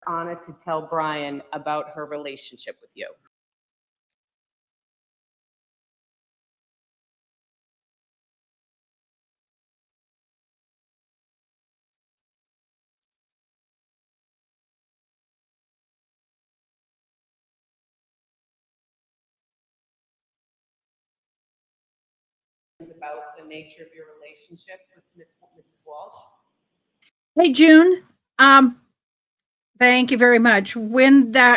S12: Anna to tell Brian about her relationship with you. About the nature of your relationship with Mrs. Walsh?
S1: Hey, June, thank you very much. When the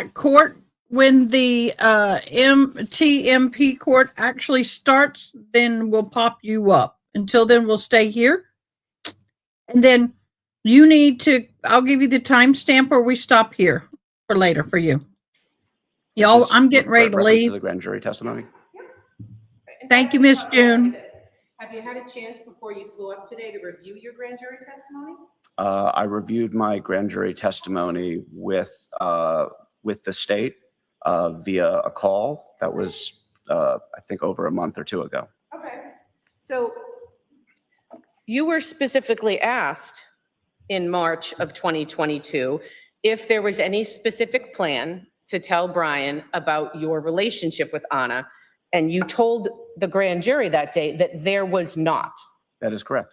S1: TMP court actually starts, then we'll pop you up. Until then, we'll stay here. And then you need to, I'll give you the timestamp or we stop here for later for you. Y'all,
S11: This
S1: I'm getting ready to
S11: reference
S1: leave.
S11: the grand jury testimony.
S1: Thank you, Miss June.
S12: Have you had a chance before you flew up today to review your grand jury testimony?
S11: I reviewed my grand jury testimony with the state via a call that was, I think, over a month or two ago.
S12: Okay. So you were specifically asked in March of 2022 if there was any specific plan to tell Brian about your relationship with Anna, and you told the grand jury that day that there was not.
S11: That is correct.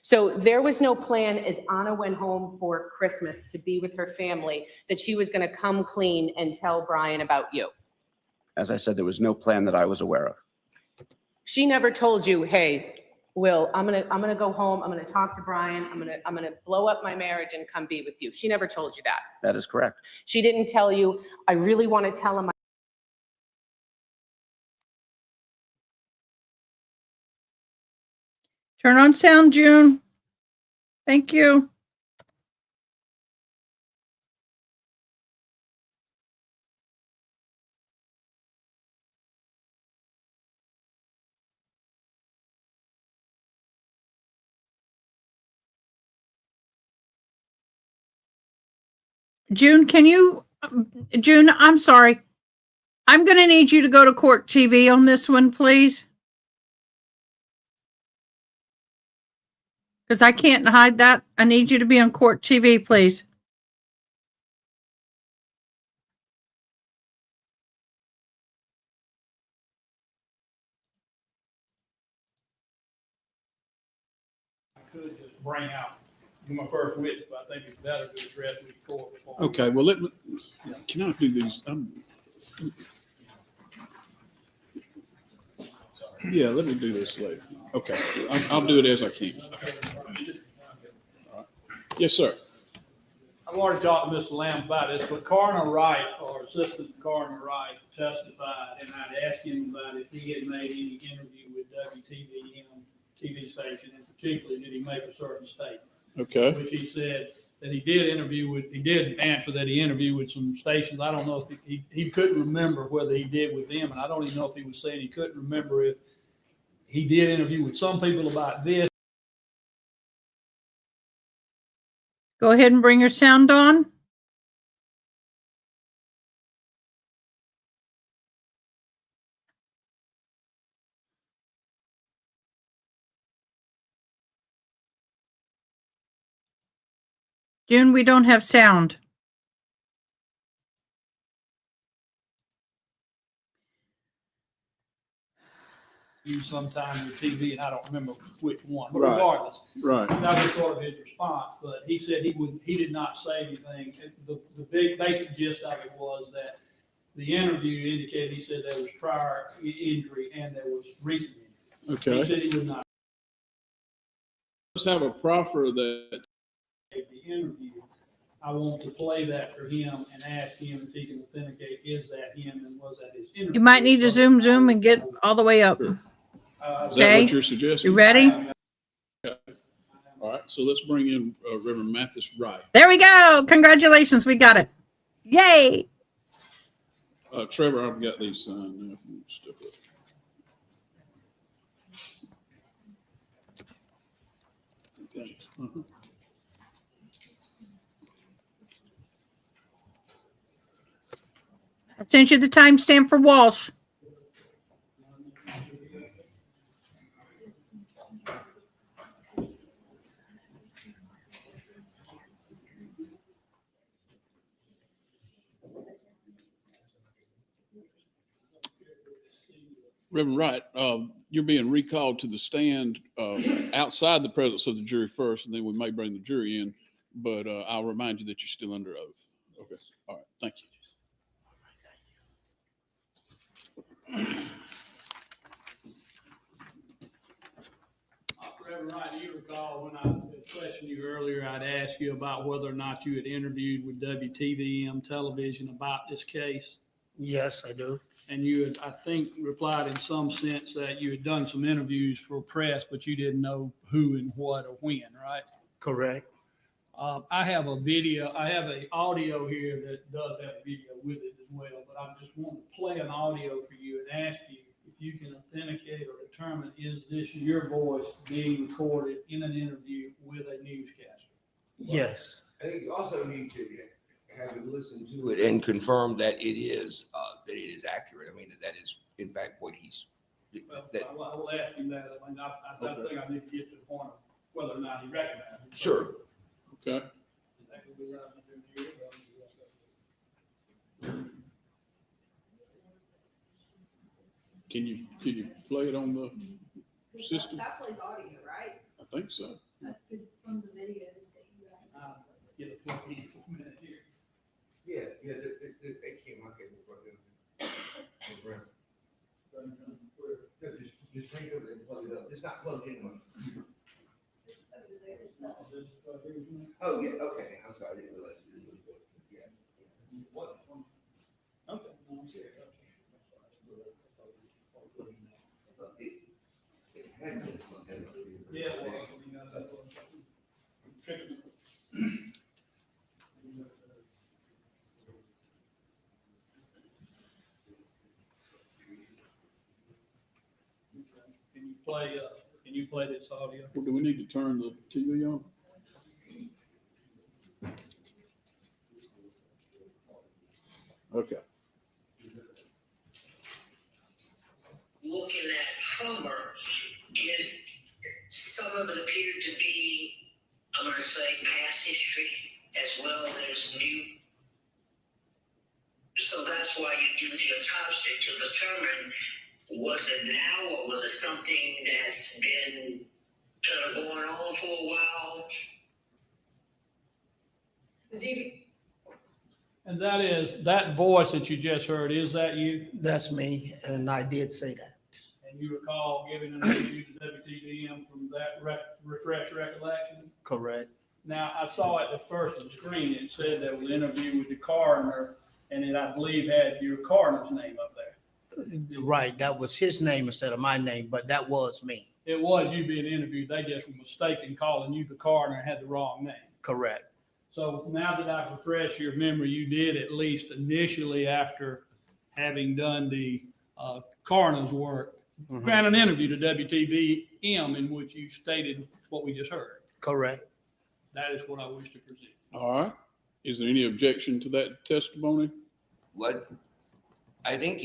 S12: So there was no plan as Anna went home for Christmas to be with her family that she was going to come clean and tell Brian about you.
S11: As I said, there was no plan that I was aware of.
S12: She never told you, hey, Will, I'm gonna go home. I'm gonna talk to Brian. I'm gonna blow up my marriage and come be with you. She never told you that.
S11: That is correct.
S12: She didn't tell you, I really want to tell him.
S1: Turn on sound, June. Thank you. June, June, I'm sorry. I'm going to need you to go to court TV on this one, please. Because I can't hide that. I need you to be on court TV, please.
S3: I could just bring out, you're my first witness, but I think it's better to address it before.
S4: Okay, well, can I do these? Yeah, let me do this later. Okay, I'll do it as I can. All right. Yes, sir.
S3: I've already talked to Mr. Lamb about this, but Coroner Wright, or Assistant Coroner Wright, testified, and I'd asked him about if he had made any interview with WTVM TV station, and particularly did he make a certain statement.
S4: Okay.
S3: Which he said that he did answer that he interviewed with some stations. I don't know if he couldn't remember whether he did with them, and I don't even know if he was saying he couldn't remember if he did interview with some people about this.
S1: Go ahead and bring your sound on. June, we don't have sound.
S3: Sometime with TV, and I don't remember which one, but
S4: Right.
S3: regardless.
S4: Right.
S3: That was sort of his response, but he said he did not say anything. The big basic gist of it was that the interview indicated, he said there was prior injury and there was recent injury.
S4: Okay.
S3: He said he would not.
S4: Let's have a proffer that.
S3: The interview, I want to play that for him and ask him if he can authenticate, is that him and was that his interview?
S1: You might need to zoom and get all the way up.
S4: Is that what you're suggesting?
S1: You ready?
S4: Okay. All right, so let's bring in Reverend Mathis Wright.
S1: There we go. Congratulations. We got it. Yay.
S4: Trevor, I've got these signed now. Step up. Okay. Uh-huh.
S1: I sent you the timestamp for Walsh.
S4: Reverend Wright, you're being recalled to the stand outside the presence of the jury first, and then we may bring the jury in, but I'll remind you that you're still under oath. Okay. All right. Thank you.
S3: Reverend Wright, you recall when I questioned you earlier, I'd asked you about whether or not you had interviewed with WTVM television about this case.
S7: Yes, I do.
S3: And you had, I think, replied in some sense that you had done some interviews for press, but you didn't know who and what or when, right?
S7: Correct.
S3: I have a video, I have an audio here that does have a video with it as well, but I just want to play an audio for you and ask you if you can authenticate or determine, is this your voice being recorded in an interview with a newscaster?
S7: Yes.
S5: I think you also need to have him listen to it and confirm that it is accurate. I mean, that is in fact what he's.
S3: Well, I will ask him that. I mean, I think I need to get to the point of whether or not he recognizes it.
S5: Sure.
S4: Okay.
S3: Is that gonna be allowed to do here?
S4: Can you play it on the system?
S14: That plays audio, right?
S4: I think so.
S14: Because from the videos that you guys.
S3: Get a 12-minute here.
S5: Yeah, they can't mark it. Just take it and plug it up. It's not plugged in.
S14: It's over there, it's not.
S5: Oh, yeah, okay, I'm sorry, I didn't realize. Yeah.
S3: What? Okay. No, I'm serious.
S5: It had been plugged in.
S3: Yeah, well, you know, that's what I'm tripping. Can you play this audio?
S4: Well, do we need to turn the TV on? Okay.
S15: Looking at Trummer, some of it appeared to be, I'm going to say, past history as well as new. So that's why you do the autopsy to determine, was it now or was it something that's been kind of going on for a while?
S3: And that voice that you just heard, is that you?
S7: That's me, and I did say that.
S3: And you recall giving an interview to WTVM from that refresh recollection?
S7: Correct.
S3: Now, I saw at the first screen, it said there was an interview with the coroner, and it, I believe, had your coroner's name up there.
S7: Right, that was his name instead of my name, but that was me.
S3: It was you being interviewed, they just were mistaken calling you the coroner and had the wrong name.
S7: Correct.
S3: So now that I've refreshed your memory, you did at least initially, after having done the coroner's work, grant an interview to WTVM in which you stated what we just heard.
S7: Correct.
S3: That is what I wish to present.
S4: All right. Is there any objection to that testimony?
S5: What, I think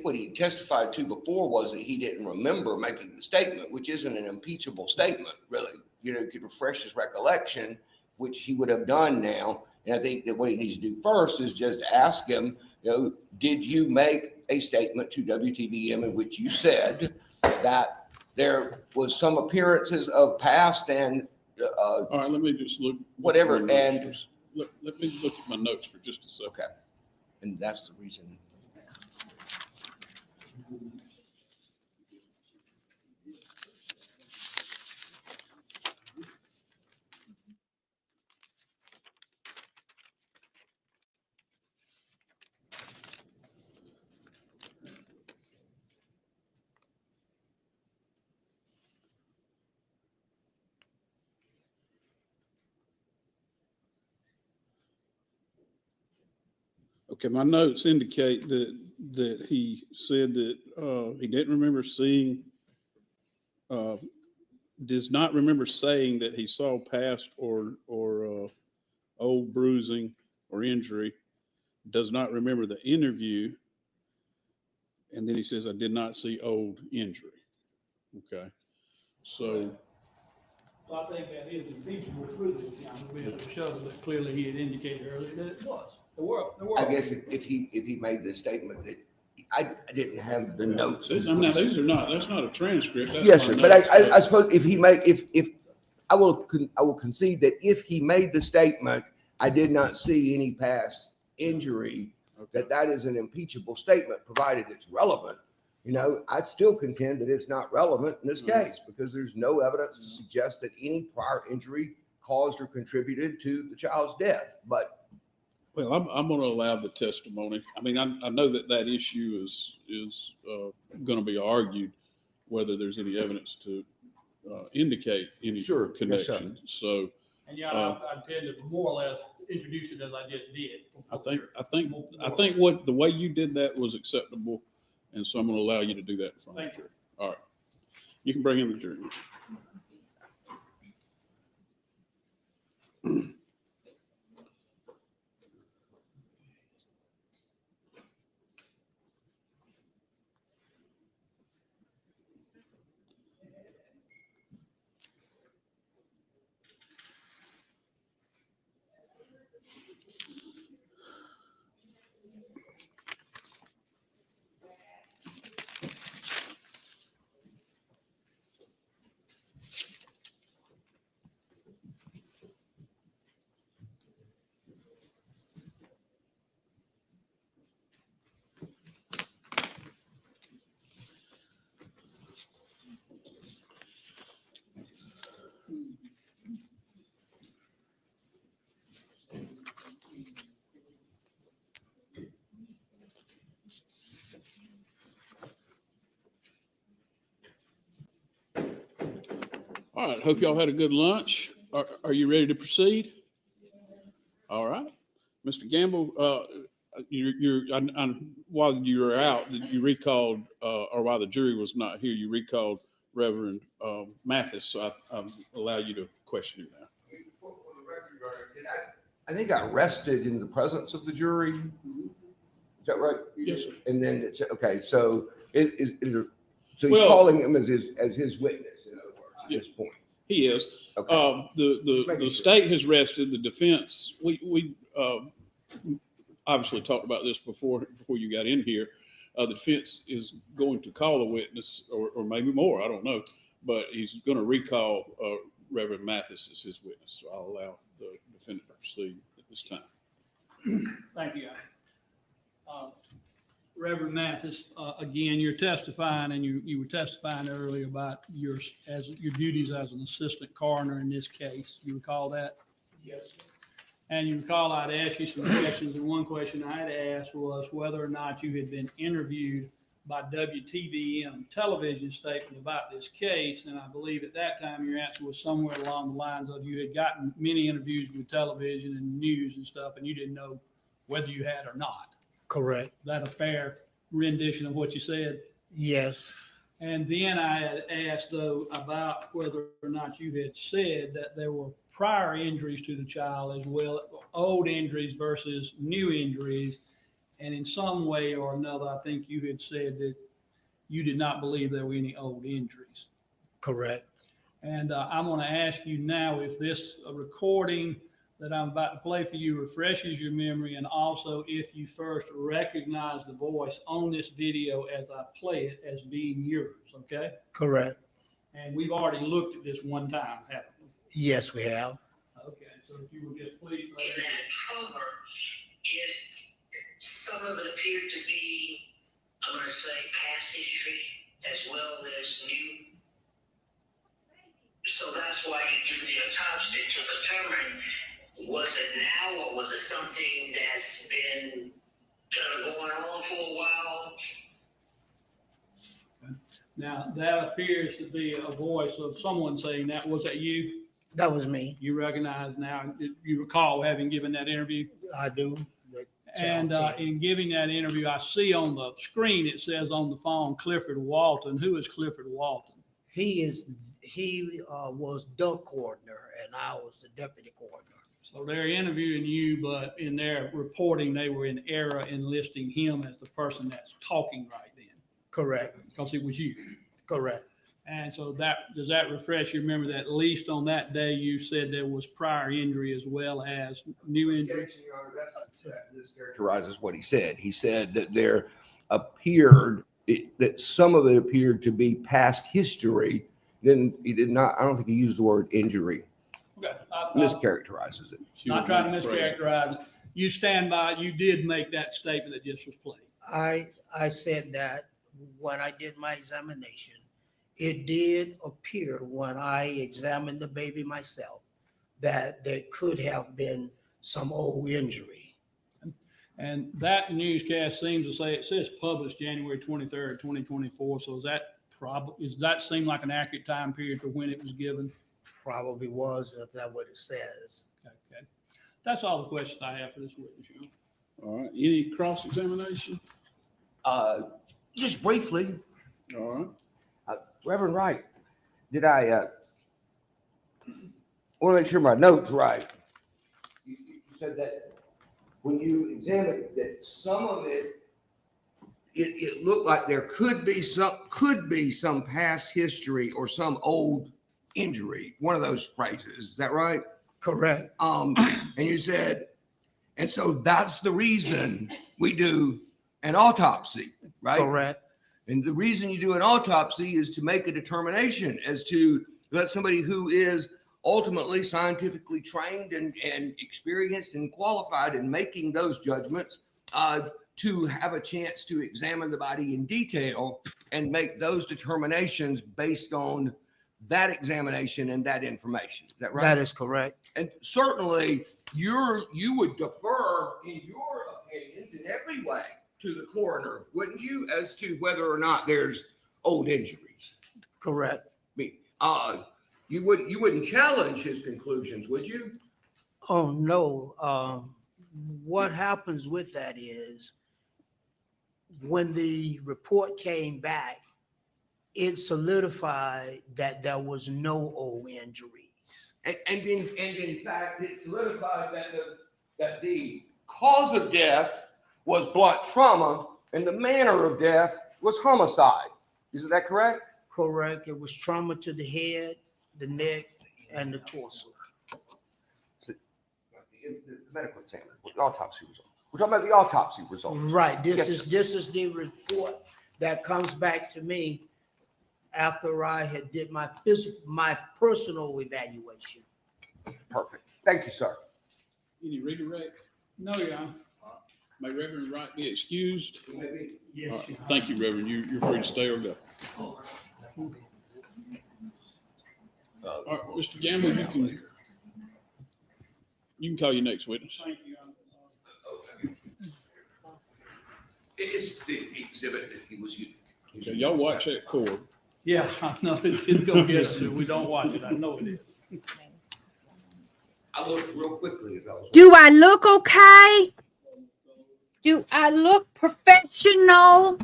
S5: what he testified to before was that he didn't remember making the statement, which isn't an impeachable statement, really. You know, he could refresh his recollection, which he would have done now. And I think that what he needs to do first is just ask him, you know, did you make a statement to WTVM in which you said that there was some appearances of past and
S4: All right, let me just look.
S5: whatever,
S4: at my
S5: and
S4: notes. Let me look at my notes for just a second.
S5: okay, and that's the reason.
S4: Okay, my notes indicate that he said that he didn't remember seeing, does not remember saying that he saw past or old bruising or injury, does not remember the interview, and then he says, I did not see old injury. Okay, so.
S3: So I think that is impeachable through this, we'll be able to show that clearly he had indicated earlier that it was. The world.
S5: I guess if he made the statement that I didn't have the notes.
S4: Now, these are not, that's not a transcript. That's
S5: Yes,
S4: my
S5: sir, but
S4: notes.
S5: I suppose if I will concede that if he made the statement, I did not see any past injury, that is an impeachable statement, provided it's relevant. You know, I still contend that it's not relevant in this case because there's no evidence to suggest that any prior injury caused or contributed to the child's death, but.
S4: Well, I'm going to allow the testimony. I mean, I know that issue is going to be argued, whether there's any evidence to indicate any
S5: Sure. Yes, sir.
S4: connection. So
S3: And yeah, I intend to more or less introduce it as I just did.
S4: I think what the way you did that was acceptable, and so I'm going to allow you to do that in front of the jury. All right, you can bring in the jury. All right, hope y'all had a good lunch. Are you ready to proceed? All right. Mr. Gamble, while you were out, you recalled, or while the jury was not here, you recalled Reverend Mathis, so I allow you to question him now.
S5: For the record, Your Honor, I think I rested in the presence of the jury. Is that right?
S4: Yes, sir.
S5: And then it's, okay, so so he's
S4: Well-
S5: calling him as his witness, in other words, at this point.
S4: He is.
S5: Okay.
S4: The state has rested, the defense, we obviously talked about this before you got in here. The defense is going to call a witness, or maybe more, I don't know, but he's going to recall Reverend Mathis as his witness. So I'll allow the defendant to proceed at this time.
S3: Thank you. Reverend Mathis, again, you're testifying, and you were testifying earlier about your duties as an assistant coroner in this case. You recall that?
S7: Yes.
S3: And you recall I'd asked you some questions, and one question I had asked was whether or not you had been interviewed by WTVM television statement about this case. And I believe at that time your answer was somewhere along the lines of you had gotten many interviews with television and news and stuff, and you didn't know whether you had or not.
S7: Correct.
S3: Is that a fair rendition of what you said?
S7: Yes.
S3: And then I had asked, though, about whether or not you had said that there were prior injuries to the child as well, old injuries versus new injuries. And in some way or another, I think you had said that you did not believe there were any old injuries.
S7: Correct.
S3: And I'm going to ask you now if this recording that I'm about to play for you refreshes your memory, and also if you first recognize the voice on this video as I play it as being yours, okay?
S7: Correct.
S3: And we've already looked at this one time, haven't we?
S7: Yes, we have.
S3: Okay, so if you would just please.
S15: In that trauma, some of it appeared to be, I'm going to say, past history as well as new. So that's why you do the autopsy to determine, was it now or was it something that's been kind of going on for a while?
S3: Now, that appears to be a voice of someone saying that. Was that you?
S7: That was me.
S3: You recognize now, you recall having given that interview?
S7: I do.
S3: And in giving that interview, I see on the screen, it says on the phone, Clifford Walton. Who is Clifford Walton?
S7: He was the coroner, and I was the deputy coroner.
S3: So they're interviewing you, but in their reporting, they were in error in listing him as the person that's talking right then.
S7: Correct.
S3: Because it was you.
S7: Correct.
S3: And so does that refresh your memory that at least on that day, you said there was prior injury as well as new injury?
S5: This characterizes what he said. He said that there appeared, that some of it appeared to be past history. Then he did not, I don't think he used the word injury.
S3: Okay.
S5: Mischaracterizes it.
S3: Not trying to mischaracterize it. You stand by, you did make that statement that just was played.
S7: I said that when I did my examination, it did appear when I examined the baby myself that there could have been some old injury.
S3: And that newscast seems to say, it says published January 23rd, 2024. So does that seem like an accurate time period for when it was given?
S7: Probably was, if that's what it says.
S3: Okay. That's all the questions I have for this witness.
S4: All right, any cross-examination?
S5: Just briefly.
S4: All right.
S5: Reverend Wright, did I want to make sure my notes right? You said that when you examined that some of it looked like there could be some past history or some old injury. One of those phrases. Is that right?
S7: Correct.
S5: And you said, and so that's the reason we do an autopsy, right?
S7: Correct.
S5: And the reason you do an autopsy is to make a determination as to let somebody who is ultimately scientifically trained and experienced and qualified in making those judgments to have a chance to examine the body in detail and make those determinations based on that examination and that information. Is that right?
S7: That is correct.
S5: And certainly you would defer in your opinions in every way to the coroner, wouldn't you, as to whether or not there's old injuries?
S7: Correct.
S5: I mean, You wouldn't challenge his conclusions, would you?
S7: Oh, no. What happens with that is when the report came back, it solidified that there was no O injuries.
S5: And in fact, it solidified that the cause of death was blunt trauma and the manner of death was homicide. Isn't that correct?
S7: Correct. It was trauma to the head, the neck, and the torso.
S5: The medical examiner, the autopsy result. We're talking about the autopsy results.
S7: Right.
S5: Yes,
S7: This is the report that comes back to me after I had did my personal evaluation.
S5: Perfect. Thank you, sir.
S4: Any redirect? No, Your Honor. May Reverend Wright be excused?
S3: Yes,
S4: All right. Thank you, Reverend. You're free to stay or go. All right, Mr. Gamble, you can call your next witness.
S3: Thank you.
S5: It's the exhibit that he was using.
S4: Okay, y'all watch that cord.
S3: Yeah, I know, it's gonna get us to, we don't watch it, I know it is.
S5: I looked real quickly as I was.
S1: Do I look okay? Do I look professional?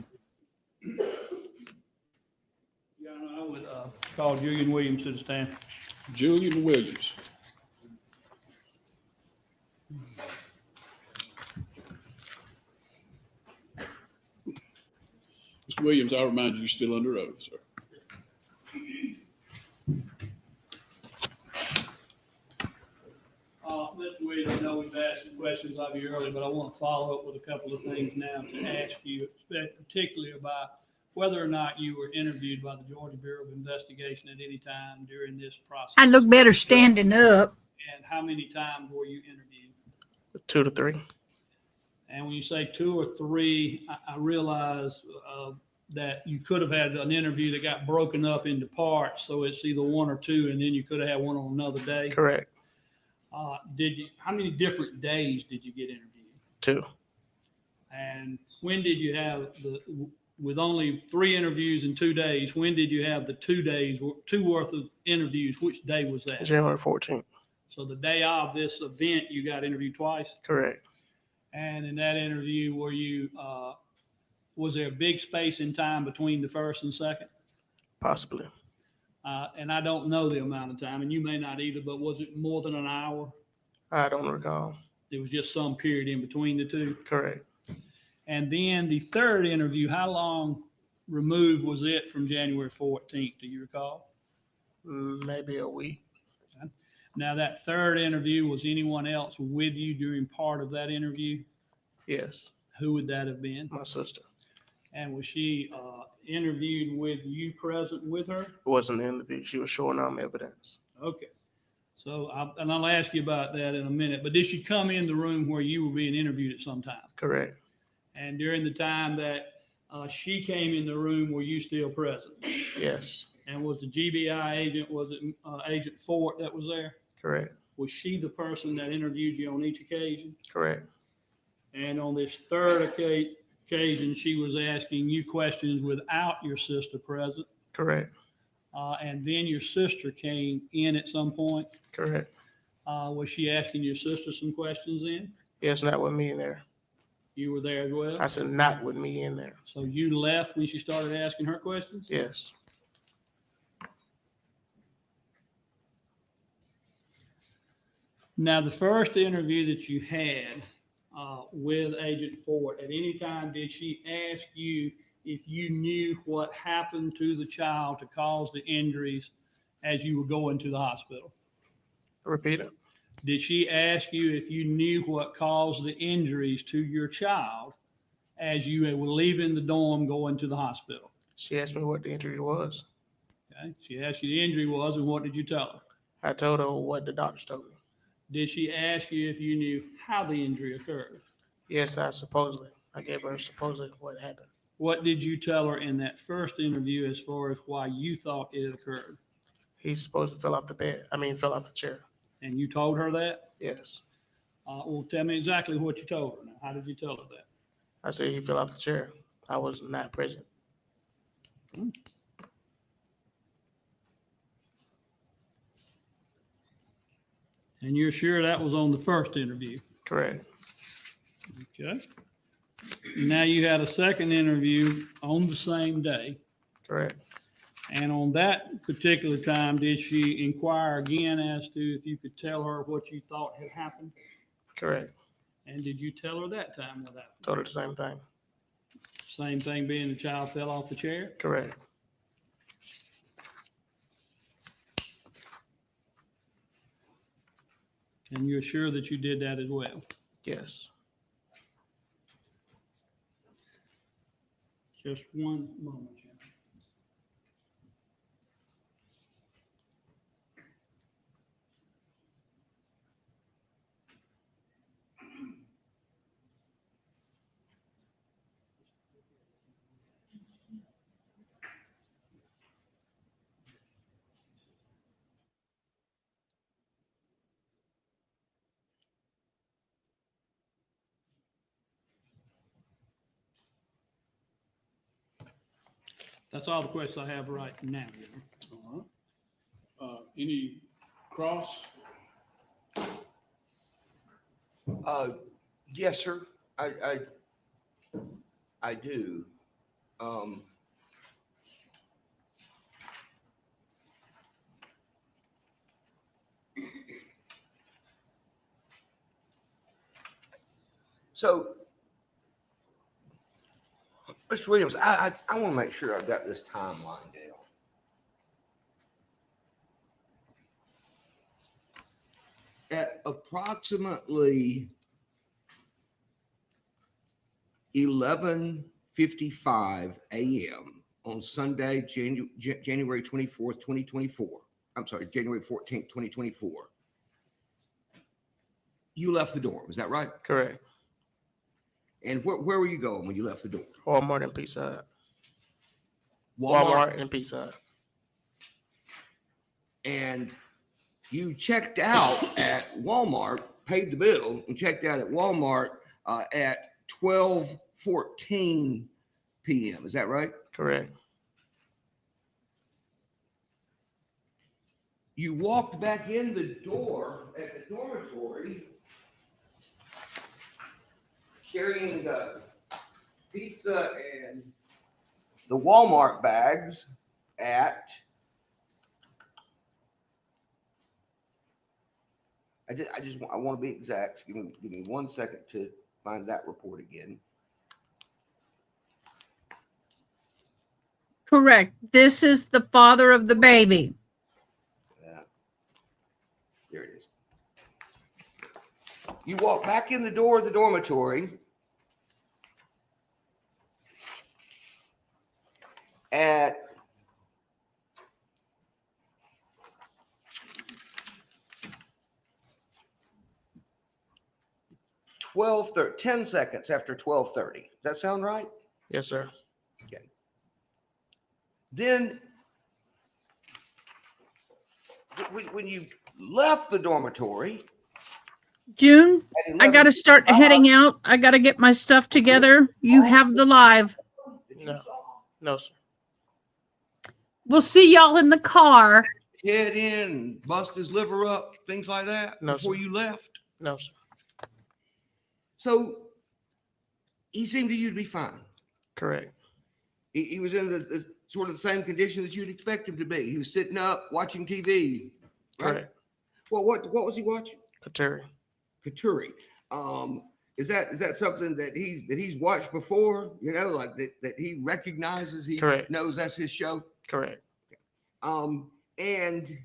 S3: Yeah, I would, call Julian Williams to the stand.
S4: Julian Williams. Mr. Williams, I'll remind you, you're still under oath, sir.
S3: Mr. Williams, I know we've asked some questions of you earlier, but I want to follow up with a couple of things now to ask you, particularly about whether or not you were interviewed by the Georgia Bureau of Investigation at any time during this process.
S1: I look better standing up.
S3: And how many times were you interviewed?
S16: 2 to 3.
S3: And when you say 2 or 3, I realize that you could have had an interview that got broken up into parts, so it's either 1 or 2, and then you could have had one on another day.
S16: Correct.
S3: How many different days did you get interviewed?
S16: 2.
S3: And when did you have with only 3 interviews in 2 days, when did you have the 2 days, 2 worth of interviews? Which day was that?
S16: January 14th.
S3: So the day of this event, you got interviewed twice?
S16: Correct.
S3: And in that interview, were you, was there a big space in time between the first and second?
S16: Possibly.
S3: And I don't know the amount of time, and you may not either, but was it more than an hour?
S16: I don't recall.
S3: There was just some period in between the 2?
S16: Correct.
S3: And then the third interview, how long removed was it from January 14th? Do you recall?
S16: Maybe a week.
S3: Now, that third interview, was anyone else with you during part of that interview?
S16: Yes.
S3: Who would that have been?
S16: My sister.
S3: And was she interviewed with you present with her?
S16: It wasn't an interview. She was showing them evidence.
S3: Okay. So, and I'll ask you about that in a minute, but did she come in the room where you were being interviewed at some time?
S16: Correct.
S3: And during the time that she came in the room, were you still present?
S16: Yes.
S3: And was the GBI agent, was it Agent Fort that was there?
S16: Correct.
S3: Was she the person that interviewed you on each occasion?
S16: Correct.
S3: And on this third occasion, she was asking you questions without your sister present?
S16: Correct.
S3: And then your sister came in at some point?
S16: Correct.
S3: Was she asking your sister some questions then?
S16: Yes, not with me in there.
S3: You were there as well?
S16: I said not with me in there.
S3: So you left when she started asking her questions?
S16: Yes.
S3: Now, the first interview that you had with Agent Ford, at any time did she ask you if you knew what happened to the child to cause the injuries as you were going to the hospital?
S16: Repeat it.
S3: Did she ask you if you knew what caused the injuries to your child as you were leaving the dorm going to the hospital?
S16: She asked me what the injury was.
S3: Okay. She asked you the injury was, and what did you tell her?
S16: I told her what the doctors told me.
S3: Did she ask you if you knew how the injury occurred?
S16: Yes, I gave her supposedly what happened.
S3: What did you tell her in that first interview as far as why you thought it had occurred?
S16: He supposedly fell off the chair.
S3: And you told her that?
S16: Yes.
S3: Well, tell me exactly what you told her now. How did you tell her that?
S16: I said he fell off the chair. I was not present.
S3: And you're sure that was on the first interview?
S16: Correct.
S3: Okay. Now you had a second interview on the same day.
S16: Correct.
S3: And on that particular time, did she inquire again as to if you could tell her what you thought had happened?
S16: Correct.
S3: And did you tell her that time what happened?
S16: Told her the same thing.
S3: Same thing being the child fell off the chair?
S16: Correct.
S3: And you're sure that you did that as well?
S16: Yes.
S3: Just one moment, Jim. That's all the questions I have right now.
S4: All right. Any cross?
S5: Yes, sir. I do. So, Mr. Williams, I want to make sure I've got this timeline down. At approximately 11:55 a.m. on Sunday, January 24th, 2024. I'm sorry, January 14th, 2024. You left the dorm, is that right?
S16: Correct.
S5: And where were you going when you left the dorm?
S16: Walmart and Pizza Hut. Walmart and Pizza Hut.
S5: And you checked out at Walmart, paid the bill, and checked out at Walmart at 12:14 p.m. Is that right?
S16: Correct.
S5: You walked back in the door at the dormitory carrying the pizza and the Walmart bags at I want to be exact. Give me 1 second to find that report again.
S1: Correct. This is the father of the baby.
S5: There it is. You walk back in the door of the dormitory at 10 seconds after 12:30. Does that sound right?
S16: Yes, sir.
S5: Okay. Then when you left the dormitory,
S1: June,
S5: at
S1: I got to start
S5: 11:55,
S1: heading out. I got to get my stuff together. You have the live.
S16: No. No, sir.
S1: We'll see y'all in the car.
S5: head in, bust his liver up, things like that
S16: No,
S5: before
S16: sir.
S5: you left.
S16: No, sir.
S5: So he seemed to you to be fine.
S16: Correct.
S5: He was in the sort of the same condition that you'd expect him to be. He was sitting up watching TV. Right?
S16: Correct.
S5: Well, what was he watching?
S16: Kateri.
S5: Katuri. Is that something that he's watched before? You know, like that he recognizes, he
S16: Correct.
S5: knows that's his show.
S16: Correct.
S5: And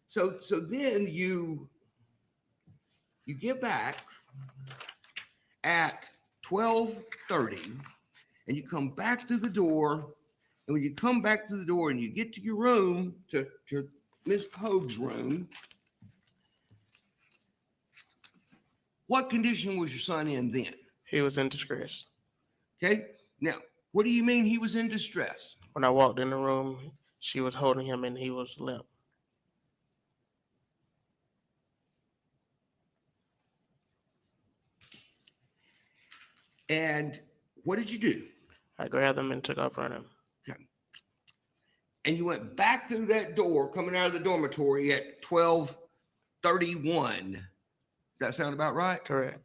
S5: so then you get back at 12:30 and you come back through the door. And when you come back to the door and you get to your room, to Miss Poague's room, what condition was your son in then?
S16: He was in distress.
S5: Okay. Now, what do you mean he was in distress?
S16: When I walked in the room, she was holding him and he was limp.
S5: And what did you do?
S16: I grabbed him and took off running.
S5: And you went back through that door coming out of the dormitory at 12:30. 12:31. Does that sound about right?
S16: Correct.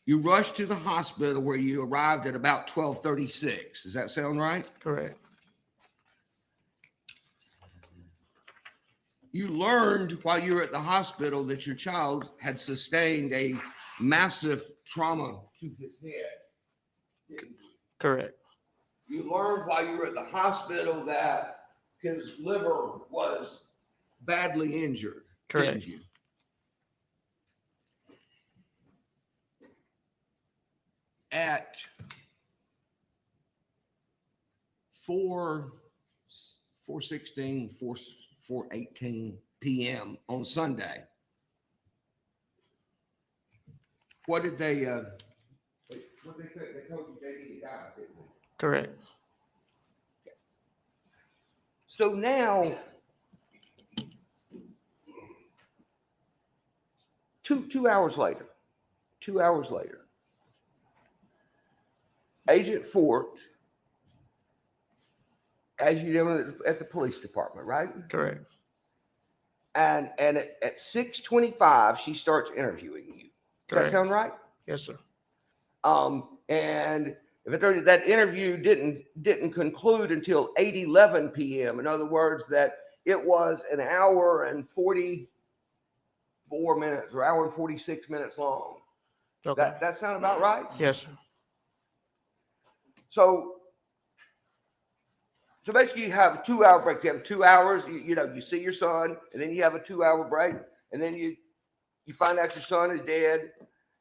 S5: You rushed to the hospital where you arrived at about 12:36. Does that sound right?
S16: Correct.
S5: You learned while you were at the hospital that your child had sustained a massive trauma to his head. didn't you?
S16: Correct.
S5: You learned while you were at the hospital that his liver was badly injured,
S16: Correct.
S5: didn't you? At 4:18 p.m. on Sunday, what did they told you JD died, didn't they?
S16: Correct.
S5: So now, two hours later, Agent Fort, as you know, at the police department, right?
S16: Correct.
S5: And at 6:25, she starts interviewing you. Does that
S16: Correct.
S5: sound right?
S16: Yes, sir.
S5: And if that interview didn't conclude until 8:11 p.m. In other words, that it was an hour and 44 minutes or hour and 46 minutes long.
S16: Okay.
S5: That sound about right?
S16: Yes, sir.
S5: So basically you have a 2-hour break. You have 2 hours, you see your son, and then you have a 2-hour break, and then you find out your son is dead,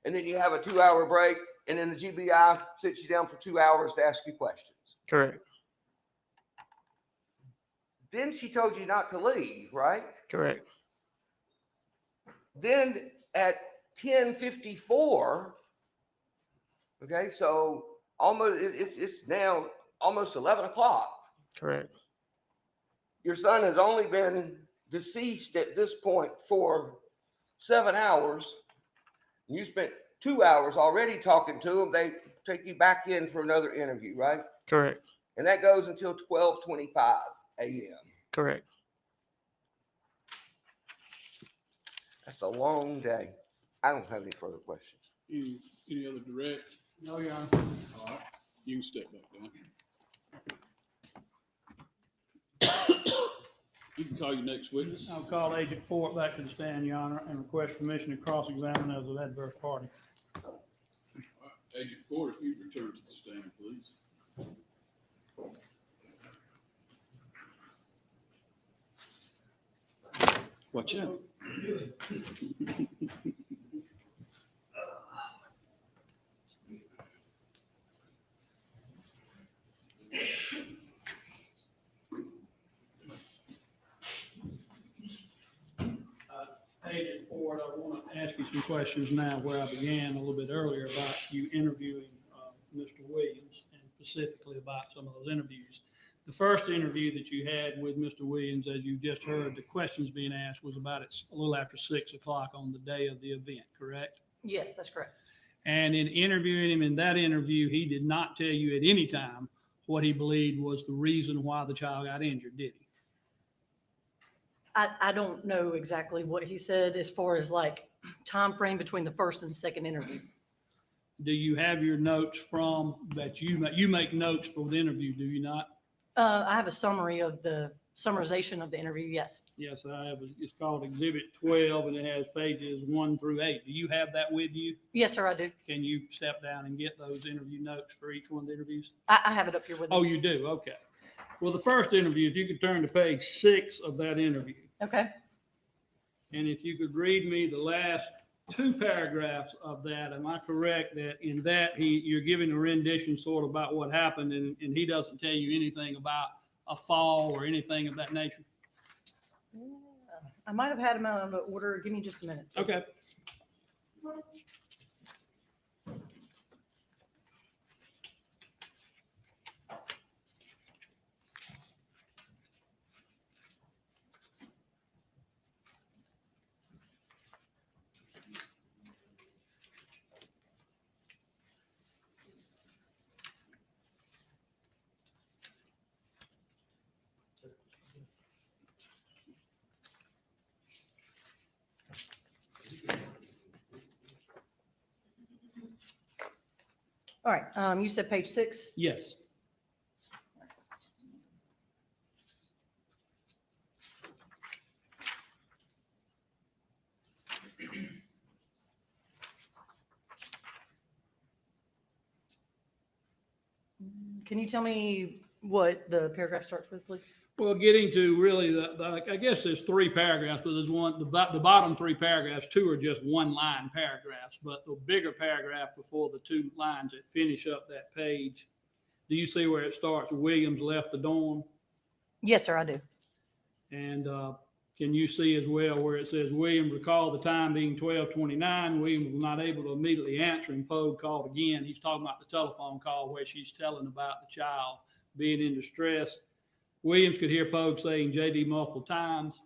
S5: and then you have a 2-hour break, and then the GBI sits you down for 2 hours to ask you questions.
S16: Correct.
S5: Then she told you not to leave, right?
S16: Correct.
S5: Then at 10:54, okay, so almost it's now almost 11 o'clock.
S16: Correct.
S5: Your son has only been deceased at this point for 7 hours. You spent 2 hours already talking to him. They take you back in for another interview, right?
S16: Correct.
S5: And that goes until 12:25 a.m.
S16: Correct.
S5: That's a long day. I don't have any further questions.
S4: Any other direct?
S3: No, Your Honor.
S4: All right, you can step back down. You can call your next witness.
S3: I'll call Agent Fort back to the stand, Your Honor, and request permission to cross-examine as an adverse party.
S4: All right, Agent Ford, if you return to the stand, please. Watch out.
S3: Agent Ford, I want to ask you some questions now where I began a little bit earlier about you interviewing Mr. Williams and specifically about some of those interviews. The first interview that you had with Mr. Williams, as you just heard, the questions being asked was about a little after 6 o'clock on the day of the event, correct?
S8: Yes, that's correct.
S3: And in interviewing him in that interview, he did not tell you at any time what he believed was the reason why the child got injured, did he?
S8: I don't know exactly what he said as far as like time frame between the first and second interview.
S3: Do you have your notes from that you make notes for the interview, do you not?
S8: I have a summary of the summarization of the interview, yes.
S3: Yes, I have. It's called Exhibit 12 and it has pages 1 through 8. Do you have that with you?
S8: Yes, sir, I do.
S3: Can you step down and get those interview notes for each one of the interviews?
S8: I have it up here with me.
S3: Oh, you do? Okay. Well, the first interview, if you could turn to page 6 of that interview.
S8: Okay.
S3: And if you could read me the last 2 paragraphs of that, am I correct that in that you're giving a rendition sort of about what happened and he doesn't tell you anything about a fall or anything of that nature?
S8: I might have had them out of order. Give me just a minute.
S3: Okay.
S8: All right, you said page 6?
S3: Yes.
S8: Can you tell me what the paragraph starts with, please?
S3: Well, getting to really I guess there's 3 paragraphs, but there's one, the bottom 3 paragraphs, 2 are just one line paragraphs, but the bigger paragraph before the 2 lines that finish up that page, do you see where it starts? Williams left the dorm.
S8: Yes, sir, I do.
S3: And can you see as well where it says Williams recalled the time being 12:29? Williams was not able to immediately answer, and Poague called again. He's talking about the telephone call where she's telling about the child being in distress. Williams could hear Poague saying JD multiple times.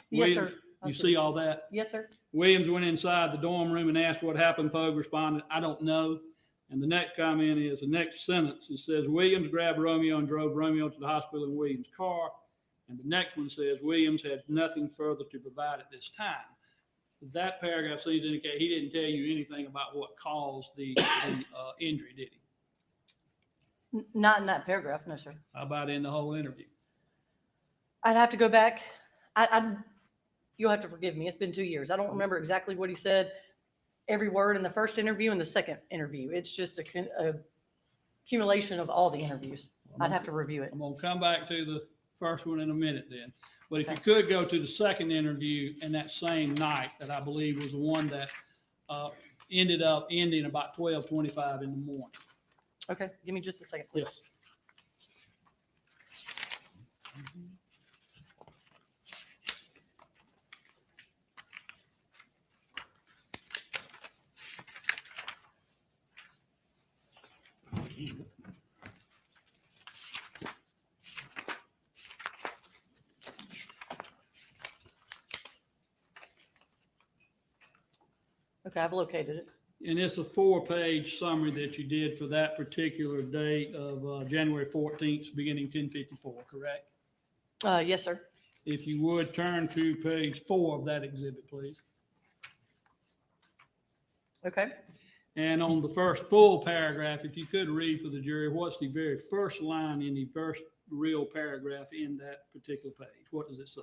S8: Yes,
S3: Williams,
S8: sir.
S3: you see all that?
S8: Yes, sir.
S3: Williams went inside the dorm room and asked what happened. Poague responded, I don't know. And the next comment is, the next sentence, it says, Williams grabbed Romeo and drove Romeo to the hospital in Williams' car. And the next one says, Williams had nothing further to provide at this time. That paragraph seems to indicate he didn't tell you anything about what caused the injury, did he?
S8: Not in that paragraph, no, sir.
S3: How about in the whole interview?
S8: I'd have to go back. You'll have to forgive me. It's been 2 years. I don't remember exactly what he said. Every word in the first interview and the second interview. It's just a accumulation of all the interviews. I'd have to review it.
S3: I'm going to come back to the first one in a minute then. But if you could go to the second interview in that same night, that I believe was the one that ended up ending about 12:25 in the morning.
S8: Okay, give me just a second, please.
S3: Yes.
S8: Okay, I've located it.
S3: And it's a 4-page summary that you did for that particular date of January 14th, beginning 10:54, correct?
S8: Yes, sir.
S3: If you would turn to page 4 of that exhibit, please.
S8: Okay.
S3: And on the first full paragraph, if you could read for the jury, what's the very first line in the first real paragraph in that particular page? What does it say?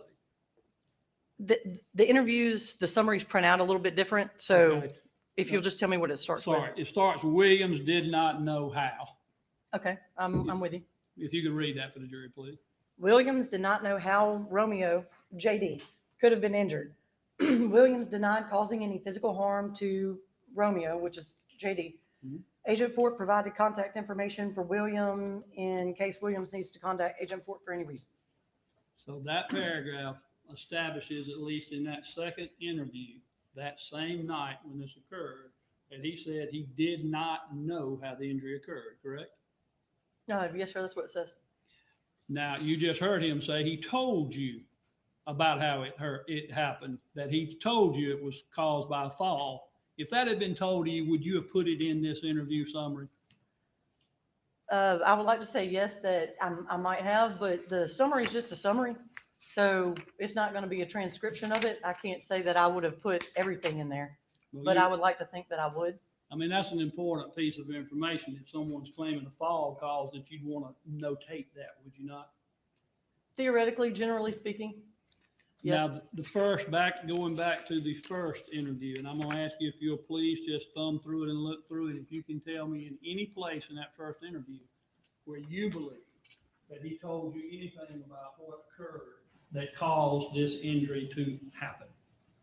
S8: The interviews, the summaries print out a little bit different. So
S3: Okay.
S8: if you'll just tell me what it starts
S3: Sorry,
S8: with.
S3: it starts, Williams did not know how.
S8: Okay, I'm with you.
S3: If you could read that for the jury, please.
S8: Williams did not know how Romeo, JD, could have been injured. Williams denied causing any physical harm to Romeo, which is JD.
S3: Mhm.
S8: Agent Fort provided contact information for William in case Williams needs to contact Agent Fort for any reason.
S3: So that paragraph establishes, at least in that second interview, that same night when this occurred, that he said he did not know how the injury occurred, correct?
S8: No, yes, sir, that's what it says.
S3: Now, you just heard him say he told you about how it happened, that he told you it was caused by a fall. If that had been told to you, would you have put it in this interview summary?
S8: I would like to say yes, that I might have, but the summary is just a summary. So it's not going to be a transcription of it. I can't say that I would have put everything in there,
S3: Well,
S8: but
S3: you-
S8: I would like to think that I would.
S3: I mean, that's an important piece of information. If someone's claiming a fall cause, that you'd want to notate that, would you not?
S8: Theoretically, generally speaking, yes.
S3: Now, going back to the first interview, and I'm going to ask you if you'll please just thumb through it and look through it. If you can tell me in any place in that first interview where you believe that he told you anything about what occurred that caused this injury to happen.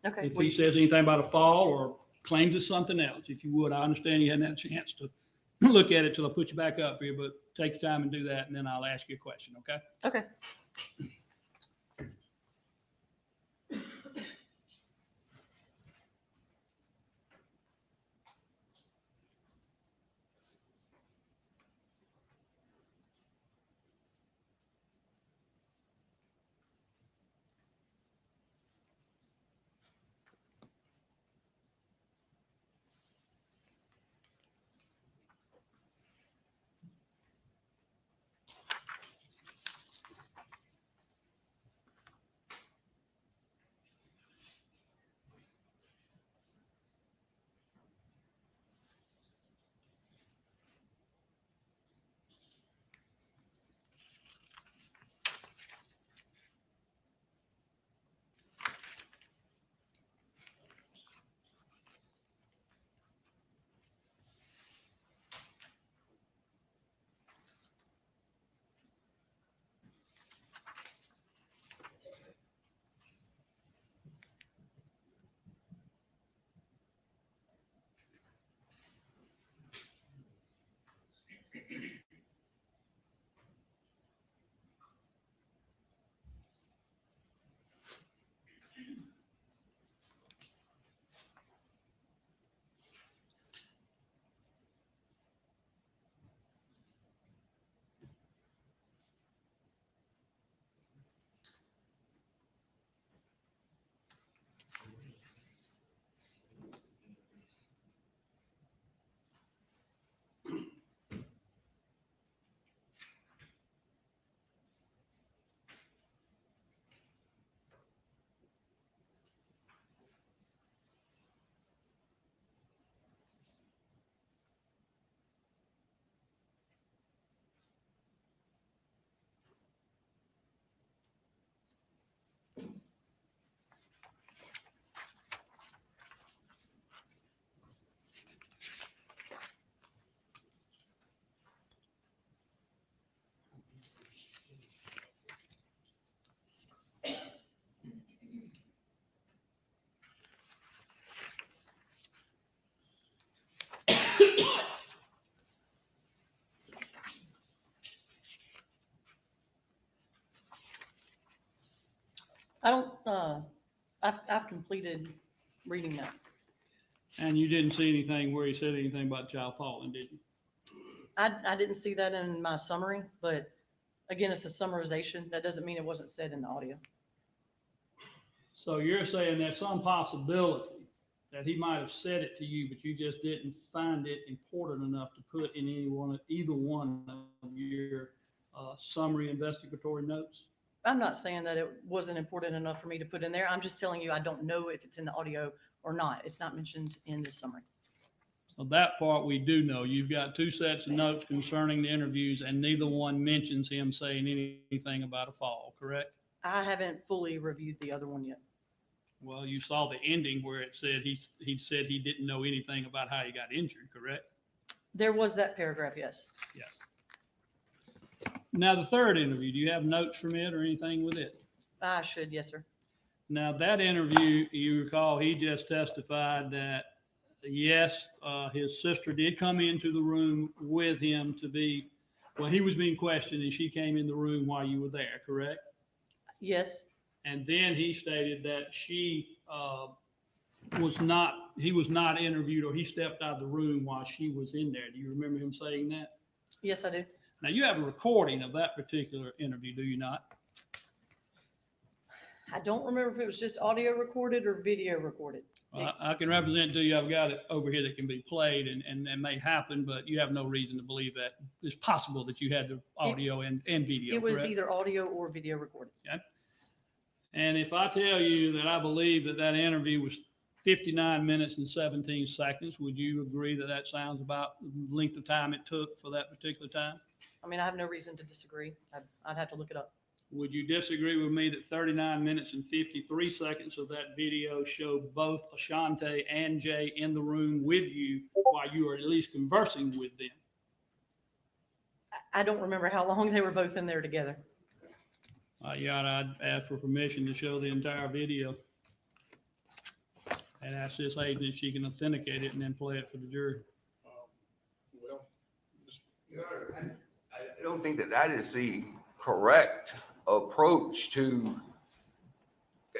S8: Okay.
S3: If he says anything about a fall or claims it's something else, if you would, I understand you hadn't had a chance to look at it till I put you back up here, but take your time and do that, and then I'll ask you a question, okay?
S8: Okay. I don't, I've completed reading that.
S3: And you didn't see anything where he said anything about child falling, did you?
S8: I didn't see that in my summary, but again, it's a summarization. That doesn't mean it wasn't said in the audio.
S3: So you're saying there's some possibility that he might have said it to you, but you just didn't find it important enough to put in either one of your summary investigatory notes?
S8: I'm not saying that it wasn't important enough for me to put in there. I'm just telling you, I don't know if it's in the audio or not. It's not mentioned in this summary.
S3: So that part we do know. You've got 2 sets of notes concerning the interviews, and neither one mentions him saying anything about a fall, correct?
S8: I haven't fully reviewed the other one yet.
S3: Well, you saw the ending where it said he said he didn't know anything about how he got injured, correct?
S8: There was that paragraph, yes.
S3: Yes. Now, the third interview, do you have notes from it or anything with it?
S8: I should, yes, sir.
S3: Now, that interview, you recall, he just testified that, yes, his sister did come into the room with him well, he was being questioned and she came in the room while you were there, correct?
S8: Yes,
S3: And then he stated that he was not interviewed, or he stepped out of the room while she was in there. Do you remember him saying that?
S8: yes, I do.
S3: Now, you have a recording of that particular interview, do you not?
S8: I don't remember if it was just audio recorded or video recorded.
S3: I can represent to you, I've got it over here that can be played, and that may happen, but you have no reason to believe that it's possible that you had the audio and video,
S8: It was
S3: correct?
S8: either audio or video recorded.
S3: Okay. And if I tell you that I believe that that interview was 59 minutes and 17 seconds, would you agree that that sounds about the length of time it took for that particular time?
S8: I mean, I have no reason to disagree. I'd have to look it up.
S3: Would you disagree with me that 39 minutes and 53 seconds of that video showed both Ashante and Jay in the room with you while you were at least conversing with them?
S8: I don't remember how long they were both in there together.
S3: Yeah, I'd ask for permission to show the entire video. And ask this agent if she can authenticate it and then play it for the jury.
S4: Well,
S5: Your Honor, I don't think that is the correct approach to,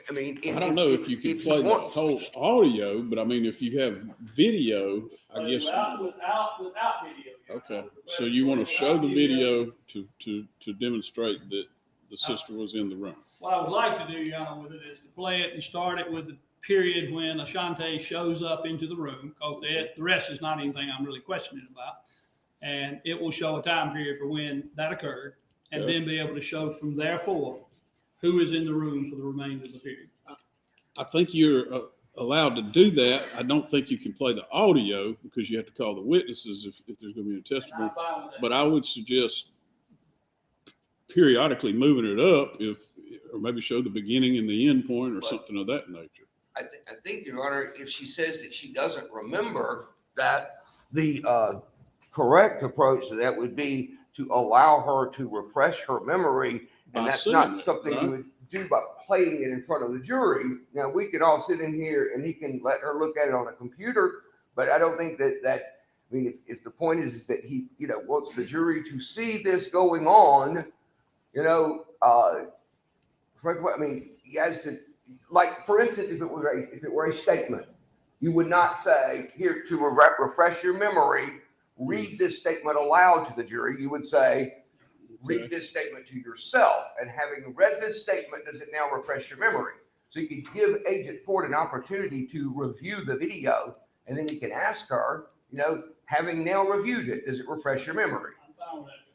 S5: I mean.
S4: I don't know if you can play the whole audio, but I mean, if you have video, I guess.
S3: Without video.
S4: Okay, so you want to show the video to demonstrate that the sister was in the room?
S3: What I would like to do, Your Honor, with it is to play it and start it with the period when Ashante shows up into the room, because the rest is not anything I'm really questioning about. And it will show a time period for when that occurred, and
S4: Okay.
S3: then be able to show from there forth who is in the room for the remainder of the period.
S4: I think you're allowed to do that. I don't think you can play the audio because you have to call the witnesses if there's going to be a testimony. But I would suggest periodically moving it up or maybe show the beginning and the end point or something of that nature.
S5: I think, Your Honor, if she says that she doesn't remember, that the correct approach to that would be to allow her to refresh her memory. And
S4: By
S5: that's
S4: saying
S5: not
S4: it,
S5: something
S4: right?
S5: you would do by playing it in front of the jury. Now, we could all sit in here and he can let her look at it on a computer, but I don't think I mean, if the point is that he, wants the jury to see this going on, I mean, he has to, like, for instance, if it were a statement, you would not say, here, to refresh your memory, read this statement aloud to the jury. You would say, read this statement to yourself. And having read this statement, does it now refresh your memory? So you could give Agent Ford an opportunity to review the video, and then you can ask her, having now reviewed it, does it refresh your memory?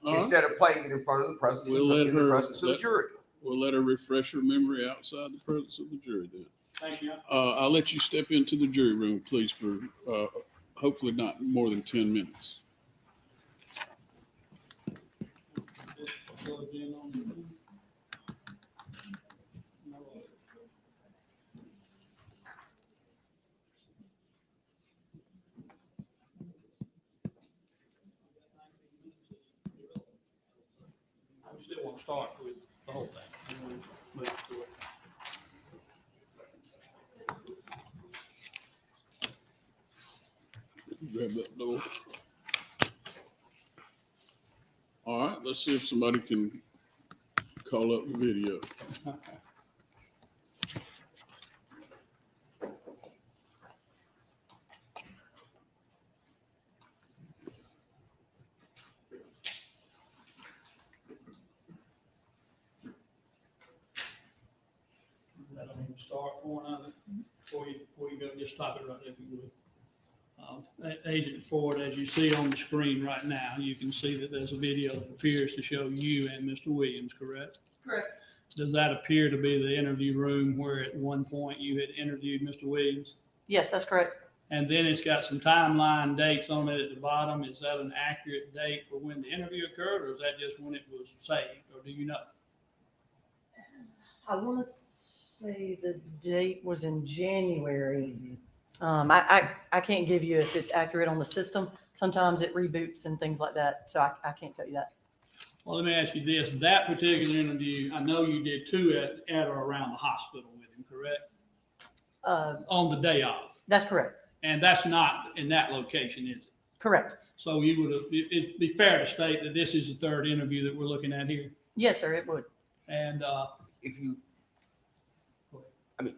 S5: Instead of playing it in front of the presence of the jury.
S4: We'll let her refresh her memory outside the presence of the jury then.
S3: Thank you.
S4: I'll let you step into the jury room, please, for hopefully not more than 10 minutes.
S3: We still want to start with the whole thing. Move forward.
S4: Grab that door. All right, let's see if somebody can call up the video.
S3: start point of it, before you go, just stop it right there if you would. Agent Ford, as you see on the screen right now, you can see that there's a video that appears to show you and Mr. Williams, correct?
S8: Correct.
S3: Does that appear to be the interview room where at one point you had interviewed Mr. Williams?
S8: Yes, that's correct.
S3: And then it's got some timeline dates on it at the bottom. Is that an accurate date for when the interview occurred, or is that just when it was saved, or do you know?
S8: I want to say the date was in January. I can't give you if it's accurate on the system. Sometimes it reboots and things like that, so I can't tell you that.
S3: Well, let me ask you this. That particular interview, I know you did two at or around the hospital with him, correct? On the day of.
S8: That's correct.
S3: And that's not in that location, is it?
S8: Correct.
S3: So you would have, it'd be fair to state that this is the third interview that we're looking at here.
S8: Yes, sir, it would.
S3: And
S5: If you, I mean,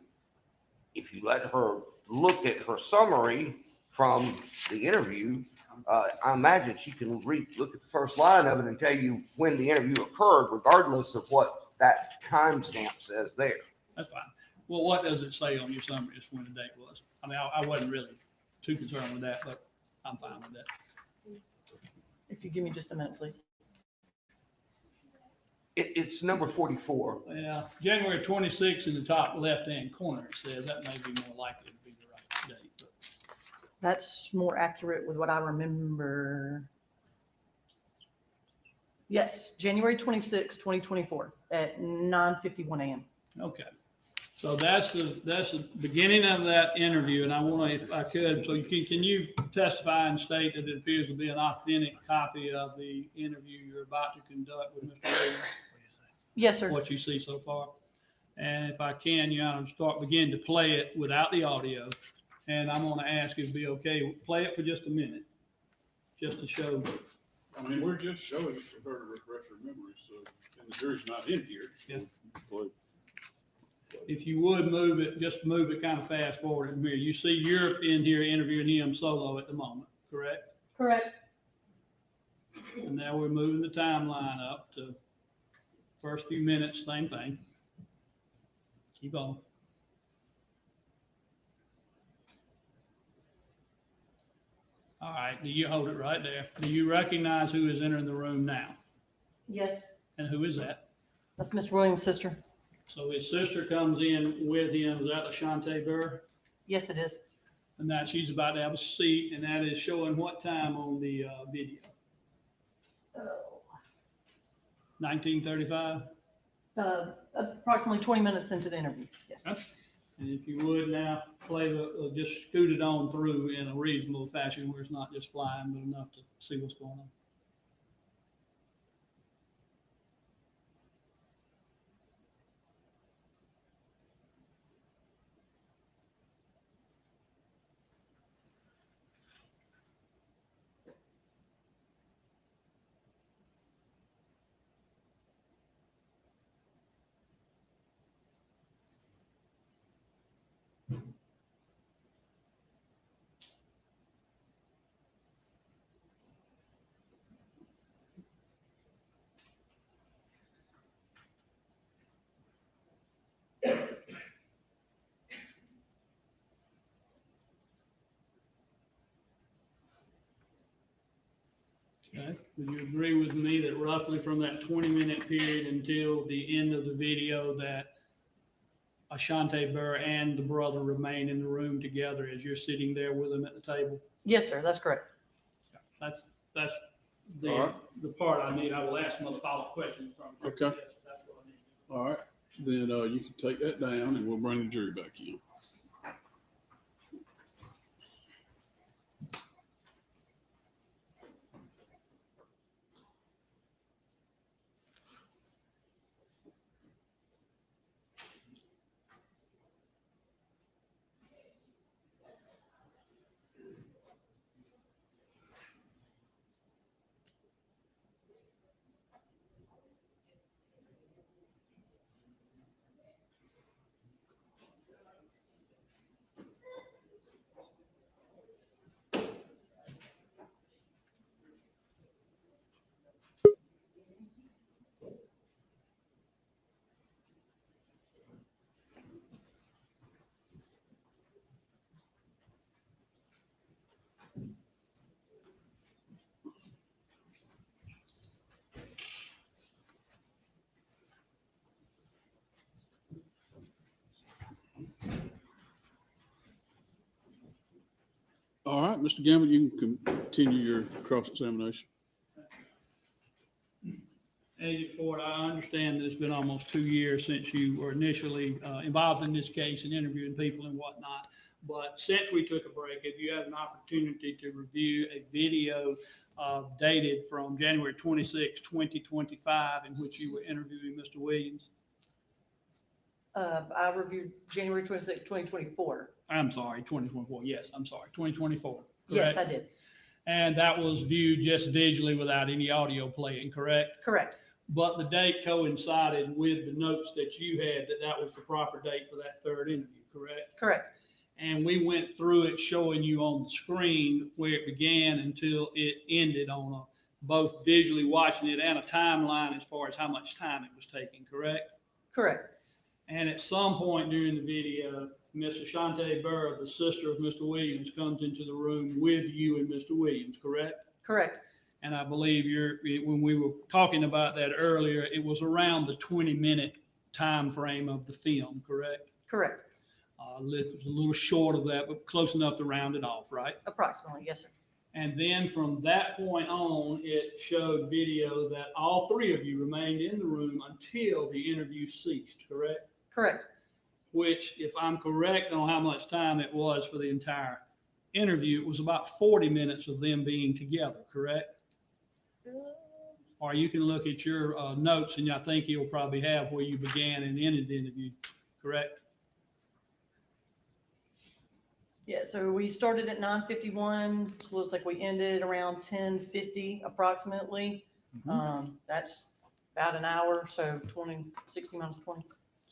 S5: if you let her look at her summary from the interview, I imagine she can look at the first line of it and tell you when the interview occurred, regardless of what that timestamp says there.
S3: that's fine. Well, what does it say on your summary as when the date was? I mean, I wasn't really too concerned with that, but I'm fine with that.
S8: If you give me just a minute, please.
S5: It's number 44.
S3: Yeah, January 26th in the top left-hand corner, it says that may be more likely to be the right date. But
S8: That's more accurate with what I remember. Yes, January 26, 2024 at 9:51 a.m.
S3: okay. So that's the beginning of that interview, and I want to, if I could, so can you testify and state that it appears to be an authentic copy of the interview you're about to conduct with Mr. Williams?
S8: Yes, sir.
S3: What you see so far? And if I can, Your Honor, begin to play it without the audio. And I'm going to ask you to be okay, play it for just a minute, just to show.
S4: I mean, we're just showing it for her to refresh her memory, so, and the jury's not in here.
S3: Yeah.
S4: So,
S3: If you would move it, just move it kind of fast forward in here. You see you're in here interviewing him solo at the moment, correct?
S8: Correct.
S3: And now we're moving the timeline up to first few minutes, same thing. Keep on. All right, do you hold it right there? Do you recognize who is entering the room now?
S8: Yes,
S3: And who is that?
S8: that's Mr. Williams' sister.
S3: So his sister comes in with him. Is that Ashante Burr?
S8: Yes, it is.
S3: And that she's about to have a seat, and that is showing what time on the video? 1935?
S8: Approximately 20 minutes into the interview. Yes.
S3: And if you would now play just scoot it on through in a reasonable fashion where it's not just flying, but enough to see what's going on. Okay, would you agree with me that roughly from that 20-minute period until the end of the video that Ashante Burr and the brother remain in the room together as you're sitting there with them at the table?
S8: Yes, sir, that's correct.
S3: That's
S4: All
S3: the
S4: right.
S3: the part I need. I will ask most follow-up questions from you.
S4: Okay.
S3: Yes, that's what I need.
S4: all right, then you can take that down and we'll bring the jury back in. right, Mr. Gamble, you can continue your cross-examination.
S3: Agent Ford, I understand that it's been almost 2 years since you were initially involved in this case and interviewing people and whatnot. But since we took a break, have you had an opportunity to review a video dated from January 26, 2025, in which you were interviewing Mr. Williams?
S8: I reviewed January 26, 2024.
S3: I'm sorry, 2024. Yes, I'm sorry, 2024.
S8: Yes,
S3: correct?
S8: I did.
S3: And that was viewed just visually without any audio playing, correct?
S8: Correct.
S3: But the date coincided with the notes that you had that that was the proper date for that third interview, correct?
S8: Correct.
S3: And we went through it showing you on the screen where it began until it ended on both visually watching it and a timeline as far as how much time it was taking, correct?
S8: Correct.
S3: And at some point during the video, Miss Ashante Burr, the sister of Mr. Williams, comes into the room with you and Mr. Williams, correct?
S8: Correct.
S3: And I believe when we were talking about that earlier, it was around the 20-minute time frame of the film, correct?
S8: Correct.
S3: It was a little short of that, but close enough to round it off, right?
S8: Approximately, yes, sir.
S3: And then from that point on, it showed video that all three of you remained in the room until the interview ceased, correct?
S8: Correct.
S3: Which, if I'm correct on how much time it was for the entire interview, it was about 40 minutes of them being together, correct? Or you can look at your notes, and I think you'll probably have where you began and ended the interview, correct?
S8: Yeah, so we started at 9:51. Looks like we ended around 10:50 approximately. That's about an hour, so 60 minus 20.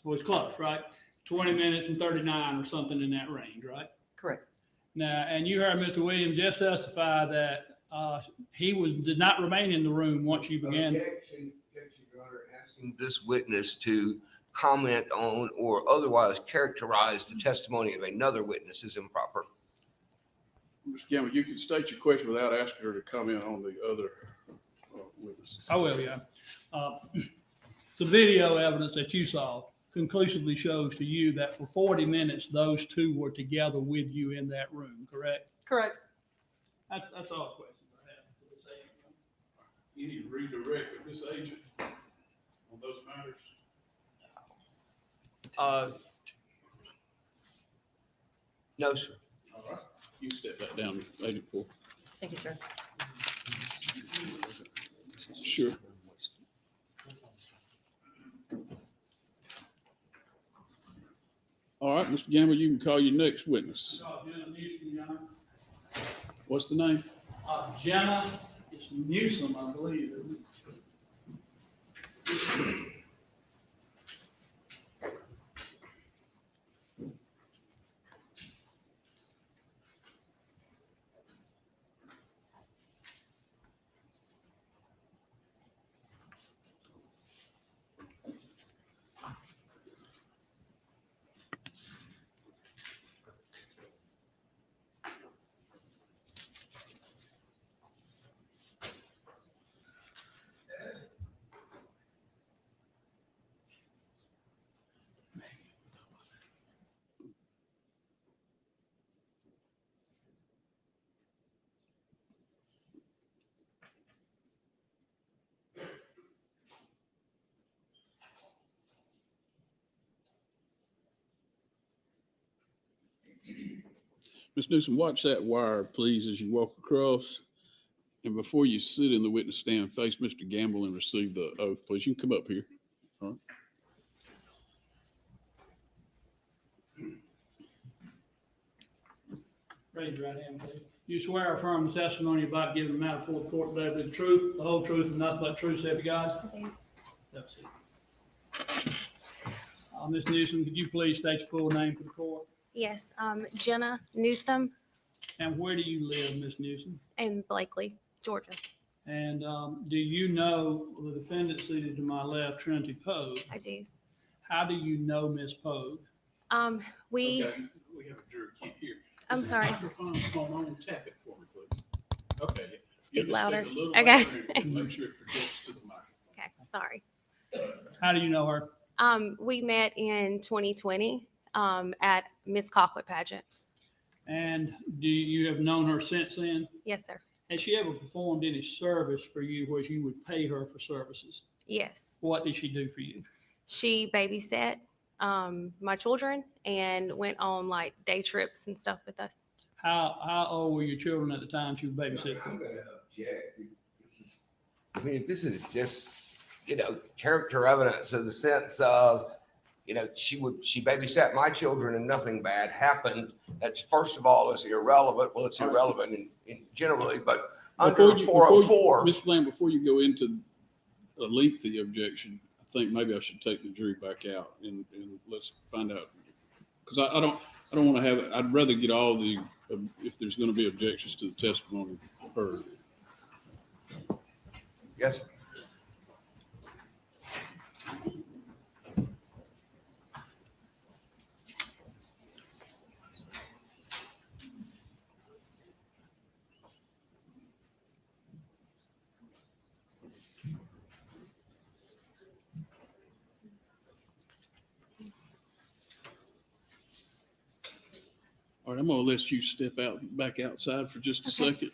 S3: So it's close, right? 20 minutes and 39 or something in that range, right?
S8: Correct.
S3: Now, and you heard Mr. Williams just testify that he did not remain in the room once you began.
S5: Objection, Your Honor, asking this witness to comment on or otherwise characterize the testimony of another witness is improper.
S4: Mr. Gamble, you can state your question without asking her to comment on the other witnesses.
S3: I will, yeah. The video evidence that you saw conclusively shows to you that for 40 minutes, those two were together with you in that room, correct?
S8: Correct.
S3: That's all the questions I have for this agent. You need to redirect this agent on those matters.
S5: No, sir.
S4: All right. You step that down, Agent Ford.
S8: Thank you, sir.
S4: Sure. All right, Mr. Gamble, you can call your next witness. What's the name?
S3: Jenna, it's Newsom, I believe. Isn't it?
S4: Ms. Newsom, watch that wire, please, as you walk across. And before you sit in the witness stand, face Mr. Gamble and receive the oath, please. You can come up here. All right.
S3: Raise your right hand, please. You swear or affirm the testimony about giving the matter before the court today will be the truth, the whole truth, and nothing but the truth, so help you God?
S14: I do.
S3: That's it. Ms. Newsom, could you please state your full name for the court?
S14: Yes, Jenna Newsom
S3: And where do you live, Ms. Newsom?
S14: in Blakely, Georgia.
S3: And do you know the defendant seated to my left, Trinity Poague?
S14: I do.
S3: How do you know Ms. Poague?
S14: We,
S4: Okay, we have a jury, can't hear.
S14: I'm
S4: Is the
S14: sorry.
S4: microphone going on? Tap it for me, please. Okay. yeah.
S14: Speak
S4: You just
S14: louder.
S4: take a little
S14: Okay.
S4: louder and Make sure it projects to the microphone.
S14: okay, sorry.
S3: How do you know her?
S14: We met in 2020 at Miss Colquitt Pageant.
S3: And do you have known her since then?
S14: Yes, sir.
S3: Has she ever performed any service for you where you would pay her for services?
S14: Yes.
S3: What did she do for you?
S14: She babysat my children and went on like day trips and stuff with us.
S3: How old were your children at the time she was babysitting?
S5: I'm gonna object. I mean, if this is just, character evidence in the sense of, she babysat my children and nothing bad happened. That's, first of all, is irrelevant. Well, it's irrelevant in generally, but under 404.
S4: Mr. Lamb, before you go into a lengthy objection, I think maybe I should take the jury back out and let's find out. Because I don't want to have it. I'd rather get all the, if there's going to be objections to the testimony heard.
S5: Yes.
S4: All right, I'm going to let you step back outside for just a second.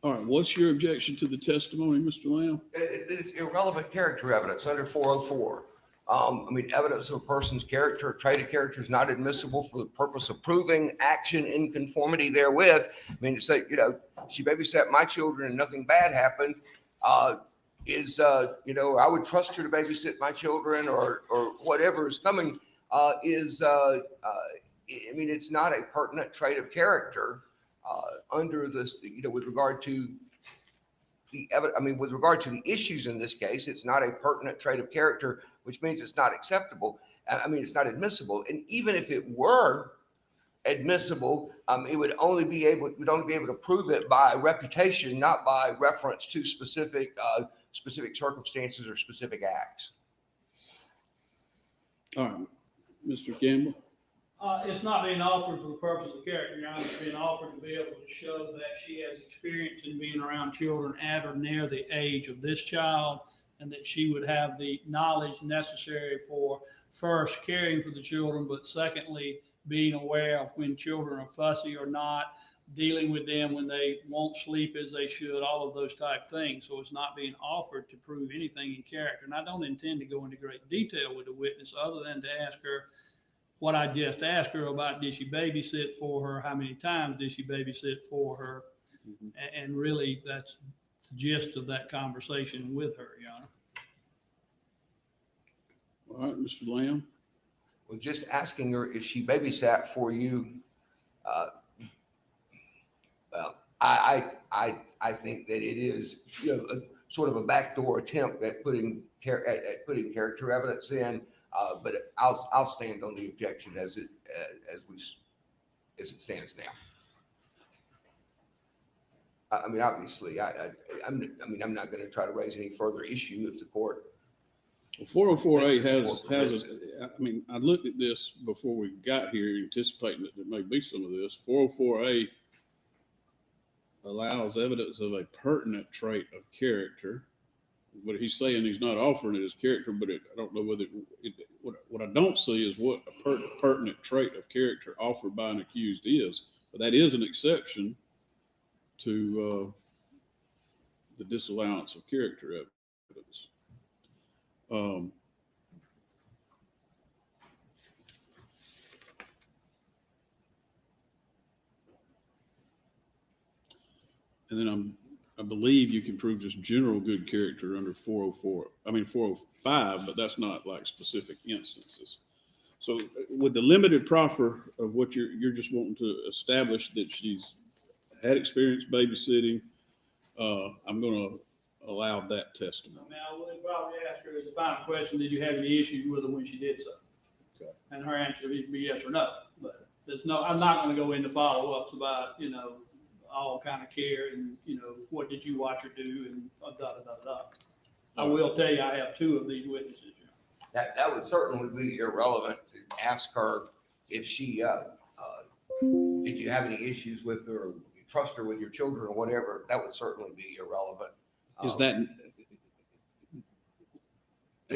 S4: All right, what's your objection to the testimony, Mr. Lamb?
S5: It is irrelevant character evidence under 404. I mean, evidence of a person's character, trait of character is not admissible for the purpose of proving action in conformity therewith. I mean, to say, she babysat my children and nothing bad happened, I would trust her to babysit my children or whatever is coming, it's not a pertinent trait of character under this, with regard to with regard to the issues in this case, it's not a pertinent trait of character, which means it's not acceptable. It's not admissible. And even if it were admissible, it would only be able to prove it by reputation, not by reference to specific circumstances or specific acts.
S4: All right, Mr. Campbell.
S3: It's not being offered for the purpose of character, Your Honor. It's being offered to be able to show that she has experience in being around children at or near the age of this child, and that she would have the knowledge necessary for first caring for the children, but secondly, being aware of when children are fussy or not, dealing with them when they won't sleep as they should, all of those type things. So it's not being offered to prove anything in character. And I don't intend to go into great detail with the witness other than to ask her what I just asked her about, did she babysit for her? How many times did she babysit for her? Mm-hmm. And really, that's the gist of that conversation with her, Your Honor.
S4: All right, Mr. Lamb.
S5: Well, just asking her if she babysat for you, I think that it is a sort of a backdoor attempt at putting character evidence in. But I'll stand on the objection as it stands now. Obviously, I'm not going to try to raise any further issue if the court.
S4: Well, 404A I looked at this before we got here, anticipating that there may be some of this. 404A allows evidence of a pertinent trait of character. What he's saying, he's not offering it as character, but I don't know whether what I don't see is what a pertinent trait of character offered by an accused is. But that is an exception to the disallowance of character evidence. And then I believe you can prove just general good character under 405, but that's not like specific instances. So with the limited proffer of what you're just wanting to establish that she's had experience babysitting, I'm going to allow that testimony.
S3: I would probably ask her as a final question, did you have any issues with her when she did so? Okay. And her answer would be yes or no. But I'm not going to go into follow-ups about, all kind of care and, what did you watch her do and da, da, da, da. I will tell you, I have two of these witnesses.
S5: that would certainly be irrelevant to ask her if she, did you have any issues with her, or you trust her with your children or whatever. That would certainly be irrelevant.
S4: Is that,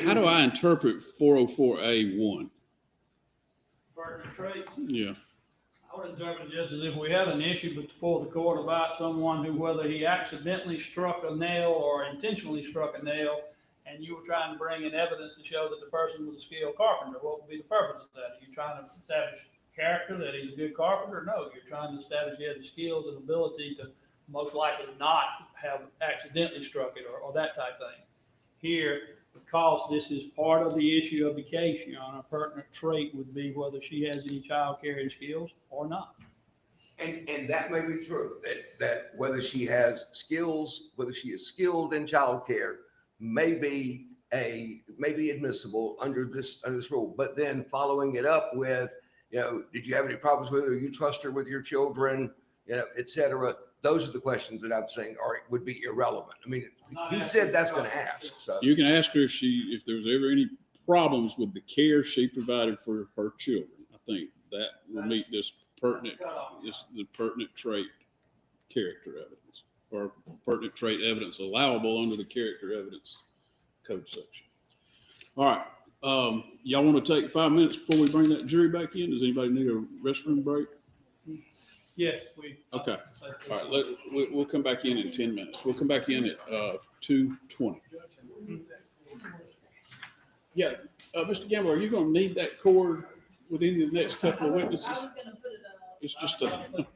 S4: how do I interpret 404A1?
S3: Pertinent traits.
S4: Yeah.
S3: I would interpret it just as if we had an issue before the court about someone who, whether he accidentally struck a nail or intentionally struck a nail, and you were trying to bring in evidence to show that the person was a skilled carpenter, what would be the purpose of that? Are you trying to establish character, that he's a good carpenter? No, you're trying to establish he has the skills and ability to most likely not have accidentally struck it or that type thing. Here, because this is part of the issue of the case, Your Honor, a pertinent trait would be whether she has any child caring skills or not.
S5: And that may be true, that whether she has skills, whether she is skilled in childcare may be admissible under this rule. But then following it up with, did you have any problems with her? You trust her with your children, et cetera. Those are the questions that I'm saying would be irrelevant. I mean, he said that's going to ask. So
S4: You can ask her if there was ever any problems with the care she provided for her children. I think that will meet the pertinent trait character evidence, or pertinent trait evidence allowable under the character evidence code section. All right. Y'all want to take 5 minutes before we bring that jury back in? Does anybody need a restroom break?
S3: Yes,
S4: Okay. All right. We'll come back in 10 minutes. We'll come back in at 2:20. Yeah. Mr. Gamble, are you going to need that cord within the next couple of witnesses? It's just a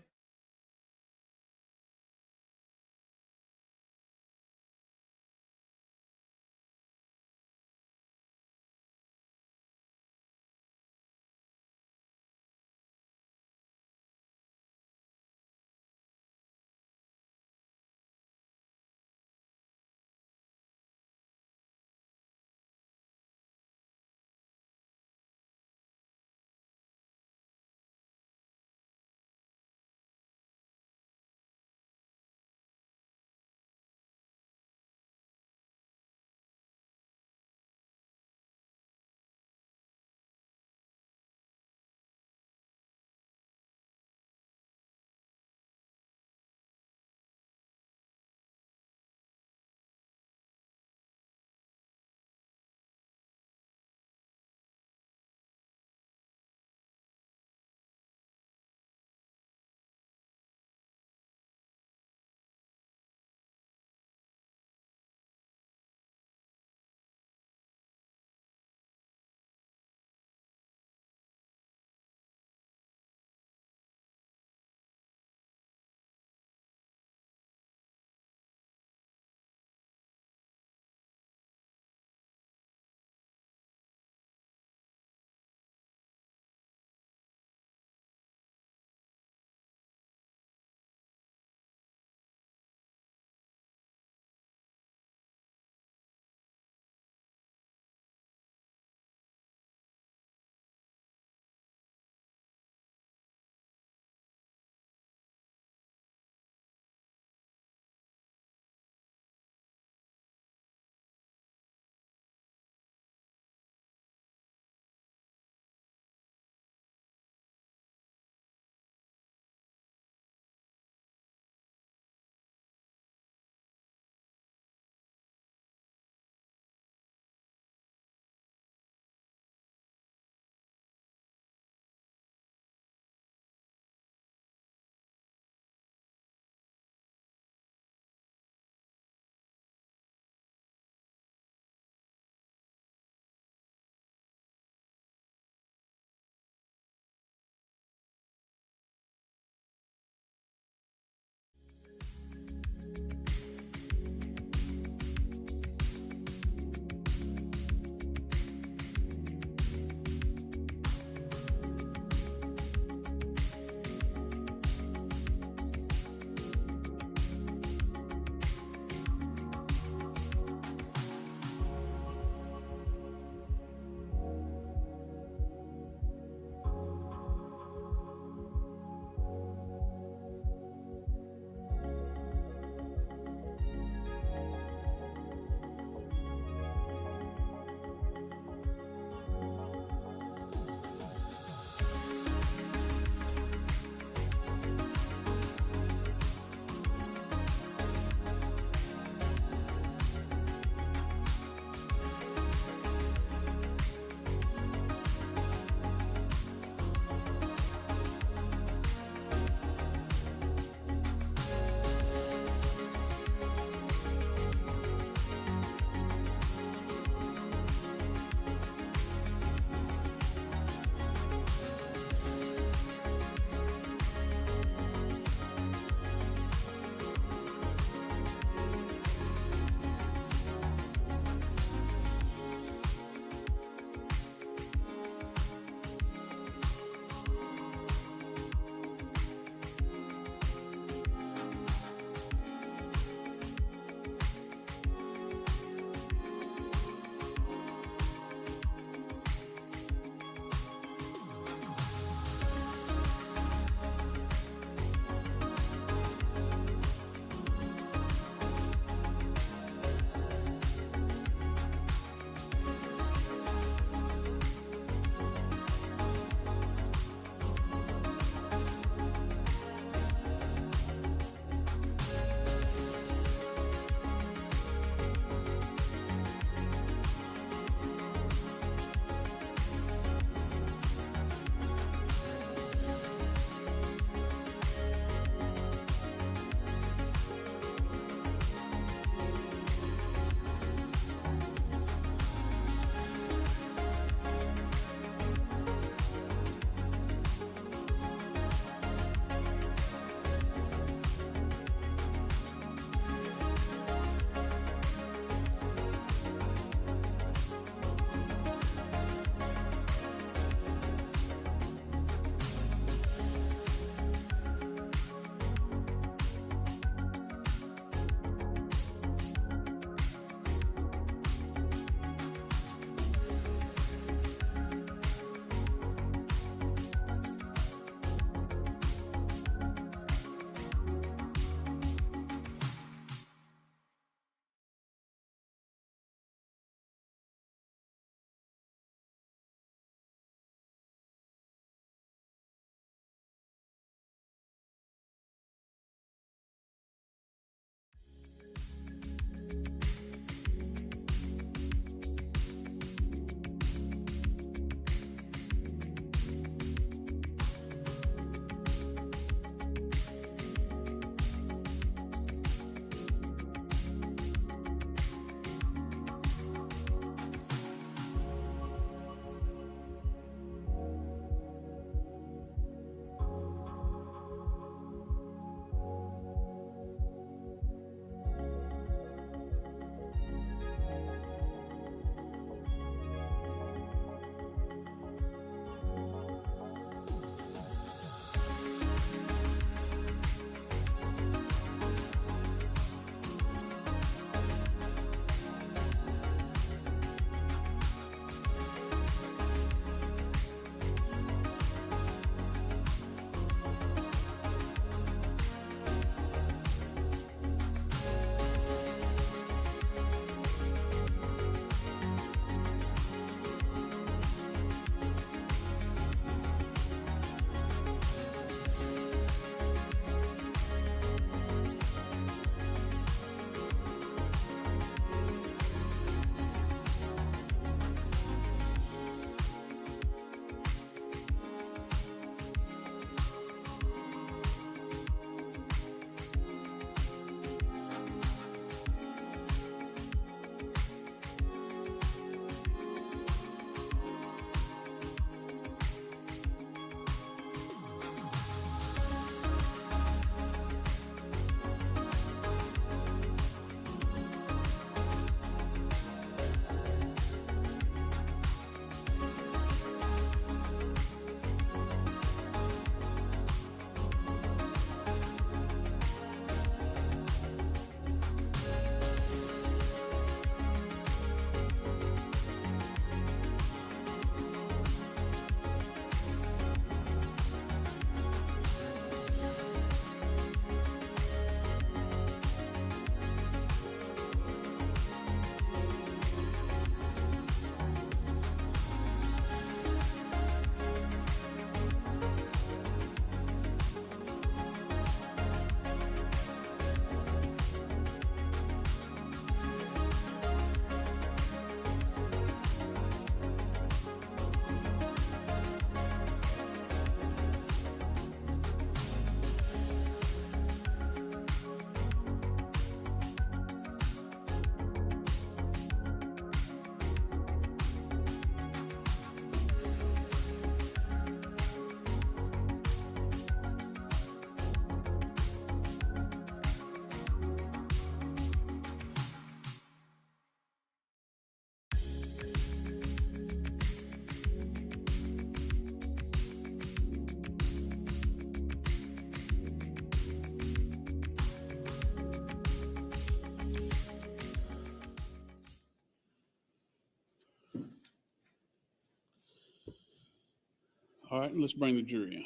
S4: All right, let's bring the jury in.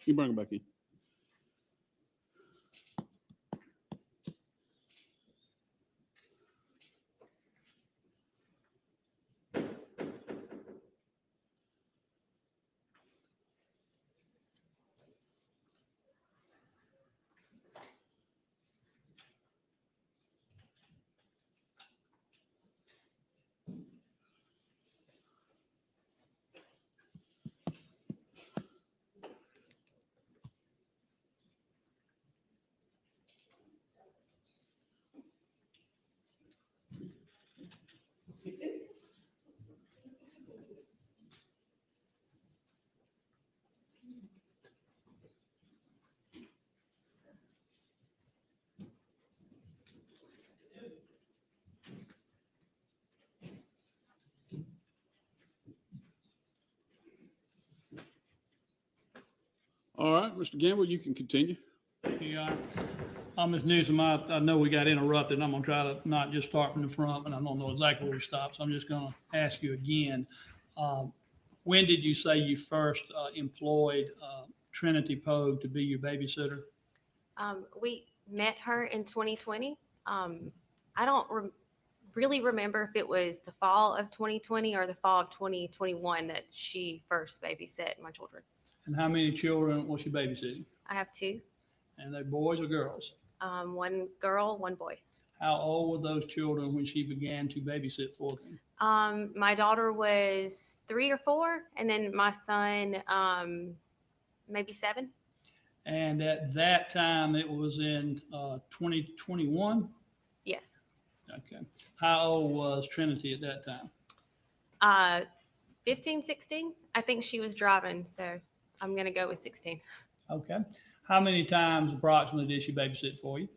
S4: You bring them back in. All right, Mr. Gamble, you can continue.
S3: Yeah, Ms. Newsom, I know we got interrupted, and I'm gonna try to not just start from the front, and I don't know exactly where we stopped, so I'm just gonna ask you again. When did you say you first employed Trinity Poague to be your babysitter?
S14: We met her in 2020. I don't really remember if it was the fall of 2020 or the fall of 2021 that she first babysat my children.
S3: And how many children was she babysitting?
S14: I have two,
S3: And they boys or girls?
S14: one girl, one boy.
S3: How old were those children when she began to babysit for them?
S14: My daughter was 3 or 4, and then my son, maybe 7.
S3: And at that time, it was in 2021?
S14: Yes.
S3: Okay. How old was Trinity at that time?
S14: 15, 16. I think she was driving, so I'm going to go with 16.
S3: Okay. How many times approximately did she babysit for you?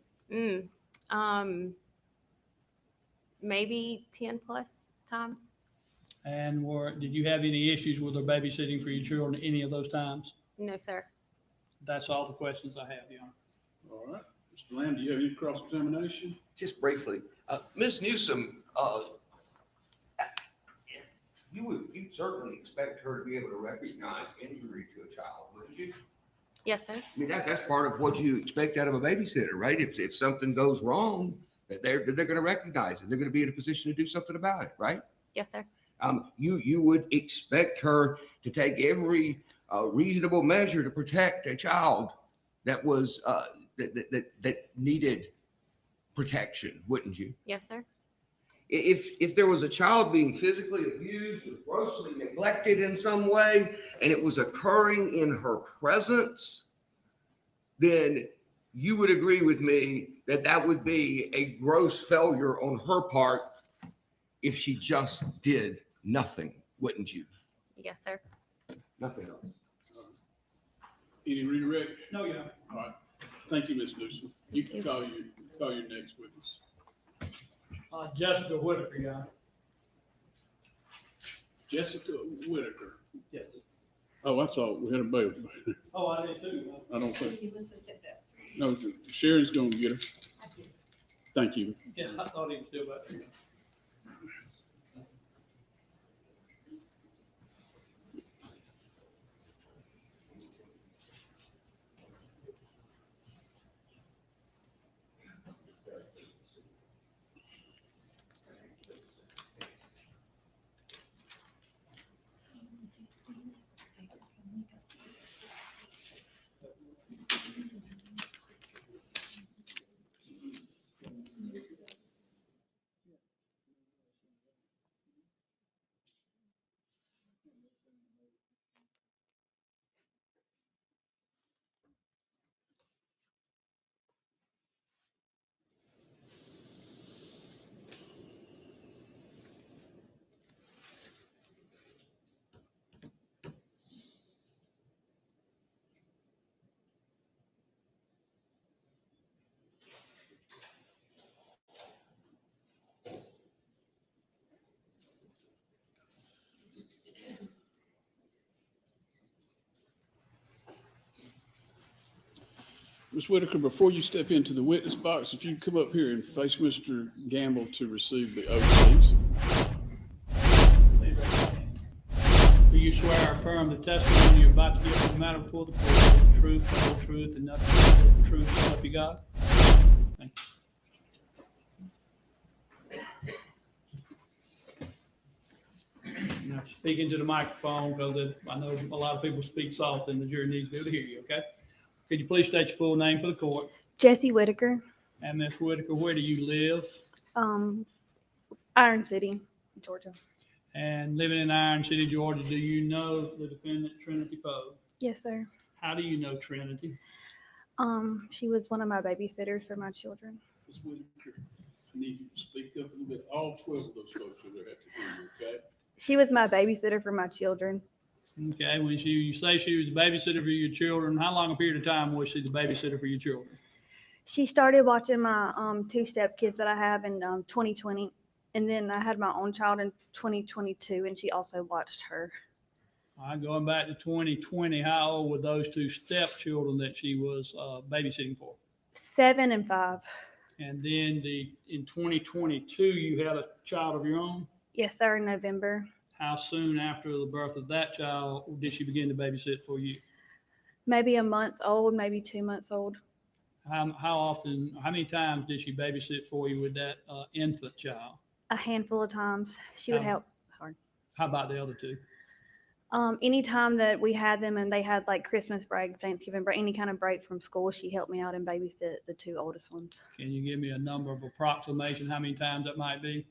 S14: Maybe 10 plus times.
S3: And did you have any issues with her babysitting for your children any of those times?
S14: No, sir.
S3: That's all the questions I have, Your Honor.
S4: All right. Mr. Lamb, do you have any cross-examination?
S5: Just briefly, Ms. Newsom, you certainly expect her to be able to recognize injury to a child, wouldn't you?
S14: Yes, sir.
S5: I mean, that's part of what you expect out of a babysitter, right? If something goes wrong, that they're going to recognize it. They're going to be in a position to do something about it, right?
S14: Yes, sir.
S5: You would expect her to take every reasonable measure to protect a child that was that needed protection, wouldn't you?
S14: Yes, sir.
S5: If there was a child being physically abused or grossly neglected in some way, and it was occurring in her presence, then you would agree with me that that would be a gross failure on her part if she just did nothing, wouldn't you?
S14: Yes, sir.
S5: Nothing else.
S4: Any redirect?
S3: No, Your Honor.
S4: All right. Thank you, Ms. Newsom. You can call your next witness.
S3: Jessica Whitaker, Your Honor.
S4: Jessica Whitaker.
S3: Yes.
S4: Oh, I thought we had a bail.
S3: Oh, I did too.
S4: I don't think. No, Sharon's going to get her. Thank you.
S3: Yeah, I thought he was still back there.
S4: Ms. Whitaker, before you step into the witness box, if you come up here and face Mr. Gamble to receive the oath, please.
S3: Do you swear or affirm the testimony you're about to give in the matter before the court, is the truth, the whole truth, and nothing but the truth, so help you God? Thank you. Now, speak into the microphone, because I know a lot of people speak soft, and the jury needs to be able to hear you, okay? Could you please state your full name for the court?
S17: Jesse Whitaker,
S3: And Ms. Whitaker, where do you live?
S17: Iron City, Georgia.
S3: And living in Iron City, Georgia, do you know the defendant, Trinity Poague?
S17: Yes, sir.
S3: How do you know Trinity?
S17: She was one of my babysitters for my children.
S4: Ms. Whitaker, I need you to speak up a little bit. All 12 of those folks are going to have to hear you, okay?
S17: She was my babysitter for my children.
S3: Okay, when you say she was the babysitter for your children, how long a period of time was she the babysitter for your children?
S17: She started watching my two stepkids that I have in 2020, and then I had my own child in 2022, and she also watched her.
S3: All right, going back to 2020, how old were those two stepchildren that she was babysitting for?
S17: 7 and 5.
S3: And then in 2022, you had a child of your own?
S17: Yes, sir, in November.
S3: How soon after the birth of that child did she begin to babysit for you?
S17: Maybe a month old, maybe 2 months old.
S3: How often, how many times did she babysit for you with that infant child?
S17: A handful of times. She would help.
S3: How about the other two?
S17: Anytime that we had them and they had like Christmas break, Thanksgiving break, any kind of break from school, she helped me out and babysit the two oldest ones.
S3: Can you give me a number of approximation, how many times that might be?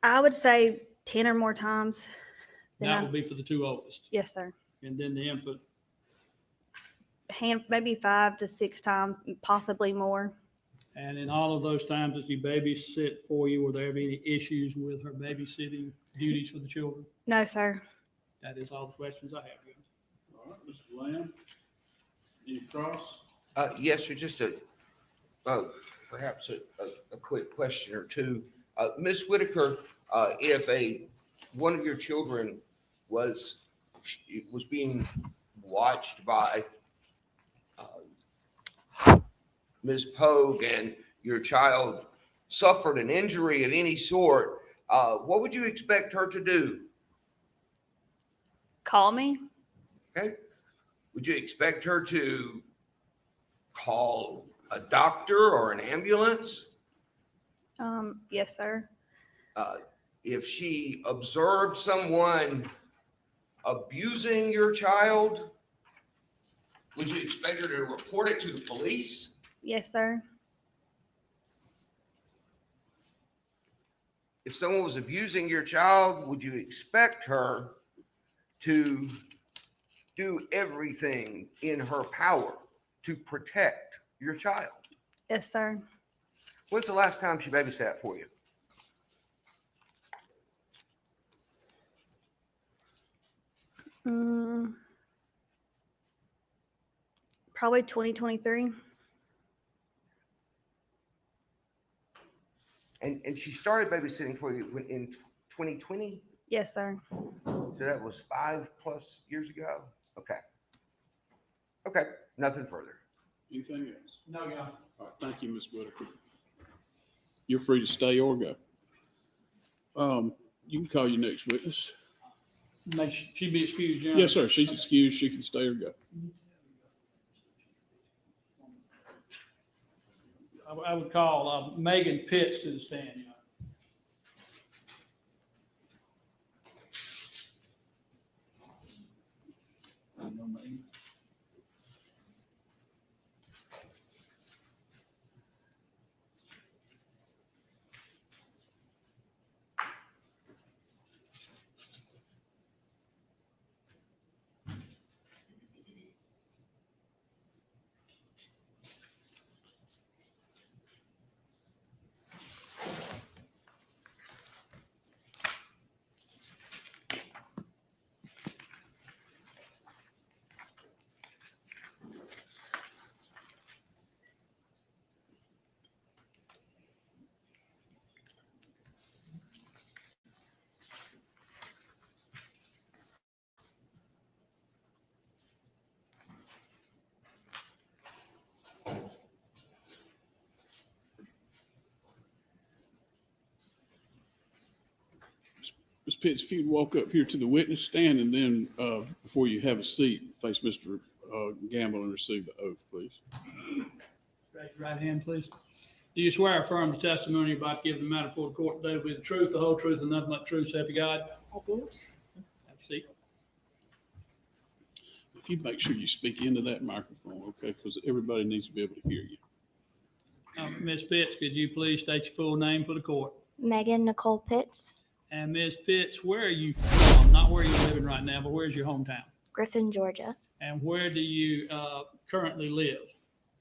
S17: I would say 10 or more times.
S3: That would be for the two oldest.
S17: Yes, sir.
S3: And then the infant?
S17: Maybe 5 to 6 times, possibly more.
S3: And in all of those times that she babysit for you, were there ever any issues with her babysitting duties for the children?
S17: No, sir.
S3: That is all the questions I have. All right, Mr. Lamb, any cross?
S5: Yes, sir, just perhaps a quick question or two. Ms. Whitaker, if one of your children was being watched by Ms. Poague and your child suffered an injury of any sort, what would you expect her to do?
S17: Call me.
S5: Okay. Would you expect her to call a doctor or an ambulance?
S17: Yes, sir.
S5: If she observed someone abusing your child, would you expect her to report it to the police?
S17: Yes, sir.
S5: If someone was abusing your child, would you expect her to do everything in her power to protect your child?
S17: Yes, sir.
S5: When's the last time she babysat for you?
S17: Probably 2023.
S5: And she started babysitting for you in 2020?
S17: Yes, sir.
S5: So that was 5+ years ago? Okay. Okay, nothing further.
S4: Anything else?
S3: No, Your Honor.
S4: All right, thank you, Ms. Whitaker. You're free to stay or go. You can call your next witness.
S3: May she be excused, Your Honor?
S4: Yes, sir, she's excused. She can stay or go.
S3: I would call Megan Pitts to the stand, Your Honor.
S4: Pitts, if you'd walk up here to the witness stand and then, before you have a seat, face Mr. Gamble and receive the oath, please.
S3: Raise your right hand, please. Do you swear or affirm the testimony you're about to give the matter before the court today will be the truth, the whole truth, and nothing but the truth, so help you God?
S9: I do.
S3: Have a seat.
S4: If you make sure you speak into that microphone, okay, because everybody needs to be able to hear you.
S3: Ms. Pitts, could you please state your full name for the court?
S17: Megan Nicole Pitts,
S3: And Ms. Pitts, where are you from? Not where you're living right now, but where's your hometown?
S17: Griffin, Georgia,
S3: And where do you currently live?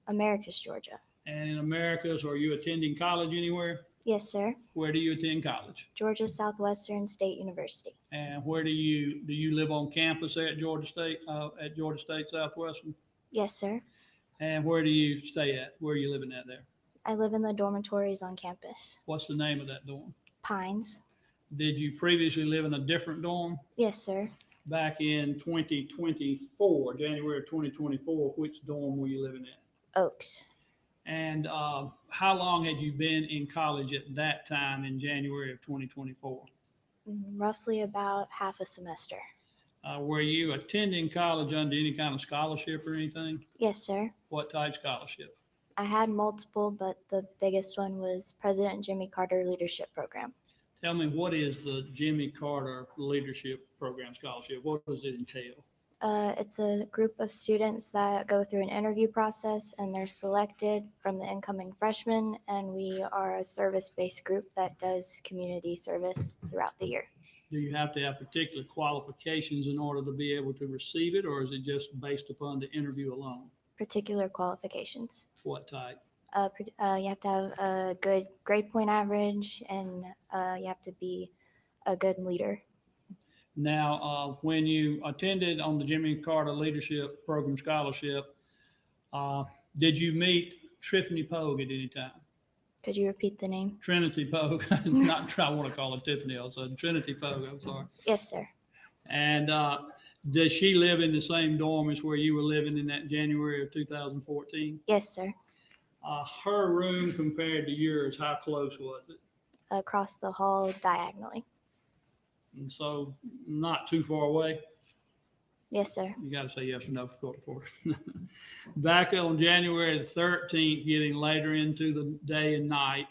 S17: Americus, Georgia.
S3: And in Americas, are you attending college anywhere?
S17: Yes, sir.
S3: Where do you attend college?
S17: Georgia Southwestern State University.
S3: And where do you live on campus there at Georgia State Southwestern?
S17: Yes, sir.
S3: And where do you stay at? Where are you living at there?
S17: I live in the dormitories on campus.
S3: What's the name of that dorm?
S17: Pines.
S3: Did you previously live in a different dorm?
S17: Yes, sir.
S3: Back in 2024, January of 2024, which dorm were you living at?
S17: Oaks.
S3: And how long had you been in college at that time in January of 2024?
S17: Roughly about half a semester.
S3: Were you attending college under any kind of scholarship or anything?
S17: Yes, sir.
S3: What type scholarship?
S17: I had multiple, but the biggest one was President Jimmy Carter Leadership Program.
S3: Tell me, what is the Jimmy Carter Leadership Program Scholarship? What does it entail?
S17: It's a group of students that go through an interview process and they're selected from the incoming freshmen. And we are a service-based group that does community service throughout the year.
S3: Do you have to have particular qualifications in order to be able to receive it, or is it just based upon the interview alone?
S17: Particular qualifications.
S3: What type?
S17: You have to have a good grade point average and you have to be a good leader.
S3: Now, when you attended on the Jimmy Carter Leadership Program Scholarship, did you meet Trinity Poague at any time?
S17: Could you repeat the name?
S3: Trinity Poague, not I want to call it Tiffany also, Trinity Poague, I'm sorry.
S17: Yes, sir.
S3: And does she live in the same dorm as where you were living in that January of 2014?
S17: Yes, sir.
S3: Her room compared to yours, how close was it?
S17: Across the hall diagonally.
S3: And so not too far away?
S17: Yes, sir.
S3: You got to say yes or no for court reporter. Back on January the 13th, getting later into the day and night,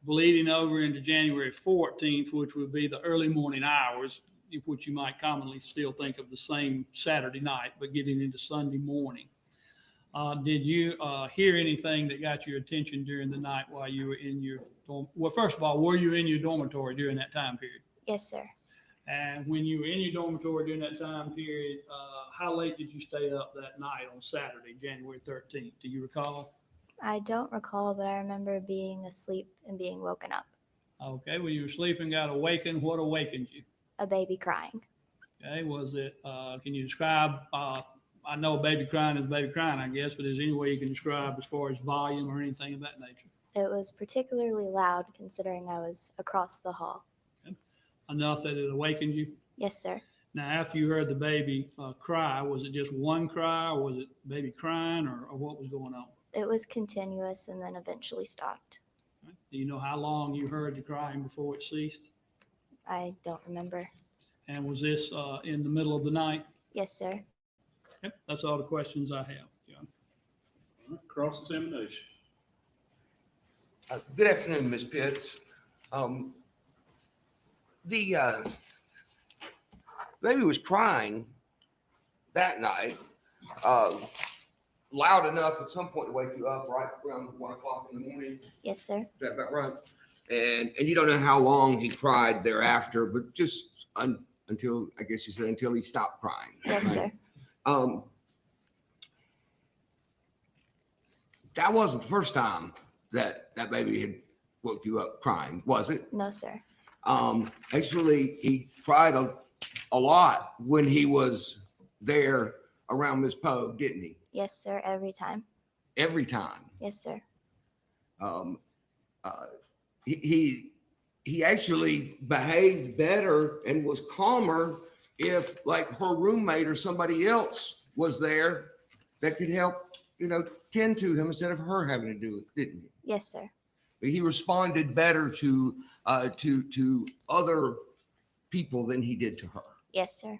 S3: bleeding over into January 14th, which would be the early morning hours, which you might commonly still think of the same Saturday night, but getting into Sunday morning. Did you hear anything that got your attention during the night while you were in your dorm? Well, first of all, were you in your dormitory during that time period?
S17: Yes, sir.
S3: And when you were in your dormitory during that time period, how late did you stay up that night on Saturday, January 13th? Do you recall?
S17: I don't recall, but I remember being asleep and being woken up.
S3: Okay, when you were sleeping, got awakened, what awakened you?
S17: A baby crying.
S3: Okay, was it, can you describe, I know baby crying is baby crying, I guess, but is there any way you can describe as far as volume or anything of that nature?
S17: It was particularly loud considering I was across the hall.
S3: Okay. Enough that it awakened you?
S17: Yes, sir.
S3: Now, after you heard the baby cry, was it just one cry, or was it baby crying, or what was going on?
S17: It was continuous and then eventually stopped.
S3: Right. Do you know how long you heard the crying before it ceased?
S17: I don't remember.
S3: And was this in the middle of the night?
S17: Yes, sir.
S3: Okay. That's all the questions I have, John. All right. Cross-examination.
S5: Good afternoon, Ms. Pitts. The baby was crying that night, loud enough at some point to wake you up, right around 1 o'clock in the morning.
S17: Yes, sir.
S5: Is that about right? And you don't know how long he cried thereafter, but just until, I guess you said, until he stopped crying.
S17: Yes,
S5: right?
S17: sir.
S5: That wasn't the first time that baby had woke you up crying, was it?
S17: No, sir.
S5: Actually, he cried a lot when he was there around Miss Poe, didn't he?
S17: Yes, sir. Every time.
S5: Every time.
S17: Yes, sir.
S5: He actually behaved better and was calmer if, like, her roommate or somebody else was there that could help, tend to him instead of her having to do it, didn't he?
S17: Yes, sir.
S5: He responded better to other people than he did to her.
S17: Yes, sir.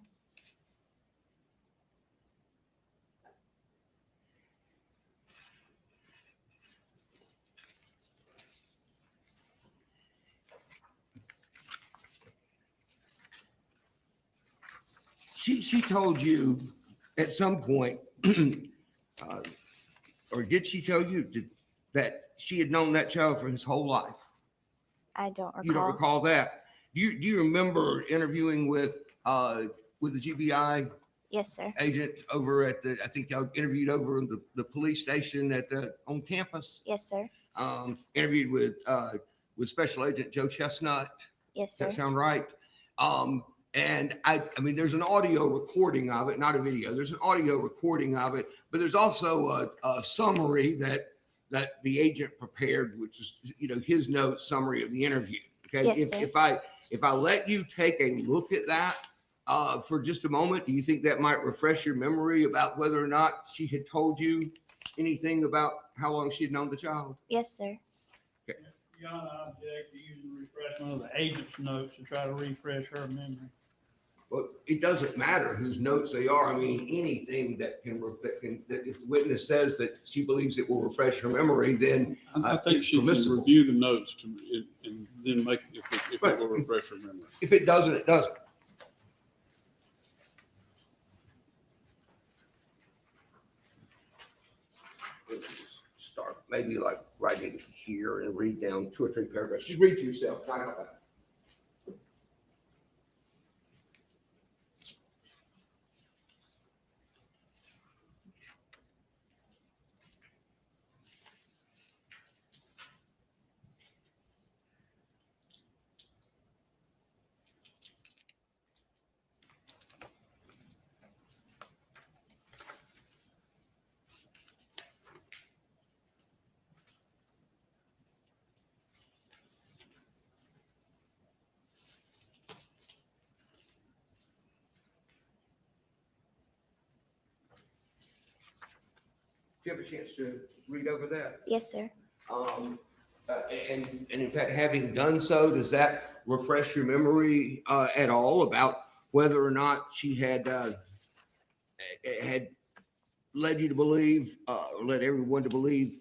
S5: She told you at some point, or did she tell you that she had known that child for his whole life?
S17: I don't recall.
S5: You don't recall that? Do you remember interviewing with the GBI
S17: Yes, sir.
S5: agent over at I think y'all interviewed over in the police station on campus?
S17: Yes, sir.
S5: Interviewed with Special Agent Joe Chestnut.
S17: Yes,
S5: Does
S17: sir.
S5: that sound right? And I mean, there's an audio recording of it, not a video. There's an audio recording of it, but there's also a summary that the agent prepared, which is, his note summary of the interview. Okay.
S17: Yes, sir.
S5: If I let you take a look at that for just a moment, do you think that might refresh your memory about whether or not she had told you anything about how long she had known the child?
S17: Yes, sir.
S3: Your Honor, I object to using refreshment of the agent's notes to try to refresh her memory.
S5: Well, it doesn't matter whose notes they are. I mean, anything that if the witness says that she believes it will refresh her memory, then
S4: I think
S5: it's
S4: she can
S5: permissible.
S4: review the notes and then make, if it will refresh her memory.
S5: If it doesn't, it doesn't. Start maybe like right in here and read down 2 or 3 paragraphs. Just read to yourself. Not out loud. Do you have a chance to read over that?
S17: Yes, sir.
S5: And in fact, having done so, does that refresh your memory at all about whether or not she had led you to believe, or led everyone to believe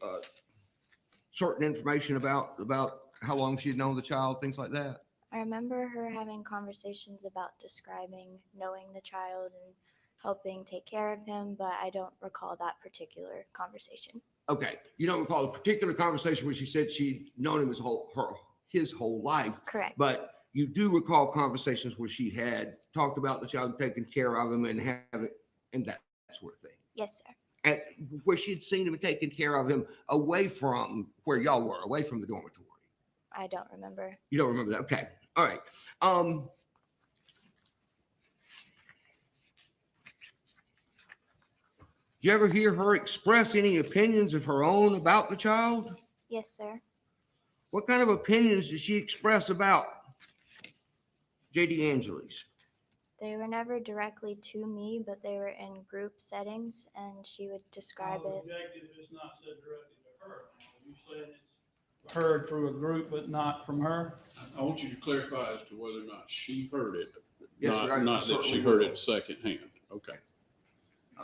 S5: certain information about how long she had known the child, things like that?
S17: I remember her having conversations about describing knowing the child and helping take care of him, but I don't recall that particular conversation.
S5: Okay, you don't recall a particular conversation where she said she'd known him his whole life.
S17: Correct.
S5: But you do recall conversations where she had talked about the child, taking care of him, and having and that sort of thing.
S17: Yes, sir.
S5: And where she'd seen him taking care of him away from where y'all were, away from the dormitory.
S17: I don't remember.
S5: You don't remember that? Okay. All right. Did you ever hear her express any opinions of her own about the child?
S17: Yes, sir.
S5: What kind of opinions did she express about J.D. Angeles?
S17: They were never directly to me, but they were in group settings, and she would describe it.
S3: Objective is not said directly to her. You said it's heard through a group, but not from her.
S4: I want you to clarify as to whether or not she heard it,
S5: Yes, sir, I
S4: not that
S5: certainly
S4: she heard
S5: will.
S4: it secondhand. Okay.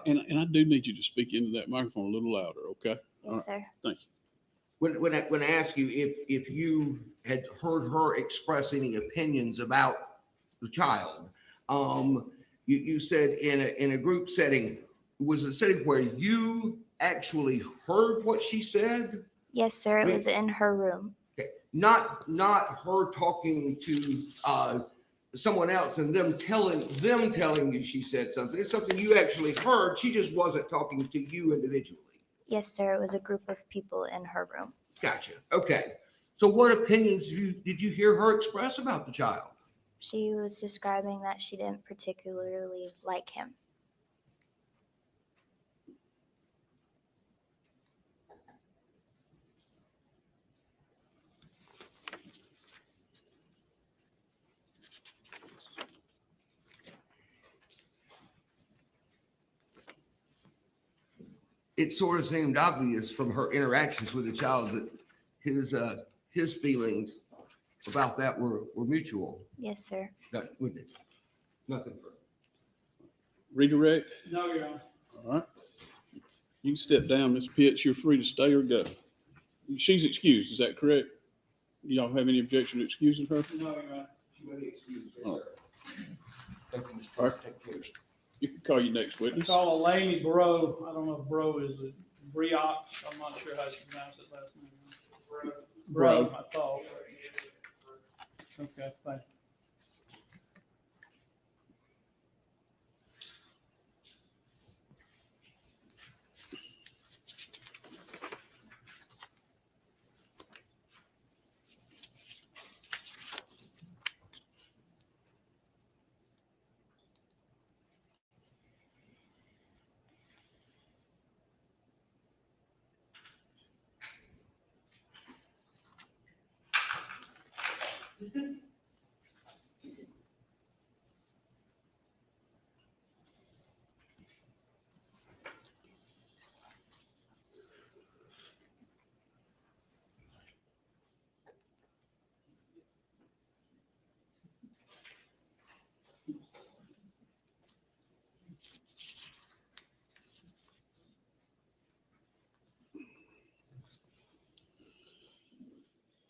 S4: And I do need you to speak into that microphone a little louder, okay? All
S17: Yes,
S4: right.
S17: sir.
S4: Thank you.
S5: When I ask you if you had heard her express any opinions about the child, you said in a group setting, was it a setting where you actually heard what she said?
S17: Yes, sir. It was in her room.
S5: Okay. Not her talking to someone else and them telling you she said something. It's something you actually heard. She just wasn't talking to you individually.
S17: Yes, sir. It was a group of people in her room.
S5: Gotcha. Okay. So what opinions did you hear her express about the child?
S17: She was describing that she didn't particularly like him.
S5: It sort of seemed obvious from her interactions with the child that his feelings about that were mutual.
S17: Yes, sir.
S5: That wouldn't it? Nothing further.
S4: Redirect?
S3: No, Your Honor.
S4: All right. You can step down, Ms. Pitts. You're free to stay or go. She's excused, is that correct? Y'all have any objection to excusing her?
S3: No, Your Honor.
S4: All right.
S5: Thank you, Mr.
S4: All right.
S5: Take care.
S4: You can call your next
S3: We
S4: witness.
S3: call Elaine Bro. I don't know if Bro is a Briox. I'm not sure how you pronounce it last name. Bro, I thought. Okay, thank you.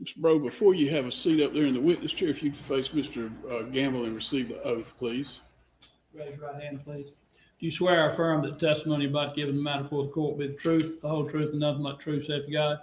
S4: Mr. Bro, before you have a seat up there in the witness chair, if you could face Mr. Gamble and receive the oath, please.
S3: Raise your right hand, please. Do you swear or affirm that the testimony you're about to give in the matter before the court will be the truth, the whole truth, and nothing but the truth, so help you God?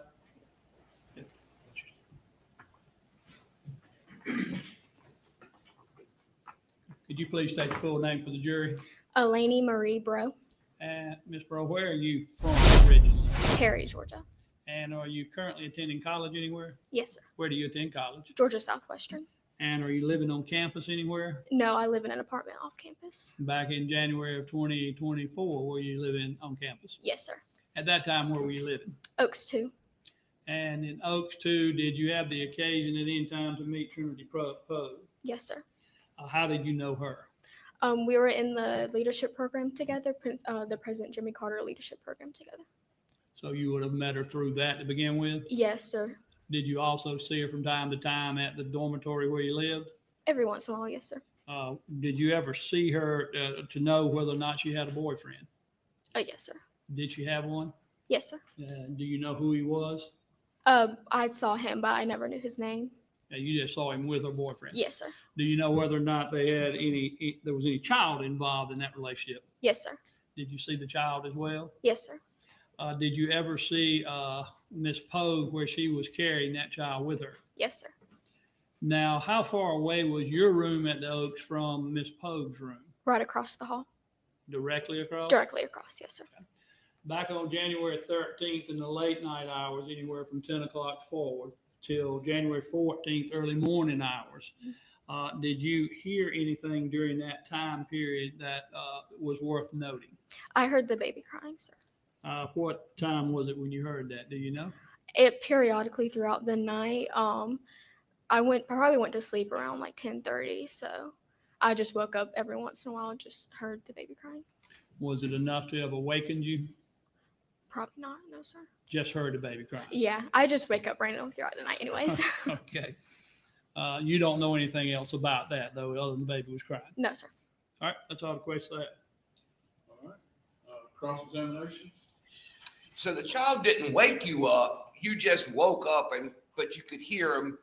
S3: Could you please state your full name for the jury?
S18: Elaine Marie Bro,
S3: And Ms. Bro, where are you from originally?
S18: Perry, Georgia.
S3: And are you currently attending college anywhere?
S18: Yes, sir.
S3: Where do you attend college?
S18: Georgia Southwestern.
S3: And are you living on campus anywhere?
S18: No, I live in an apartment off campus.
S3: Back in January of 2024, were you living on campus?
S18: Yes, sir.
S3: At that time, where were you living?
S18: Oaks 2.
S3: And in Oaks 2, did you have the occasion at any time to meet Trinity Poague?
S18: Yes, sir.
S3: How did you know her?
S18: We were in the leadership program together, the President Jimmy Carter leadership program together.
S3: So you would have met her through that to begin with?
S18: Yes, sir.
S3: Did you also see her from time to time at the dormitory where you lived?
S18: Every once in a while, yes, sir.
S3: Did you ever see her to know whether or not she had a boyfriend?
S18: Yes, sir.
S3: Did she have one?
S18: Yes, sir.
S3: Do you know who he was?
S18: I saw him, but I never knew his name.
S3: You just saw him with her boyfriend?
S18: Yes, sir.
S3: Do you know whether or not there was any child involved in that relationship?
S18: Yes, sir.
S3: Did you see the child as well?
S18: Yes, sir.
S3: Did you ever see Miss Poague where she was carrying that child with her?
S18: Yes, sir.
S3: Now, how far away was your room at the Oaks from Miss Poague's room?
S18: Right across the hall.
S3: Directly across?
S18: Directly across, yes, sir.
S3: Back on January 13th in the late night hours, anywhere from 10 o'clock forward, till January 14th, early morning hours. Did you hear anything during that time period that was worth noting?
S18: I heard the baby crying, sir.
S3: What time was it when you heard that? Do you know?
S18: It periodically throughout the night. I probably went to sleep around like 10:30, so I just woke up every once in a while and just heard the baby crying.
S3: Was it enough to have awakened you?
S18: Probably not, no, sir.
S3: Just heard the baby crying?
S18: Yeah, I just wake up randomly throughout the night anyways.
S3: Okay. You don't know anything else about that, though, other than the baby was crying?
S18: No, sir.
S3: All right, that's all the question I have. All right. Cross-examination?
S5: So the child didn't wake you up. You just woke up, but you could hear him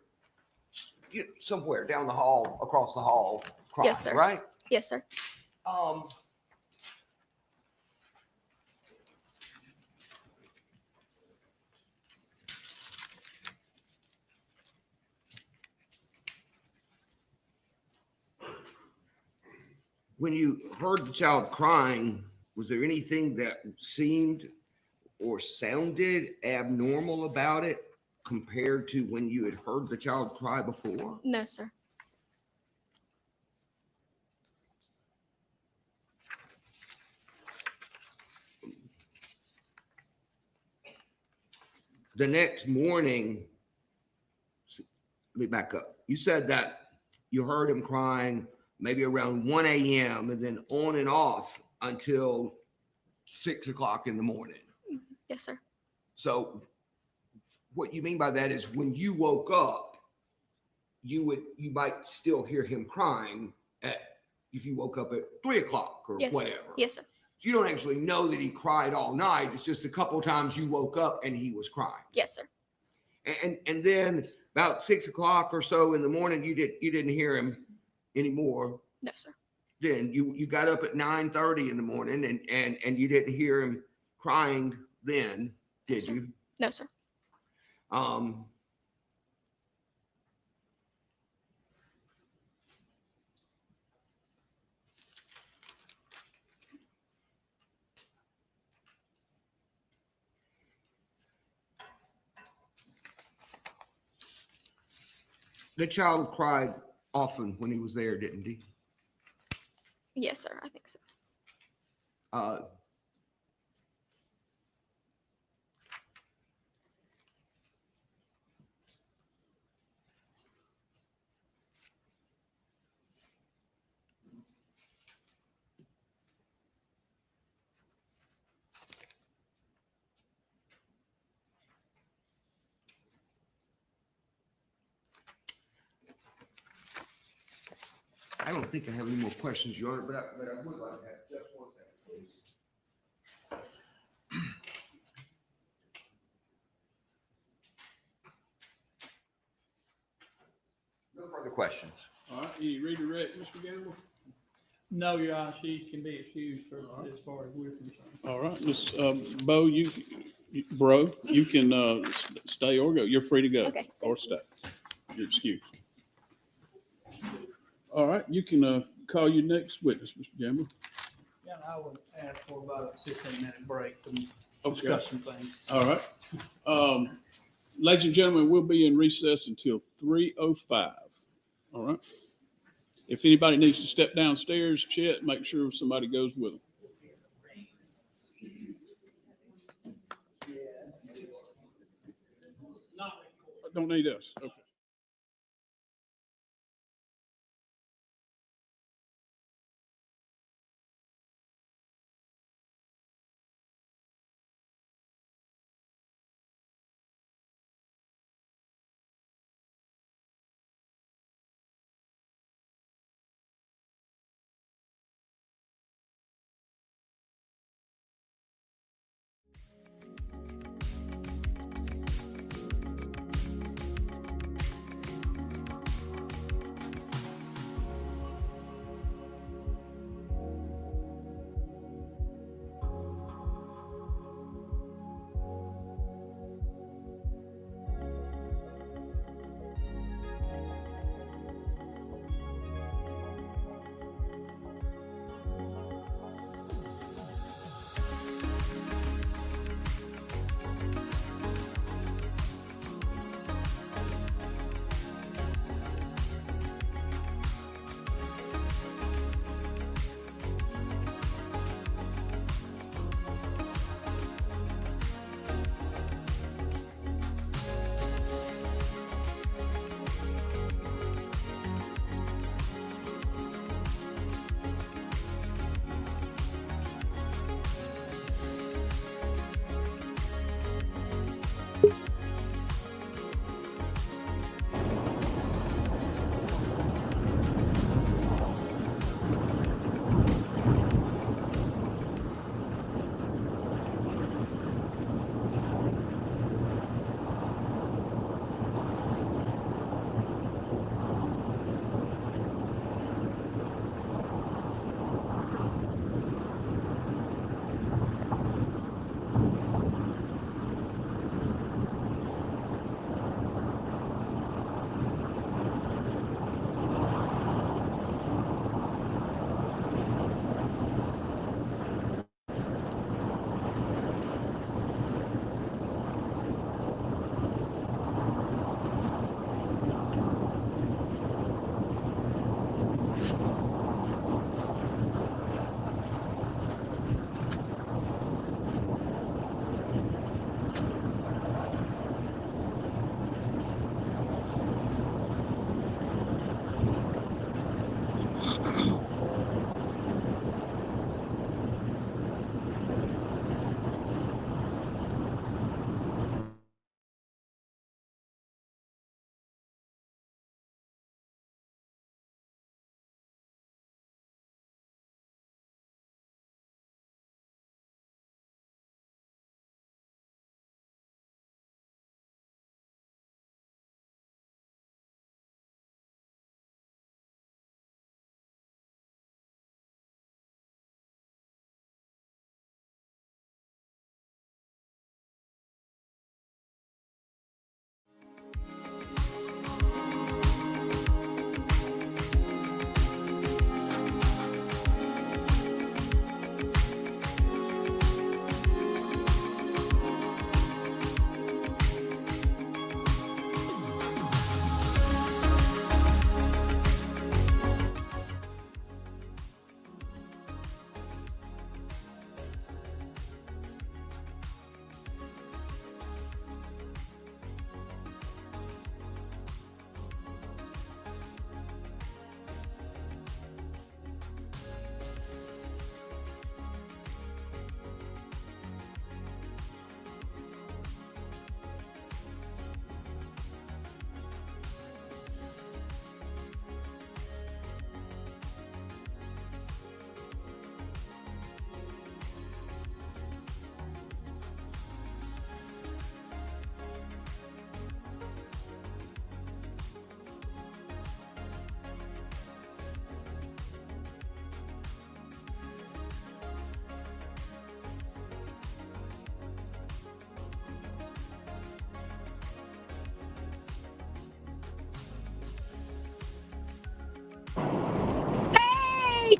S5: somewhere down the hall, across the hall, crying,
S18: Yes, sir.
S5: right?
S18: Yes, sir.
S5: When you heard the child crying, was there anything that seemed or sounded abnormal about it compared to when you had heard the child cry before?
S18: No, sir.
S5: The next morning, let me back up. You said that you heard him crying maybe around 1 a.m. and then on and off until 6 o'clock in the morning.
S18: Yes, sir.
S5: So what you mean by that is when you woke up, you might still hear him crying if you woke up at 3 o'clock or
S18: Yes.
S5: whatever.
S18: Yes, sir.
S5: So you don't actually know that he cried all night. It's just a couple of times you woke up and he was crying.
S18: Yes, sir.
S5: And then about 6 o'clock or so in the morning, you didn't hear him anymore.
S18: No, sir.
S5: Then you got up at 9:30 in the morning and you didn't hear him crying then, did you?
S18: No, sir.
S5: The child cried often when he was there, didn't he?
S18: Yes, sir. I think so.
S5: I don't think I have any more questions, Your Honor, but I would like to have just 1 second, please. No further questions.
S4: All right, any redirect, Mr. Gamble?
S3: No, Your Honor, she can be excused for as far as we're concerned.
S4: All right, Miss Bo, you can stay or go. You're free to go.
S18: Okay.
S4: Or stay. You're excused. All right, you can call your next witness, Mr. Gamble.
S3: Yeah, I would ask for about a 15-minute break to
S4: Okay.
S3: discuss some things.
S4: All right. Ladies and gentlemen, we'll be in recess until 3:05. All right. If anybody needs to step downstairs, Chet, make sure somebody goes with them. Don't need us. Okay.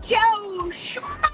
S15: Joe Schmo.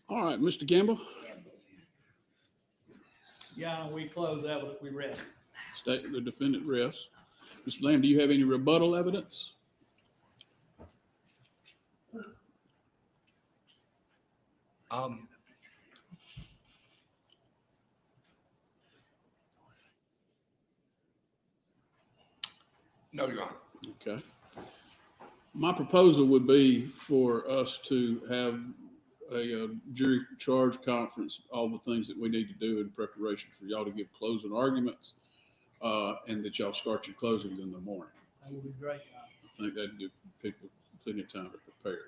S4: All right, Mr. Gamble,
S3: Yeah, we close that if we rest.
S4: state the defendant rests. Mr. Lamb, do you have any rebuttal evidence?
S5: No, Your Honor.
S4: Okay. My proposal would be for us to have a jury charge conference, all the things that we need to do in preparation for y'all to give closing arguments, and that y'all start your closings in the morning.
S3: That would be great.
S4: I think that'd give people plenty of time to prepare.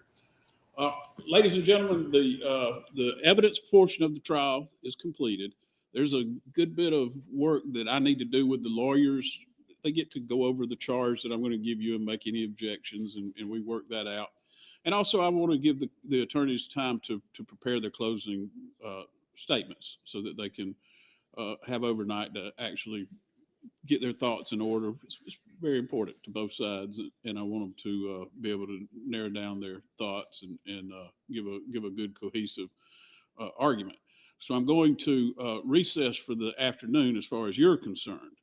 S4: Ladies and gentlemen, the evidence portion of the trial is completed. There's a good bit of work that I need to do with the lawyers. They get to go over the charge that I'm going to give you and make any objections, and we work that out. And also, I want to give the attorneys time to prepare their closing statements so that they can have overnight to actually get their thoughts in order. It's very important to both sides, and I want them to be able to narrow down their thoughts and give a good cohesive argument. So I'm going to recess for the afternoon as far as you're concerned.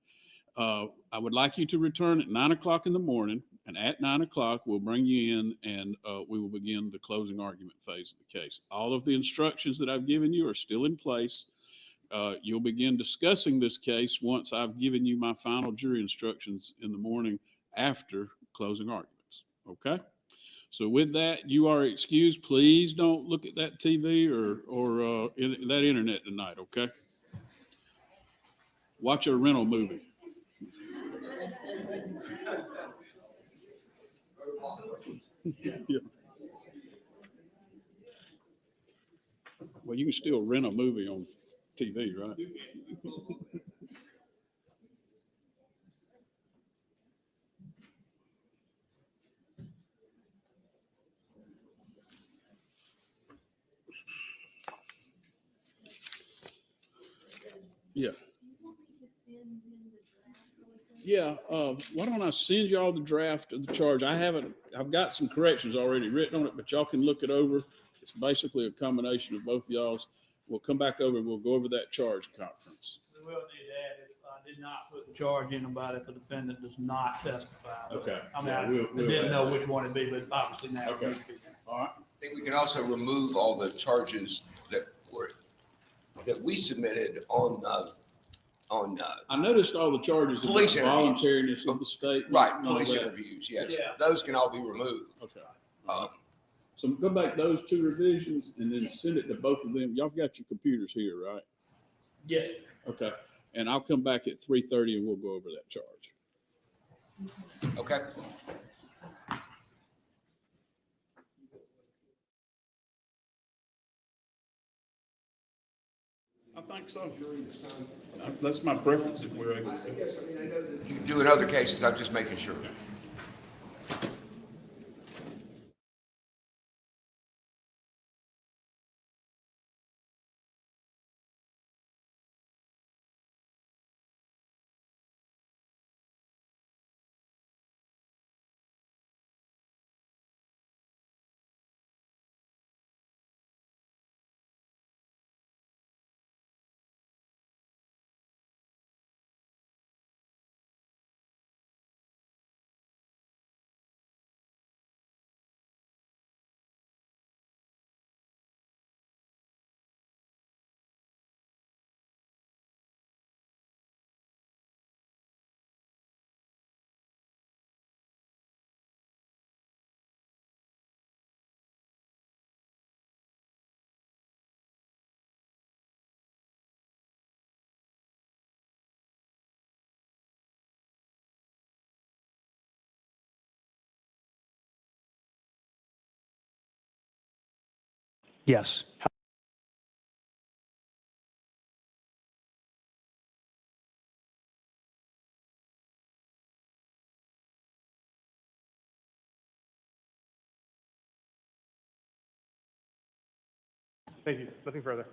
S4: I would like you to return at 9 o'clock in the morning, and at 9 o'clock, we'll bring you in and we will begin the closing argument phase of the case. All of the instructions that I've given you are still in place. You'll begin discussing this case once I've given you my final jury instructions in the morning after closing arguments. Okay? So with that, you are excused. Please don't look at that TV or that internet tonight, okay? Watch a rental movie. Yeah. Well, you can still rent a movie on TV, right? Yeah. Yeah, why don't I send y'all the draft of the charge? I've got some corrections already written on it, but y'all can look it over. It's basically a combination of both y'all's. We'll come back over and we'll go over that charge conference.
S3: We will do that. I did not put the charge in about if the defendant does not testify.
S4: Okay.
S3: I mean,
S4: Yeah,
S3: I
S4: we'll
S3: didn't know which one it'd be, but obviously now.
S4: Okay. All right.
S5: I think we can also remove all the charges that we submitted on
S4: I noticed all the charges about
S5: Police interviews.
S4: voluntariness of the statement.
S5: right,
S4: and all
S5: police
S4: that.
S5: interviews, yes.
S3: Yeah.
S5: Those can all be removed.
S4: Okay. So go back those two revisions and then send it to both of them. Y'all got your computers here, right?
S3: Yes.
S4: Okay. And I'll come back at 3:30 and we'll go over that charge.
S5: Okay.
S4: I think so. That's my preference if we're able to.
S5: I know that you do in other cases, I'm just making sure.
S3: Yes.
S19: Thank you. Nothing further.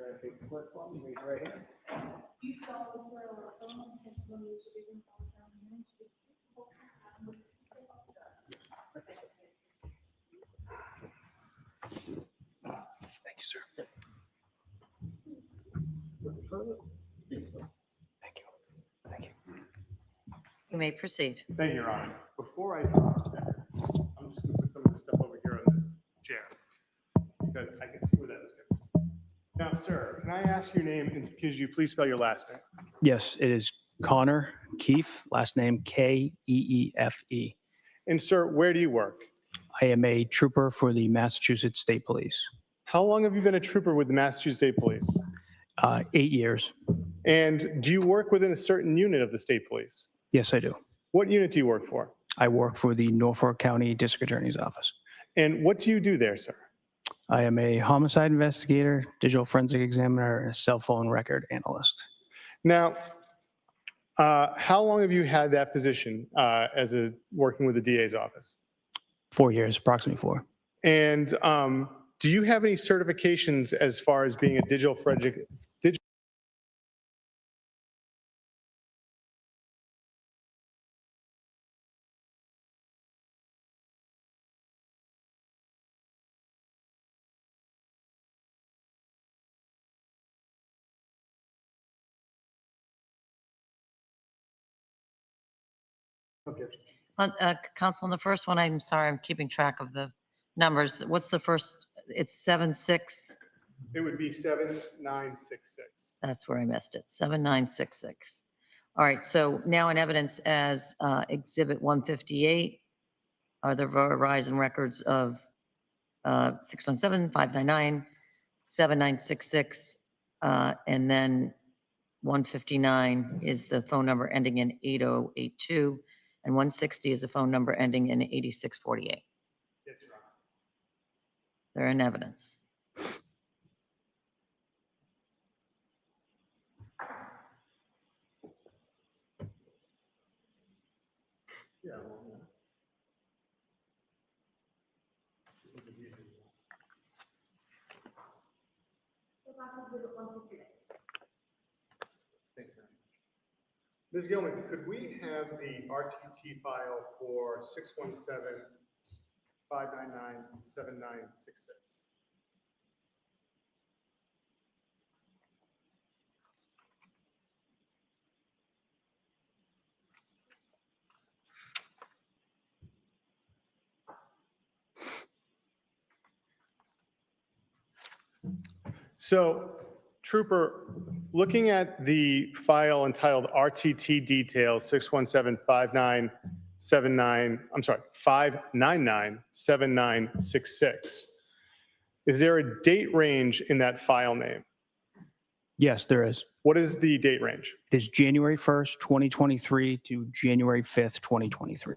S19: ahead and take the clerk form and raise your right hand.
S18: You solemnly swear or affirm the testimony you should give in false testimony to be truthful and
S19: Thank you, sir.
S9: You may proceed.
S19: Thank you, Your Honor. Before I talk, I'm just gonna put some of this stuff over here on this chair because I can see where that is going. Now, sir, can I ask your name and could you please spell your last name?
S20: Yes, it is Connor Keefe, last name Keefe.
S19: And sir, where do you work?
S20: I am a trooper for the Massachusetts State Police.
S19: How long have you been a trooper with the Massachusetts State Police?
S20: 8 years.
S19: And do you work within a certain unit of the state police?
S20: Yes, I do.
S19: What unit do you work for?
S20: I work for the Norfolk County District Attorney's Office.
S19: And what do you do there, sir?
S20: I am a homicide investigator, digital forensic examiner, and a cell phone record analyst.
S19: Now, how long have you had that position working with the DA's office?
S20: 4 years, approximately 4.
S19: And do you have any certifications as far as being a digital forensic?
S9: Counsel, on the first one, I'm sorry, I'm keeping track of the numbers. What's the first? It's 7-6.
S19: It would be 7966.
S9: That's where I missed it. 7966. All right. So now in evidence as Exhibit 158 are the Verizon records of 617, 599, 7966, and then 159 is the phone number ending in 8082, and 160 is the phone number ending in 8648.
S19: Yes, Your Honor.
S9: They're in evidence.
S19: Yeah. Thank you. Ms. Gilman, could we have the RTT file for 617-599-7966? So, Trooper, looking at the file entitled RTT Details 599-7966, is there a date range in that file name?
S20: Yes, there is.
S19: What is the date range?
S20: It is January 1st, 2023 to January 5th, 2023.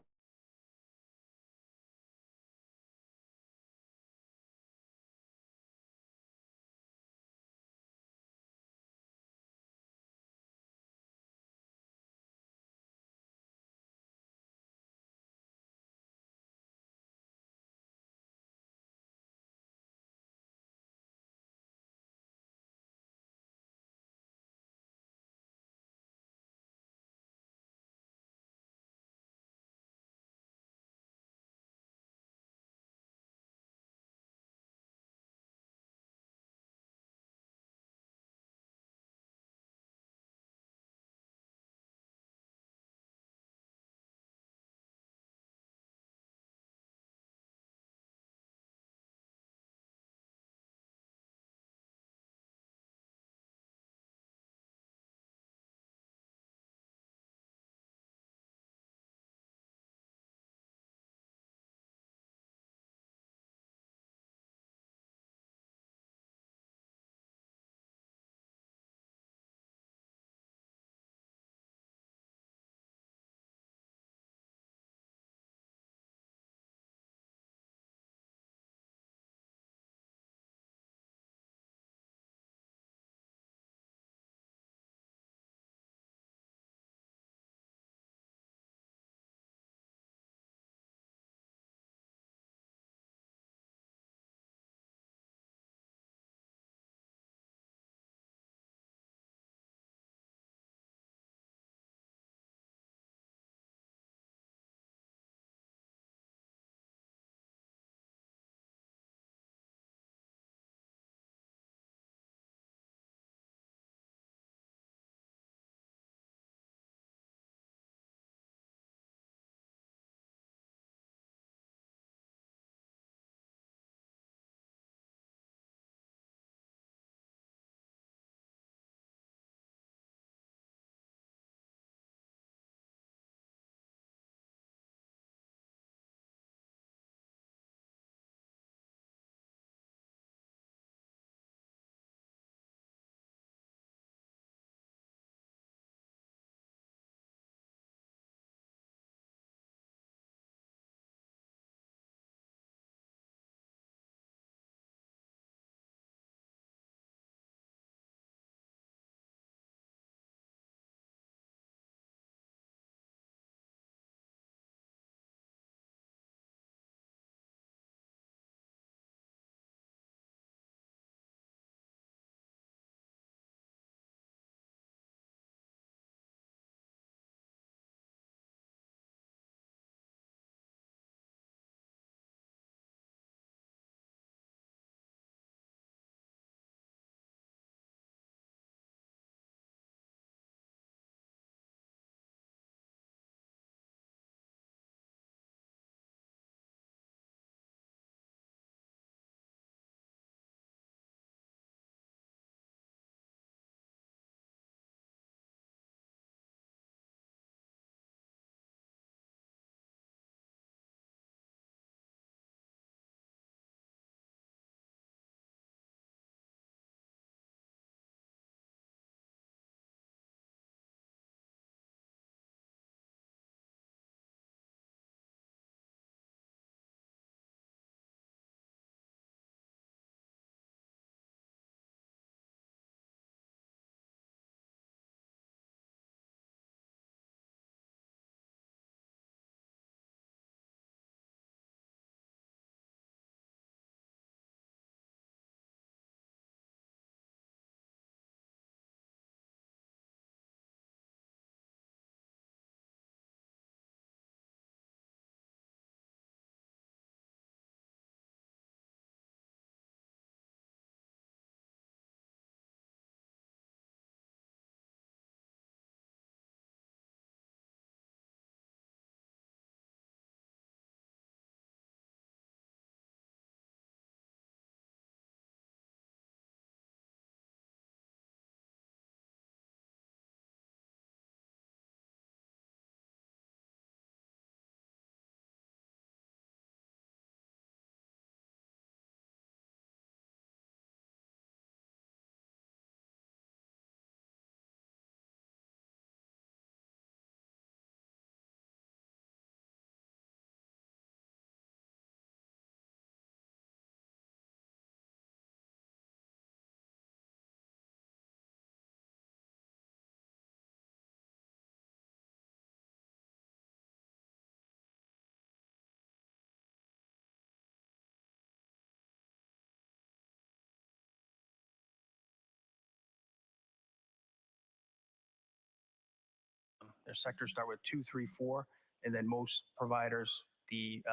S20: Their sectors start with 2, 3, 4, and then most providers, the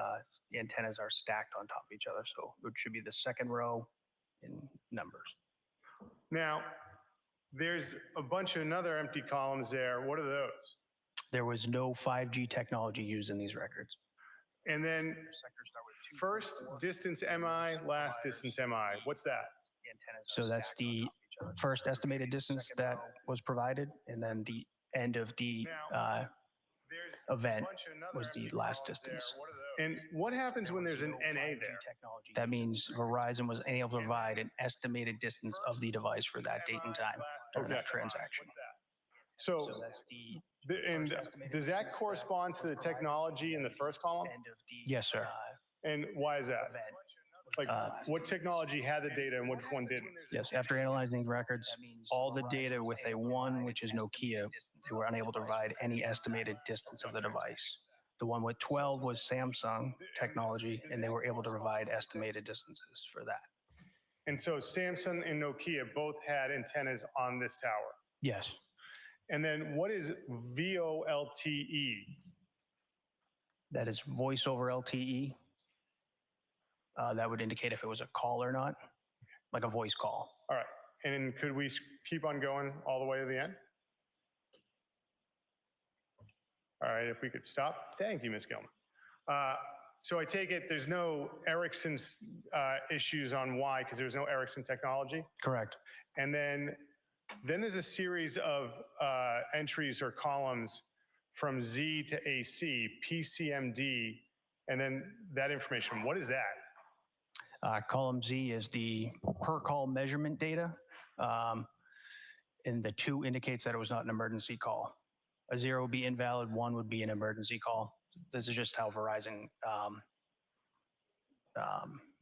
S20: antennas are stacked on top of each other. So it should be the second row in numbers.
S19: Now, there's a bunch of another empty columns there. What are those?
S20: There was no 5G technology used in these records.
S19: And then first distance MI, last distance MI. What's that?
S20: So that's the first estimated distance that was provided, and then the end of the event was the last distance.
S19: And what happens when there's an NA there?
S20: That means Verizon was unable to provide an estimated distance of the device for that date and time during that transaction.
S19: So
S20: that's the
S19: and does that correspond to the technology in the first column?
S20: Yes, sir.
S19: And why is that? Like what technology had the data and which one didn't?
S20: Yes, after analyzing the records, all the data with a 1, which is Nokia, they were unable to provide any estimated distance of the device. The one with 12 was Samsung technology, and they were able to provide estimated distances for that.
S19: And so Samsung and Nokia both had antennas on this tower.
S20: Yes.
S19: And then what is VoLTE?
S20: That is voice over LTE. That would indicate if it was a call or not, like a voice call.
S19: All right. And could we keep on going all the way to the end? All right, if we could stop. Thank you, Ms. Gilman. So I take it there's no Ericsson's issues on why, because there's no Ericsson technology?
S20: Correct.
S19: And then there's a series of entries or columns from Z to AC, PCMD, and then that information. What is that?
S20: Column Z is the per call measurement data, and the 2 indicates that it was not an emergency call. A 0 would be invalid, 1 would be an emergency call. This is just how Verizon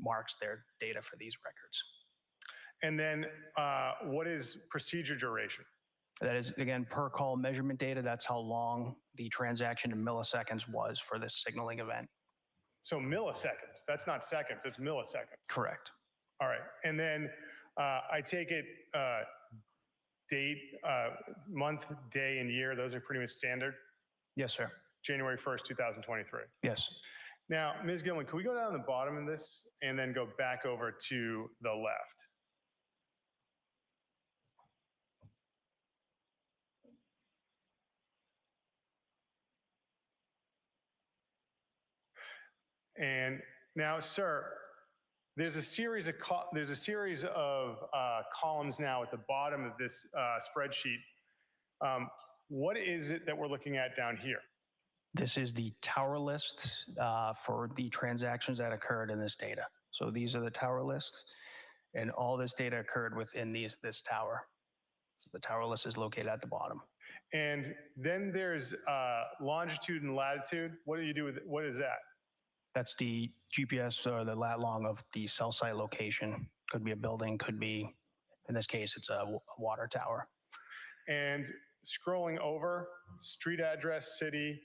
S20: marks their data for these records.
S19: And then what is procedure duration?
S20: That is, again, per call measurement data. That's how long the transaction in milliseconds was for this signaling event.
S19: So milliseconds, that's not seconds, it's milliseconds.
S20: Correct.
S19: All right, and then I take it date, month, day, and year, those are pretty much standard?
S20: Yes, sir.
S19: January 1st, 2023.
S20: Yes.
S19: Now, Ms. Gilman, can we go down the bottom of this and then go back over to the left? And now, sir, there's a series of columns now at the bottom of this spreadsheet. What is it that we're looking at down here?
S20: This is the tower list for the transactions that occurred in this data. So these are the tower lists, and all this data occurred within this tower. So the tower list is located at the bottom.
S19: And then there's longitude and latitude. What do you do with it? What is that?
S20: That's the GPS or the lat long of the cell site location. Could be a building, could be, in this case, it's a water tower.
S19: And scrolling over, street address, city.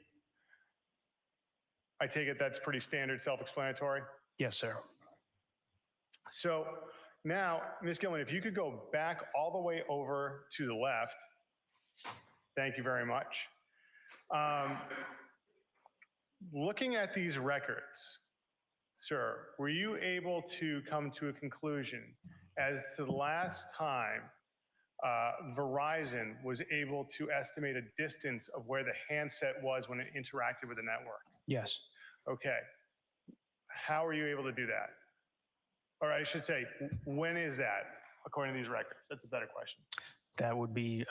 S19: I take it that's pretty standard, self-explanatory?
S20: Yes, sir.
S19: So now, Ms. Gilman, if you could go back all the way over to the left. Thank you very much. Looking at these records, sir, were you able to come to a conclusion as to the last time Verizon was able to estimate a distance of where the handset was when it interacted with the network?
S20: Yes.
S19: Okay. How are you able to do that? Or I should say, when is that, according to these records? That's a better question.
S20: That would be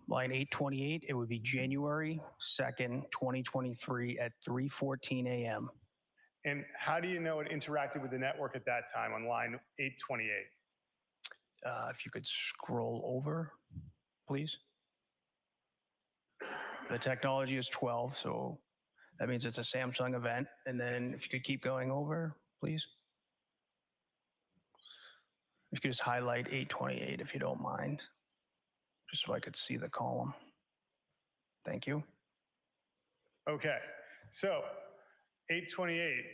S20: line 828. It would be January 2nd, 2023 at 3:14 a.m.
S19: And how do you know it interacted with the network at that time on line 828?
S20: If you could scroll over, please. The technology is 12, so that means it's a Samsung event. And then if you could keep going over, please. If you could just highlight 828 if you don't mind, just so I could see the column. Thank you.
S19: Okay, so 828,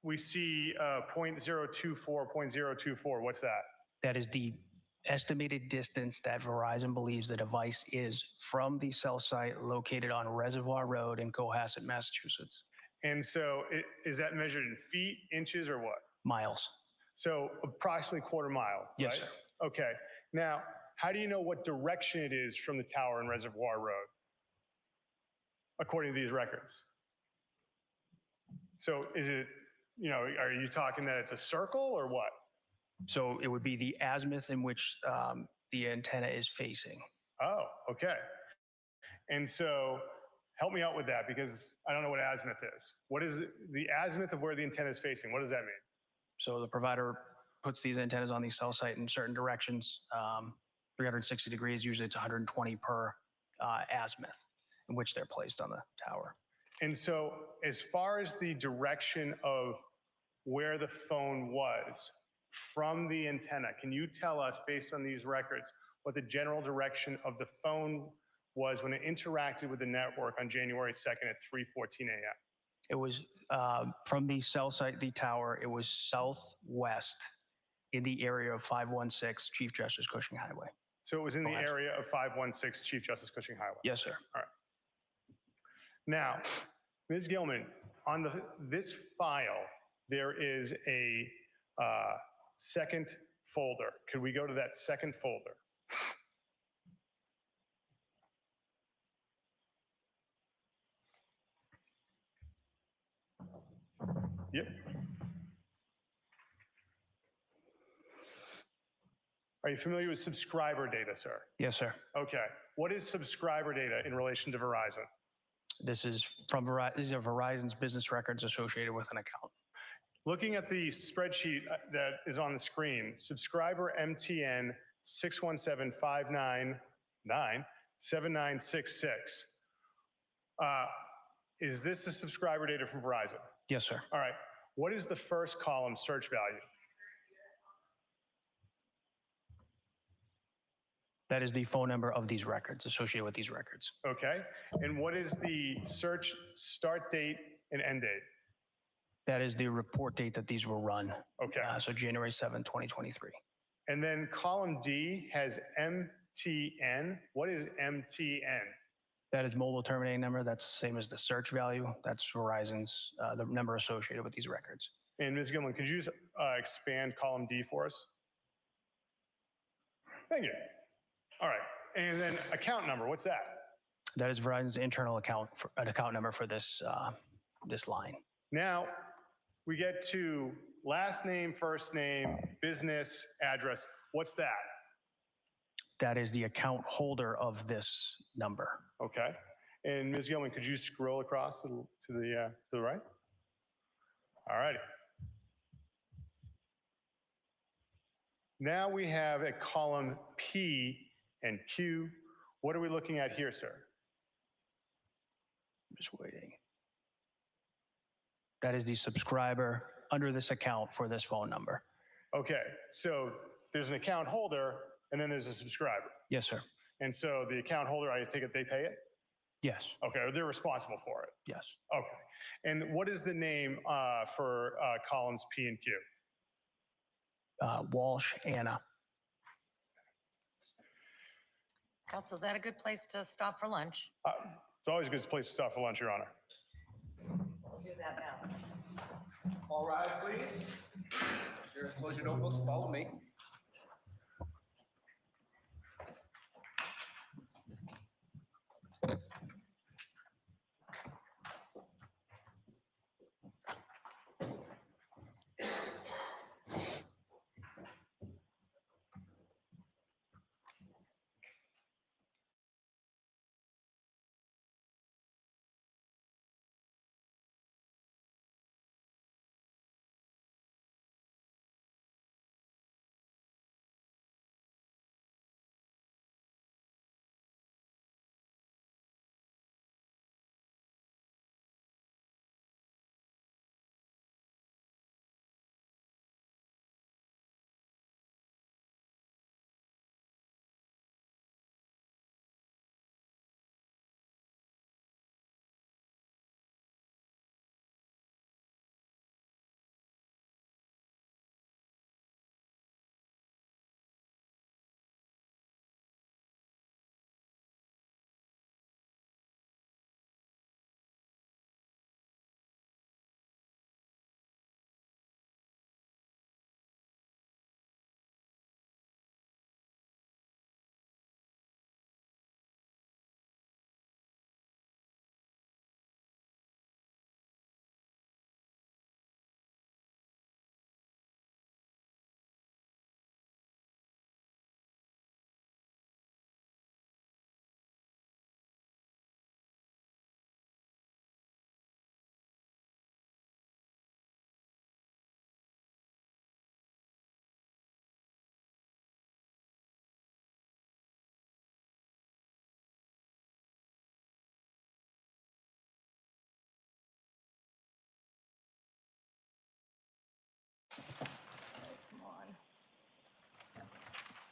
S19: we see 0.024, 0.024. What's that?
S20: That is the estimated distance that Verizon believes the device is from the cell site located on Reservoir Road in Cohasset, Massachusetts.
S19: And so is that measured in feet, inches, or what?
S20: Miles.
S19: So approximately quarter mile,
S20: Yes,
S19: right?
S20: sir.
S19: Okay. Now, how do you know what direction it is from the tower in Reservoir Road, according to these records? So is it, are you talking that it's a circle or what?
S20: So it would be the azimuth in which the antenna is facing.
S19: Oh, okay. And so help me out with that because I don't know what azimuth is. What is the azimuth of where the antenna is facing? What does that mean?
S20: So the provider puts these antennas on the cell site in certain directions, 360 degrees, usually it's 120 per azimuth in which they're placed on the tower.
S19: And so as far as the direction of where the phone was from the antenna, can you tell us, based on these records, what the general direction of the phone was when it interacted with the network on January 2nd at 3:14 a.m.?
S20: It was from the cell site, the tower, it was southwest in the area of 516 Chief Justice Cushing Highway.
S19: So it was in the area of 516 Chief Justice Cushing Highway?
S20: Yes, sir.
S19: All right. Now, Ms. Gilman, on this file, there is a second folder. Could we go to that second folder? Yep. Are you familiar with subscriber data, sir?
S20: Yes, sir.
S19: Okay. What is subscriber data in relation to Verizon?
S20: This is from Verizon. These are Verizon's business records associated with an account.
S19: Looking at the spreadsheet that is on the screen, subscriber MTN 617-599-7966. Is this the subscriber data from Verizon?
S20: Yes, sir.
S19: All right. What is the first column search value?
S20: That is the phone number of these records associated with these records.
S19: Okay. And what is the search start date and end date?
S20: That is the report date that these were run.
S19: Okay.
S20: So January 7, 2023.
S19: And then column D has MTN. What is MTN?
S20: That is mobile terminating number. That's the same as the search value. That's Verizon's, the number associated with these records.
S19: And Ms. Gilman, could you just expand column D for us? Thank you. All right. And then account number, what's that?
S20: That is Verizon's internal account, an account number for this, this line.
S19: Now we get to last name, first name, business, address. What's that?
S20: That is the account holder of this number.
S19: Okay. And Ms. Gilman, could you scroll across to the right? All righty. Now we have a column P and Q. What are we looking at here, sir?
S20: I'm just waiting. That is the subscriber under this account for this phone number.
S19: Okay, so there's an account holder and then there's a subscriber.
S20: Yes, sir.
S19: And so the account holder, I take it they pay it?
S20: Yes.
S19: Okay, they're responsible for it?
S20: Yes.
S19: Okay. And what is the name for columns P and Q?
S20: Walsh, Anna.
S9: Council, is that a good place to stop for lunch?
S19: It's always a good place to stop for lunch, Your Honor.
S9: We'll do that now.
S11: All right, please. Chairs, close your notebooks, follow me.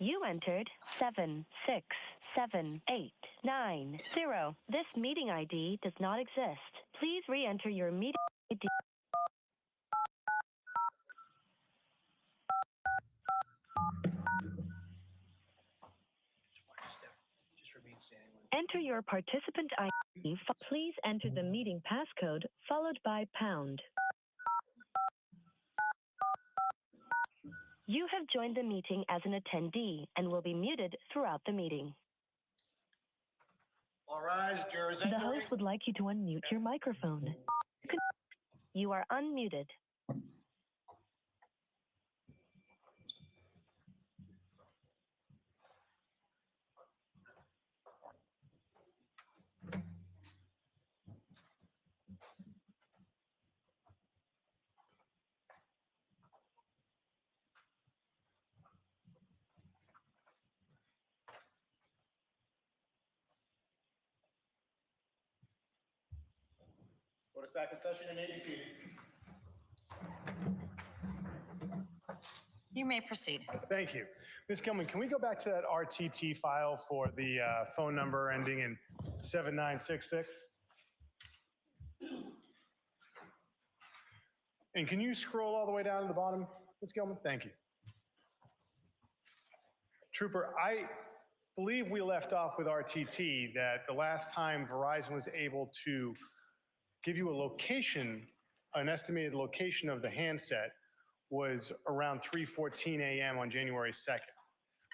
S21: You entered 7678990. This meeting ID does not exist. Please re-enter your meeting ID. Enter your participant ID. Please enter the meeting passcode followed by pound. You have joined the meeting as an attendee and will be muted throughout the meeting.
S22: All rise, jurors.
S21: The host would like you to unmute your microphone. You are unmuted.
S22: Court is back in session and may be seated.
S9: You may proceed.
S19: Thank you. Ms. Gilman, can we go back to that RTT file for the phone number ending in 7966? And can you scroll all the way down to the bottom, Ms. Gilman? Thank you. Trooper, I believe we left off with RTT that the last time Verizon was able to give you a location, an estimated location of the handset was around 3:14 a.m. on January 2nd.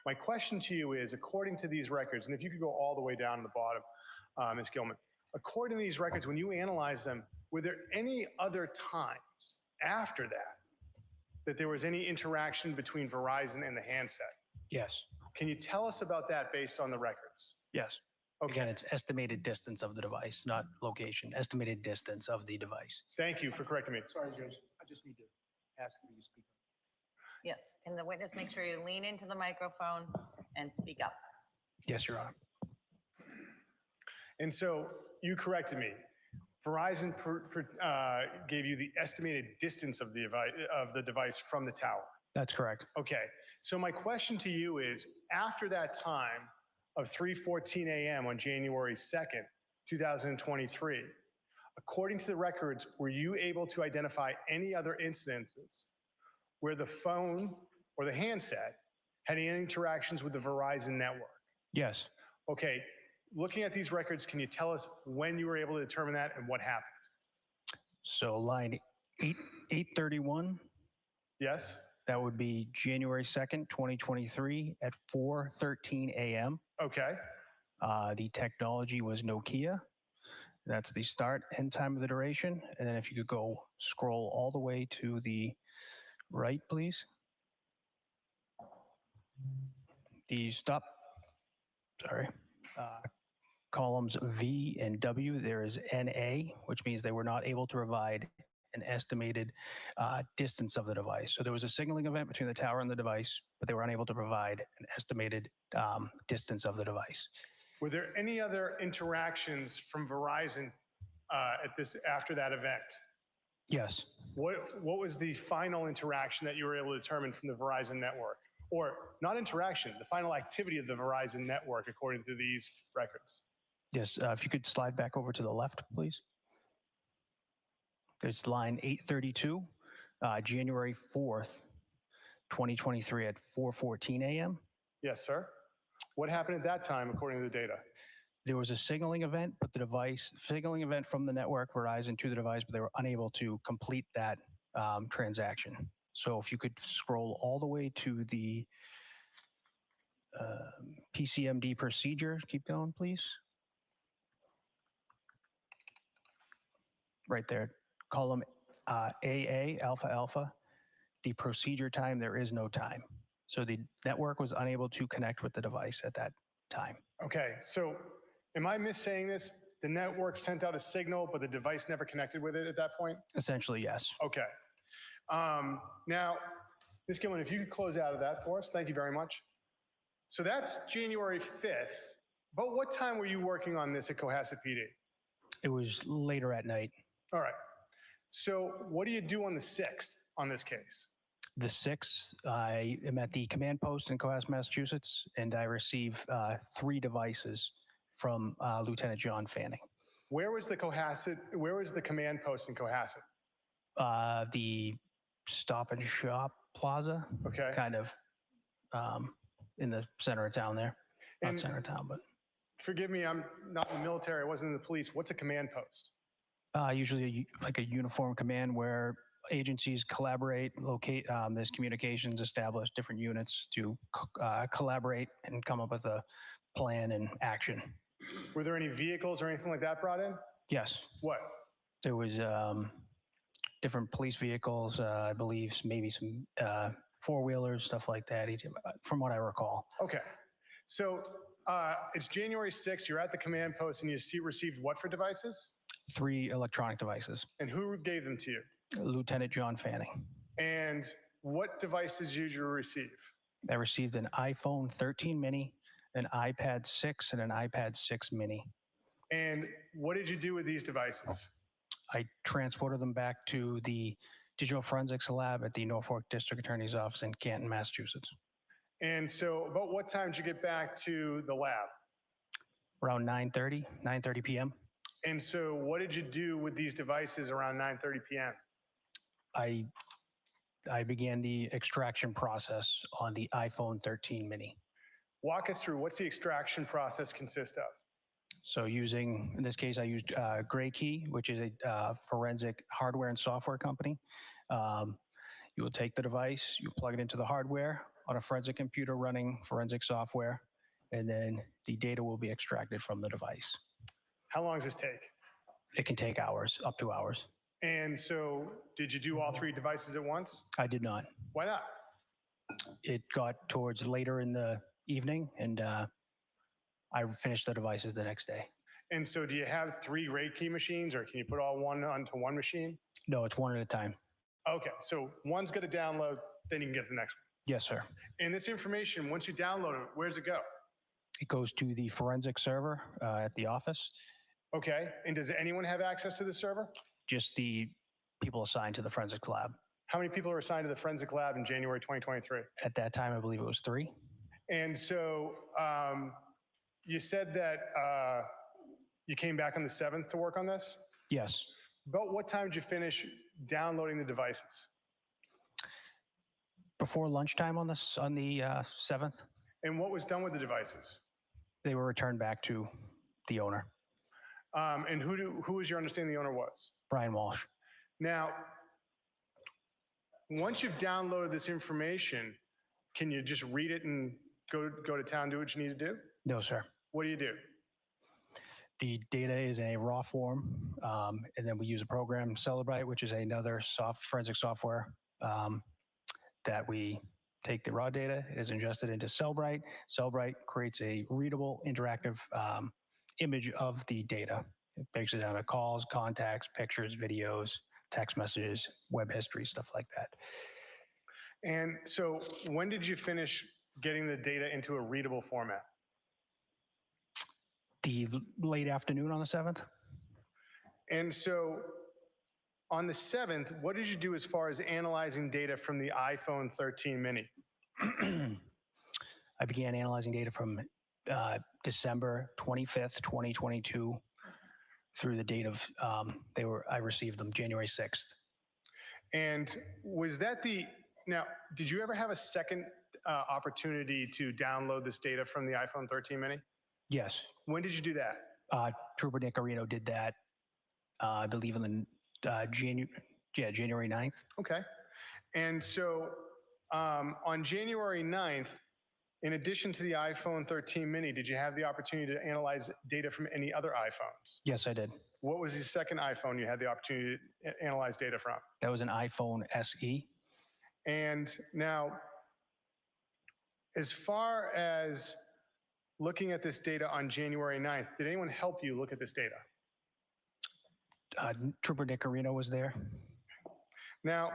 S19: My question to you is, according to these records, and if you could go all the way down to the bottom, Ms. Gilman, according to these records, when you analyze them, were there any other times after that there was any interaction between Verizon and the handset?
S20: Yes.
S19: Can you tell us about that based on the records?
S20: Yes. Again, it's estimated distance of the device, not location, estimated distance of the device.
S19: Thank you for correcting me.
S22: Sorry, Judge. I just need to ask you to speak.
S9: Yes. Can the witness make sure you lean into the microphone and speak up?
S20: Yes, Your Honor.
S19: And so you corrected me. Verizon gave you the estimated distance of the device from the tower.
S20: That's correct.
S19: Okay. So my question to you is, after that time of 3:14 a.m. on January 2nd, 2023, according to the records, were you able to identify any other incidences where the phone or the handset had any interactions with the Verizon network?
S20: Yes.
S19: Okay. Looking at these records, can you tell us when you were able to determine that and what happened?
S20: So line 831.
S19: Yes.
S20: That would be January 2nd, 2023 at 4:13 a.m.
S19: Okay.
S20: The technology was Nokia. That's the start and time of the duration. And then if you could go scroll all the way to the right, please. The stop, sorry, columns V and W, there is NA, which means they were not able to provide an estimated distance of the device. So there was a signaling event between the tower and the device, but they were unable to provide an estimated distance of the device.
S19: Were there any other interactions from Verizon after that event?
S20: Yes.
S19: What was the final interaction that you were able to determine from the Verizon network? Or not interaction, the final activity of the Verizon network according to these records?
S20: Yes, if you could slide back over to the left, please. There's line 832, January 4th, 2023 at 4:14 a.m.
S19: Yes, sir. What happened at that time according to the data?
S20: There was a signaling event, but signaling event from the network, Verizon, to the device, but they were unable to complete that transaction. So if you could scroll all the way to the PCMD procedure, keep going, please. Right there, column AA, alpha, alpha, the procedure time, there is no time. So the network was unable to connect with the device at that time.
S19: Okay, so am I missaying this? The network sent out a signal, but the device never connected with it at that point?
S20: Essentially, yes.
S19: Okay. Now, Ms. Gilman, if you could close out of that for us, thank you very much. So that's January 5th. But what time were you working on this at Cohasset PD?
S20: It was later at night.
S19: All right. So what do you do on the 6th on this case?
S20: The 6th, I am at the command post in Cohasset, Massachusetts, and I receive 3 devices from Lieutenant John Fanning.
S19: Where was the command post in Cohasset?
S20: The Stop and Shop Plaza.
S19: Okay.
S20: Kind of in the center of town there. Not
S19: And
S20: center of town, but
S19: forgive me, I'm not in the military, I wasn't in the police. What's a command post?
S20: usually like a uniform command where agencies collaborate, locate, there's communications, establish different units to collaborate and come up with a plan and action.
S19: Were there any vehicles or anything like that brought in?
S20: Yes.
S19: What?
S20: There was different police vehicles, I believe maybe some four-wheelers, stuff like that, from what I recall.
S19: Okay. So it's January 6th, you're at the command post and you received what for devices?
S20: 3 electronic devices.
S19: And who gave them to you?
S20: Lieutenant John Fanning.
S19: And what devices did you receive?
S20: I received an iPhone 13 mini, an iPad 6, and an iPad 6 mini.
S19: And what did you do with these devices?
S20: I transported them back to the Digital Forensics Lab at the Norfolk District Attorney's Office in Canton, Massachusetts.
S19: And so about what time did you get back to the lab?
S20: Around 9:30 p.m.
S19: And so what did you do with these devices around 9:30 p.m.?
S20: I began the extraction process on the iPhone 13 mini.
S19: Walk us through, what's the extraction process consist of?
S20: So in this case, I used Gray Key, which is a forensic hardware and software company. You will take the device, you plug it into the hardware on a forensic computer running forensic software, and then the data will be extracted from the device.
S19: How long does this take?
S20: It can take hours, up to hours.
S19: And so did you do all 3 devices at once?
S20: I did not.
S19: Why not?
S20: It got towards later in the evening, and I finished the devices the next day.
S19: And so do you have 3 Gray Key machines, or can you put all one onto one machine?
S20: No, it's one at a time.
S19: Okay, so one's got to download, then you can get the next one.
S20: Yes, sir.
S19: And this information, once you download it, where does it go?
S20: It goes to the forensic server at the office.
S19: Okay, and does anyone have access to the server?
S20: Just the people assigned to the forensic lab.
S19: How many people are assigned to the forensic lab in January 2023?
S20: At that time, I believe it was 3.
S19: And so you said that you came back on the 7th to work on this?
S20: Yes.
S19: About what time did you finish downloading the devices?
S20: Before lunchtime on the 7th.
S19: And what was done with the devices?
S20: They were returned back to the owner.
S19: And who was your understanding the owner was?
S20: Brian Walsh.
S19: Now, once you've downloaded this information, can you just read it and go to town, do what you need to do?
S20: No, sir.
S19: What do you do?
S20: The data is in a raw form, and then we use a program, Celebrite, which is another forensic software that we take the raw data, it is ingested into Celebrite. Celebrite creates a readable, interactive image of the data. It breaks it down to calls, contacts, pictures, videos, text messages, web history, stuff like that.
S19: And so when did you finish getting the data into a readable format?
S20: The late afternoon on the 7th.
S19: And so on the 7th, what did you do as far as analyzing data from the iPhone 13 mini?
S20: I began analyzing data from December 25th, 2022 through the date of, I received them January 6th.
S19: And was that now, did you ever have a second opportunity to download this data from the iPhone 13 mini?
S20: Yes.
S19: When did you do that?
S20: Trooper Nick Areno did that, I believe in the January 9th.
S19: Okay. And so on January 9th, in addition to the iPhone 13 mini, did you have the opportunity to analyze data from any other iPhones?
S20: Yes, I did.
S19: What was the second iPhone you had the opportunity to analyze data from?
S20: That was an iPhone SE.
S19: And now, as far as looking at this data on January 9th, did anyone help you look at this data?
S20: Trooper Nick Areno was there.
S19: Now,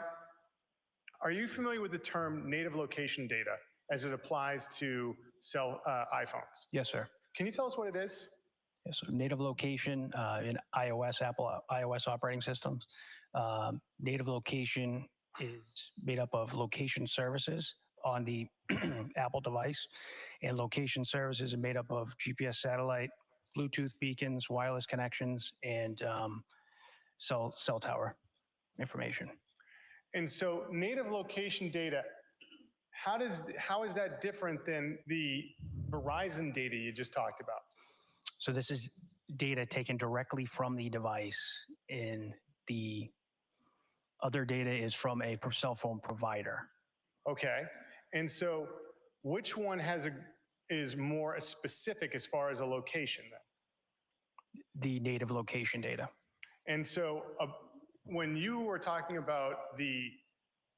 S19: are you familiar with the term native location data as it applies to iPhones?
S20: Yes, sir.
S19: Can you tell us what it is?
S20: Yes, so native location in iOS, Apple iOS operating systems. Native location is made up of location services on the Apple device, and location services are made up of GPS satellite, Bluetooth beacons, wireless connections, and cell tower information.
S19: And so native location data, how is that different than the Verizon data you just talked about?
S20: So this is data taken directly from the device, and the other data is from a cell phone provider.
S19: Okay. And so which one is more specific as far as a location then?
S20: The native location data.
S19: And so when you were talking about the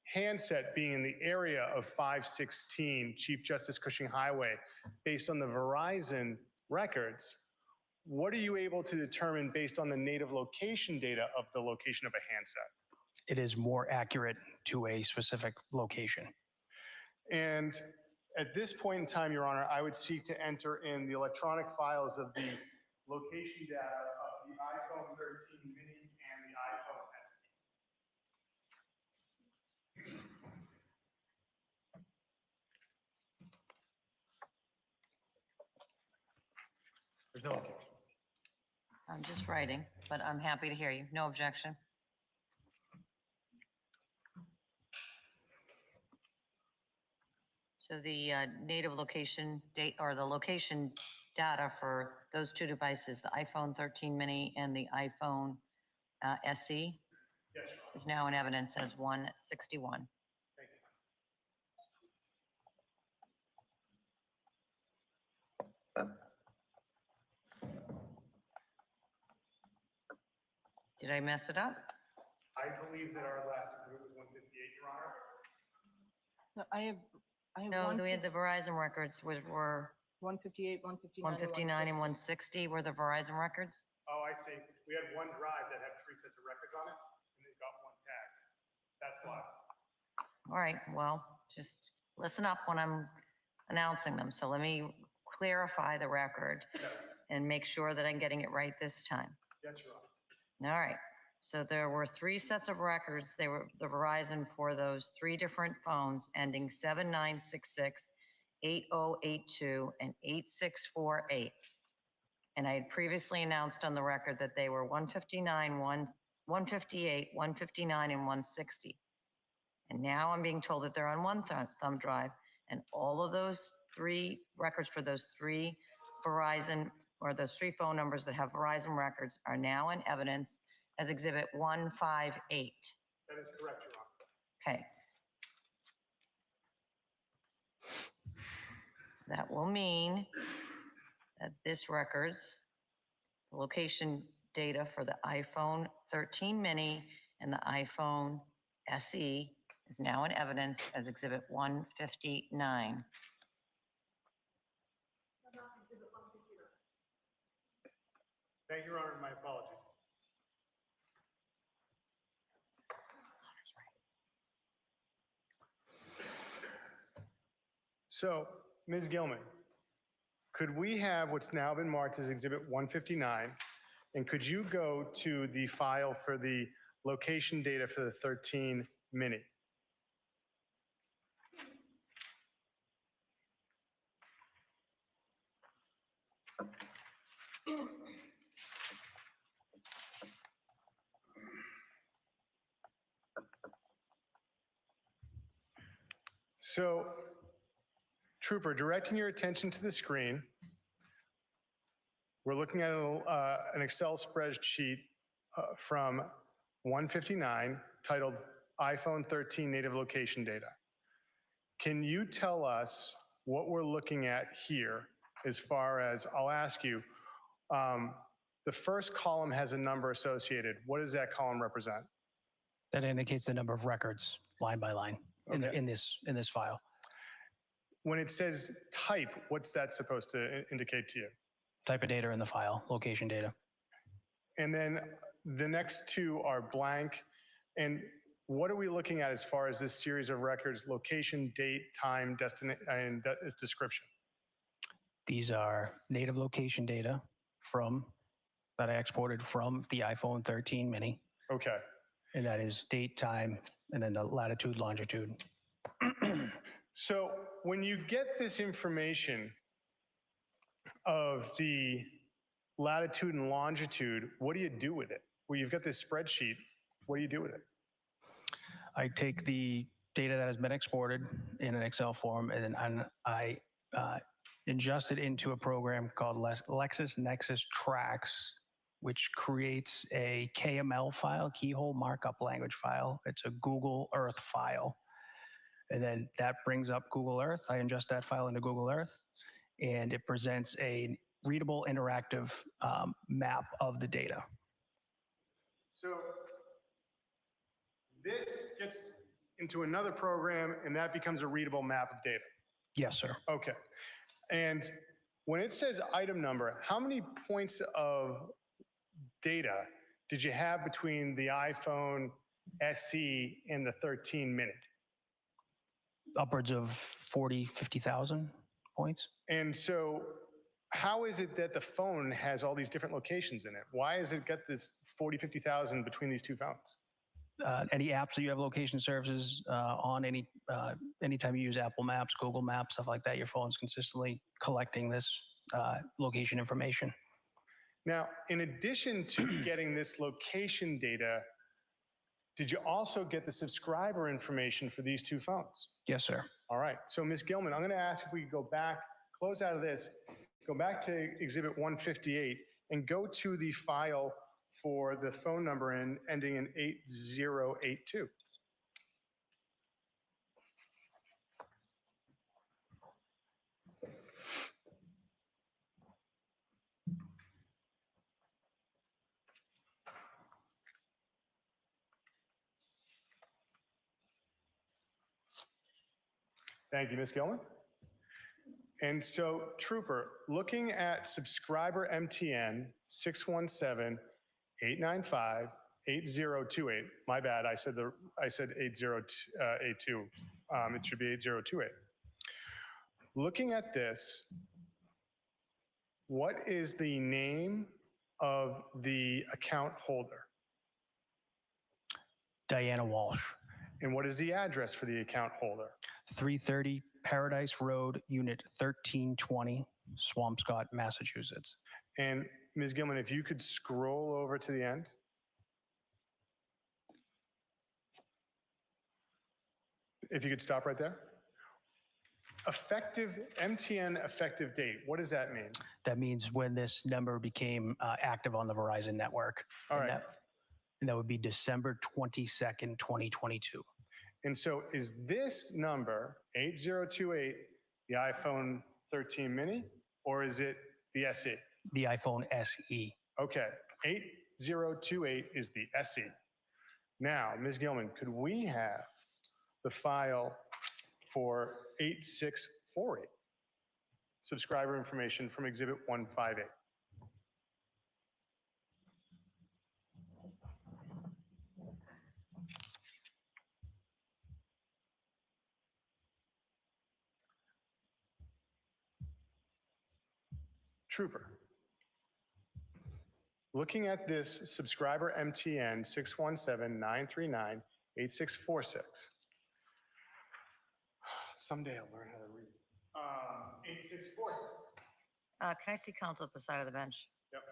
S19: handset being in the area of 516 Chief Justice Cushing Highway, based on the Verizon records, what are you able to determine based on the native location data of the location of a handset?
S20: It is more accurate to a specific location.
S19: And at this point in time, Your Honor, I would seek to enter in the electronic files of the location data of the iPhone 13 mini and the iPhone SE. There's no objection.
S9: I'm just writing, but I'm happy to hear you. No objection. So the native location date, or the location data for those two devices, the iPhone 13 mini and the iPhone SE,
S19: Yes,
S9: is now in evidence as 161.
S19: Thank you.
S9: Did I mess it up?
S19: I believe that our last exhibit was 158, Your Honor.
S8: No, I have
S9: No, we had the Verizon records were
S8: 158, 159.
S9: 159 and 160 were the Verizon records.
S19: Oh, I see. We had one drive that had 3 sets of records on it, and it got one tag. That's why.
S9: All right, well, just listen up when I'm announcing them. So let me clarify the record
S19: Yes.
S9: and make sure that I'm getting it right this time.
S19: Yes, Your Honor.
S9: All right. So there were 3 sets of records. They were the Verizon for those 3 different phones ending 7966, 8082, and 8648. And I had previously announced on the record that they were 159, 158, 159, and 160. And now I'm being told that they're on one thumb drive, and all of those 3 records for those 3 Verizon, or those 3 phone numbers that have Verizon records, are now in evidence as Exhibit 158.
S19: That is correct, Your Honor.
S9: Okay. That will mean that this records, the location data for the iPhone 13 mini and the iPhone SE is now in evidence as Exhibit 159.
S19: Thank you, Your Honor. My apologies. So, Ms. Gilman, could we have what's now been marked as Exhibit 159, and could you go to the file for the location data for the 13 mini? So, Trooper, directing your attention to the screen, we're looking at an Excel spreadsheet from 159 titled iPhone 13 Native Location Data. Can you tell us what we're looking at here as far as, I'll ask you, the first column has a number associated. What does that column represent?
S20: That indicates the number of records line by line in this file.
S19: When it says type, what's that supposed to indicate to you?
S20: Type of data in the file, location data.
S19: And then the next 2 are blank. And what are we looking at as far as this series of records? Location, date, time, destination, and description.
S20: These are native location data that I exported from the iPhone 13 mini.
S19: Okay.
S20: And that is date, time, and then the latitude, longitude.
S19: So when you get this information of the latitude and longitude, what do you do with it? Well, you've got this spreadsheet. What do you do with it?
S20: I take the data that has been exported in an Excel form, and then I ingest it into a program called LexisNexis Tracks, which creates a KML file, keyhole markup language file. It's a Google Earth file. And then that brings up Google Earth. I ingest that file into Google Earth, and it presents a readable, interactive map of the data.
S19: So this gets into another program, and that becomes a readable map of data.
S20: Yes, sir.
S19: Okay. And when it says item number, how many points of data did you have between the iPhone SE and the 13 mini?
S20: Upwards of 40, 50,000 points.
S19: And so how is it that the phone has all these different locations in it? Why has it got this 40, 50,000 between these two phones?
S20: Any apps that you have location services on, anytime you use Apple Maps, Google Maps, stuff like that, your phone's consistently collecting this location information.
S19: Now, in addition to getting this location data, did you also get the subscriber information for these two phones?
S20: Yes, sir.
S19: All right. So, Ms. Gilman, I'm going to ask if we could go back, close out of this, go back to Exhibit 158, and go to the file for the phone number ending in 8082. Thank you, Ms. Gilman. And so, Trooper, looking at subscriber MTN 617-895-8028. My bad, I said 8082. It should be 8028. Looking at this, what is the name of the account holder?
S20: Diana Walsh.
S19: And what is the address for the account holder?
S20: 330 Paradise Road, Unit 1320, Swampscott, Massachusetts.
S19: And Ms. Gilman, if you could scroll over to the end. If you could stop right there. MTN effective date, what does that mean?
S20: That means when this number became active on the Verizon network.
S19: All right.
S20: And that would be December 22nd, 2022.
S19: And so is this number, 8028, the iPhone 13 mini, or is it the SE?
S20: The iPhone SE.
S19: Okay, 8028 is the SE. Now, Ms. Gilman, could we have the file for 8648? Subscriber information from Exhibit 158. Trooper, looking at this subscriber MTN 617-939-8646. Someday I'll learn how to read. 8646.
S9: Can I see counsel at the side of the bench?
S19: Yep.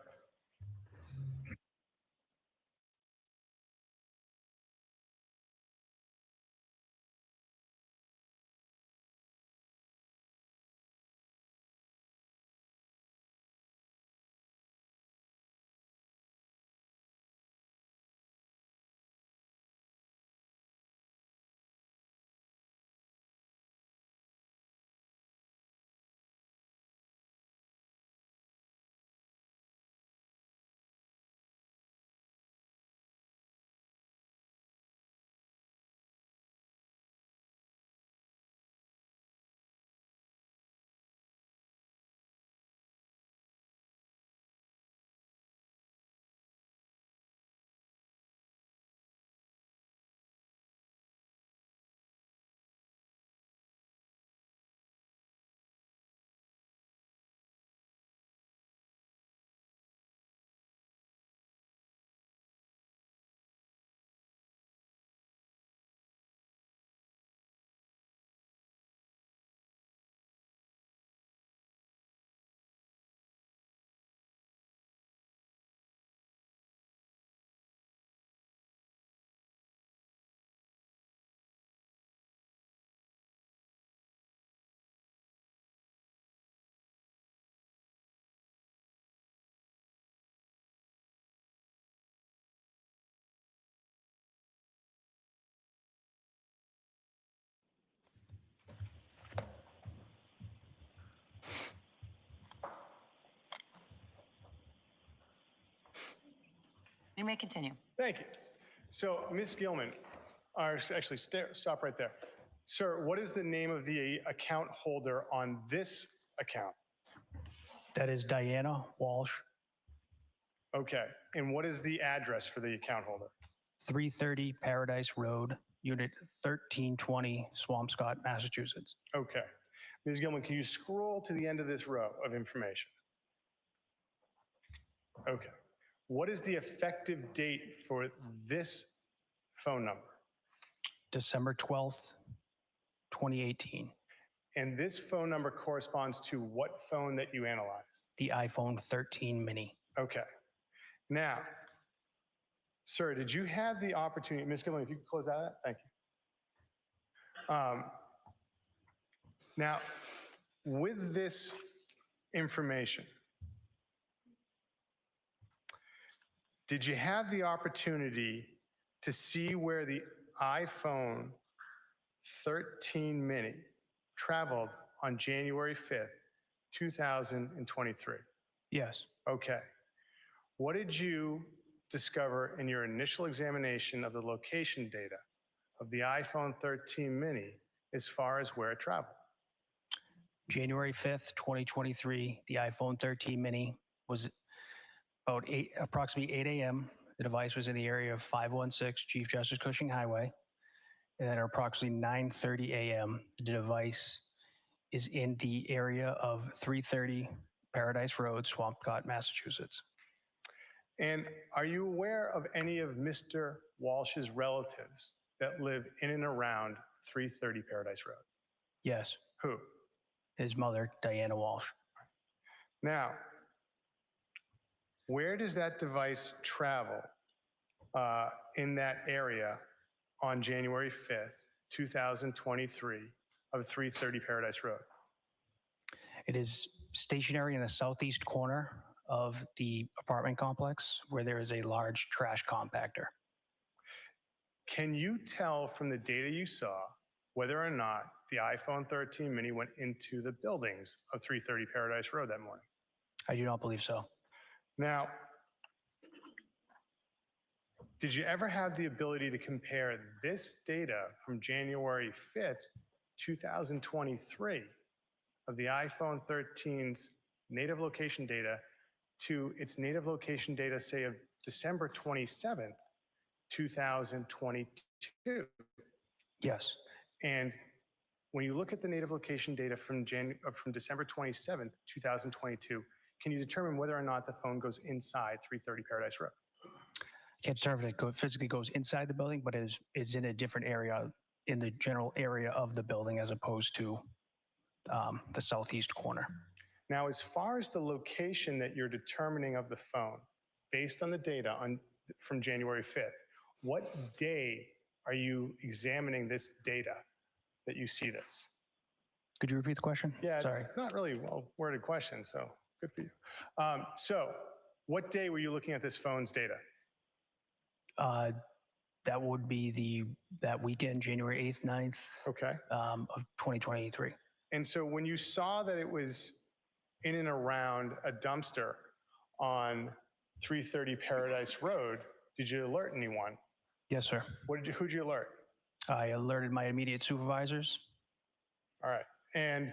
S9: You may continue.
S19: Thank you. So, Ms. Gilman, or actually, stop right there. Sir, what is the name of the account holder on this account?
S20: That is Diana Walsh,
S19: Okay. And what is the address for the account holder?
S20: 330 Paradise Road, Unit 1320, Swampscott, Massachusetts.
S19: Okay. Ms. Gilman, can you scroll to the end of this row of information? Okay. What is the effective date for this phone number?
S20: December 12th, 2018.
S19: And this phone number corresponds to what phone that you analyzed?
S20: The iPhone 13 mini.
S19: Okay. Now, sir, did you have the opportunity, Ms. Gilman, if you could close out of that, thank you. Now, with this information, did you have the opportunity to see where the iPhone 13 mini traveled on January 5th, 2023?
S20: Yes.
S19: Okay. What did you discover in your initial examination of the location data of the iPhone 13 mini as far as where it traveled?
S20: January 5th, 2023, the iPhone 13 mini was about approximately 8 a.m. The device was in the area of 516 Chief Justice Cushing Highway. And then at approximately 9:30 a.m., the device is in the area of 330 Paradise Road, Swampscott, Massachusetts.
S19: And are you aware of any of Mr. Walsh's relatives that live in and around 330 Paradise Road?
S20: Yes.
S19: Who?
S20: His mother, Diana Walsh.
S19: Now, where does that device travel in that area on January 5th, 2023 of 330 Paradise Road?
S20: It is stationary in the southeast corner of the apartment complex where there is a large trash compactor.
S19: Can you tell from the data you saw whether or not the iPhone 13 mini went into the buildings of 330 Paradise Road that morning?
S20: I do not believe so.
S19: Now, did you ever have the ability to compare this data from January 5th, 2023 of the iPhone 13's native location data to its native location data, say, of December 27th, 2022?
S20: Yes.
S19: And when you look at the native location data from December 27th, 2022, can you determine whether or not the phone goes inside 330 Paradise Road?
S20: I can't determine if it physically goes inside the building, but it's in a different area, in the general area of the building as opposed to the southeast corner.
S19: Now, as far as the location that you're determining of the phone, based on the data from January 5th, what day are you examining this data that you see this?
S20: Could you repeat the question?
S19: Yeah, it's
S20: Sorry.
S19: not really a well-worded question, so good for you. So what day were you looking at this phone's data?
S20: That would be that weekend, January 8th, 9th
S19: Okay.
S20: of 2023.
S19: And so when you saw that it was in and around a dumpster on 330 Paradise Road, did you alert anyone?
S20: Yes, sir.
S19: Who'd you alert?
S20: I alerted my immediate supervisors.
S19: All right. And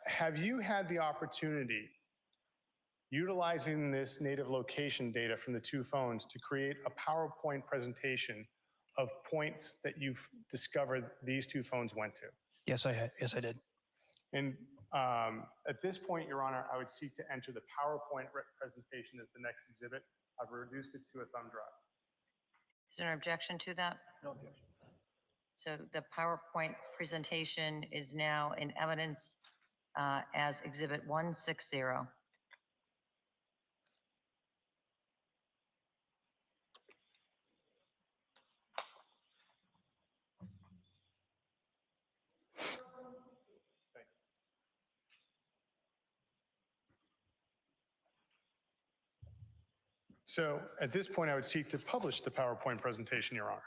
S19: have you had the opportunity, utilizing this native location data from the two phones, to create a PowerPoint presentation of points that you've discovered these two phones went to?
S20: Yes, I had. Yes, I did.
S19: And at this point, Your Honor, I would seek to enter the PowerPoint presentation as the next exhibit. I've reduced it to a thumb drive.
S9: Is there an objection to that?
S19: No objection.
S9: So the PowerPoint presentation is now in evidence as Exhibit 160.
S19: So at this point, I would seek to publish the PowerPoint presentation, Your Honor.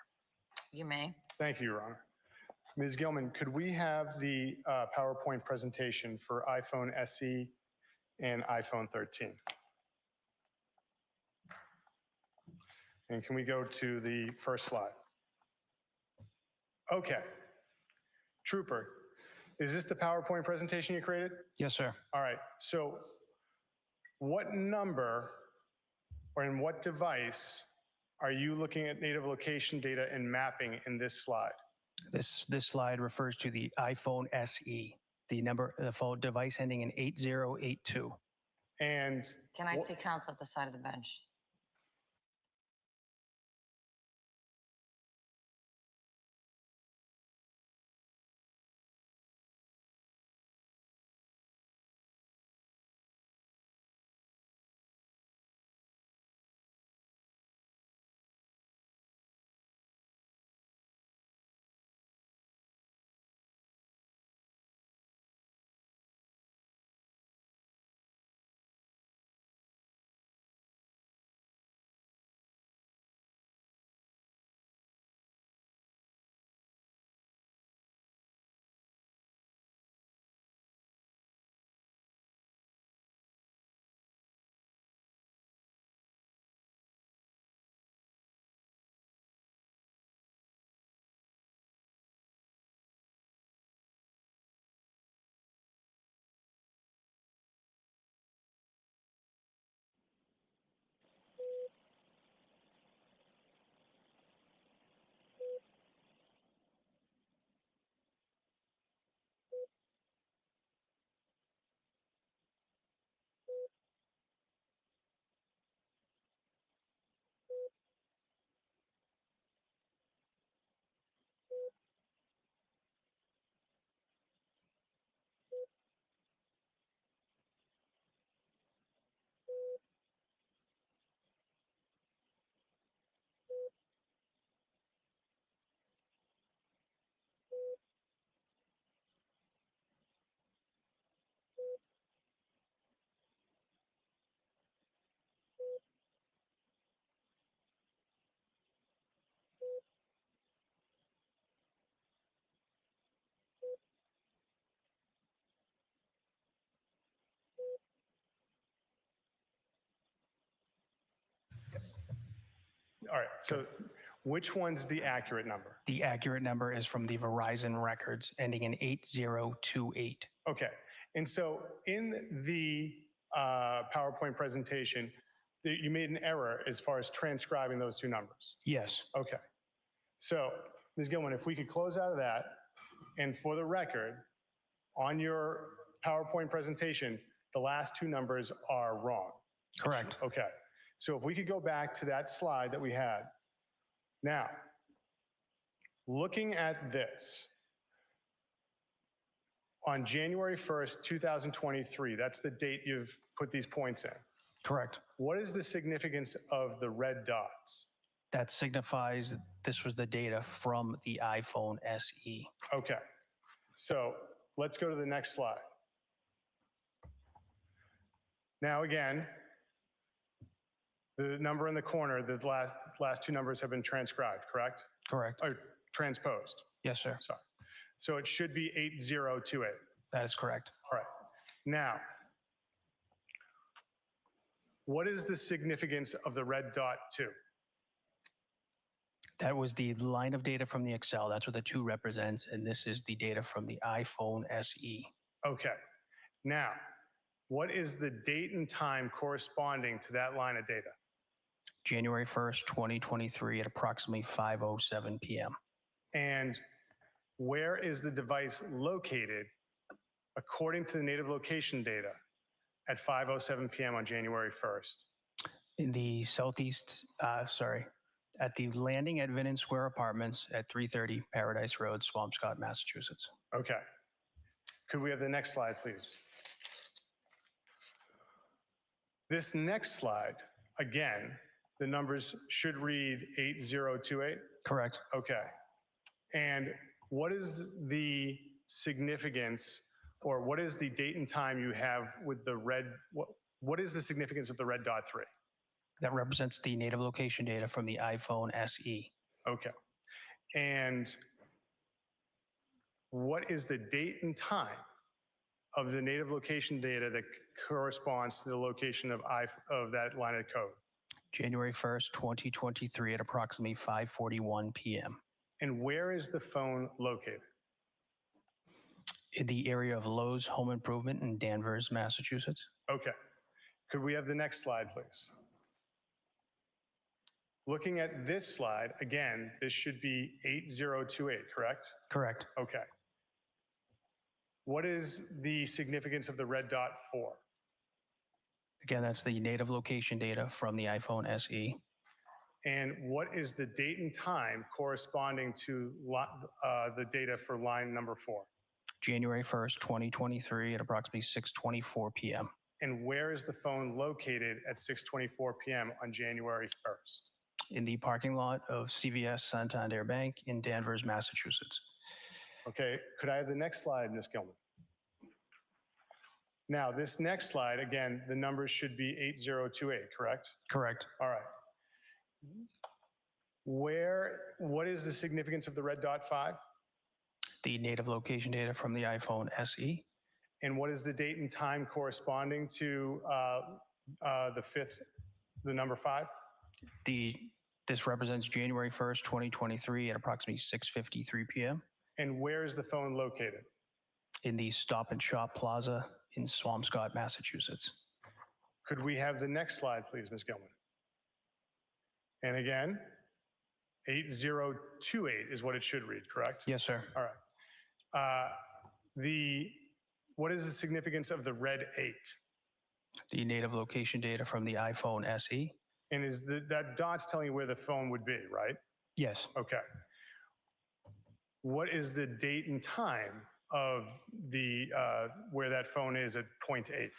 S9: You may.
S19: Thank you, Your Honor. Ms. Gilman, could we have the PowerPoint presentation for iPhone SE and iPhone 13? And can we go to the first slide? Okay. Trooper, is this the PowerPoint presentation you created?
S20: Yes, sir.
S19: All right. So what number or in what device are you looking at native location data and mapping in this slide?
S20: This slide refers to the iPhone SE, the phone device ending in 8082.
S19: And
S9: Can I see counsel at the side of the bench?
S19: all right, so which one's the accurate number?
S20: The accurate number is from the Verizon records ending in 8028.
S19: Okay, and so in the PowerPoint presentation, you made an error as far as transcribing those two numbers.
S20: Yes.
S19: Okay, so Ms. Gilman, if we could close out of that, and for the record, on your PowerPoint presentation, the last two numbers are wrong.
S20: Correct.
S19: Okay, so if we could go back to that slide that we had. Now, looking at this, on January 1st, 2023, that's the date you've put these points in.
S20: Correct.
S19: What is the significance of the red dots?
S20: That signifies this was the data from the iPhone SE.
S19: Okay, so let's go to the next slide. Now again, the number in the corner, the last two numbers have been transcribed, correct?
S20: Correct.
S19: Or transposed.
S20: Yes, sir.
S19: Sorry. So it should be 8028.
S20: That is correct.
S19: All right. Now, what is the significance of the red dot 2?
S20: That was the line of data from the Excel. That's what the 2 represents. And this is the data from the iPhone SE.
S19: Okay. Now, what is the date and time corresponding to that line of data?
S20: January 1st, 2023 at approximately 5:07 p.m.
S19: And where is the device located according to the native location data at 5:07 p.m. on January 1st?
S20: In the southeast, at the landing at Vinnon Square Apartments at 330 Paradise Road, Swampscott, Massachusetts.
S19: Okay. Could we have the next slide, please? This next slide, again, the numbers should read 8028.
S20: Correct.
S19: Okay. And what is the significance, or what is the date and time you have with the red? What is the significance of the red dot 3?
S20: That represents the native location data from the iPhone SE.
S19: Okay. And what is the date and time of the native location data that corresponds to the location of that line of code?
S20: January 1st, 2023 at approximately 5:41 PM
S19: And where is the phone located?
S20: in the area of Lowe's Home Improvement in Danvers, Massachusetts.
S19: Okay. Could we have the next slide, please? Looking at this slide, again, this should be 8028, correct?
S20: Correct.
S19: Okay. What is the significance of the red dot for?
S20: Again, that's the native location data from the iPhone SE.
S19: And what is the date and time corresponding to the data for line number 4?
S20: January 1st, 2023 at approximately 6:24 PM
S19: And where is the phone located at 6:24 PM on January 1st?
S20: in the parking lot of CVS Santander Bank in Danvers, Massachusetts.
S19: Okay, could I have the next slide, Ms. Gilman? Now, this next slide, again, the numbers should be 8028, correct?
S20: Correct.
S19: All right. What is the significance of the red dot 5?
S20: The native location data from the iPhone SE.
S19: And what is the date and time corresponding to the number 5?
S20: This represents January 1st, 2023 at approximately 6:53 PM
S19: And where is the phone located?
S20: in the Stop and Shop Plaza in Swampscott, Massachusetts.
S19: Could we have the next slide, please, Ms. Gilman? And again, 8028 is what it should read, correct?
S20: Yes, sir.
S19: All right. What is the significance of the red 8?
S20: The native location data from the iPhone SE.
S19: And is that dot's telling you where the phone would be, right?
S20: Yes.
S19: Okay. What is the date and time of the where that phone is at 0.8?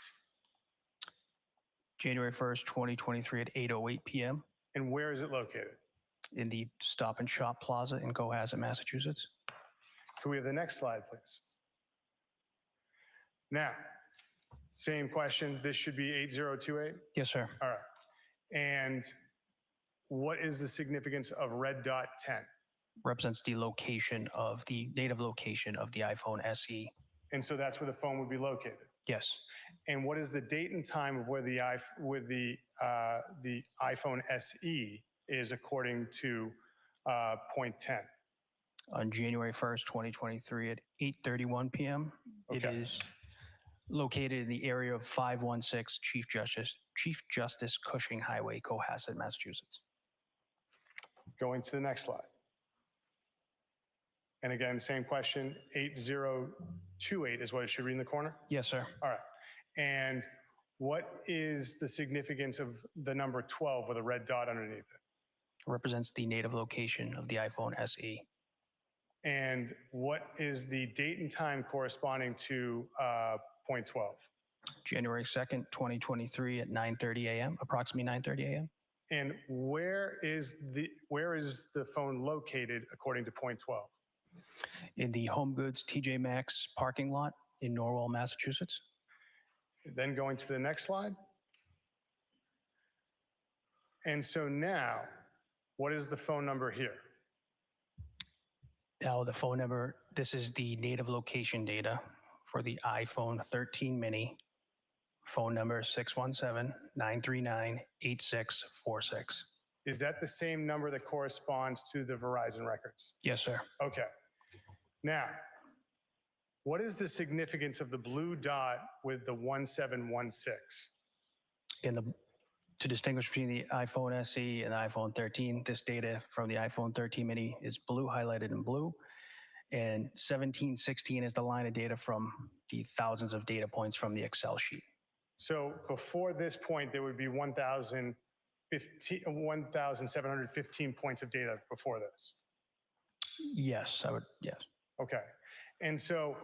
S20: January 1st, 2023 at 8:08 PM
S19: And where is it located?
S20: in the Stop and Shop Plaza in Cohasset, Massachusetts.
S19: Can we have the next slide, please? Now, same question. This should be 8028?
S20: Yes, sir.
S19: All right. And what is the significance of red dot 10?
S20: Represents the location of the native location of the iPhone SE.
S19: And so that's where the phone would be located.
S20: Yes.
S19: And what is the date and time of where the iPhone SE is according to point 10?
S20: On January 1st, 2023 at 8:31 PM. It
S19: Okay.
S20: is located in the area of 516 Chief Justice Cushing Highway, Cohasset, Massachusetts.
S19: Going to the next slide. And again, same question, 8028 is what it should read in the corner?
S20: Yes, sir.
S19: All right. And what is the significance of the number 12 with a red dot underneath it?
S20: Represents the native location of the iPhone SE.
S19: And what is the date and time corresponding to point 12?
S20: January 2nd, 2023 at 9:30 AM, approximately 9:30 AM.
S19: And where is the phone located according to point 12?
S20: In the Home Goods TJ Maxx parking lot in Norwell, Massachusetts.
S19: Then going to the next slide. And so now, what is the phone number here?
S20: Now the phone number, this is the native location data for the iPhone 13 mini. Phone number 617-939-8646.
S19: Is that the same number that corresponds to the Verizon records?
S20: Yes, sir.
S19: Okay. Now, what is the significance of the blue dot with the 1716?
S20: To distinguish between the iPhone SE and the iPhone 13, this data from the iPhone 13 mini is blue, highlighted in blue. And 1716 is the line of data from the thousands of data points from the Excel sheet.
S19: So before this point, there would be 1,715 points of data before this.
S20: Yes, yes.
S19: Okay. And so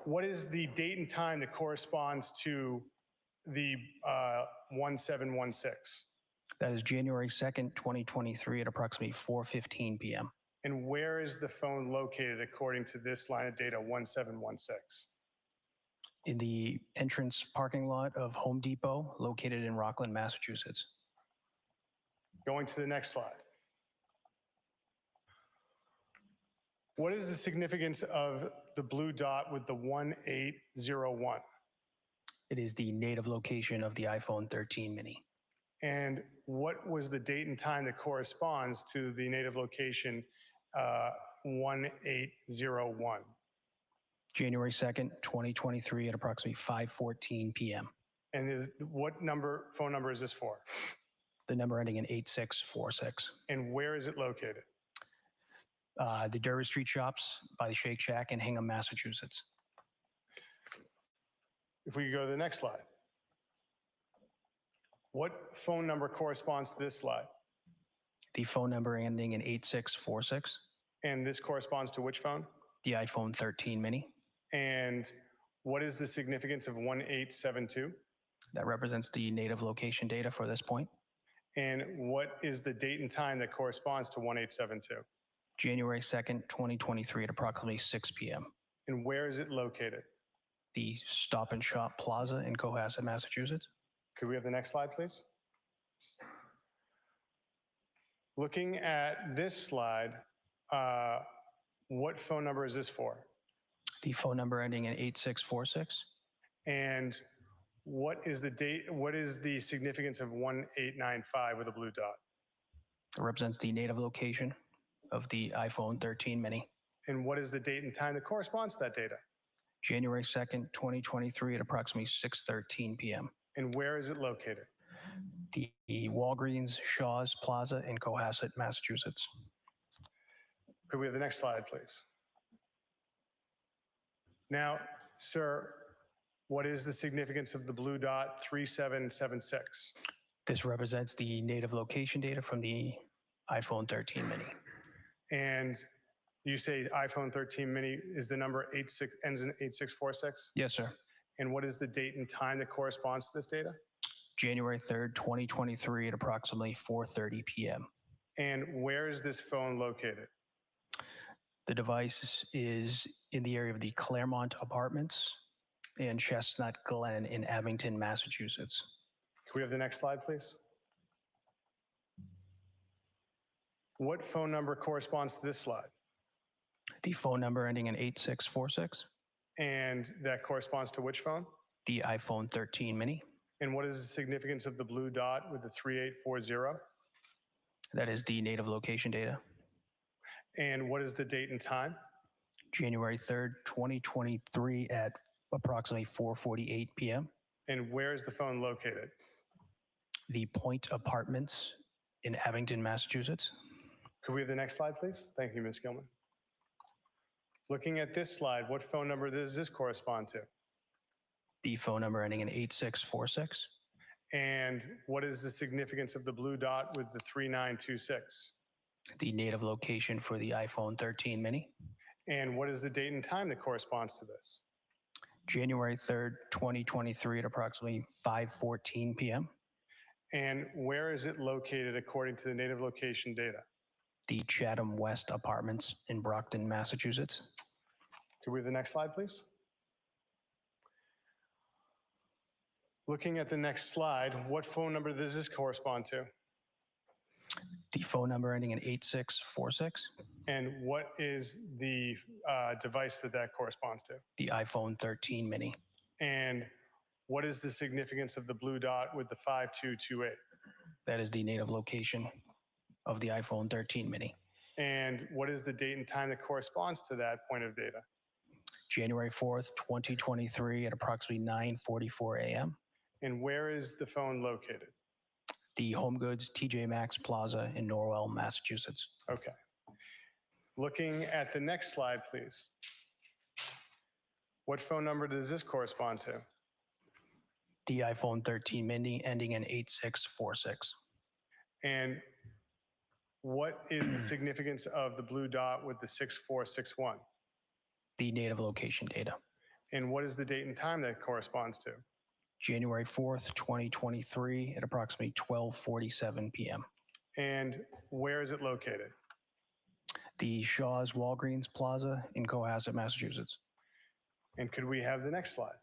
S19: what is the date and time that corresponds to the 1716?
S20: That is January 2nd, 2023 at approximately 4:15 PM.
S19: And where is the phone located according to this line of data, 1716?
S20: In the entrance parking lot of Home Depot, located in Rockland, Massachusetts.
S19: Going to the next slide. What is the significance of the blue dot with the 1801?
S20: It is the native location of the iPhone 13 mini.
S19: And what was the date and time that corresponds to the native location 1801?
S20: January 2nd, 2023 at approximately 5:14 PM.
S19: And what phone number is this for?
S20: The number ending in 8646.
S19: And where is it located?
S20: The Derby Street Shops by the Shake Shack in Hingham, Massachusetts.
S19: If we could go to the next slide. What phone number corresponds to this slide?
S20: The phone number ending in 8646.
S19: And this corresponds to which phone?
S20: The iPhone 13 mini.
S19: And what is the significance of 1872?
S20: That represents the native location data for this point.
S19: And what is the date and time that corresponds to 1872?
S20: January 2nd, 2023 at approximately 6 PM.
S19: And where is it located?
S20: The Stop and Shop Plaza in Cohasset, Massachusetts.
S19: Could we have the next slide, please? Looking at this slide, what phone number is this for?
S20: The phone number ending in 8646.
S19: And what is the significance of 1895 with a blue dot?
S20: It represents the native location of the iPhone 13 mini.
S19: And what is the date and time that corresponds to that data?
S20: January 2nd, 2023 at approximately 6:13 PM.
S19: And where is it located?
S20: The Walgreens Shaw's Plaza in Cohasset, Massachusetts.
S19: Could we have the next slide, please? Now, sir, what is the significance of the blue dot 3776?
S20: This represents the native location data from the iPhone 13 mini.
S19: And you say iPhone 13 mini is the number ends in 8646?
S20: Yes, sir.
S19: And what is the date and time that corresponds to this data?
S20: January 3rd, 2023 at approximately 4:30 PM.
S19: And where is this phone located?
S20: The device is in the area of the Claremont Apartments and Chestnut Glen in Abington, Massachusetts.
S19: Can we have the next slide, please? What phone number corresponds to this slide?
S20: The phone number ending in 8646.
S19: And that corresponds to which phone?
S20: The iPhone 13 mini.
S19: And what is the significance of the blue dot with the 3840?
S20: That is the native location data.
S19: And what is the date and time?
S20: January 3rd, 2023 at approximately 4:48 PM.
S19: And where is the phone located?
S20: The Point Apartments in Abington, Massachusetts.
S19: Could we have the next slide, please? Thank you, Ms. Gilman. Looking at this slide, what phone number does this correspond to?
S20: The phone number ending in 8646.
S19: And what is the significance of the blue dot with the 3926?
S20: The native location for the iPhone 13 mini.
S19: And what is the date and time that corresponds to this?
S20: January 3rd, 2023 at approximately 5:14 PM.
S19: And where is it located according to the native location data?
S20: The Chatham West Apartments in Brockton, Massachusetts.
S19: Could we have the next slide, please? Looking at the next slide, what phone number does this correspond to?
S20: The phone number ending in 8646.
S19: And what is the device that corresponds to?
S20: The iPhone 13 mini.
S19: And what is the significance of the blue dot with the 5228?
S20: That is the native location of the iPhone 13 mini.
S19: And what is the date and time that corresponds to that point of data?
S20: January 4th, 2023 at approximately 9:44 AM.
S19: And where is the phone located?
S20: The Home Goods TJ Maxx Plaza in Norwell, Massachusetts.
S19: Okay. Looking at the next slide, please. What phone number does this correspond to?
S20: The iPhone 13 mini ending in 8646.
S19: And what is the significance of the blue dot with the 6461?
S20: The native location data.
S19: And what is the date and time that corresponds to?
S20: January 4th, 2023 at approximately 12:47 PM.
S19: And where is it located?
S20: The Shaw's Walgreens Plaza in Cohasset, Massachusetts.
S19: And could we have the next slide?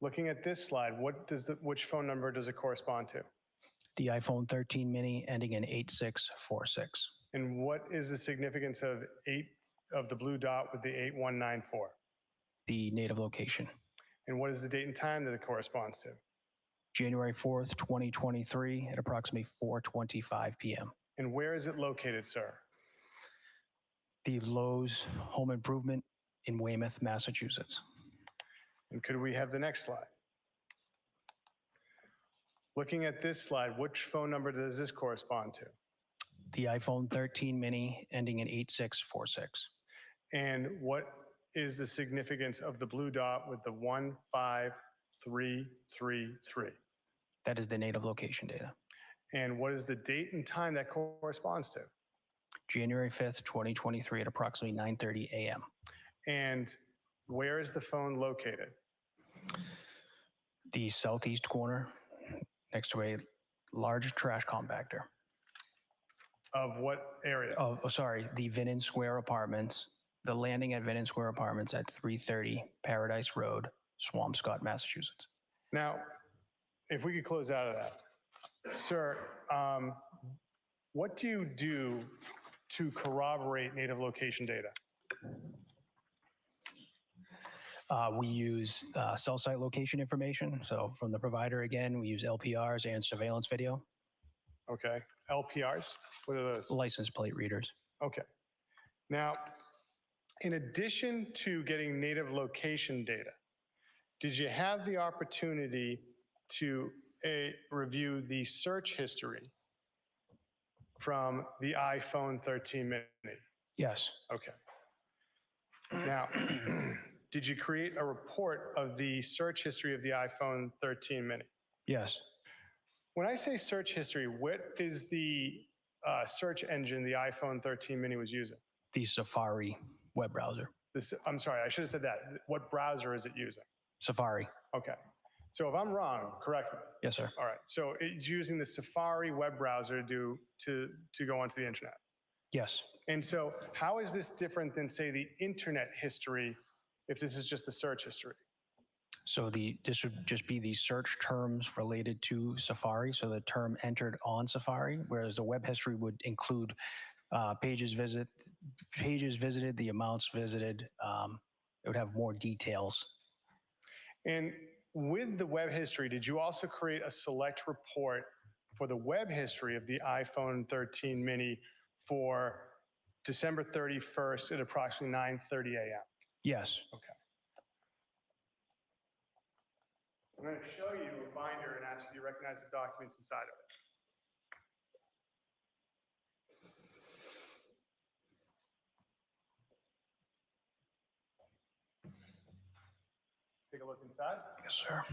S19: Looking at this slide, which phone number does it correspond to?
S20: The iPhone 13 mini ending in 8646.
S19: And what is the significance of the blue dot with the 8194?
S20: The native location.
S19: And what is the date and time that it corresponds to?
S20: January 4th, 2023 at approximately 4:25 PM.
S19: And where is it located, sir?
S20: The Lowe's Home Improvement in Weymouth, Massachusetts.
S19: And could we have the next slide? Looking at this slide, which phone number does this correspond to?
S20: The iPhone 13 mini ending in 8646.
S19: And what is the significance of the blue dot with the 15333?
S20: That is the native location data.
S19: And what is the date and time that corresponds to?
S20: January 5th, 2023 at approximately 9:30 a.m.
S19: And where is the phone located?
S20: The southeast corner next to a large trash compactor.
S19: Of what area?
S20: The Vinnon Square Apartments, the landing at Vinnon Square Apartments at 330 Paradise Road, Swampscott, Massachusetts.
S19: Now, if we could close out of that. Sir, what do you do to corroborate native location data?
S20: We use cell site location information. So from the provider, again, we use LPRs and surveillance video.
S19: Okay. LPRs? What are those?
S20: License plate readers.
S19: Okay. Now, in addition to getting native location data, did you have the opportunity to review the search history from the iPhone 13 mini?
S20: Yes.
S19: Okay. Now, did you create a report of the search history of the iPhone 13 mini?
S20: Yes.
S19: When I say search history, what is the search engine the iPhone 13 mini was using?
S20: The Safari web browser.
S19: I'm sorry, I should have said that. What browser is it using?
S20: Safari.
S19: Okay. So if I'm wrong, correct me.
S20: Yes, sir.
S19: All right. So it's using the Safari web browser to go onto the internet.
S20: Yes.
S19: And so how is this different than, say, the internet history if this is just the search history?
S20: So this would just be the search terms related to Safari. So the term entered on Safari, whereas the web history would include pages visited, the amounts visited. It would have more details.
S19: And with the web history, did you also create a select report for the web history of the iPhone 13 mini for December 31st at approximately 9:30 a.m.?
S20: Yes.
S19: Okay. I'm going to show you a binder and ask you to recognize the documents inside of it. Take a look inside.
S20: Yes, sir.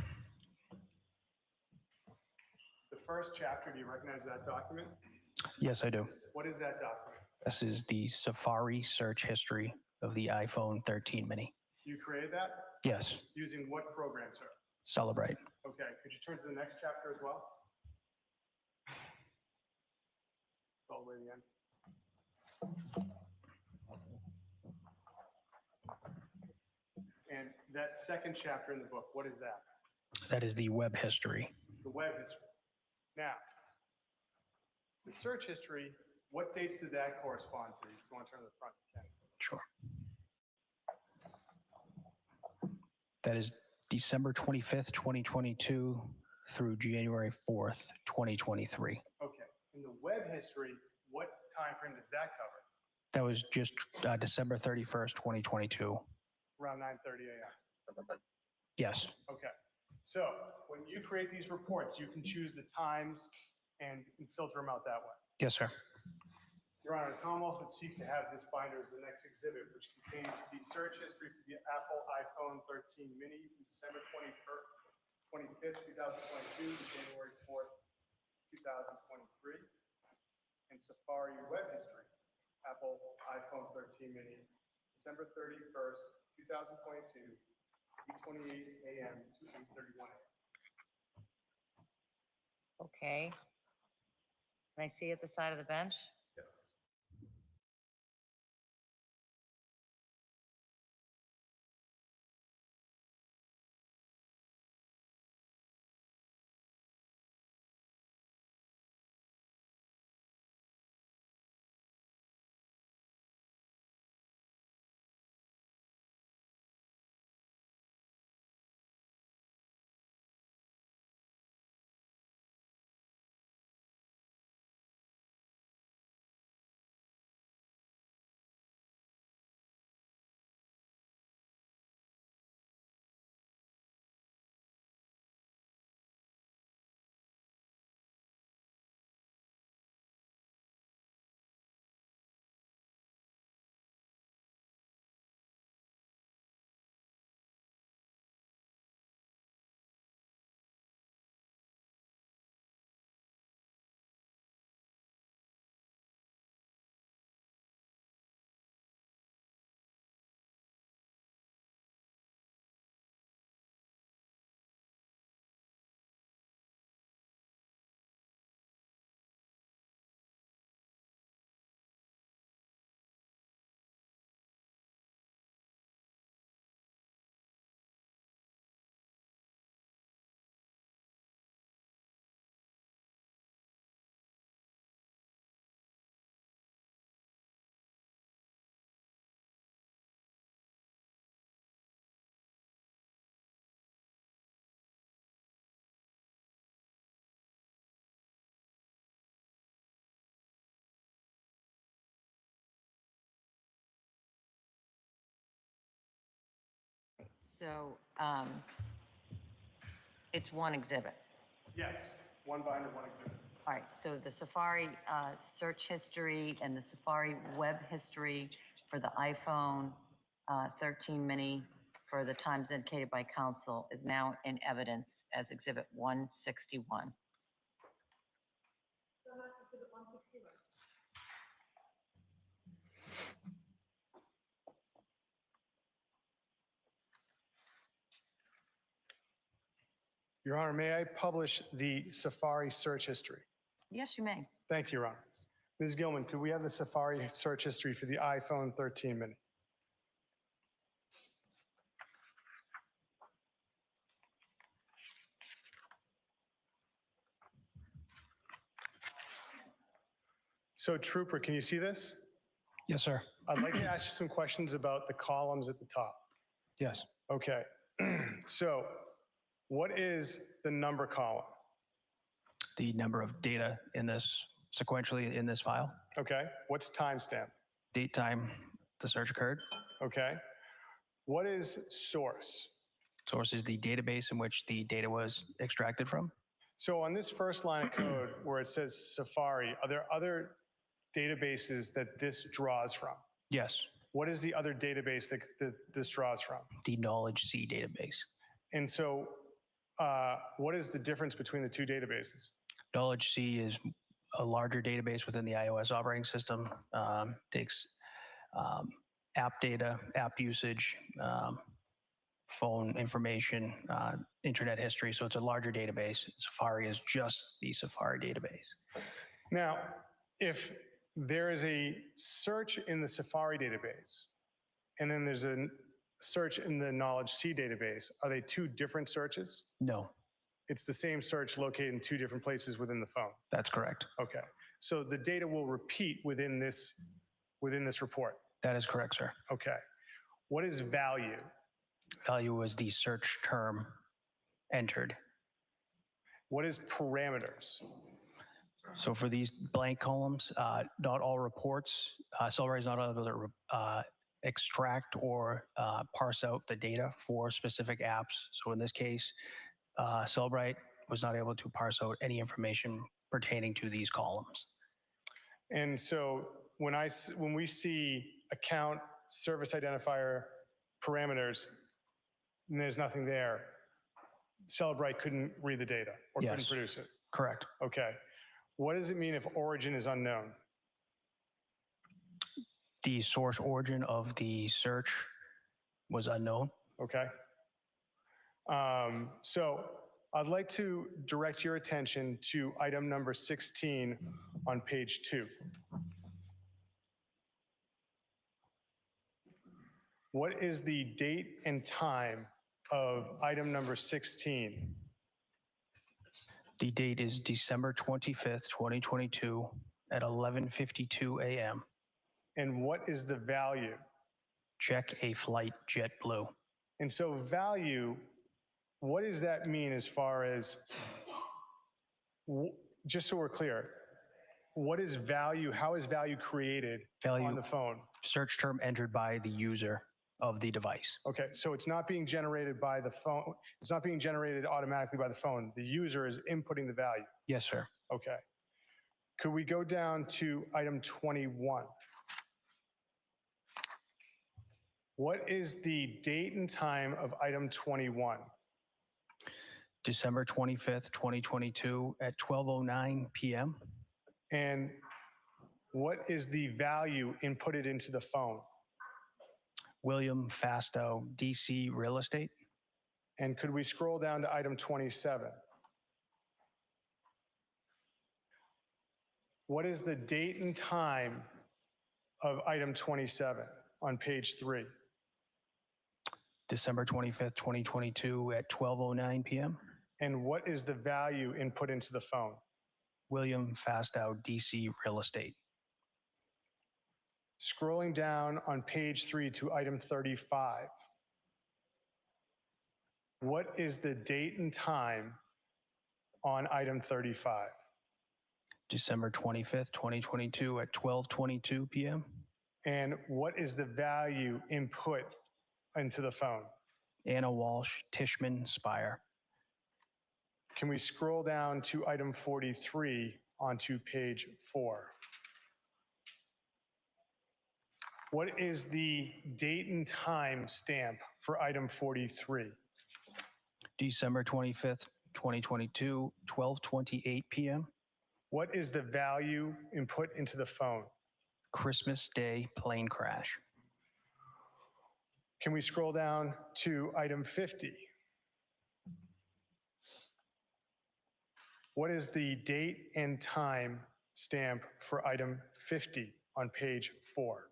S19: The first chapter, do you recognize that document?
S20: Yes, I do.
S19: What is that document?
S20: This is the Safari search history of the iPhone 13 mini.
S19: You created that?
S20: Yes.
S19: Using what program, sir?
S20: Celebrate.
S19: Okay, could you turn to the next chapter as well? All the way to the end. And that second chapter in the book, what is that?
S20: That is the web history.
S19: The web history. Now, the search history, what dates did that correspond to? If you want to turn to the front, you can.
S20: Sure. That is December 25th, 2022 through January 4th, 2023.
S19: Okay. In the web history, what time frame does that cover?
S20: That was just December 31st, 2022.
S19: Around 9:30 a.m.
S20: Yes.
S19: Okay. So when you create these reports, you can choose the times and filter them out that way.
S20: Yes, sir.
S19: Your Honor, the Commonwealth would seek to have this binder as the next exhibit, which contains the search history for the Apple iPhone 13 mini from December 25th, 2022 to January 4th, 2023, and Safari web history, Apple iPhone 13 mini, December 31st, 2022, 8:28 a.m. to 8:31 a.m.
S9: Okay. Can I see at the side of the bench?
S19: Yes.
S9: So it's one exhibit.
S19: Yes, one binder, one exhibit.
S9: All right, so the Safari search history and the Safari web history for the iPhone 13 mini for the times indicated by council is now in evidence as Exhibit 161.
S19: Your Honor, may I publish the Safari search history?
S9: Yes, you may.
S19: Thank you, Your Honor. Ms. Gilman, could we have the Safari search history for the iPhone 13 mini? So Trooper, can you see this?
S20: Yes, sir.
S19: I'd like to ask you some questions about the columns at the top.
S20: Yes.
S19: Okay. So what is the number column?
S20: The number of data in this sequentially in this file.
S19: Okay. What's timestamp?
S20: Date, time the search occurred.
S19: Okay. What is source?
S20: Source is the database in which the data was extracted from.
S19: So on this first line of code where it says Safari, are there other databases that this draws from?
S20: Yes.
S19: What is the other database that this draws from?
S20: The Knowledge C database.
S19: And so what is the difference between the two databases?
S20: Knowledge C is a larger database within the iOS operating system. Takes app data, app usage, phone information, internet history. So it's a larger database. Safari is just the Safari database.
S19: Now, if there is a search in the Safari database, and then there's a search in the Knowledge C database, are they two different searches?
S20: No.
S19: It's the same search located in two different places within the phone.
S20: That's correct.
S19: Okay. So the data will repeat within this report.
S20: That is correct, sir.
S19: Okay. What is value?
S20: Value was the search term entered.
S19: What is parameters?
S20: So for these blank columns, not all reports, Cellbrite is not able to extract or parse out the data for specific apps. So in this case, Cellbrite was not able to parse out any information pertaining to these columns.
S19: And so when we see account, service identifier, parameters, and there's nothing there, Cellbrite couldn't read the data or couldn't produce it.
S20: Correct.
S19: Okay. What does it mean if origin is unknown?
S20: The source origin of the search was unknown.
S19: Okay. So I'd like to direct your attention to item number 16 on page 2. What is the date and time of item number 16?
S20: The date is December 25th, 2022 at 11:52 a.m.
S19: And what is the value?
S20: Check a flight JetBlue.
S19: And so value, what does that mean as far as, just so we're clear, what is value? How is value created on the phone?
S20: Search term entered by the user of the device.
S19: Okay, so it's not being generated by the phone. It's not being generated automatically by the phone. The user is inputting the value.
S20: Yes, sir.
S19: Okay. Could we go down to item 21? What is the date and time of item 21?
S20: December 25th, 2022 at 12:09 p.m.
S19: And what is the value inputted into the phone?
S20: William Fastow, DC Real Estate.
S19: And could we scroll down to item 27? What is the date and time of item 27 on page 3?
S20: December 25th, 2022 at 12:09 p.m.
S19: And what is the value input into the phone?
S20: William Fastow, DC Real Estate.
S19: Scrolling down on page 3 to item 35. What is the date and time on item 35?
S20: December 25th, 2022 at 12:22 p.m.
S19: And what is the value input into the phone?
S20: Anna Walsh, Tishman, Spire.
S19: Can we scroll down to item 43 onto page 4? What is the date and time stamp for item 43?
S20: December 25th, 2022, 12:28 p.m.
S19: What is the value input into the phone?
S20: Christmas Day plane crash.
S19: Can we scroll down to item 50? What is the date and time stamp for item 50 on page 4?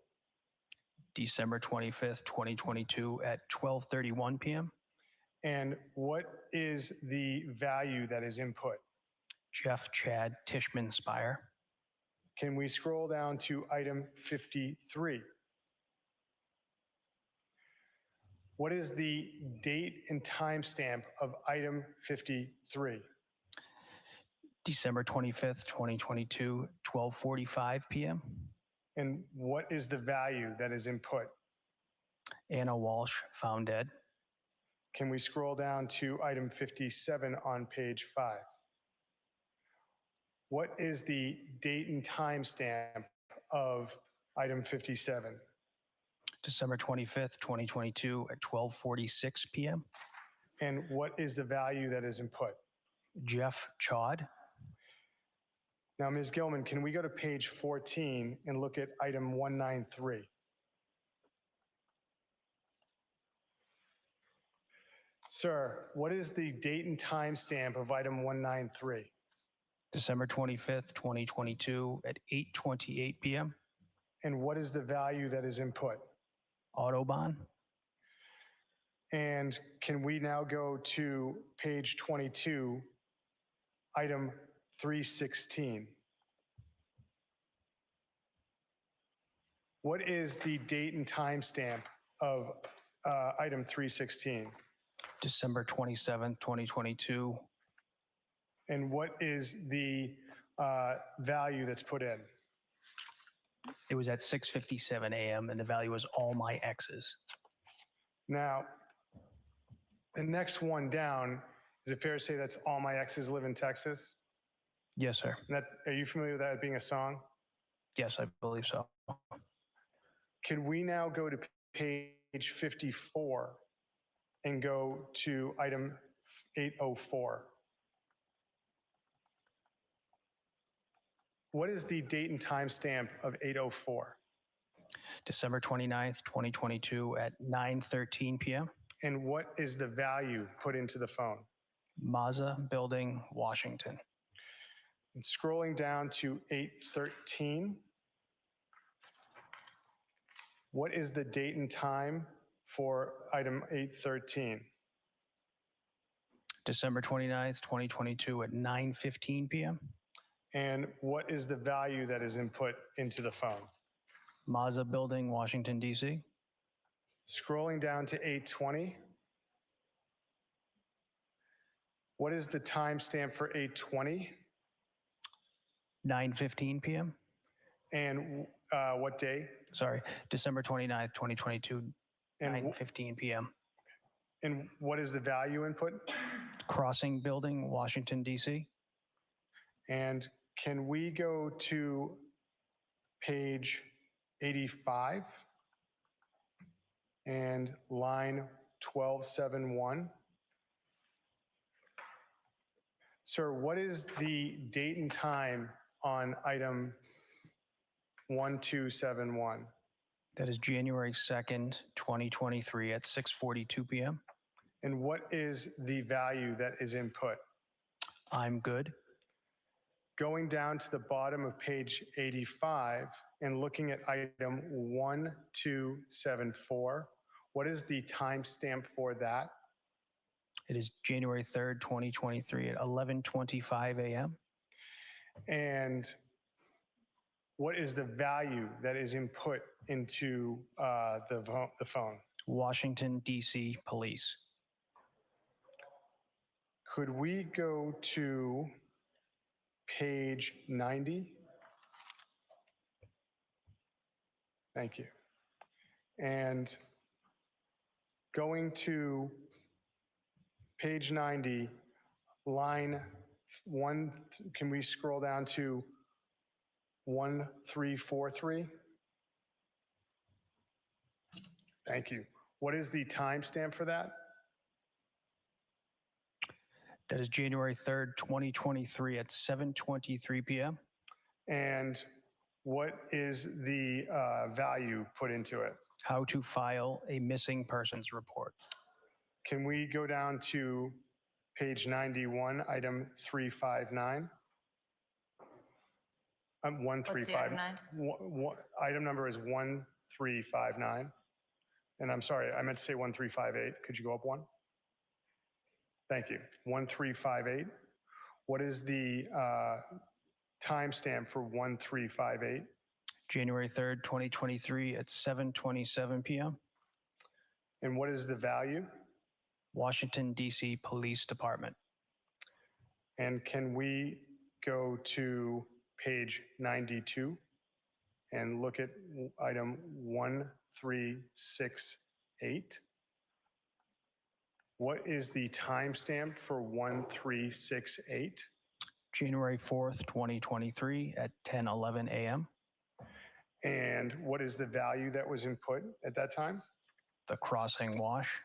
S20: December 25th, 2022 at 12:31 p.m.
S19: And what is the value that is input?
S20: Jeff Chad Tishman Spire.
S19: Can we scroll down to item 53? What is the date and time stamp of item 53?
S20: December 25th, 2022, 12:45 p.m.
S19: And what is the value that is input?
S20: Anna Walsh found dead.
S19: Can we scroll down to item 57 on page 5? What is the date and time stamp of item 57?
S20: December 25th, 2022 at 12:46 p.m.
S19: And what is the value that is input?
S20: Jeff Chad.
S19: Now, Ms. Gilman, can we go to page 14 and look at item 193? Sir, what is the date and time stamp of item 193?
S20: December 25th, 2022 at 8:28 p.m.
S19: And what is the value that is input?
S20: Autobahn.
S19: And can we now go to page 22, item 316? What is the date and time stamp of item 316?
S20: December 27th, 2022.
S19: And what is the value that's put in?
S20: It was at 6:57 a.m. and the value was all my X's.
S19: Now, the next one down, is it fair to say that's All My Exes Live in Texas?
S20: Yes, sir.
S19: And that, are you familiar with that being a song?
S20: Yes, I believe so.
S19: Can we now go to page 54 and go to item 804? What is the date and time stamp of 804?
S20: December 29th, 2022 at 9:13 p.m.
S19: And what is the value put into the phone?
S20: Mazza Building, Washington.
S19: And scrolling down to 813. What is the date and time for item 813?
S20: December 29th, 2022 at 9:15 p.m.
S19: And what is the value that is input into the phone?
S20: Mazza Building, Washington, D.C.
S19: Scrolling down to 820. What is the timestamp for 820?
S20: 9:15 p.m.
S19: And what day?
S20: Sorry, December 29th, 2022,
S19: And
S20: 9:15 p.m.
S19: And what is the value input?
S20: Crossing Building, Washington, D.C.
S19: And can we go to page 85 and line 1271? Sir, what is the date and time on item 1271?
S20: That is January 2nd, 2023 at 6:42 p.m.
S19: And what is the value that is input?
S20: I'm good.
S19: Going down to the bottom of page 85 and looking at item 1274, what is the timestamp for that?
S20: It is January 3rd, 2023 at 11:25 a.m.
S19: And what is the value that is input into the phone?
S20: Washington, D.C. Police.
S19: Could we go to page 90? Thank you. And going to page 90, line 1, can we scroll down to 1343? Thank you. What is the timestamp for that?
S20: That is January 3rd, 2023 at 7:23 p.m.
S19: And what is the value put into it?
S20: How to file a missing persons report.
S19: Can we go down to page 91, item 359? 135. Item number is 1359. And I'm sorry, I meant to say 1358. Could you go up one? Thank you. 1358. What is the timestamp for 1358?
S20: January 3rd, 2023 at 7:27 p.m.
S19: And what is the value?
S20: Washington, D.C. Police Department.
S19: And can we go to page 92 and look at item 1368? What is the timestamp for 1368?
S20: January 4th, 2023 at 10:11 a.m.
S19: And what is the value that was input at that time?
S20: The crossing wash.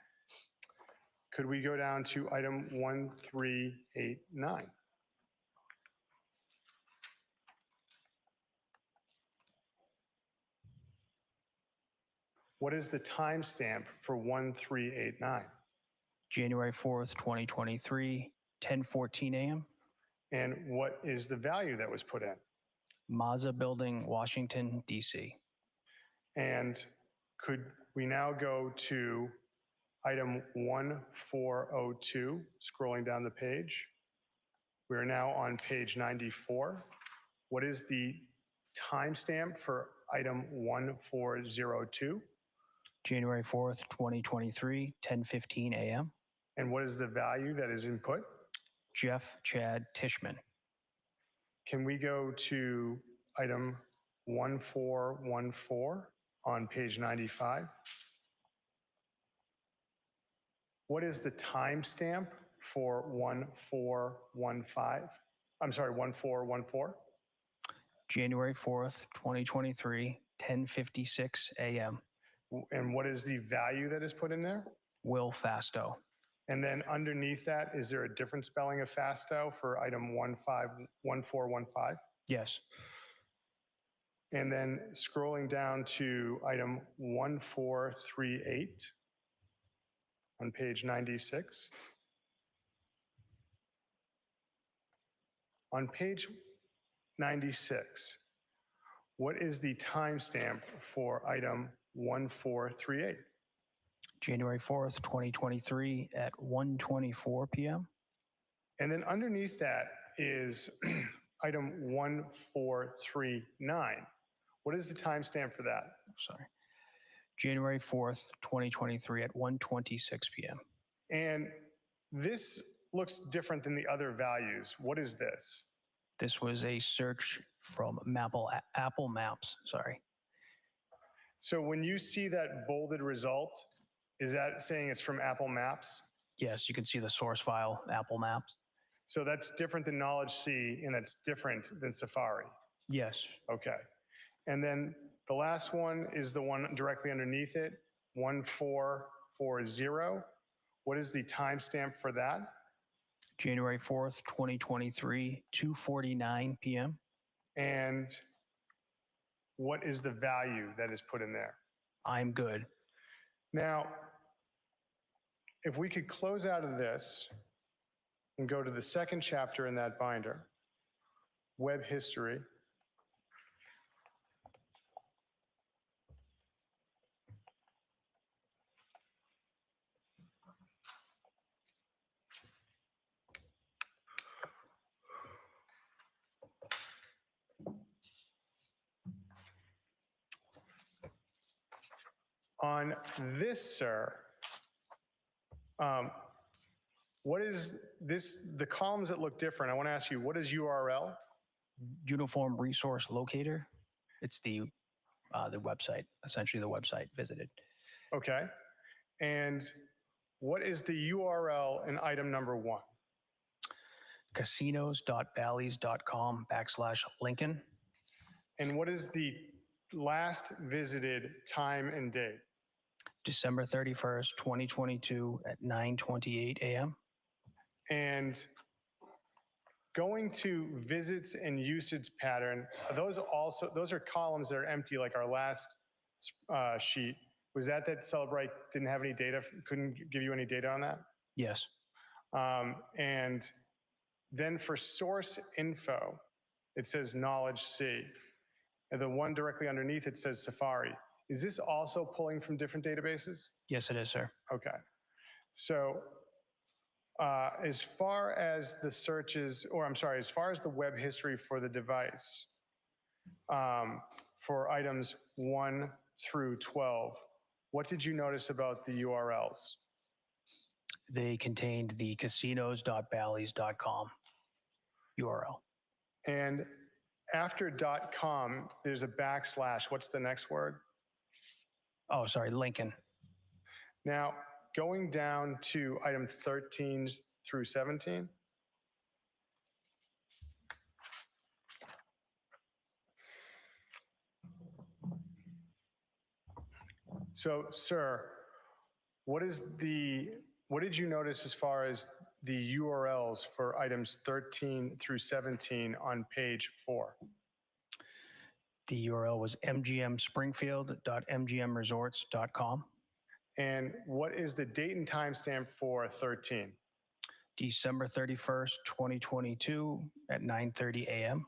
S19: Could we go down to item 1389? What is the timestamp for 1389?
S20: January 4th, 2023, 10:14 a.m.
S19: And what is the value that was put in?
S20: Mazza Building, Washington, D.C.
S19: And could we now go to item 1402, scrolling down the page? We are now on page 94. What is the timestamp for item 1402?
S20: January 4th, 2023, 10:15 a.m.
S19: And what is the value that is input?
S20: Jeff Chad Tishman.
S19: Can we go to item 1414 on page 95? What is the timestamp for 1415? I'm sorry, 1414?
S20: January 4th, 2023, 10:56 a.m.
S19: And what is the value that is put in there?
S20: Will Fasto.
S19: And then underneath that, is there a different spelling of Fasto for item 1415?
S20: Yes.
S19: And then scrolling down to item 1438 on page 96. On page 96, what is the timestamp for item 1438?
S20: January 4th, 2023 at 1:24 p.m.
S19: And then underneath that is item 1439. What is the timestamp for that?
S20: Sorry. January 4th, 2023 at 1:26 p.m.
S19: And this looks different than the other values. What is this?
S20: This was a search from Apple Maps, sorry.
S19: So when you see that bolded result, is that saying it's from Apple Maps?
S20: Yes, you can see the source file, Apple Maps.
S19: So that's different than Knowledge C, and that's different than Safari.
S20: Yes.
S19: Okay. And then the last one is the one directly underneath it, 1440. What is the timestamp for that?
S20: January 4th, 2023, 2:49 p.m.
S19: And what is the value that is put in there?
S20: I'm good.
S19: Now, if we could close out of this and go to the second chapter in that binder, web history. On this, sir, what is this, the columns that look different, I want to ask you, what is URL?
S20: Uniform Resource Locator. It's the website, essentially the website visited.
S19: Okay. And what is the URL in item number 1?
S20: casinos.bally's.com/Lincoln.
S19: And what is the last visited time and date?
S20: December 31st, 2022 at 9:28 a.m.
S19: And going to visits and usage pattern, those are columns that are empty, like our last sheet. Was that Celebrite didn't have any data, couldn't give you any data on that?
S20: Yes.
S19: And then for source info, it says Knowledge C. And the one directly underneath it says Safari. Is this also pulling from different databases?
S20: Yes, it is, sir.
S19: Okay. So as far as the searches, or I'm sorry, as far as the web history for the device, for items 1 through 12, what did you notice about the URLs?
S20: They contained the casinos.bally's.com URL.
S19: And after .com, there's a backslash. What's the next word?
S20: Oh, sorry, Lincoln.
S19: Now, going down to item 13 through 17. So, sir, what did you notice as far as the URLs for items 13 through 17 on page 4?
S20: The URL was mgmspringfield.mgmresorts.com.
S19: And what is the date and timestamp for 13?
S20: December 31st, 2022 at 9:30 a.m.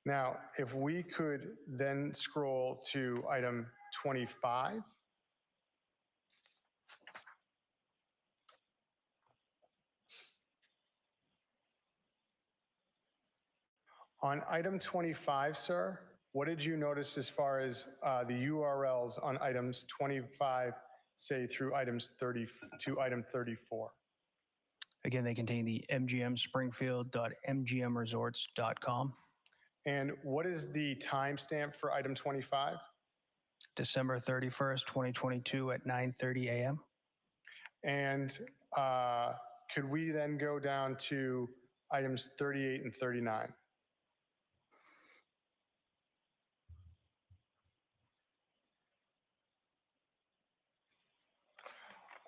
S19: Now, if we could then scroll to item 25. On item 25, sir, what did you notice as far as the URLs on items 25, say through items 30 to item 34?
S20: Again, they contain the mgmspringfield.mgmresorts.com.
S19: And what is the timestamp for item 25?
S20: December 31st, 2022 at 9:30 a.m.
S19: And could we then go down to items 38 and 39?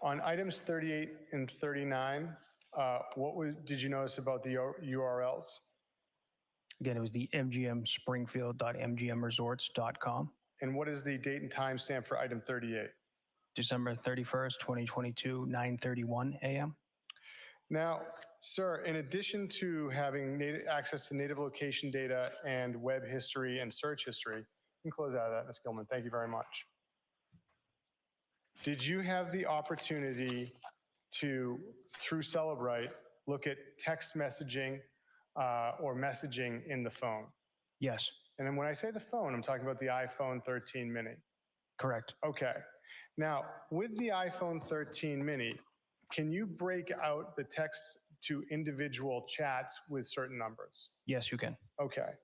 S19: On items 38 and 39, did you notice about the URLs?
S20: Again, it was the mgmspringfield.mgmresorts.com.
S19: And what is the date and timestamp for item 38?
S20: December 31st, 2022, 9:31 a.m.
S19: Now, sir, in addition to having access to native location data and web history and search history, you can close out of that, Ms. Gilman. Thank you very much. Did you have the opportunity to, through Celebrite, look at text messaging or messaging in the phone?
S20: Yes.
S19: And then when I say the phone, I'm talking about the iPhone 13 mini.
S20: Correct.
S19: Okay. Now, with the iPhone 13 mini, can you break out the text to individual chats with certain numbers?
S20: Yes, you can.
S19: Okay.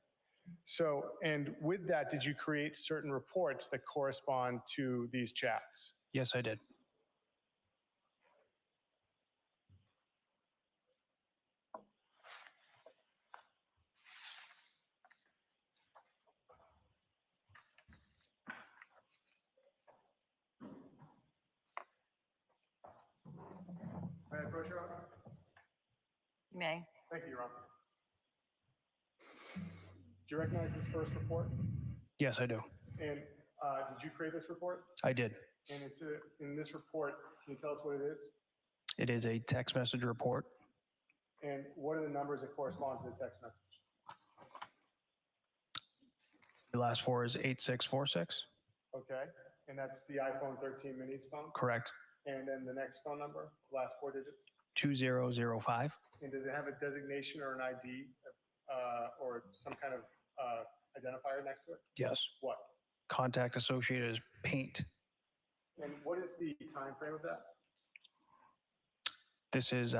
S19: So, and with that, did you create certain reports that correspond to these chats?
S20: Yes, I did.
S19: May I approach, Your Honor?
S9: You may.
S19: Thank you, Your Honor. Do you recognize this first report?
S20: Yes, I do.
S19: And did you create this report?
S20: I did.
S19: And it's in this report, can you tell us what it is?
S20: It is a text message report.
S19: And what are the numbers that correspond to the text message?
S20: The last four is 8646.
S19: Okay. And that's the iPhone 13 mini's phone?
S20: Correct.
S19: And then the next phone number, last four digits?
S20: 2005.
S19: And does it have a designation or an ID or some kind of identifier next to it?
S20: Yes.
S19: What?
S20: Contact associated as paint.
S19: And what is the time frame of that?
S20: This is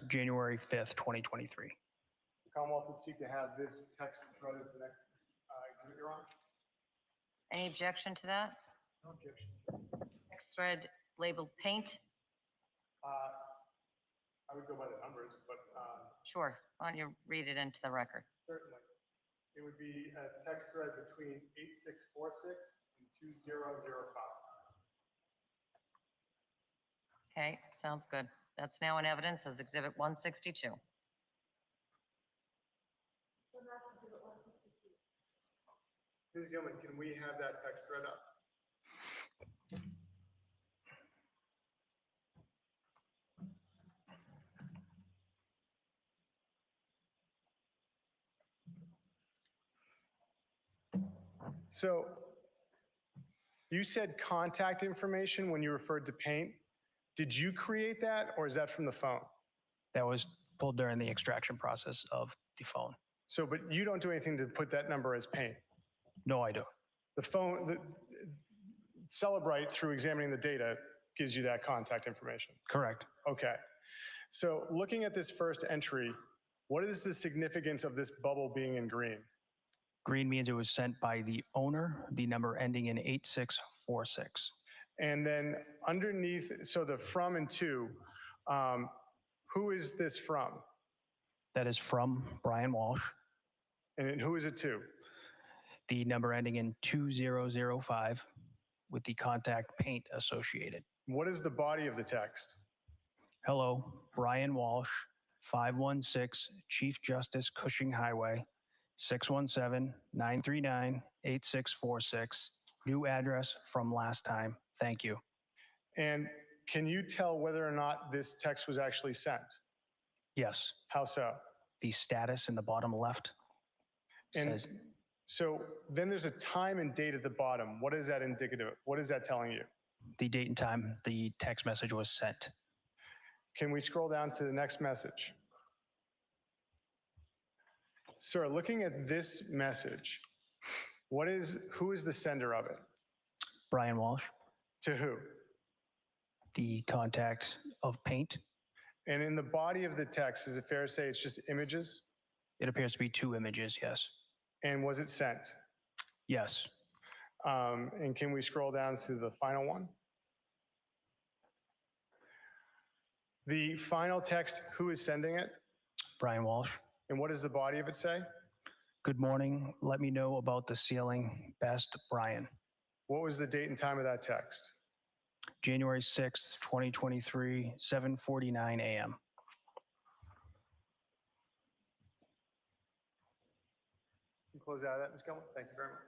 S20: January 5th, 2023.
S19: The Commonwealth would seek to have this text thread as the next exhibit, Your Honor.
S9: Any objection to that?
S19: No objection.
S9: Next thread labeled paint?
S19: I would go by the numbers, but
S9: Sure. Why don't you read it into the record?
S19: certainly. It would be a text thread between 8646 and 2005.
S9: Okay, sounds good. That's now in evidence as Exhibit 162.
S19: Ms. Gilman, can we have that text thread up? So you said contact information when you referred to paint. Did you create that or is that from the phone?
S20: That was pulled during the extraction process of the phone.
S19: So, but you don't do anything to put that number as paint?
S20: No, I do.
S19: The phone, Celebrite, through examining the data, gives you that contact information?
S20: Correct.
S19: Okay. So looking at this first entry, what is the significance of this bubble being in green?
S20: Green means it was sent by the owner, the number ending in 8646.
S19: And then underneath, so the from and to, who is this from?
S20: That is from Brian Walsh.
S19: And who is it to?
S20: The number ending in 2005 with the contact paint associated.
S19: What is the body of the text?
S20: Hello, Brian Walsh, 516 Chief Justice Cushing Highway, 617-939-8646. New address from last time. Thank you.
S19: And can you tell whether or not this text was actually sent?
S20: Yes.
S19: How so?
S20: The status in the bottom left says.
S19: And so then there's a time and date at the bottom. What is that indicative of? What is that telling you?
S20: The date and time the text message was sent.
S19: Can we scroll down to the next message? Sir, looking at this message, who is the sender of it?
S20: Brian Walsh.
S19: To who?
S20: The contact of paint.
S19: And in the body of the text, is it fair to say it's just images?
S20: It appears to be 2 images, yes.
S19: And was it sent?
S20: Yes.
S19: And can we scroll down to the final one? The final text, who is sending it?
S20: Brian Walsh.
S19: And what does the body of it say?
S20: Good morning. Let me know about the ceiling. Best, Brian.
S19: What was the date and time of that text?
S20: January 6th, 2023, 7:49 a.m.
S19: You can close out of that, Ms. Gilman. Thank you very much.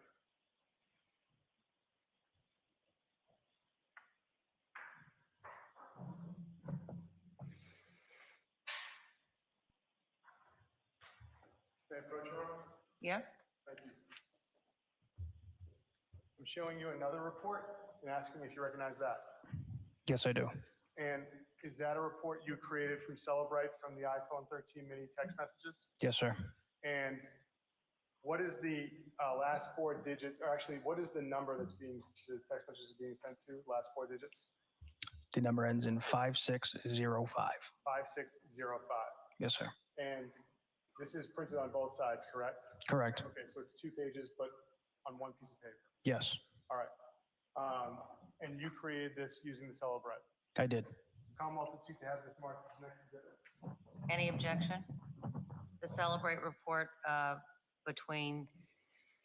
S19: May I approach you?
S9: Yes?
S19: Thank you. I'm showing you another report and asking if you recognize that.
S20: Yes, I do.
S19: And is that a report you created from Celebrite from the iPhone 13 mini text messages?
S20: Yes, sir.
S19: And what is the last 4 digits, or actually, what is the number the text message is being sent to, last 4 digits?
S20: The number ends in 5605.
S19: 5605.
S20: Yes, sir.
S19: And this is printed on both sides, correct?
S20: Correct.
S19: Okay, so it's 2 pages, but on 1 piece of paper.
S20: Yes,
S19: All right. And you created this using the Celebrite.
S20: I did.
S19: Commonwealth would seek to have this marked as next exhibit.
S9: Any objection? The Celebrate report between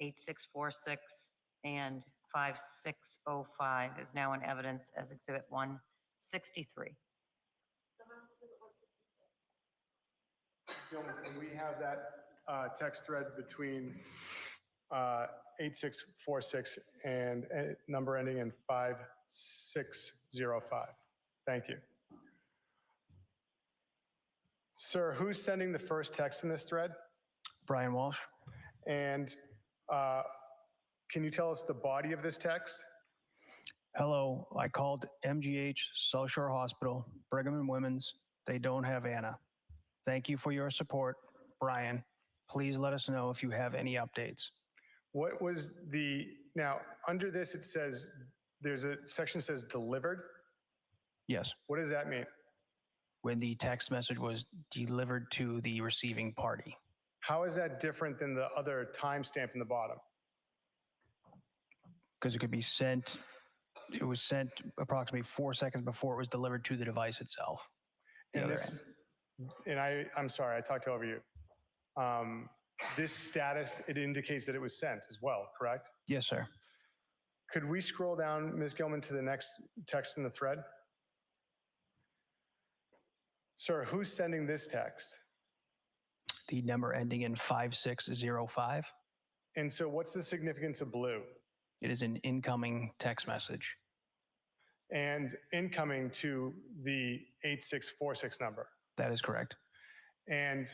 S9: 8646 and 5605 is now in evidence as Exhibit 163.
S19: Gilman, can we have that text thread between 8646 and number ending in 5605? Thank you. Sir, who's sending the first text in this thread?
S20: Brian Walsh.
S19: And can you tell us the body of this text?
S20: Hello, I called MGH South Shore Hospital, Brigham and Women's. They don't have Anna. Thank you for your support, Brian. Please let us know if you have any updates.
S19: What was now under this, it says, there's a section that says delivered.
S20: Yes.
S19: What does that mean?
S20: When the text message was delivered to the receiving party.
S19: How is that different than the other timestamp in the bottom?
S20: Because it could be sent It was sent approximately 4 seconds before it was delivered to the device itself. The
S19: And
S20: other
S19: this,
S20: end.
S19: and I'm sorry, I talked over you. This status, it indicates that it was sent as well, correct?
S20: Yes, sir.
S19: Could we scroll down, Ms. Gilman, to the next text in the thread? Sir, who's sending this text?
S20: The number ending in 5605.
S19: And so what's the significance of blue?
S20: It is an incoming text message.
S19: And incoming to the 8646 number.
S20: That is correct.
S19: And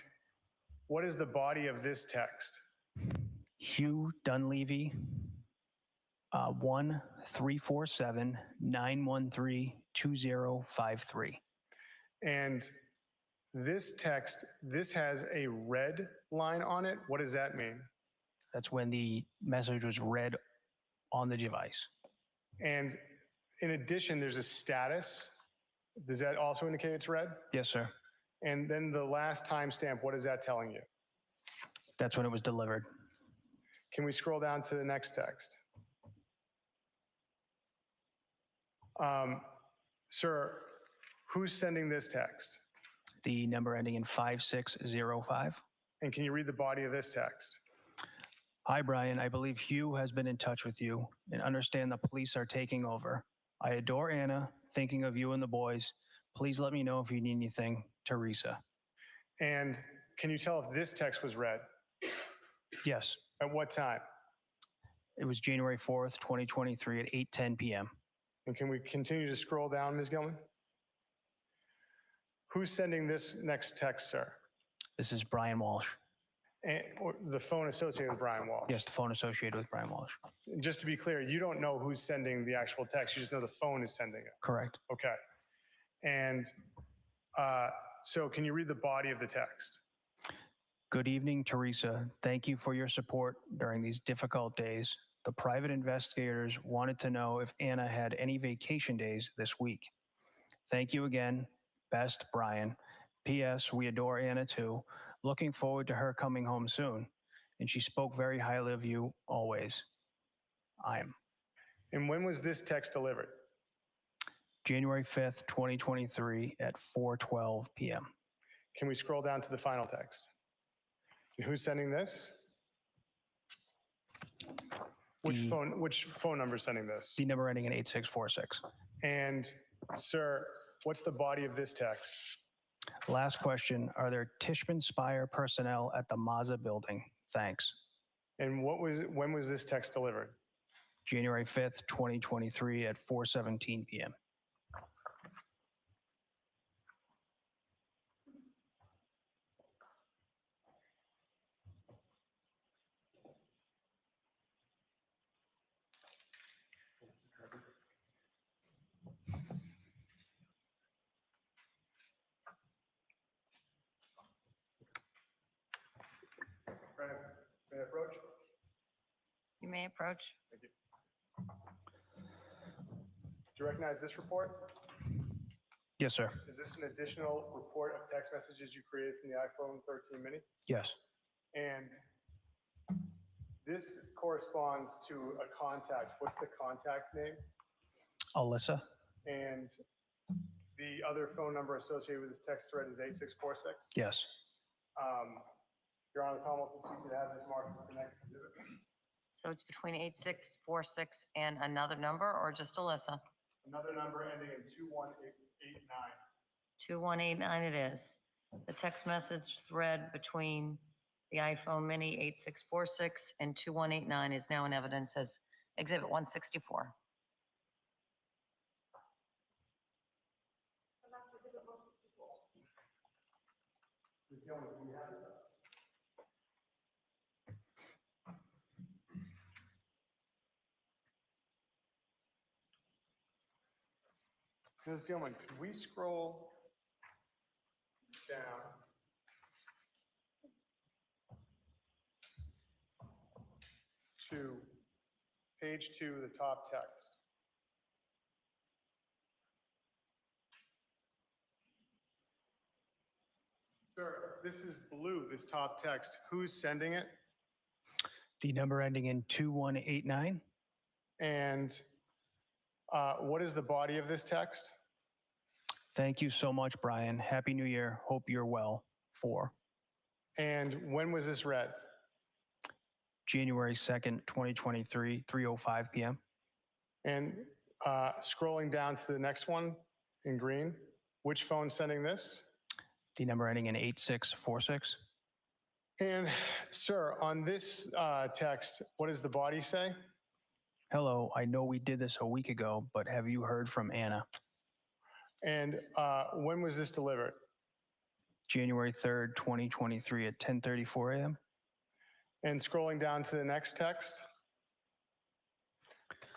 S19: what is the body of this text?
S20: Hugh Dunleavy, 1-347-913-2053.
S19: And this text, this has a red line on it. What does that mean?
S20: That's when the message was read on the device.
S19: And in addition, there's a status. Does that also indicate it's red?
S20: Yes, sir.
S19: And then the last timestamp, what is that telling you?
S20: That's when it was delivered.
S19: Can we scroll down to the next text? Sir, who's sending this text?
S20: The number ending in 5605.
S19: And can you read the body of this text?
S20: Hi, Brian. I believe Hugh has been in touch with you and understand the police are taking over. I adore Anna, thinking of you and the boys. Please let me know if you need anything. Teresa.
S19: And can you tell if this text was read?
S20: Yes.
S19: At what time?
S20: It was January 4th, 2023 at 8:10 p.m.
S19: And can we continue to scroll down, Ms. Gilman? Who's sending this next text, sir?
S20: This is Brian Walsh.
S19: Or the phone associated with Brian Walsh?
S20: Yes, the phone associated with Brian Walsh.
S19: And just to be clear, you don't know who's sending the actual text. You just know the phone is sending it.
S20: Correct.
S19: Okay. And so can you read the body of the text?
S20: Good evening, Teresa. Thank you for your support during these difficult days. The private investigators wanted to know if Anna had any vacation days this week. Thank you again. Best, Brian. P.S. We adore Anna too. Looking forward to her coming home soon. And she spoke very highly of you always. I am.
S19: And when was this text delivered?
S20: January 5th, 2023 at 4:12 p.m.
S19: Can we scroll down to the final text? And who's sending this? Which phone number is sending this?
S20: The number ending in 8646.
S19: And sir, what's the body of this text?
S20: Last question. Are there Tishman Spire personnel at the Mazza building? Thanks.
S19: And when was this text delivered?
S20: January 5th, 2023 at 4:17 p.m.
S19: May I approach?
S9: You may approach.
S19: Thank you. Do you recognize this report?
S20: Yes, sir.
S19: Is this an additional report of text messages you created from the iPhone 13 mini?
S20: Yes.
S19: And this corresponds to a contact. What's the contact name?
S20: Alyssa.
S19: And the other phone number associated with this text thread is 8646?
S20: Yes.
S19: Your Honor, the Commonwealth will seek to have this marked as the next exhibit.
S9: So it's between 8646 and another number, or just Alyssa?
S19: Another number ending in 2189.
S9: 2189 it is. The text message thread between the iPhone mini 8646 and 2189 is now in evidence as Exhibit 164.
S19: Ms. Gilman, could we scroll down to page 2, the top text? Sir, this is blue, this top text. Who's sending it?
S20: The number ending in 2189.
S19: And What is the body of this text?
S20: Thank you so much, Brian. Happy New Year. Hope you're well. 4.
S19: And when was this read?
S20: January 2nd, 2023, 3:05 p.m.
S19: And scrolling down to the next one in green, which phone sending this?
S20: The number ending in 8646.
S19: And sir, on this text, what does the body say?
S20: Hello, I know we did this a week ago, but have you heard from Anna?
S19: And when was this delivered?
S20: January 3rd, 2023 at 10:34 a.m.
S19: And scrolling down to the next text,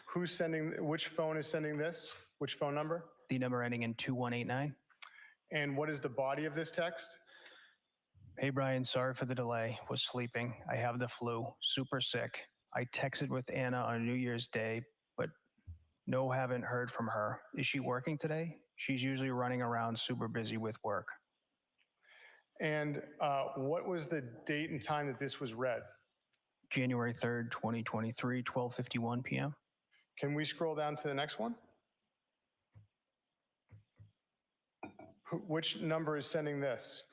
S19: who's sending, which phone is sending this? Which phone number?
S20: The number ending in 2189.
S19: And what is the body of this text?
S20: Hey, Brian, sorry for the delay. Was sleeping. I have the flu. Super sick. I texted with Anna on New Year's Day, but no, haven't heard from her. Is she working today? She's usually running around super busy with work.
S19: And what was the date and time that this was read?
S20: January 3rd, 2023, 12:51 p.m.
S19: Can we scroll down to the next one? Which number is sending this?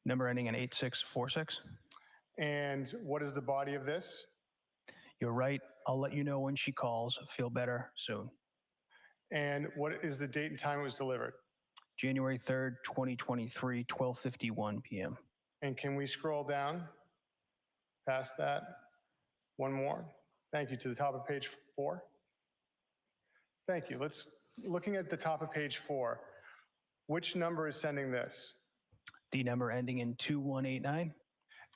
S20: Number ending in 8646.
S19: And what is the body of this?
S20: You're right. I'll let you know when she calls. Feel better soon.
S19: And what is the date and time it was delivered?
S20: January 3rd, 2023, 12:51 p.m.
S19: And can we scroll down past that? One more. Thank you. To the top of page 4. Thank you. Looking at the top of page 4, which number is sending this?
S20: The number ending in 2189.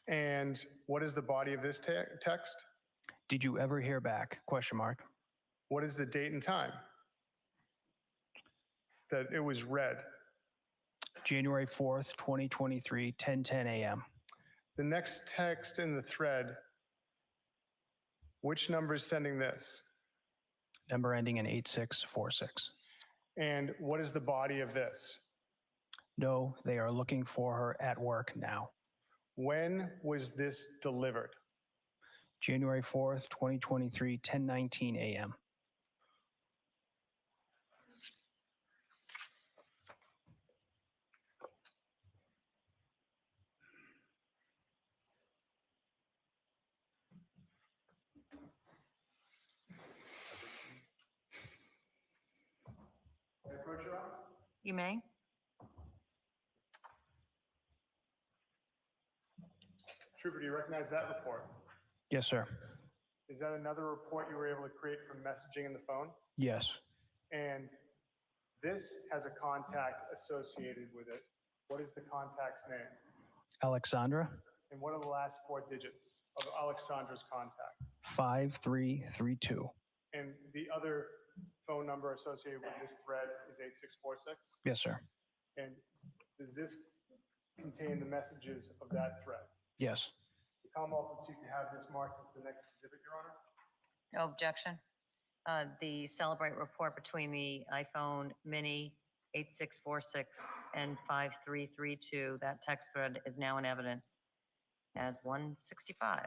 S19: And what is the body of this text?
S20: Did you ever hear back? Question mark.
S19: What is the date and time that it was read?
S20: January 4th, 2023, 10:10 a.m.
S19: The next text in the thread, which number is sending this?
S20: Number ending in 8646.
S19: And what is the body of this?
S20: No, they are looking for her at work now.
S19: When was this delivered?
S20: January 4th, 2023, 10:19 a.m.
S19: May I approach your honor?
S9: You may.
S19: Trooper, do you recognize that report?
S20: Yes, sir.
S19: Is that another report you were able to create from messaging in the phone?
S20: Yes.
S19: And this has a contact associated with it. What is the contact's name?
S20: Alexandra,
S19: And what are the last 4 digits of Alexandra's contact?
S20: 5332.
S19: And the other phone number associated with this thread is 8646?
S20: Yes, sir.
S19: And does this contain the messages of that thread?
S20: Yes.
S19: The Commonwealth would seek to have this marked as the next exhibit, Your Honor.
S9: No objection. The Celebrate report between the iPhone mini 8646 and 5332, that text thread is now in evidence as 165.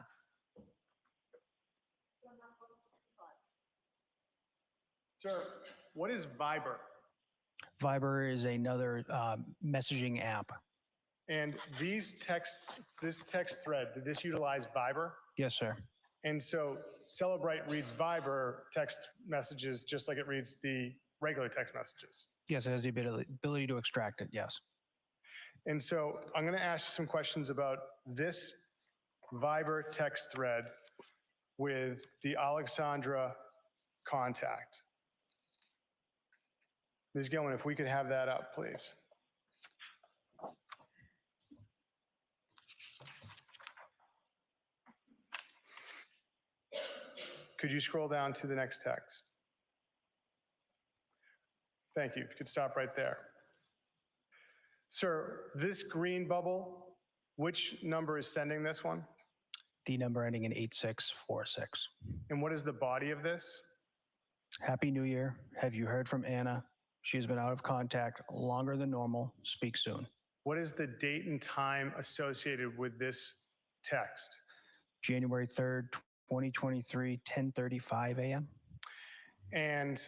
S19: Sir, what is Viber?
S20: Viber is another messaging app.
S19: And this text thread, did this utilize Viber?
S20: Yes, sir.
S19: And so Celebrate reads Viber text messages just like it reads the regular text messages.
S20: Yes, it has the ability to extract it. Yes.
S19: And so I'm going to ask you some questions about this Viber text thread with the Alexandra contact. Ms. Gilman, if we could have that up, please. Could you scroll down to the next text? Thank you. If you could stop right there. Sir, this green bubble, which number is sending this one?
S20: The number ending in 8646.
S19: And what is the body of this?
S20: Happy New Year. Have you heard from Anna? She has been out of contact longer than normal. Speak soon.
S19: What is the date and time associated with this text?
S20: January 3rd, 2023, 10:35 a.m.
S19: And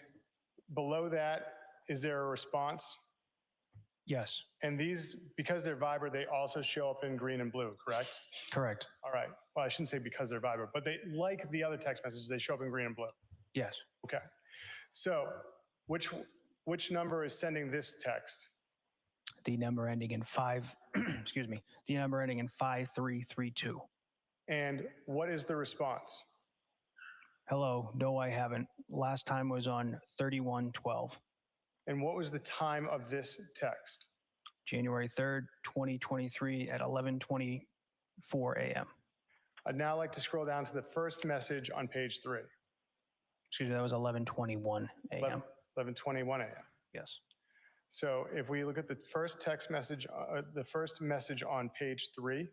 S19: below that, is there a response?
S20: Yes,
S19: And these, because they're Viber, they also show up in green and blue, correct?
S20: correct.
S19: All right. Well, I shouldn't say because they're Viber, but they, like the other text messages, they show up in green and blue.
S20: Yes.
S19: Okay. So which number is sending this text?
S20: The number ending in excuse me, the number ending in 5332.
S19: And what is the response?
S20: Hello, no, I haven't. Last time was on 3112,
S19: And what was the time of this text?
S20: January 3rd, 2023 at 11:24 a.m.
S19: I'd now like to scroll down to the first message on page 3.
S20: Excuse me, that was 11:21 a.m.
S19: 11:21 a.m.
S20: Yes.
S19: So if we look at the first text message, the first message on page 3,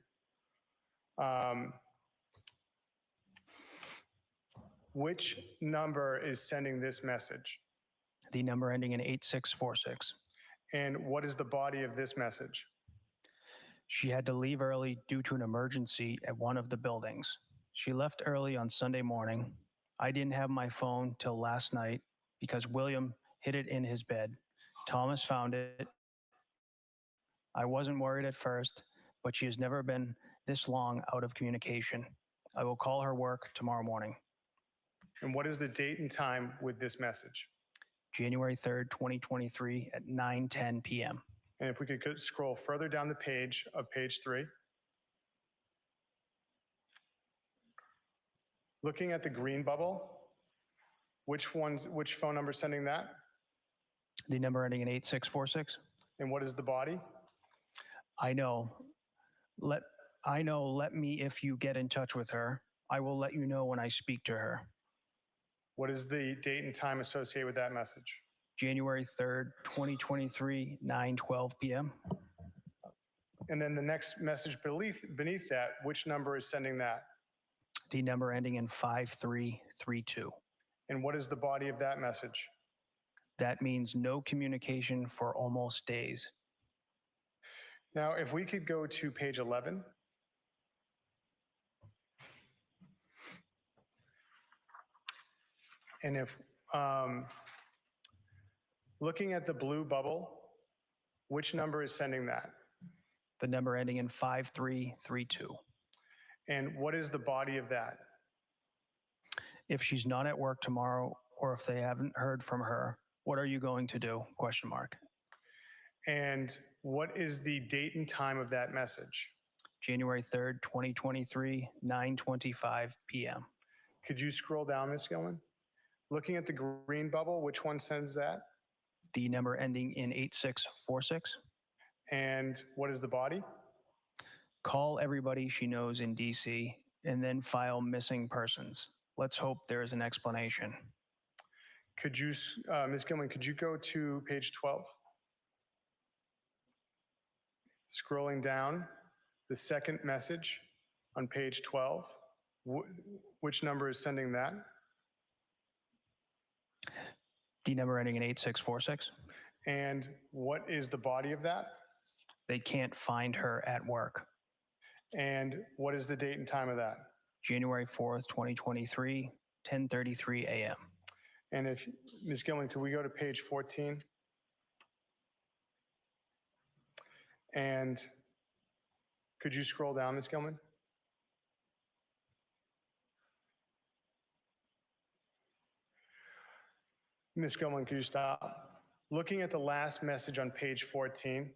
S19: which number is sending this message?
S20: The number ending in 8646.
S19: And what is the body of this message?
S20: She had to leave early due to an emergency at one of the buildings. She left early on Sunday morning. I didn't have my phone till last night because William hid it in his bed. Thomas found it. I wasn't worried at first, but she has never been this long out of communication. I will call her work tomorrow morning.
S19: And what is the date and time with this message?
S20: January 3rd, 2023 at 9:10 p.m.
S19: And if we could scroll further down the page of page 3. Looking at the green bubble, which phone number is sending that?
S20: The number ending in 8646.
S19: And what is the body?
S20: I know. Let me if you get in touch with her. I will let you know when I speak to her.
S19: What is the date and time associated with that message?
S20: January 3rd, 2023, 9:12 p.m.
S19: And then the next message beneath that, which number is sending that?
S20: The number ending in 5332.
S19: And what is the body of that message?
S20: That means no communication for almost days.
S19: Now, if we could go to page 11. And if looking at the blue bubble, which number is sending that?
S20: The number ending in 5332.
S19: And what is the body of that?
S20: If she's not at work tomorrow, or if they haven't heard from her, what are you going to do? Question mark.
S19: And what is the date and time of that message?
S20: January 3rd, 2023, 9:25 p.m.
S19: Could you scroll down, Ms. Gilman? Looking at the green bubble, which one sends that?
S20: The number ending in 8646.
S19: And what is the body?
S20: Call everybody she knows in DC and then file missing persons. Let's hope there is an explanation.
S19: Could you, Ms. Gilman, could you go to page 12? Scrolling down, the second message on page 12, which number is sending that?
S20: The number ending in 8646.
S19: And what is the body of that?
S20: They can't find her at work.
S19: And what is the date and time of that?
S20: January 4th, 2023, 10:33 a.m.
S19: And if, Ms. Gilman, could we go to page 14? And could you scroll down, Ms. Gilman? Ms. Gilman, could you stop? Looking at the last message on page 14,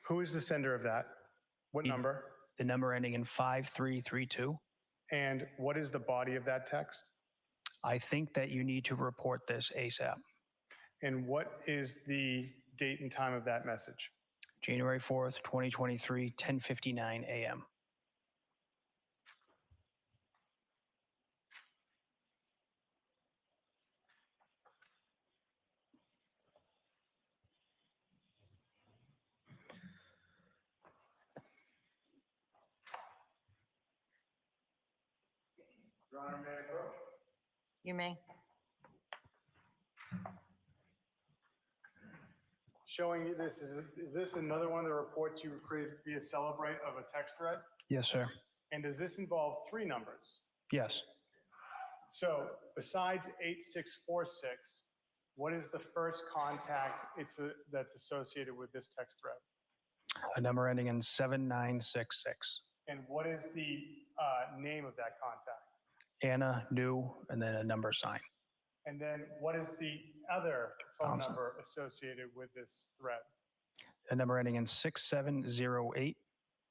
S19: who is the sender of that? What number?
S20: The number ending in 5332.
S19: And what is the body of that text?
S20: I think that you need to report this ASAP.
S19: And what is the date and time of that message?
S20: January 4th, 2023, 10:59 a.m.
S19: Your Honor, may I approach?
S9: You may.
S19: Showing you this, is this another one of the reports you created via Celebrate of a text thread?
S20: Yes, sir.
S19: And does this involve 3 numbers?
S20: Yes.
S19: So besides 8646, what is the first contact that's associated with this text thread?
S20: A number ending in 7966.
S19: And what is the name of that contact?
S20: Anna, new, and then a number sign.
S19: And then what is the other phone
S20: Thompson.
S19: number associated with this thread?
S20: A number ending in 6708.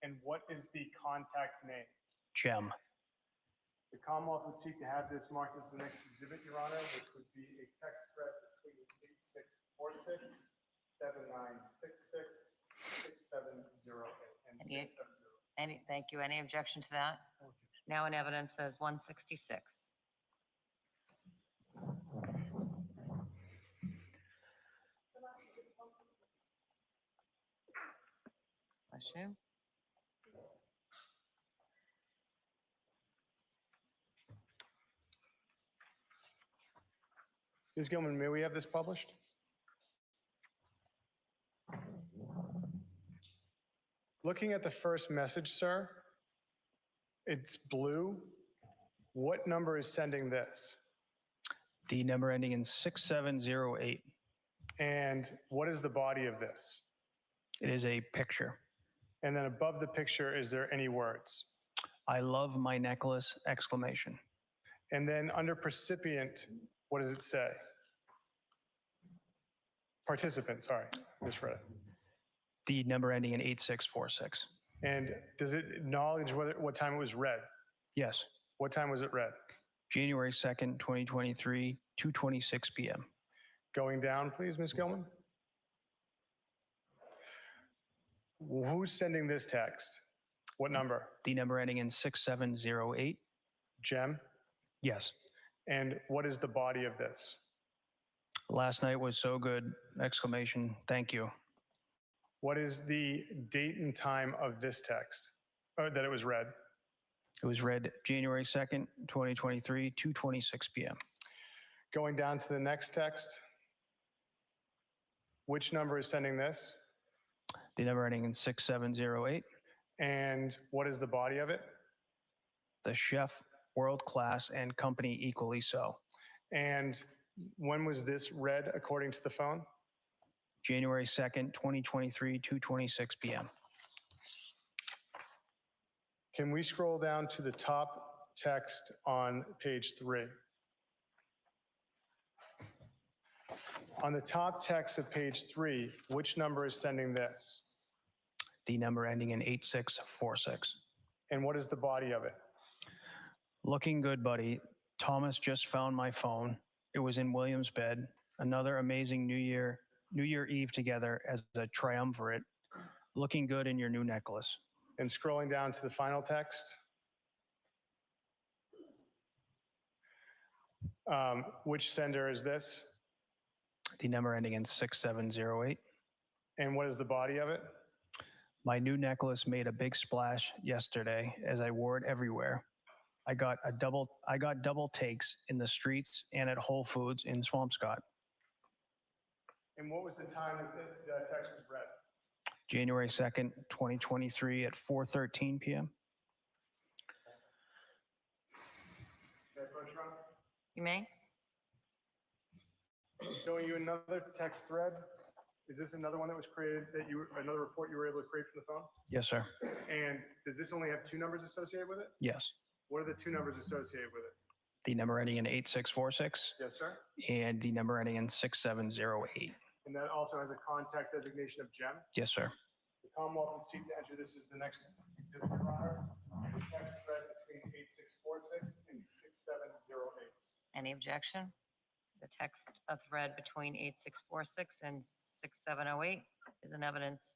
S19: And what is the contact name?
S20: Gem.
S19: The Commonwealth would seek to have this marked as the next exhibit, Your Honor, which would be a text thread between 8646, 7966, 6708, and 670.
S9: Thank you. Any objection to that? Now in evidence says 166. Bless you.
S19: Ms. Gilman, may we have this published? Looking at the first message, sir, it's blue. What number is sending this?
S20: The number ending in 6708.
S19: And what is the body of this?
S20: It is a picture.
S19: And then above the picture, is there any words?
S20: I love my necklace, exclamation.
S19: And then under recipient, what does it say? Participant, sorry, misread it.
S20: The number ending in 8646.
S19: And does it acknowledge what time it was read?
S20: Yes.
S19: What time was it read?
S20: January 2nd, 2023, 2:26 p.m.
S19: Going down, please, Ms. Gilman. Who's sending this text? What number?
S20: The number ending in 6708.
S19: Gem?
S20: Yes.
S19: And what is the body of this?
S20: Last night was so good, exclamation, thank you.
S19: What is the date and time of this text, or that it was read?
S20: It was read January 2nd, 2023, 2:26 p.m.
S19: Going down to the next text, which number is sending this?
S20: The number ending in 6708.
S19: And what is the body of it?
S20: The chef, world class, and company equally so.
S19: And when was this read according to the phone?
S20: January 2nd, 2023, 2:26 p.m.
S19: Can we scroll down to the top text on page 3? On the top text of page 3, which number is sending this?
S20: The number ending in 8646.
S19: And what is the body of it?
S20: Looking good, buddy. Thomas just found my phone. It was in William's bed. Another amazing New Year Eve together as a triumvirate. Looking good in your new necklace.
S19: And scrolling down to the final text. Which sender is this?
S20: The number ending in 6708.
S19: And what is the body of it?
S20: My new necklace made a big splash yesterday as I wore it everywhere. I got double takes in the streets and at Whole Foods in Swampscott.
S19: And what was the time that the text was read?
S20: January 2nd, 2023 at 4:13 p.m.
S9: You may?
S19: Showing you another text thread. Is this another one that was created another report you were able to create from the phone?
S20: Yes, sir.
S19: And does this only have 2 numbers associated with it?
S20: Yes.
S19: What are the 2 numbers associated with it?
S20: The number ending in 8646
S19: Yes, sir.
S20: and the number ending in 6708.
S19: And that also has a contact designation of Gem.
S20: Yes, sir.
S19: The Commonwealth would seek to enter this as the next exhibit, Your Honor. The text thread between 8646 and 6708.
S9: Any objection? The text of thread between 8646 and 6708 is in evidence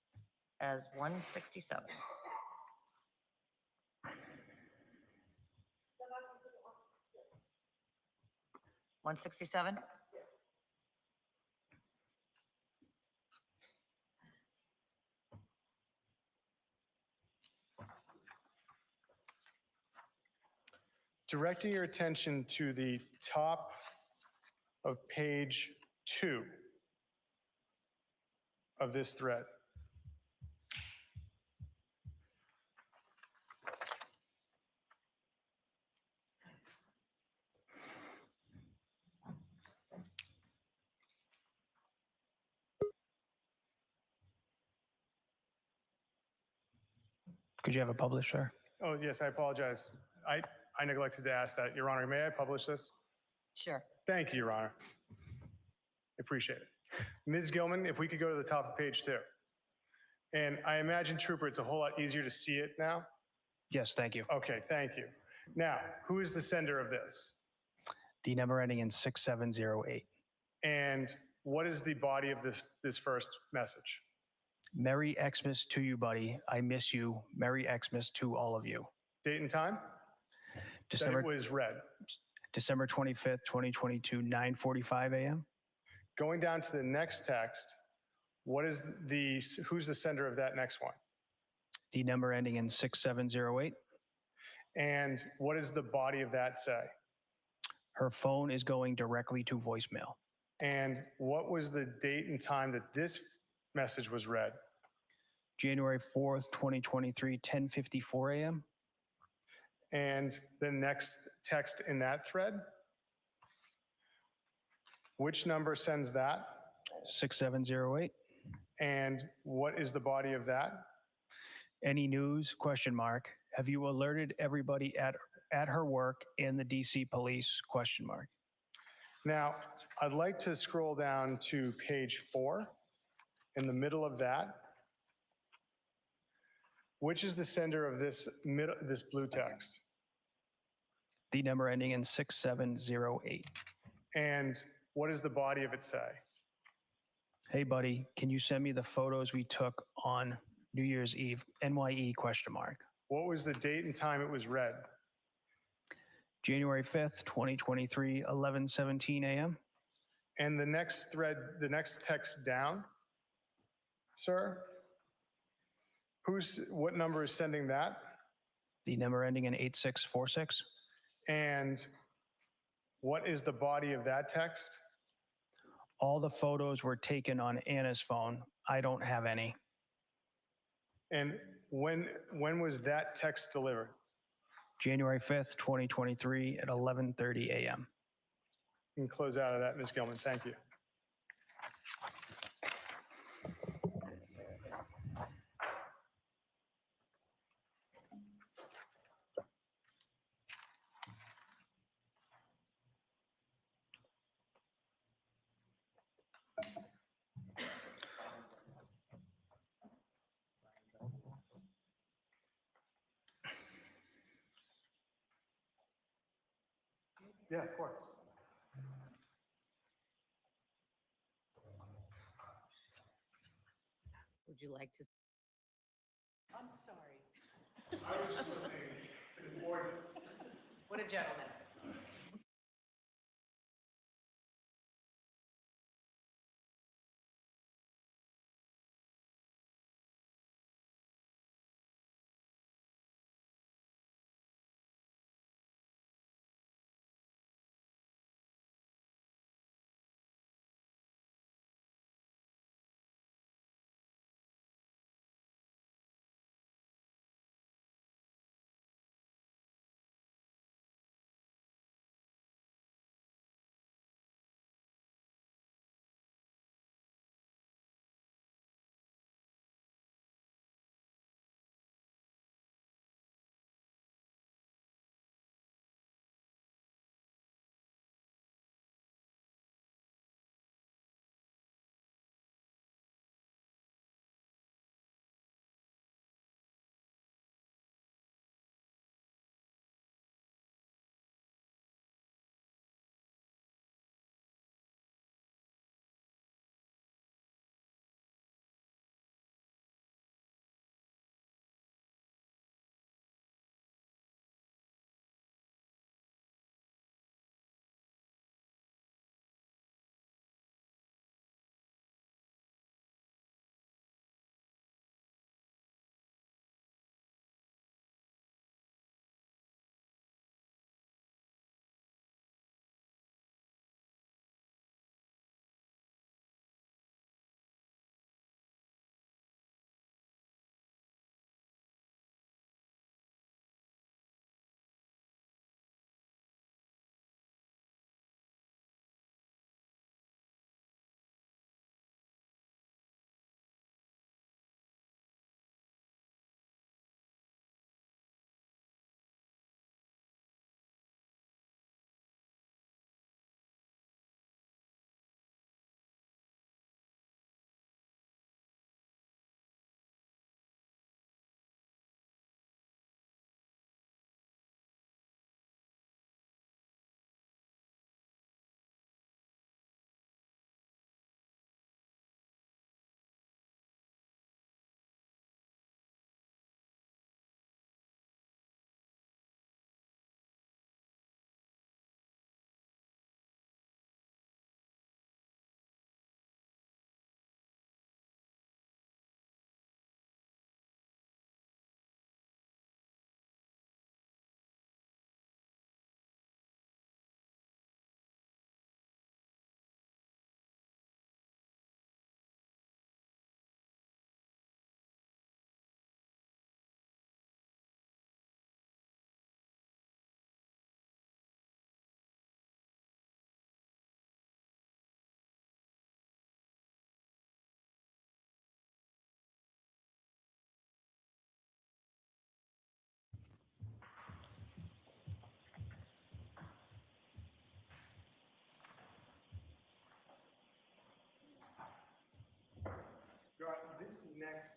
S9: as 167. $167?
S19: Directing your attention to the top of page 2 of this thread.
S20: Could you have it published, sir?
S19: Oh, yes, I apologize. I neglected to ask that. Your Honor, may I publish this?
S9: Sure.
S19: Thank you, Your Honor. Appreciate it. Ms. Gilman, if we could go to the top of page 2. And I imagine, Trooper, it's a whole lot easier to see it now.
S20: Yes, thank you.
S19: Okay, thank you. Now, who is the sender of this?
S20: The number ending in 6708.
S19: And what is the body of this first message?
S20: Merry Xmas to you, buddy. I miss you. Merry Xmas to all of you.
S19: Date and time?
S20: December,
S19: That it was read.
S20: December 25th, 2022, 9:45 a.m.
S19: Going down to the next text, who's the sender of that next one?
S20: The number ending in 6708.
S19: And what does the body of that say?
S20: Her phone is going directly to voicemail.
S19: And what was the date and time that this message was read?
S20: January 4th, 2023, 10:54 a.m.
S19: And the next text in that thread? Which number sends that?
S20: 6708.
S19: And what is the body of that?
S20: Any news? Question mark. Have you alerted everybody at her work and the DC police? Question mark.
S19: Now, I'd like to scroll down to page 4. In the middle of that, which is the sender of this blue text?
S20: The number ending in 6708.
S19: And what does the body of it say?
S20: Hey, buddy, can you send me the photos we took on New Year's Eve? NYE? Question mark.
S19: What was the date and time it was read?
S20: January 5th, 2023, 11:17 a.m.
S19: And the next thread, the next text down, sir? What number is sending that?
S20: The number ending in 8646.
S19: And what is the body of that text?
S20: All the photos were taken on Anna's phone. I don't have any.
S19: And when was that text delivered?
S20: January 5th, 2023 at 11:30 a.m.
S19: You can close out of that, Ms. Gilman. Thank you. Yeah, of course.
S9: Would you like to?
S12: I'm sorry.
S19: I was just listening to his ordinance.
S12: What a gentleman.
S19: next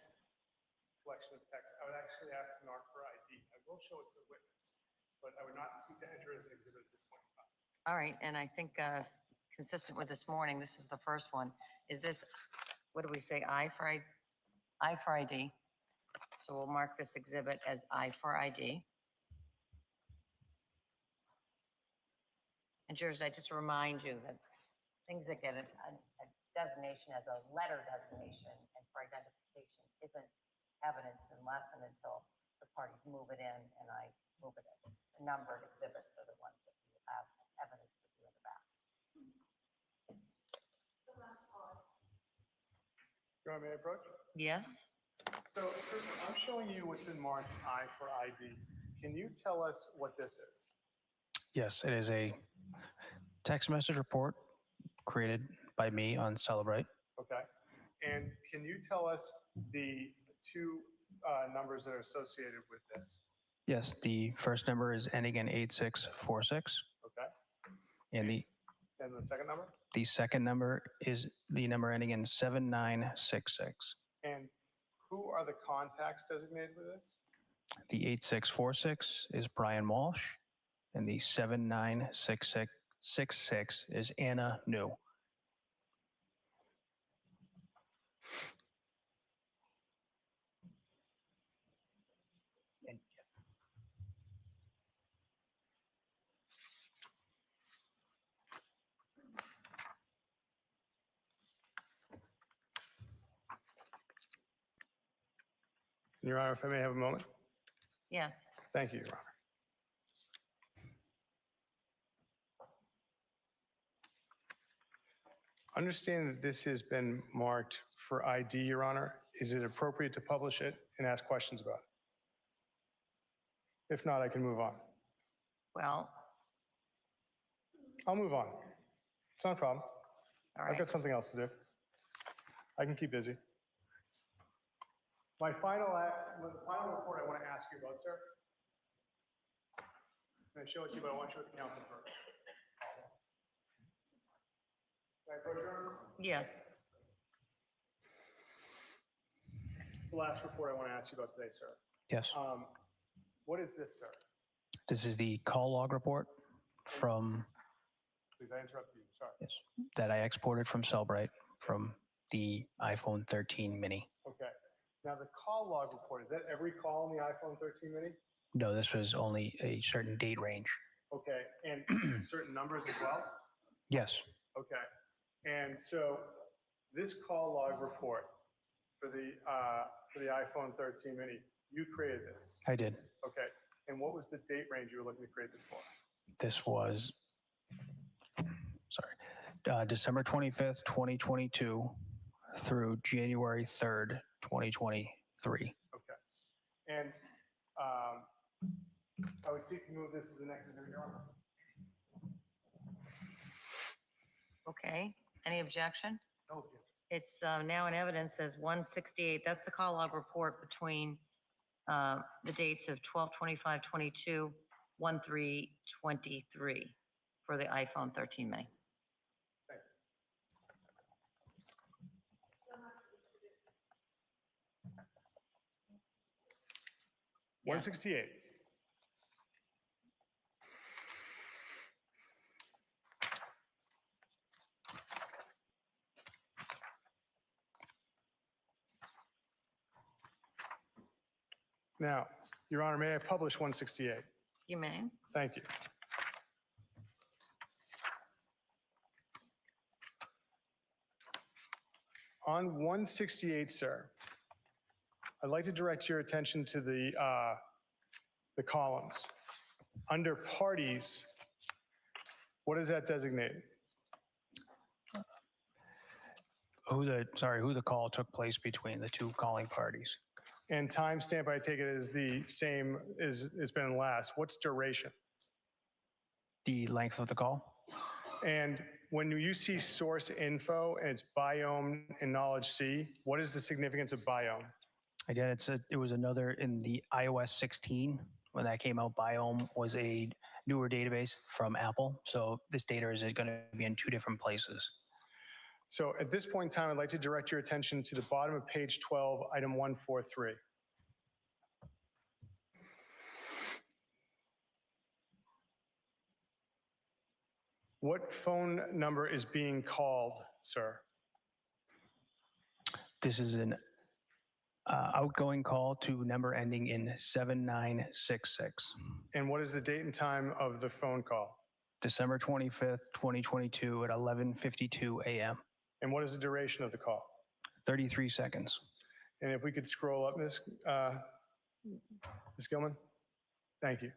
S19: collection of text, I would actually ask the NARC for ID. I will show it to the witness, but I would not seek to enter as an exhibit at this point in time.
S9: All right, and I think consistent with this morning, this is the first one. Is this, what do we say, I for ID? So we'll mark this exhibit as I for ID. And George, I just remind you that things that get a designation as a letter designation and for identification isn't evidence unless and until the parties move it in and I move it in. The numbered exhibits are the ones that you have evidence to do in the back.
S19: You want me to approach?
S9: Yes?
S19: So Kristen, I'm showing you what's been marked I for ID. Can you tell us what this is?
S20: Yes, it is a text message report created by me on Celebrate.
S19: Okay. And can you tell us the two numbers that are associated with this?
S20: Yes, the first number is ending in 8646.
S19: Okay.
S20: And
S19: the second number?
S20: the second number is the number ending in 7966.
S19: And who are the contacts designated with this?
S20: The 8646 is Brian Walsh, and the 7966 is Anna New.
S19: Your Honor, if I may have a moment.
S9: Yes.
S19: Thank you, Your Honor. Understand that this has been marked for ID, Your Honor. Is it appropriate to publish it and ask questions about it? If not, I can move on.
S9: Well,
S19: I'll move on. It's not a problem.
S9: all right.
S19: I've got something else to do. I can keep busy. The final report I want to ask you about, sir. I'm going to show it to you, but I want to show it to counsel first. Can I approach Your Honor?
S9: Yes.
S19: The last report I want to ask you about today, sir.
S20: Yes.
S19: What is this, sir?
S20: This is the call log report from
S19: Please, I interrupted you. Sorry.
S20: yes, that I exported from Celebrate from the iPhone 13 mini.
S19: Okay. Now, the call log report, is that every call on the iPhone 13 mini?
S20: No, this was only a certain date range.
S19: Okay. And certain numbers as well?
S20: Yes.
S19: Okay. And so this call log report for the iPhone 13 mini, you created this?
S20: I did.
S19: Okay. And what was the date range you were looking to create this for?
S20: This was, December 25th, 2022 through January 3rd, 2023.
S19: Okay. And I would seek to move this to the next exhibit, Your Honor.
S9: Okay. Any objection?
S19: No objection.
S9: It's now in evidence as 168. That's the call log report between the dates of 12/25/22, 1/3/23 for the iPhone 13 mini.
S19: Thank you. 168. Now, Your Honor, may I publish 168?
S9: You may.
S19: Thank you. On 168, sir, I'd like to direct your attention to the columns. Under parties, what does that designate?
S20: Who the call took place between the two calling parties.
S19: And timestamp, I take it, is the same as it's been last. What's duration?
S20: The length of the call.
S19: And when you see source info and it's biome and knowledge C, what is the significance of biome?
S20: Again, it was another in the iOS 16 when that came out. Biome was a newer database from Apple. So this data is going to be in two different places.
S19: So at this point in time, I'd like to direct your attention to the bottom of page 12, item 143. What phone number is being called, sir?
S20: This is an outgoing call to number ending in 7966.
S19: And what is the date and time of the phone call?
S20: December 25th, 2022 at 11:52 a.m.
S19: And what is the duration of the call?
S20: 33 seconds.
S19: And if we could scroll up, Ms. Gilman? Thank you.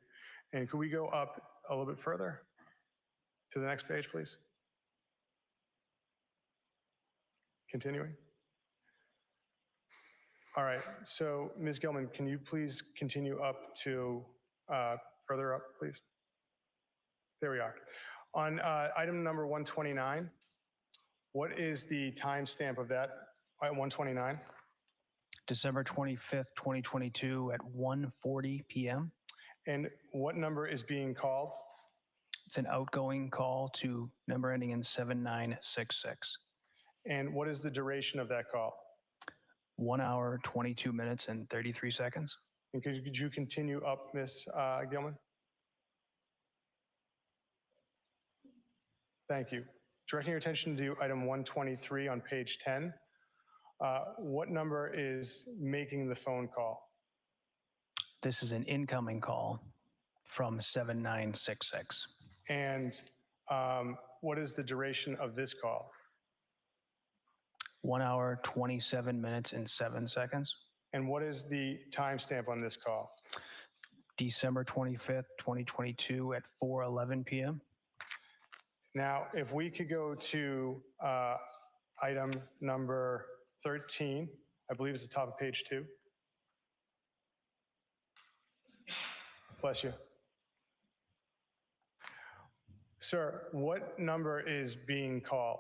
S19: And could we go up a little bit further to the next page, please? Continuing. All right, so Ms. Gilman, can you please continue up to further up, please? There we are. On item number 129, what is the timestamp of that at 129?
S20: December 25th, 2022 at 1:40 p.m.
S19: And what number is being called?
S20: It's an outgoing call to number ending in 7966.
S19: And what is the duration of that call?
S20: 1 hour, 22 minutes, and 33 seconds.
S19: And could you continue up, Ms. Gilman? Thank you. Directing your attention to item 123 on page 10. What number is making the phone call?
S20: This is an incoming call from 7966.
S19: And what is the duration of this call?
S20: 1 hour, 27 minutes, and 7 seconds.
S19: And what is the timestamp on this call?
S20: December 25th, 2022 at 4:11 p.m.
S19: Now, if we could go to item number 13, I believe it's the top of page 2. Bless you. Sir, what number is being called?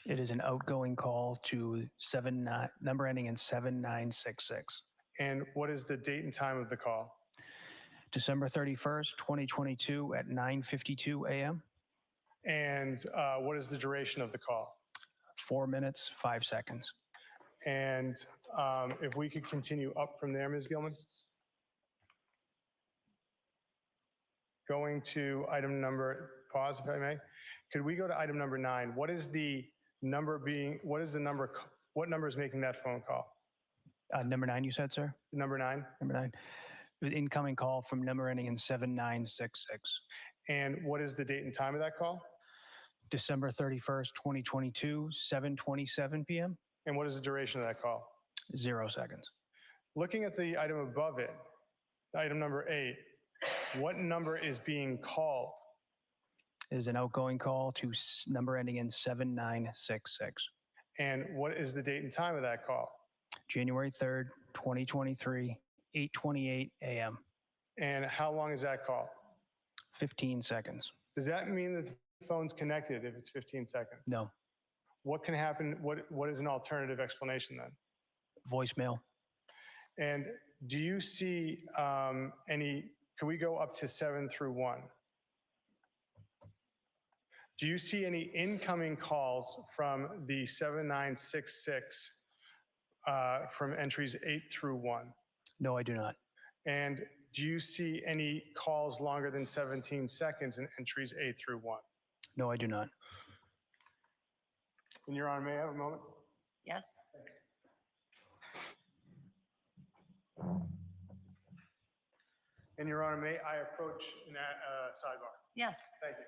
S20: It is an outgoing call to number ending in 7966.
S19: And what is the date and time of the call?
S20: December 31st, 2022 at 9:52 a.m.
S19: And what is the duration of the call?
S20: 4 minutes, 5 seconds.
S19: And if we could continue up from there, Ms. Gilman? Going to item number, pause if I may. Could we go to item number 9? What is the number what number is making that phone call?
S20: Number 9, you said, sir?
S19: Number 9?
S20: Number 9. The incoming call from number ending in 7966.
S19: And what is the date and time of that call?
S20: December 31st, 2022, 7:27 p.m.
S19: And what is the duration of that call?
S20: 0 seconds.
S19: Looking at the item above it, item number 8, what number is being called?
S20: It is an outgoing call to number ending in 7966.
S19: And what is the date and time of that call?
S20: January 3rd, 2023, 8:28 a.m.
S19: And how long is that call?
S20: 15 seconds.
S19: Does that mean that the phone's connected if it's 15 seconds?
S20: No.
S19: What can happen? What is an alternative explanation then?
S20: Voicemail.
S19: And do you see can we go up to 7 through 1? Do you see any incoming calls from the 7966 from entries 8 through 1?
S20: No, I do not.
S19: And do you see any calls longer than 17 seconds in entries 8 through 1?
S20: No, I do not.
S19: And Your Honor, may I have a moment?
S9: Yes.
S19: And Your Honor, may I approach in that sidebar?
S9: Yes.
S19: Thank you.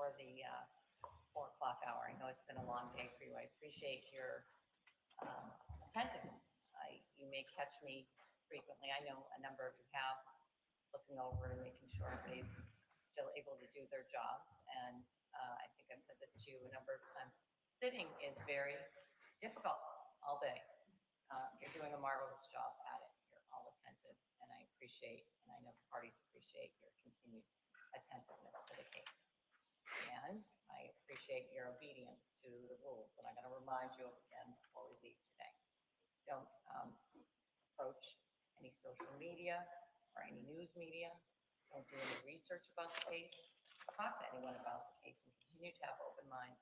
S9: before the 4 o'clock hour. I know it's been a long day for you. I appreciate your attentiveness. You may catch me frequently. I know a number of you have, looking over and making sure everybody's still able to do their jobs. And I think I've said this to you a number of times. Sitting is very difficult all day. You're doing a marvelous job at it. You're all attentive, and I appreciate, and I know the parties appreciate your continued attentiveness to the case. And I appreciate your obedience to the rules, and I'm going to remind you of again before we leave today. Don't approach any social media or any news media. Don't do any research about the case. Talk to anyone about the case and continue to have open minds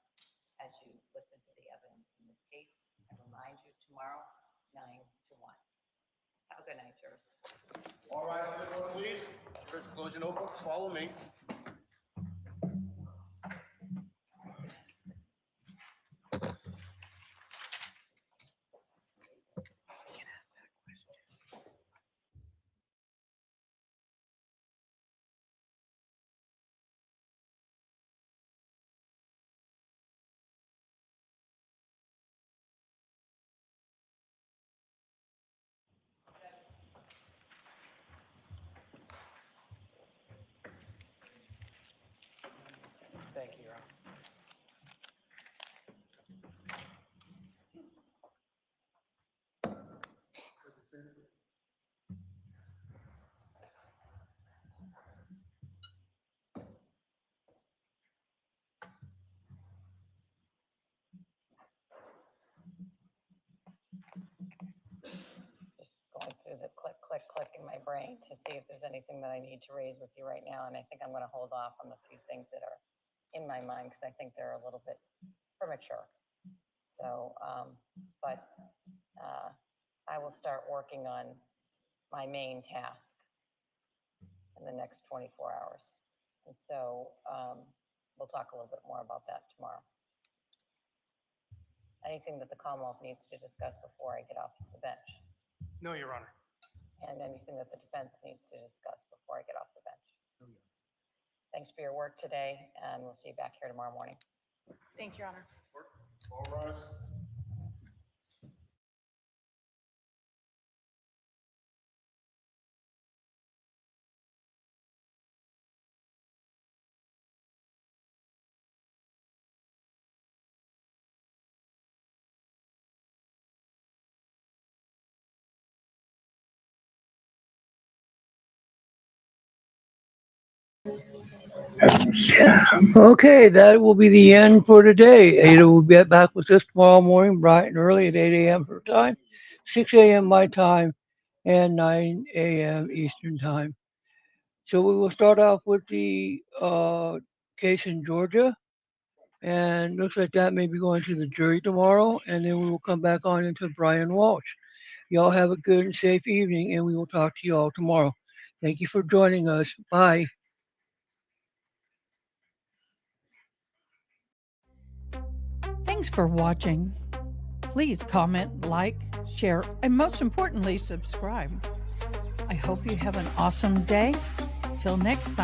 S9: as you listen to the evidence in this case. I remind you tomorrow, 9 to 1. Have a good night, jurors.
S22: All rise, everyone, please. Jurors, close your notebooks. Follow me.
S16: Thank you, Your Honor.
S9: Just going through the click, click, click in my brain to see if there's anything that I need to raise with you right now. And I think I'm going to hold off on the few things that are in my mind because I think they're a little bit premature. So, I will start working on my main task in the next 24 hours. And so we'll talk a little bit more about that tomorrow. Anything that the Commonwealth needs to discuss before I get off the bench?
S19: No, Your Honor.
S9: And anything that the defense needs to discuss before I get off the bench? Thanks for your work today, and we'll see you back here tomorrow morning.
S8: Thank you, Your Honor.
S22: All rise.
S2: Okay, that will be the end for today. Ada will be back with us tomorrow morning, bright and early at 8 a.m. her time, 6 a.m. my time, and 9 a.m. Eastern time. So we will start off with the case in Georgia, and looks like that may be going to the jury tomorrow, and then we will come back on into Brian Walsh. Y'all have a good and safe evening, and we will talk to you all tomorrow. Thank you for joining us. Bye.
S1: Thanks for watching. Please comment, like, share, and most importantly, subscribe. I hope you have an awesome day. Till next time.